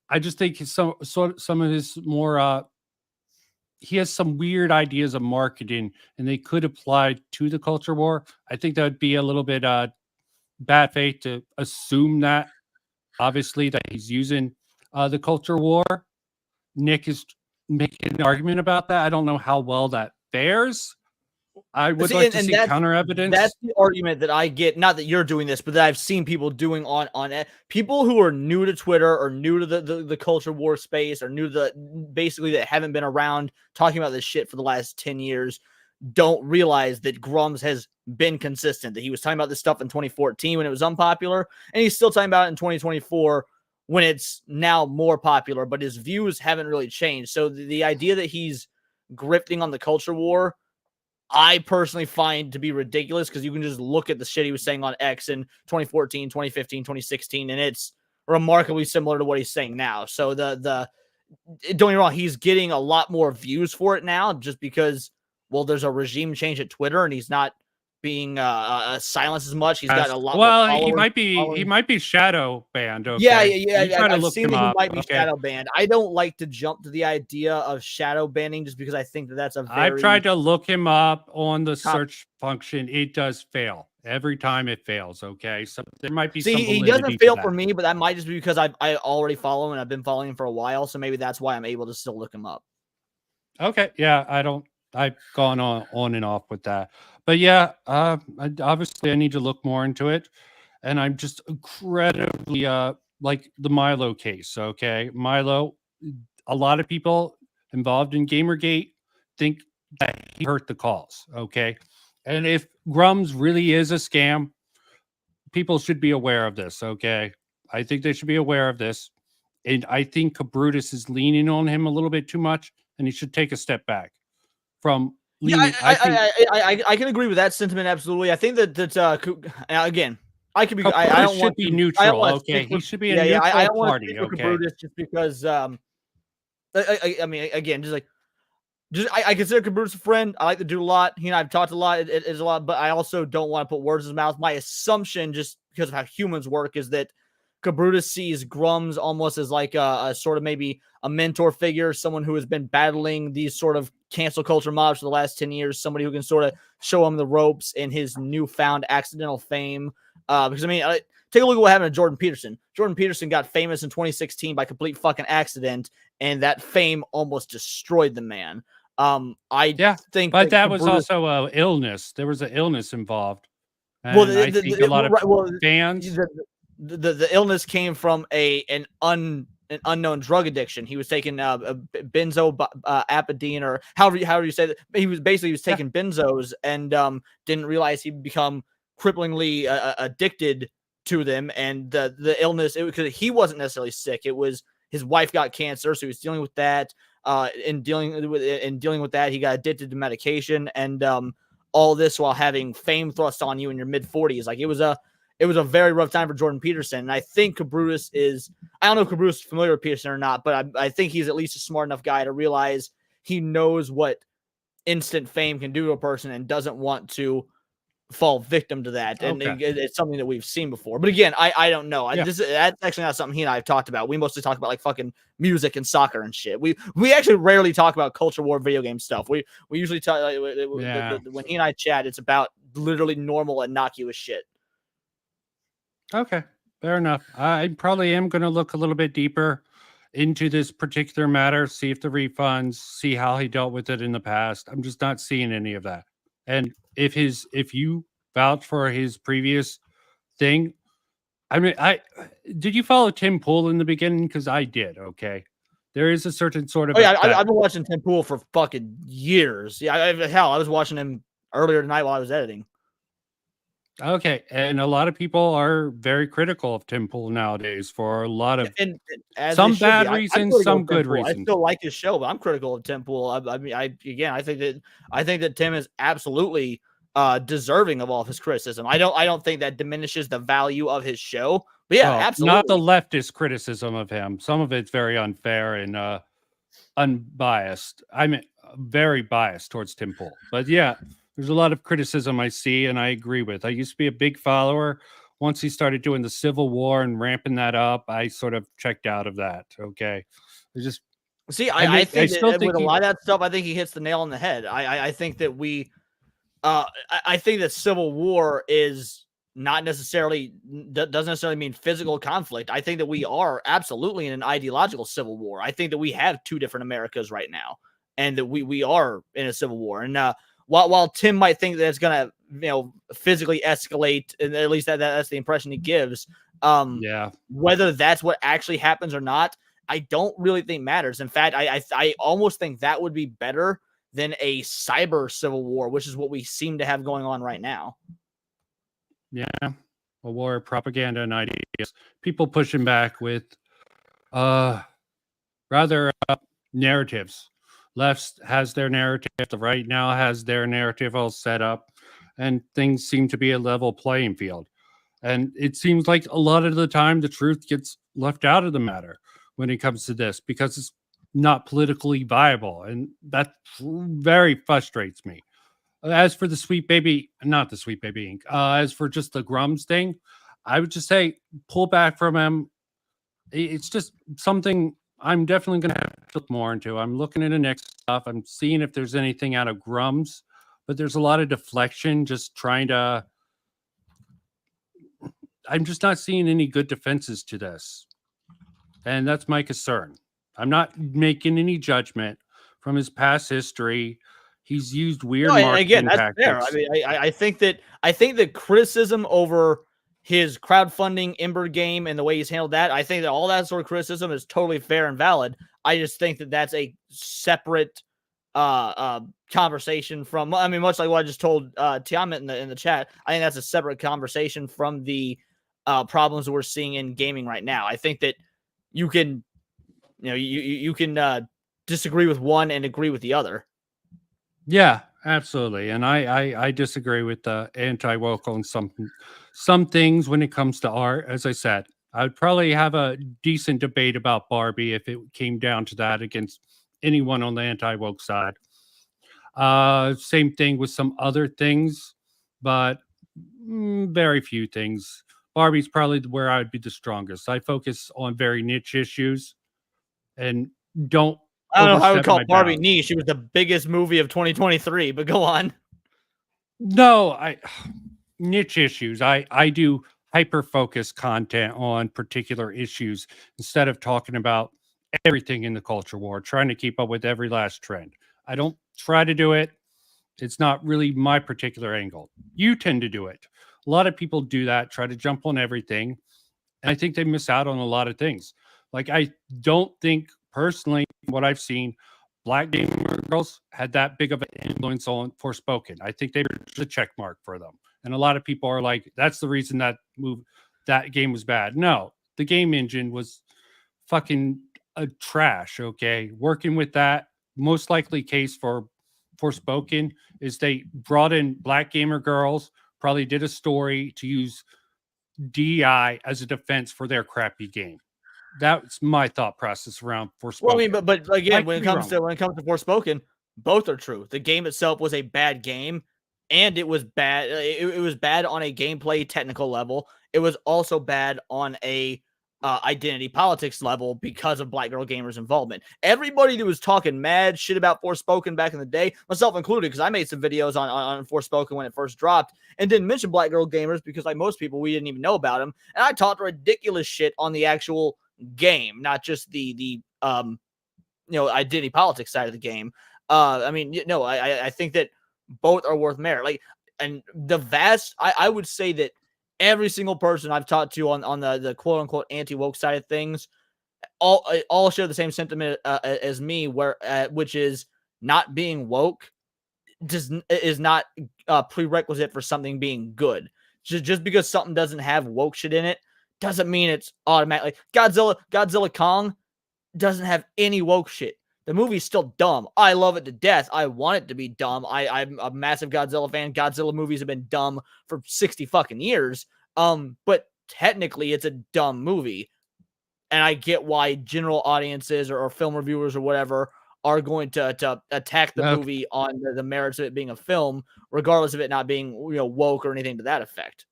I just think some of his more he has some weird ideas of marketing, and they could apply to the culture war. I think that would be a little bit bad faith to assume that, obviously, that he's using the culture war. Nick is making an argument about that. I don't know how well that fares. I would like to see counter evidence. That's the argument that I get. Not that you're doing this, but that I've seen people doing on it. People who are new to Twitter or new to the culture war space, or new to basically that haven't been around talking about this shit for the last 10 years, don't realize that Grummz has been consistent. That he was talking about this stuff in 2014 when it was unpopular, and he's still talking about it in 2024 when it's now more popular, but his views haven't really changed. So the idea that he's grifting on the culture war, I personally find to be ridiculous, because you can just look at the shit he was saying on X in 2014, 2015, 2016, and it's remarkably similar to what he's saying now. So don't get me wrong, he's getting a lot more views for it now, just because, well, there's a regime change at Twitter, and he's not being silenced as much. He's got a lot. Well, he might be shadow banned. Okay? Yeah. I've seen that he might be shadow banned. I don't like to jump to the idea of shadow banning, just because I think that that's a very... I've tried to look him up on the search function. It does fail every time. It fails. Okay, so there might be. He doesn't fail for me, but that might just be because I already follow him and I've been following him for a while. So maybe that's why I'm able to still look him up. Okay, yeah, I've gone on and off with that. But yeah, obviously I need to look more into it. And I'm just incredibly, like the Milo case, okay? Milo, a lot of people involved in Gamergate think that he hurt the cause, okay? And if Grummz really is a scam, people should be aware of this, okay? I think they should be aware of this. And I think Kabrutus is leaning on him a little bit too much, and he should take a step back from... I can agree with that sentiment, absolutely. I think that again, I could be. I don't want to be neutral. Okay, he should be a neutral I don't want party. to Okay, Kabrutus just because. I mean, again, I consider Kabrutus a friend. I like to do a lot. He and I've talked a lot. It is a lot, but I also don't want to put words in his mouth. My assumption, just because of how humans work, is that Kabrutus sees Grummz almost as like a sort of maybe a mentor figure, someone who has been battling these sort of cancel culture mobs for the last 10 years, somebody who can sort of show him the ropes in his newfound accidental fame. Because, I mean, take a look at what happened to Jordan Peterson. Jordan Peterson got famous in 2016 by complete fucking accident, and that fame almost destroyed the man. I think but that was also an illness. There was an illness involved. And I think a lot of fans... The illness came from an unknown drug addiction. He was taking benzodiazepine, or however you say that. He was taking benzos and didn't realize he'd become cripplingly addicted to them. And the illness, because he wasn't necessarily sick. It was his wife got cancer, so he was dealing with that. In dealing with that, he got addicted to medication, and all this while having fame thrust on you in your mid 40s. Like, it was a very rough time for Jordan Peterson. And I think Kabrutus is, I don't know if Kabrutus is familiar with Peterson or not, but I think he's at least a smart enough guy to realize he knows what instant fame can do to a person and doesn't want to fall victim to that. And it's something that we've seen before. But again, I don't know. That's actually not something he and I have talked about. We mostly talk about like fucking music and soccer and shit. We actually rarely talk about culture war video game stuff. We usually talk, when he and I chat, it's about literally normal innocuous shit. Okay, fair enough. I probably am going to look a little bit deeper into this particular matter, see if the refunds, see how he dealt with it in the past. I'm just not seeing any of that. And if you vouch for his previous thing, I mean, did you follow Tim Pool in the beginning? Because I did. Okay, there is a certain sort of. Oh yeah, I've been watching Tim Pool for fucking years. Yeah, I was watching him earlier tonight while I was editing. Okay, and a lot of people are very critical of Tim Pool nowadays for a lot of some bad reasons, some good reasons. I still like his show, but I'm critical of Tim Pool. I mean, I think that Tim is absolutely deserving of all of his criticism. I don't think that diminishes the value of his show. But yeah, absolutely. Not the leftist criticism of him. Some of it's very unfair and unbiased. I mean, very biased towards Tim Pool. But yeah, there's a lot of criticism I see and I agree with. I used to be a big follower. Once he started doing the Civil War and ramping that up, I sort of checked out of that. Okay. I think that with a lot of that stuff, I think he hits the nail on the head. I think that I think that Civil War is doesn't necessarily mean physical conflict. I think that we are absolutely in an ideological civil war. I think that we have two different Americas right now, and that we are in a civil war. And while Tim might think that it's gonna physically escalate, and at least that's the impression he gives. Whether that's what actually happens or not, I don't really think matters. In fact, I almost think that would be better than a cyber civil war, which is what we seem to have going on right now. Yeah, a war of propaganda and ideas. People pushing back with rather narratives. Left has their narrative. The right now has their narrative all set up, and things seem to be a level playing field. And it seems like a lot of the time the truth gets left out of the matter when it comes to this because it's not politically viable, and that very frustrates me. As for the Sweet Baby, not the Sweet Baby Inc. As for just the Grummz thing, I would just say pull back from him. It's just something I'm definitely going to have to look more into. I'm looking at the next stuff. I'm seeing if there's anything out of Grummz, but there's a lot of deflection. Just trying to. I'm just not seeing any good defenses to this, and that's my concern. I'm not making any judgment from his past history. He's used weird marketing tactics. Fair. I mean, I think that criticism over his crowdfunding Ember game and the way he's handled that, I think that all that sort of criticism is totally fair and valid. I just think that that's a separate conversation from. I mean, much like what I just told Tiamat in the chat. I think that's a separate conversation from the problems that we're seeing in gaming right now. I think that you can, you can disagree with one and agree with the other. Yeah, absolutely. And I disagree with the anti-woke on some things when it comes to art. As I said, I would probably have a decent debate about Barbie if it came down to that against anyone on the anti-woke side. Same thing with some other things, but very few things. Barbie's probably where I would be the strongest. I focus on very niche issues and don't. I don't know how I would call Barbie niche. It was the biggest movie of 2023, but go on. No, niche issues. I do hyper-focused content on particular issues instead of talking about everything in the culture war, trying to keep up with every last trend. I don't try to do it. It's not really my particular angle. You tend to do it. A lot of people do that, try to jump on everything. And I think they miss out on a lot of things. Like, I don't think personally, what I've seen, Black gamer girls had that big of an influence on Forspoken. I think they were just a check mark for them. And a lot of people are like, that's the reason that game was bad. No, the game engine was fucking trash. Okay. Working with that, most likely case for Forspoken is they brought in Black gamer girls, probably did a story to use DI as a defense for their crappy game. That's my thought process around Forspoken. Well, I mean, but again, when it comes to Forspoken, both are true. The game itself was a bad game, and it was bad. It was bad on a gameplay technical level. It was also bad on a identity politics level because of Black girl gamers' involvement. Everybody that was talking mad shit about Forspoken back in the day, myself included, because I made some videos on Forspoken when it first dropped and didn't mention Black girl gamers because, like most people, we didn't even know about them. And I talked ridiculous shit on the actual game, not just the identity politics side of the game. I think that both are worth merit. Like, and I would say that every single person I've talked to on the quote unquote anti-woke side of things, all share the same sentiment as me, which is not being woke is not a prerequisite for something being good. Just because something doesn't have woke shit in it doesn't mean it's automatically. Godzilla Kong doesn't have any woke shit. The movie's still dumb. I love it to death. I want it to be dumb. I'm a massive Godzilla fan. Godzilla movies have been dumb for 60 fucking years. But technically it's a dumb movie. And I get why general audiences or film reviewers or whatever are going to attack the movie on the merits of it being a film, regardless of it not being woke or anything to that effect.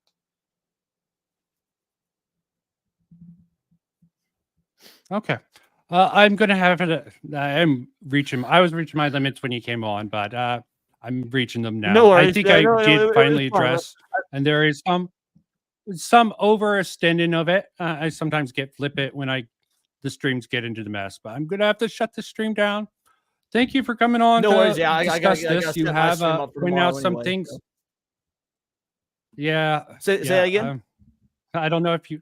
Okay. I'm going to have it. I was reaching my limits when you came on, but I'm reaching them now. No worries. I think I did finally address, and there is some overextending of it. I sometimes get flippant when the streams get into the mess, but I'm going to have to shut the stream down. Thank you for coming on. No worries. Yeah, I got this. You have pointed out some things. So. Yeah. Say that again. I don't know if you.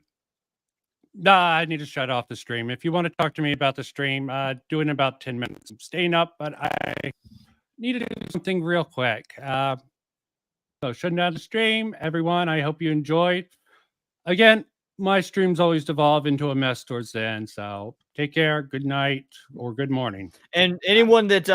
Nah, I need to shut off the stream. If you want to talk to me about the stream, do it in about 10 minutes. I'm staying up, but I need to do something real quick. So shutting down the stream, everyone. I hope you enjoyed. Again, my streams always devolve into a mess towards the end. So take care. Good night or good morning. And anyone that